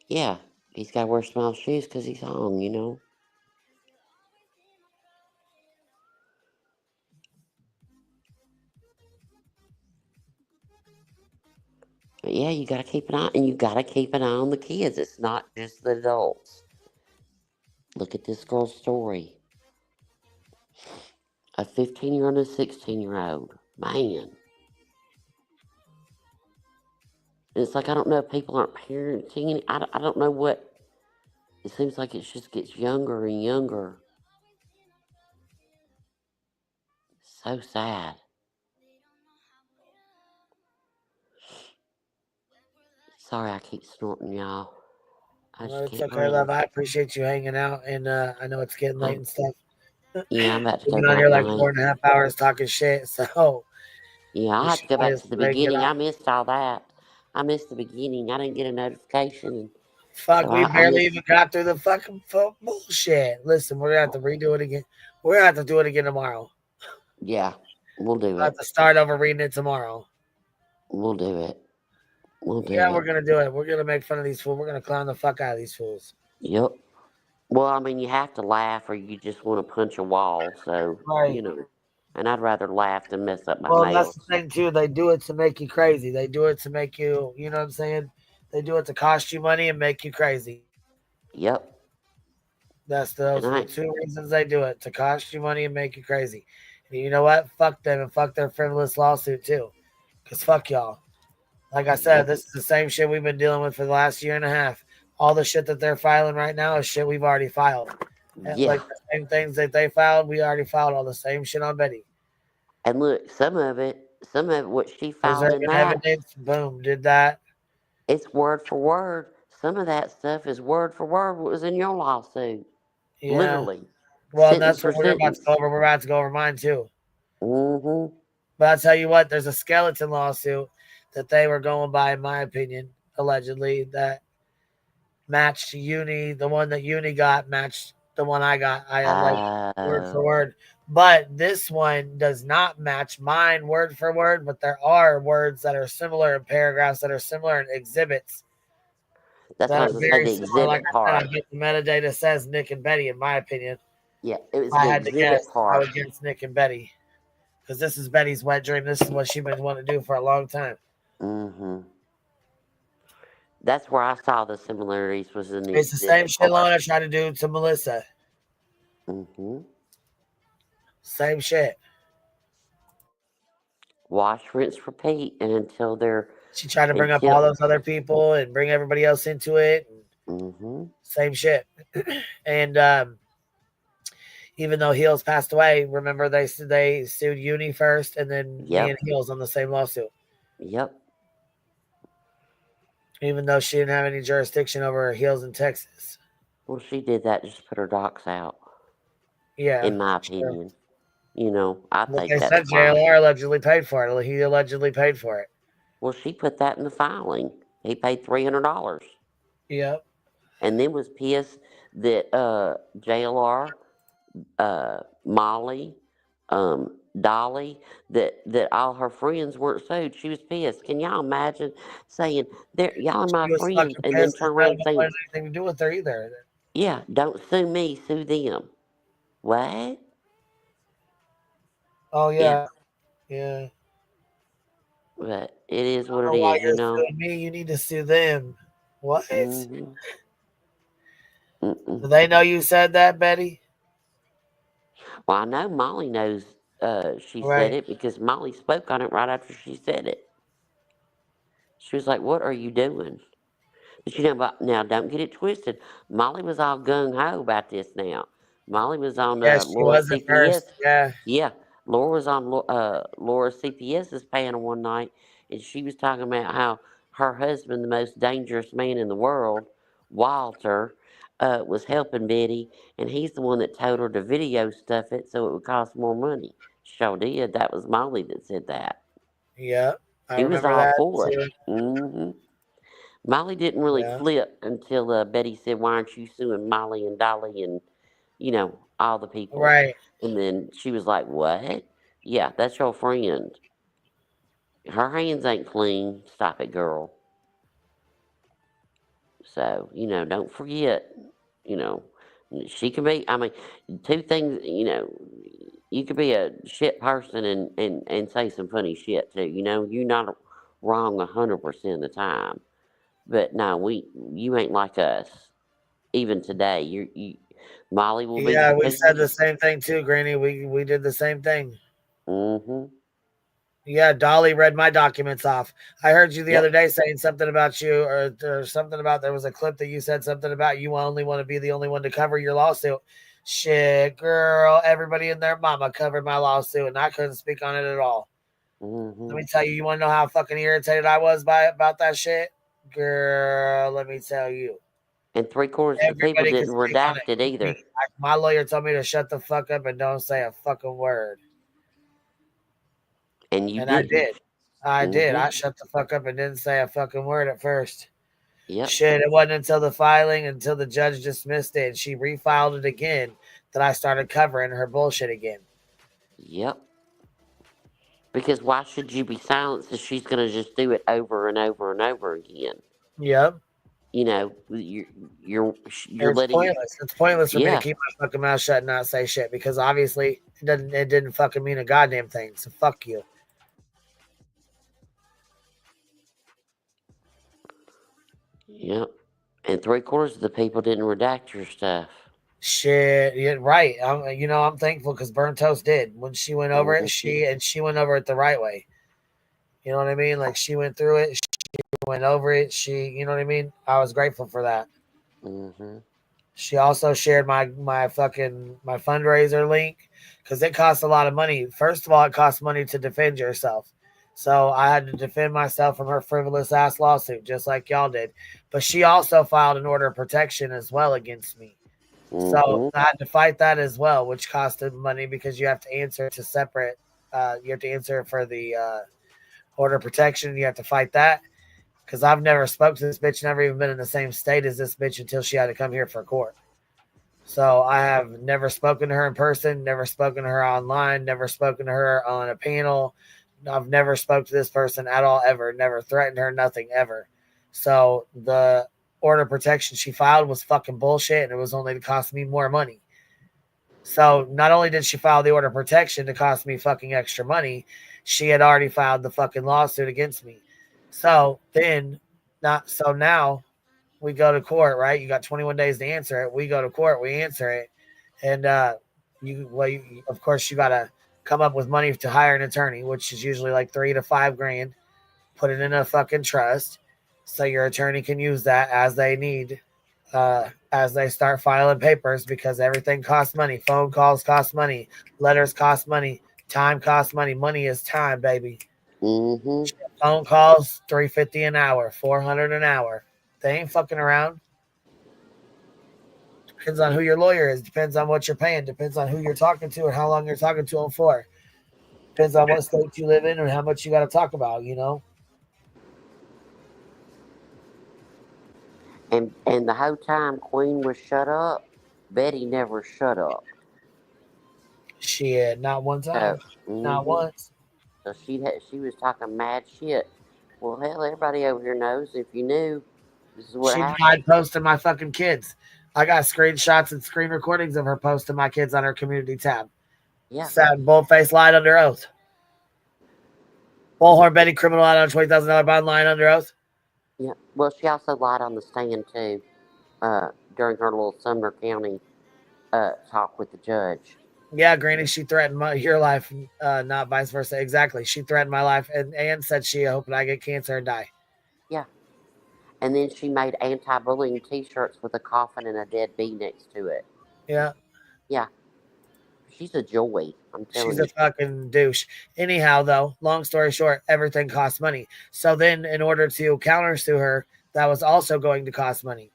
Yeah, he's got to wear small shoes because he's Hong. But yeah, you got to keep an eye, and you got to keep an eye on the kids. It's not just the adults. Look at this girl's story. A 15-year-old and a 16-year-old. Man. And it's like, I don't know if people aren't parenting. I don't know what. It seems like it just gets younger and younger. So sad. Sorry, I keep snorting, y'all. I Well, just it's can't okay, love. breathe. I appreciate you hanging out, and I know it's getting late and stuff. Yeah, I'm about to We've go been on here night like night. 4.5 hours talking shit, so Yeah, I we had to should go back get to the ready to get beginning. I off. missed all that. I missed the beginning. I didn't get a notification, and Fuck, so we I barely missed. even got through the fucking bullshit. Listen, we're gonna have to redo it again. We're gonna have to do it again tomorrow. Yeah, we'll do We'll have it. to start over reading it tomorrow. We'll do it. We'll do Yeah, we're it. gonna do it. We're gonna make fun of these fools. We're gonna clown the fuck out of these fools. Yep. Well, I mean, you have to laugh, or you just want to punch a wall. So Right. and I'd rather laugh than mess up my Well, that's nails. the thing too. They do it to make you crazy. They do it to make you, you know what I'm saying? They do it to cost you money and make you crazy. Yep. Those are the two reasons they do it, to cost you money and make you crazy. And you know what? Fuck them and fuck their frivolous lawsuit too. Because fuck y'all. Like I said, this is the same shit we've been dealing with for the last year and a half. All the shit that they're filing right now is shit we've already filed. And Yeah. like the same things that they filed, we already filed all the same shit on Betty. And look, some of it, what she filed in Preserving that, evidence, boom, did that. it's word for word. Some of that stuff is word for word what was in your lawsuit. Yeah. Literally. Well, and Sentence that's for what we're about to sentence. go over. We're about to go over mine too. Mm-hmm. But I'll tell you what, there's a skeleton lawsuit that they were going by, in my opinion, allegedly, that matched Uni. The one that Uni got matched the one I got. I had like word for word. But this one does not match mine word for word, but there are words that are similar and paragraphs that are similar and exhibits That's that what I are was going to say, very the similar. Like exhibit I said, I part. bet the metadata says Nick and Betty, in my opinion. Yeah, it was If I the had to guess, exhibit I part. would guess Nick and Betty. Because this is Betty's wet dream. This is what she's been wanting to do for a long time. Mm-hmm. That's where I saw the similarities was in the It's the same exhibit shit part. Lana tried to do to Melissa. Mm-hmm. Same shit. Wash, rinse, repeat, and until they're She tried to bring up all those other people and bring everybody else into it. Mm-hmm. Same shit. And even though Heels passed away, remember they sued Uni first, and then me and Heels on the same lawsuit. Yep. Even though she didn't have any jurisdiction over Heels in Texas. Well, she did that just to put her docs out. Yeah. In my opinion. I Like think I that's said, fine. JLR allegedly paid for it. He allegedly paid for it. Well, she put that in the filing. He paid $300. Yep. And then was pissed that JLR, Molly, Dolly, that all her friends weren't sued. She was pissed. Can y'all imagine saying, y'all are my She was friends, fucking and then pissed. turn None around of and them saying, wanted anything to do with her either. yeah, don't sue me, sue them. What? Oh, yeah. Yeah. But it is what I it don't know why is, you're suing me. You need to sue them. What? Mm-hmm. Do they know you said that, Betty? Well, I know Molly knows she said Right. it because Molly spoke on it right after she said it. She was like, "What are you doing?" But but now don't get it twisted. Molly was all gung ho about this. Now Molly was on Yeah, she Laura was at CPS. first. Yeah. Yeah, Laura was on Laura CPS's panel one night, and she was talking about how her husband, the most dangerous man in the world, Walter, was helping Betty, and he's the one that told her to video stuff it so it would cost more money. Sure did. That was Molly that said that. Yeah. I She was remember all that for it. too. Mm-hmm. Molly didn't really Yeah. flip until Betty said, "Why aren't you suing Molly and Dolly and all the people?" Right. And then she was like, "What? Yeah, that's your friend. Her hands ain't clean. Stop it, girl." So don't forget. You know, she can be. I mean, two things. You could be a shit person and say some funny shit too. You're not wrong 100% of the time. But no, you ain't like us. Even today, Molly will be Yeah, we as said we. the same thing too, Granny. We did the same thing. Mm-hmm. Yeah, Dolly read my documents off. I heard you the Yep. other day saying something about you, or something about there was a clip that you said something about you only want to be the only one to cover your lawsuit. Shit, girl, everybody and their mama covered my lawsuit, and I couldn't speak on it at all. Mm-hmm. Let me tell you, you want to know how fucking irritated I was about that shit? Girl, let me tell you. And 3/4 of the people Everybody can didn't speak on redact it either. Like, my lawyer told me to shut the fuck up and don't say a fucking word. And you And didn't. I did. I Mhm. shut the fuck up and didn't say a fucking word at first. Yep. Shit, it wasn't until the filing, until the judge dismissed it and she refiled it again, that I started covering her bullshit again. Yep. Because why should you be silenced if she's going to just do it over and over and over again? Yep. You know, you're It's letting. pointless. It's pointless for me to Yeah. keep my fucking mouth shut and not say shit, because obviously it didn't fucking mean a goddamn thing. So fuck you. Yep. And 3/4 of the people didn't redact your stuff. Shit, yeah, right. I'm thankful because Burnt Toast did. When she went over it, she went over it the right way. You know what I mean? Like, she went through it, she went over it. You know what I mean? I was grateful for that. Mm-hmm. She also shared my fundraiser link, because it costs a lot of money. First of all, it costs money to defend yourself. So I had to defend myself from her frivolous ass lawsuit, just like y'all did. But she also filed an order of protection as well against me. So I had to fight that as well, which costed money, because you have to answer to separate. You have to answer for the order of protection. You have to fight that, because I've never spoke to this bitch, never even been in the same state as this bitch until she had to come here for court. So I have never spoken to her in person, never spoken to her online, never spoken to her on a panel. I've never spoke to this person at all, ever, never threatened her, nothing, ever. So the order of protection she filed was fucking bullshit, and it was only to cost me more money. So not only did she file the order of protection to cost me fucking extra money, she had already filed the fucking lawsuit against me. So now we go to court, right? You got 21 days to answer it. We go to court, we answer it. And of course, you got to come up with money to hire an attorney, which is usually like $3 to $5 grand. Put it in a fucking trust so your attorney can use that as they need, as they start filing papers, because everything costs money. Phone calls cost money. Letters cost money. Time costs money. Money is time, baby. Mm-hmm. Phone calls, $350 an hour, $400 an hour. They ain't fucking around. Depends on who your lawyer is. Depends on what you're paying. Depends on who you're talking to and how long you're talking to them for. Depends on what state you live in and how much you got to talk about, you know? And the whole time Queen was shut up, Betty never shut up. Shit, not one time. Not once. So she was talking mad shit. Well, hell, everybody over here knows. If you knew, this is what She happened. tried posting my fucking kids. I got screenshots and screen recordings of her posting my kids on her community tab. Yeah. Sat bold-faced lied under oath. Bullhorn Betty criminal out on $20,000 bond line under oath. Yeah. Well, she also lied on the stand too, during her little Sumner County talk with the judge. Yeah, Granny, she threatened your life, not vice versa. Exactly. She threatened my life and said she hoped I get cancer and die. Yeah. And then she made anti-bullying T-shirts with a coffin and a dead bee next to it. Yeah. Yeah. She's a joy. I'm telling you. She's a fucking douche. Anyhow, though, long story short, everything costs money. So then, in order to countersue her, that was also going to cost money.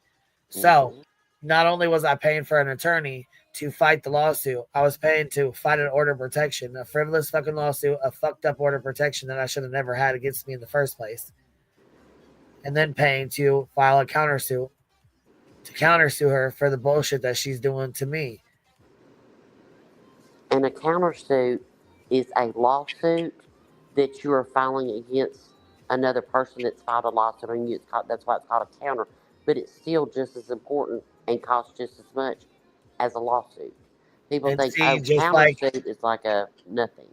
So not only was I paying for an attorney to fight the lawsuit, I was paying to fight an order of protection, a frivolous fucking lawsuit, a fucked up order of protection that I should have never had against me in the first place. And then paying to file a countersuit to countersue her for the bullshit that she's doing to me. And a countersuit is a lawsuit that you are filing against another person that's filed a lawsuit on you. That's why it's called a counter. But it's still just as important and costs just as much as a lawsuit. People And think, see, oh, just countersuit is like a nothing.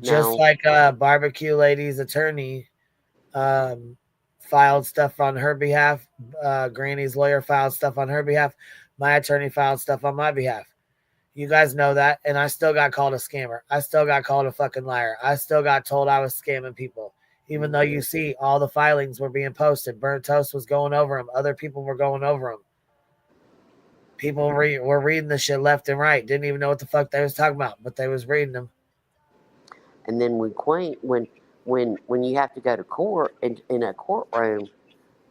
Just like Barbecue Lady's attorney filed stuff on her behalf. Granny's lawyer filed stuff on her behalf. My attorney filed stuff on my behalf. You guys know that. And I still got called a scammer. I still got called a fucking liar. I still got told I was scamming people. Even though you see all the filings were being posted. Burnt Toast was going over them. Other people were going over them. People were reading the shit left and right. Didn't even know what the fuck they was talking about, but they was reading them. And then when you have to go to court in a courtroom,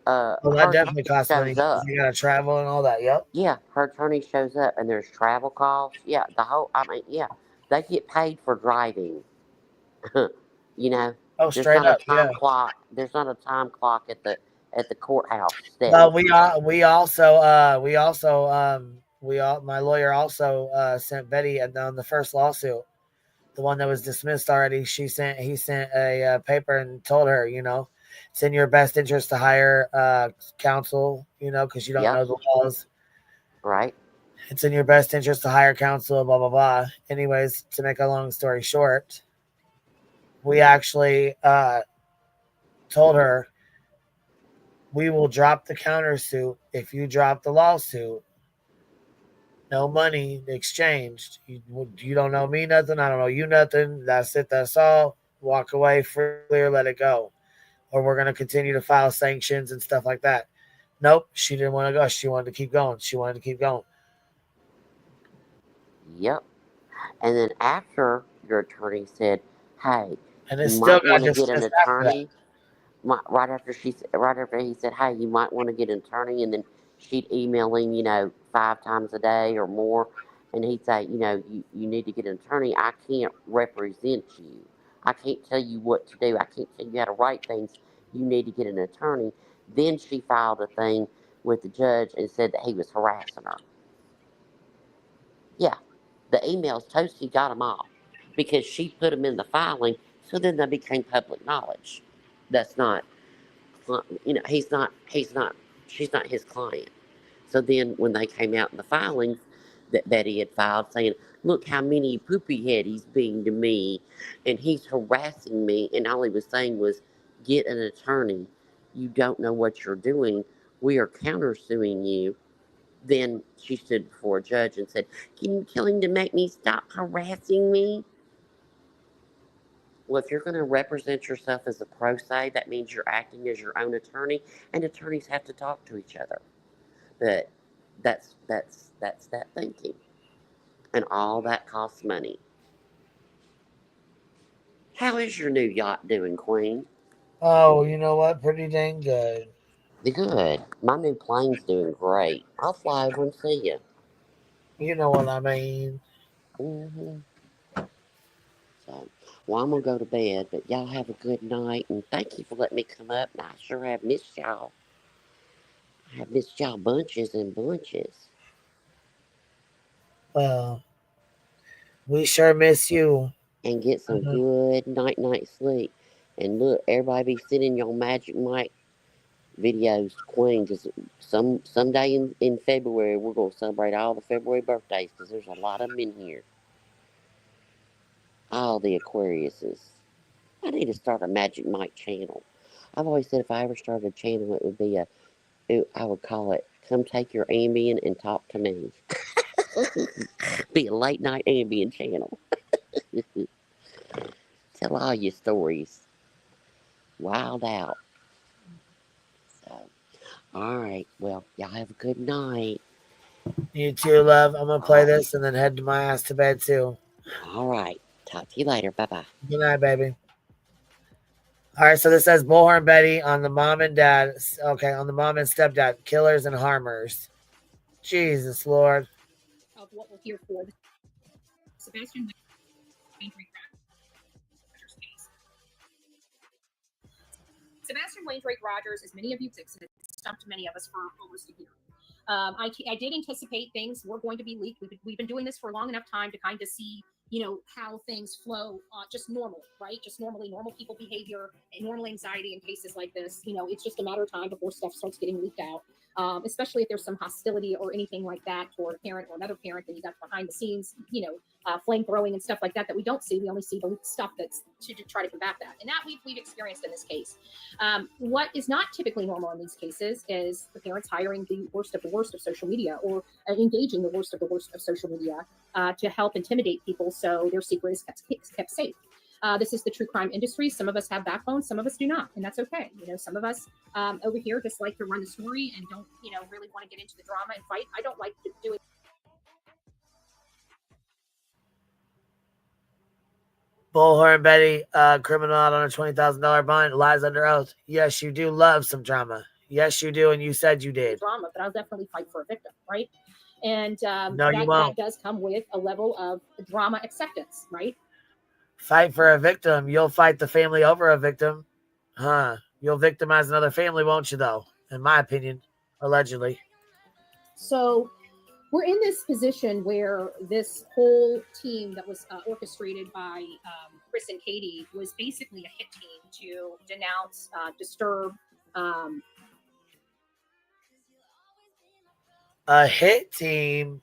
Well, that her definitely attorney costs money. shows up. You gotta travel and all that. Yep. Yeah, her attorney shows up, and there's travel costs. Yeah, yeah, they get paid for driving. You know, Oh, there's straight not a up. Yeah. time clock. There's not a time clock at the courthouse Well, steady. my lawyer also sent Betty on the first lawsuit, the one that was dismissed already. He sent a paper and told her, it's in your best interest to hire counsel, because you don't know the laws. Right. It's in your best interest to hire counsel, blah, blah, blah. Anyways, to make a long story short, we actually told her, we will drop the countersuit if you drop the lawsuit. No money exchanged. You don't know me nothing. I don't know you nothing. That's it. That's all. Walk away freely or let it go. Or we're going to continue to file sanctions and stuff like that. Nope. She didn't want to go. She wanted to keep going. Yep. And then after your attorney said, "Hey, And you it still might got want to get an dismissed after that. attorney," right after he said, "Hey, you might want to get an attorney," and then she'd email him, 5 times a day or more, and he'd say, you need to get an attorney. I can't represent you. I can't tell you what to do. I can't tell you how to write things. You need to get an attorney. Then she filed a thing with the judge and said that he was harassing her. Yeah, the emails, Toasty got them all because she put them in the filing, so then they became public knowledge. That's not, she's not his client. So then when they came out in the filings that Betty had filed saying, look how many poopy head he's being to me, and he's harassing me, and all he was saying was, get an attorney. You don't know what you're doing. We are countersuing you. Then she stood before a judge and said, can you tell him to make me stop harassing me? Well, if you're going to represent yourself as a pro se, that means you're acting as your own attorney, and attorneys have to talk to each other. But that's that thinking, and all that costs money. How is your new yacht doing, Queen? Oh, you know what? Pretty dang good. Good. My new plane's doing great. I'll fly over and see you. You know what I mean. Mm-hmm. So, well, I'm going to go to bed, but y'all have a good night, and thank you for letting me come up. I sure have missed y'all. I have missed y'all bunches and bunches. Well, we sure miss you. And get some good night sleep. And look, everybody be sending your Magic Mike videos to Queen, because someday in February we're going to celebrate all the February birthdays, because there's a lot of them in here. All the Aquariuses. I need to start a Magic Mike channel. I've always said if I ever started a channel, it would be I would call it, come take your Ambien and talk to me. Be a late night Ambien channel. Tell all your stories. Wild out. So, all right. Well, y'all have a good night. You too, love. I'm going to play this and then head to my ass to bed, too. All right. Talk to you later. Bye-bye. Good night, baby. All right, so this says Bullhorn Betty on the mom and dad. Okay, on the mom and stepdad, killers and harmers. Jesus, Lord. Of what we're here for, the Sebastian Wayne Rogers case. Sebastian Wayne Rogers, as many of you have stumped many of us for almost a year. I did anticipate things were going to be leaked. We've been doing this for a long enough time to kind of see, how things flow just normally, right? Just normally, normal people behavior and normal anxiety in cases like this. It's just a matter of time before stuff starts getting leaked out, especially if there's some hostility or anything like that toward a parent or another parent that you got behind the scenes, flame throwing and stuff like that we don't see. We only see the stuff that's to try to combat that. And that we've experienced in this case. What is not typically normal in these cases is the parents hiring the worst of social media or engaging the worst of social media to help intimidate people so their secret is kept safe. This is the true crime industry. Some of us have backbone, some of us do not, and that's okay. Some of us over here just like to run the story and don't, really want to get into the drama and fight. I don't like doing. Bullhorn Betty, criminal out on a $20,000 bond, lies under oath. Yes, you do love some drama. Yes, you do, and you said you did. Drama, but I'll definitely fight for a victim, right? And No, you that won't. does come with a level of drama acceptance, right? Fight for a victim. You'll fight the family over a victim. Huh. You'll victimize another family, won't you, though? In my opinion, allegedly. So we're in this position where this whole team that was orchestrated by Chris and Katie was basically a hit team to denounce, disturb. A hit team?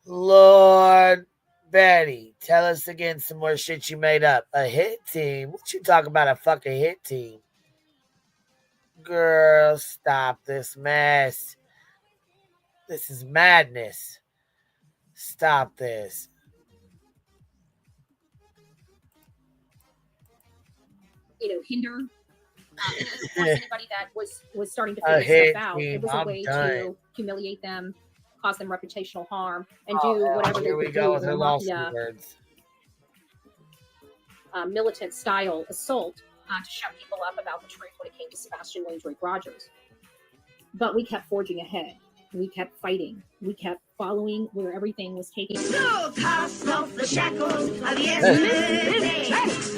Lord Betty, tell us again some more shit you made up. A hit team? What you talk about, a fucking hit team? Girl, stop this mess. This is madness. Stop this. Hinder. And of course, anybody that was starting to figure stuff out, team. it was I'm a way done. to humiliate them, cause them reputational harm, and do whatever Here they we could go do with in her a lawsuit mafia words. militant style assault to shut people up about the truth when it came to Sebastian Wayne Drake Rogers. But we kept forging ahead. We kept fighting. We kept following where everything was taking. So cast off the shackles of yesterday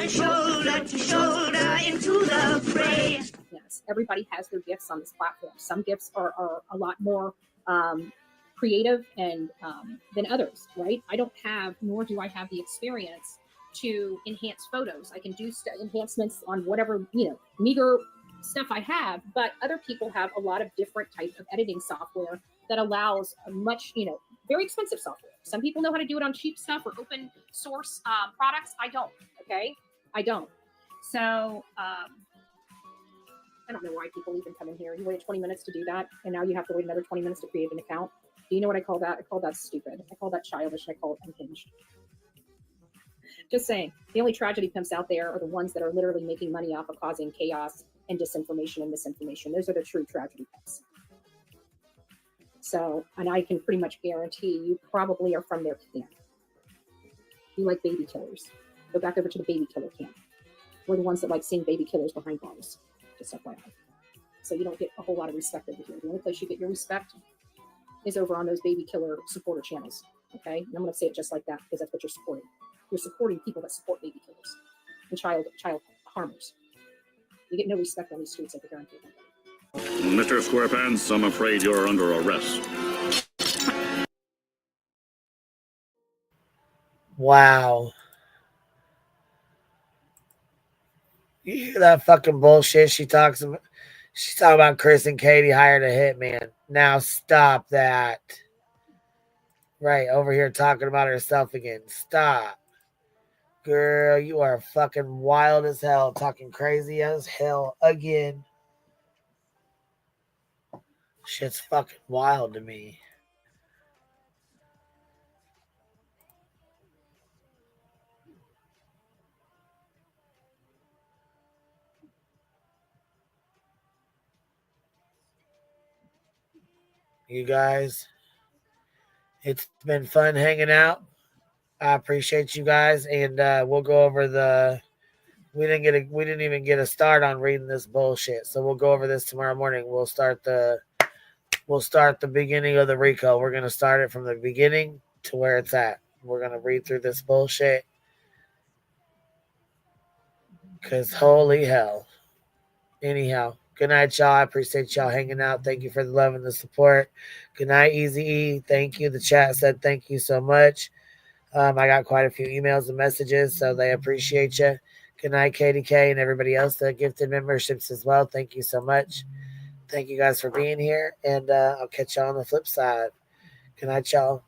and shoulder to shoulder into the fray. Yes, everybody has their gifts on this platform. Some gifts are a lot more creative and than others, right? I don't have, nor do I have the experience to enhance photos. I can do enhancements on whatever, meager stuff I have, but other people have a lot of different types of editing software that allows a much, very expensive software. Some people know how to do it on cheap stuff or open source products. I don't, okay? I don't. So, I don't know why people even come in here. You waited 20 minutes to do that, and now you have to wait another 20 minutes to create an account. Do you know what I call that? I call that stupid. I call that childish. I call it unhinged. Just saying. The only tragedy pimps out there are the ones that are literally making money off of causing chaos and disinformation and misinformation. Those are the true tragedy pimps. So, and I can pretty much guarantee you probably are from their camp. You like baby killers. Go back over to the baby killer camp. We're the ones that like seeing baby killers behind bars. Just FYI. So you don't get a whole lot of respect over here. The only place you get your respect is over on those baby killer supporter channels. Okay? And I'm going to say it just like that because that's what you're supporting. You're supporting people that support baby killers and child harmers. You get no respect on these streets, I can guarantee that. Mr. Squarepants, I'm afraid you're under arrest. Wow. You hear that fucking bullshit she talks about? She's talking about Chris and Katie hired a hitman. Now stop that. Right, over here talking about herself again. Stop. Girl, you are fucking wild as hell. Talking crazy as hell again. Shit's fucking wild to me. You guys, it's been fun hanging out. I appreciate you guys, and we'll go over the. We didn't even get a start on reading this bullshit, so we'll go over this tomorrow morning. We'll start the beginning of the RICO. We're gonna start it from the beginning to where it's at. We're gonna read through this bullshit, cause holy hell. Anyhow. Good night, y'all. I appreciate y'all hanging out. Thank you for the love and the support. Good night, Easy E. Thank you. The chat said thank you so much. I got quite a few emails and messages, so they appreciate you. Good night, KDK, and everybody else that gifted memberships as well. Thank you so much. Thank you guys for being here, and I'll catch y'all on the flip side. Good night, y'all.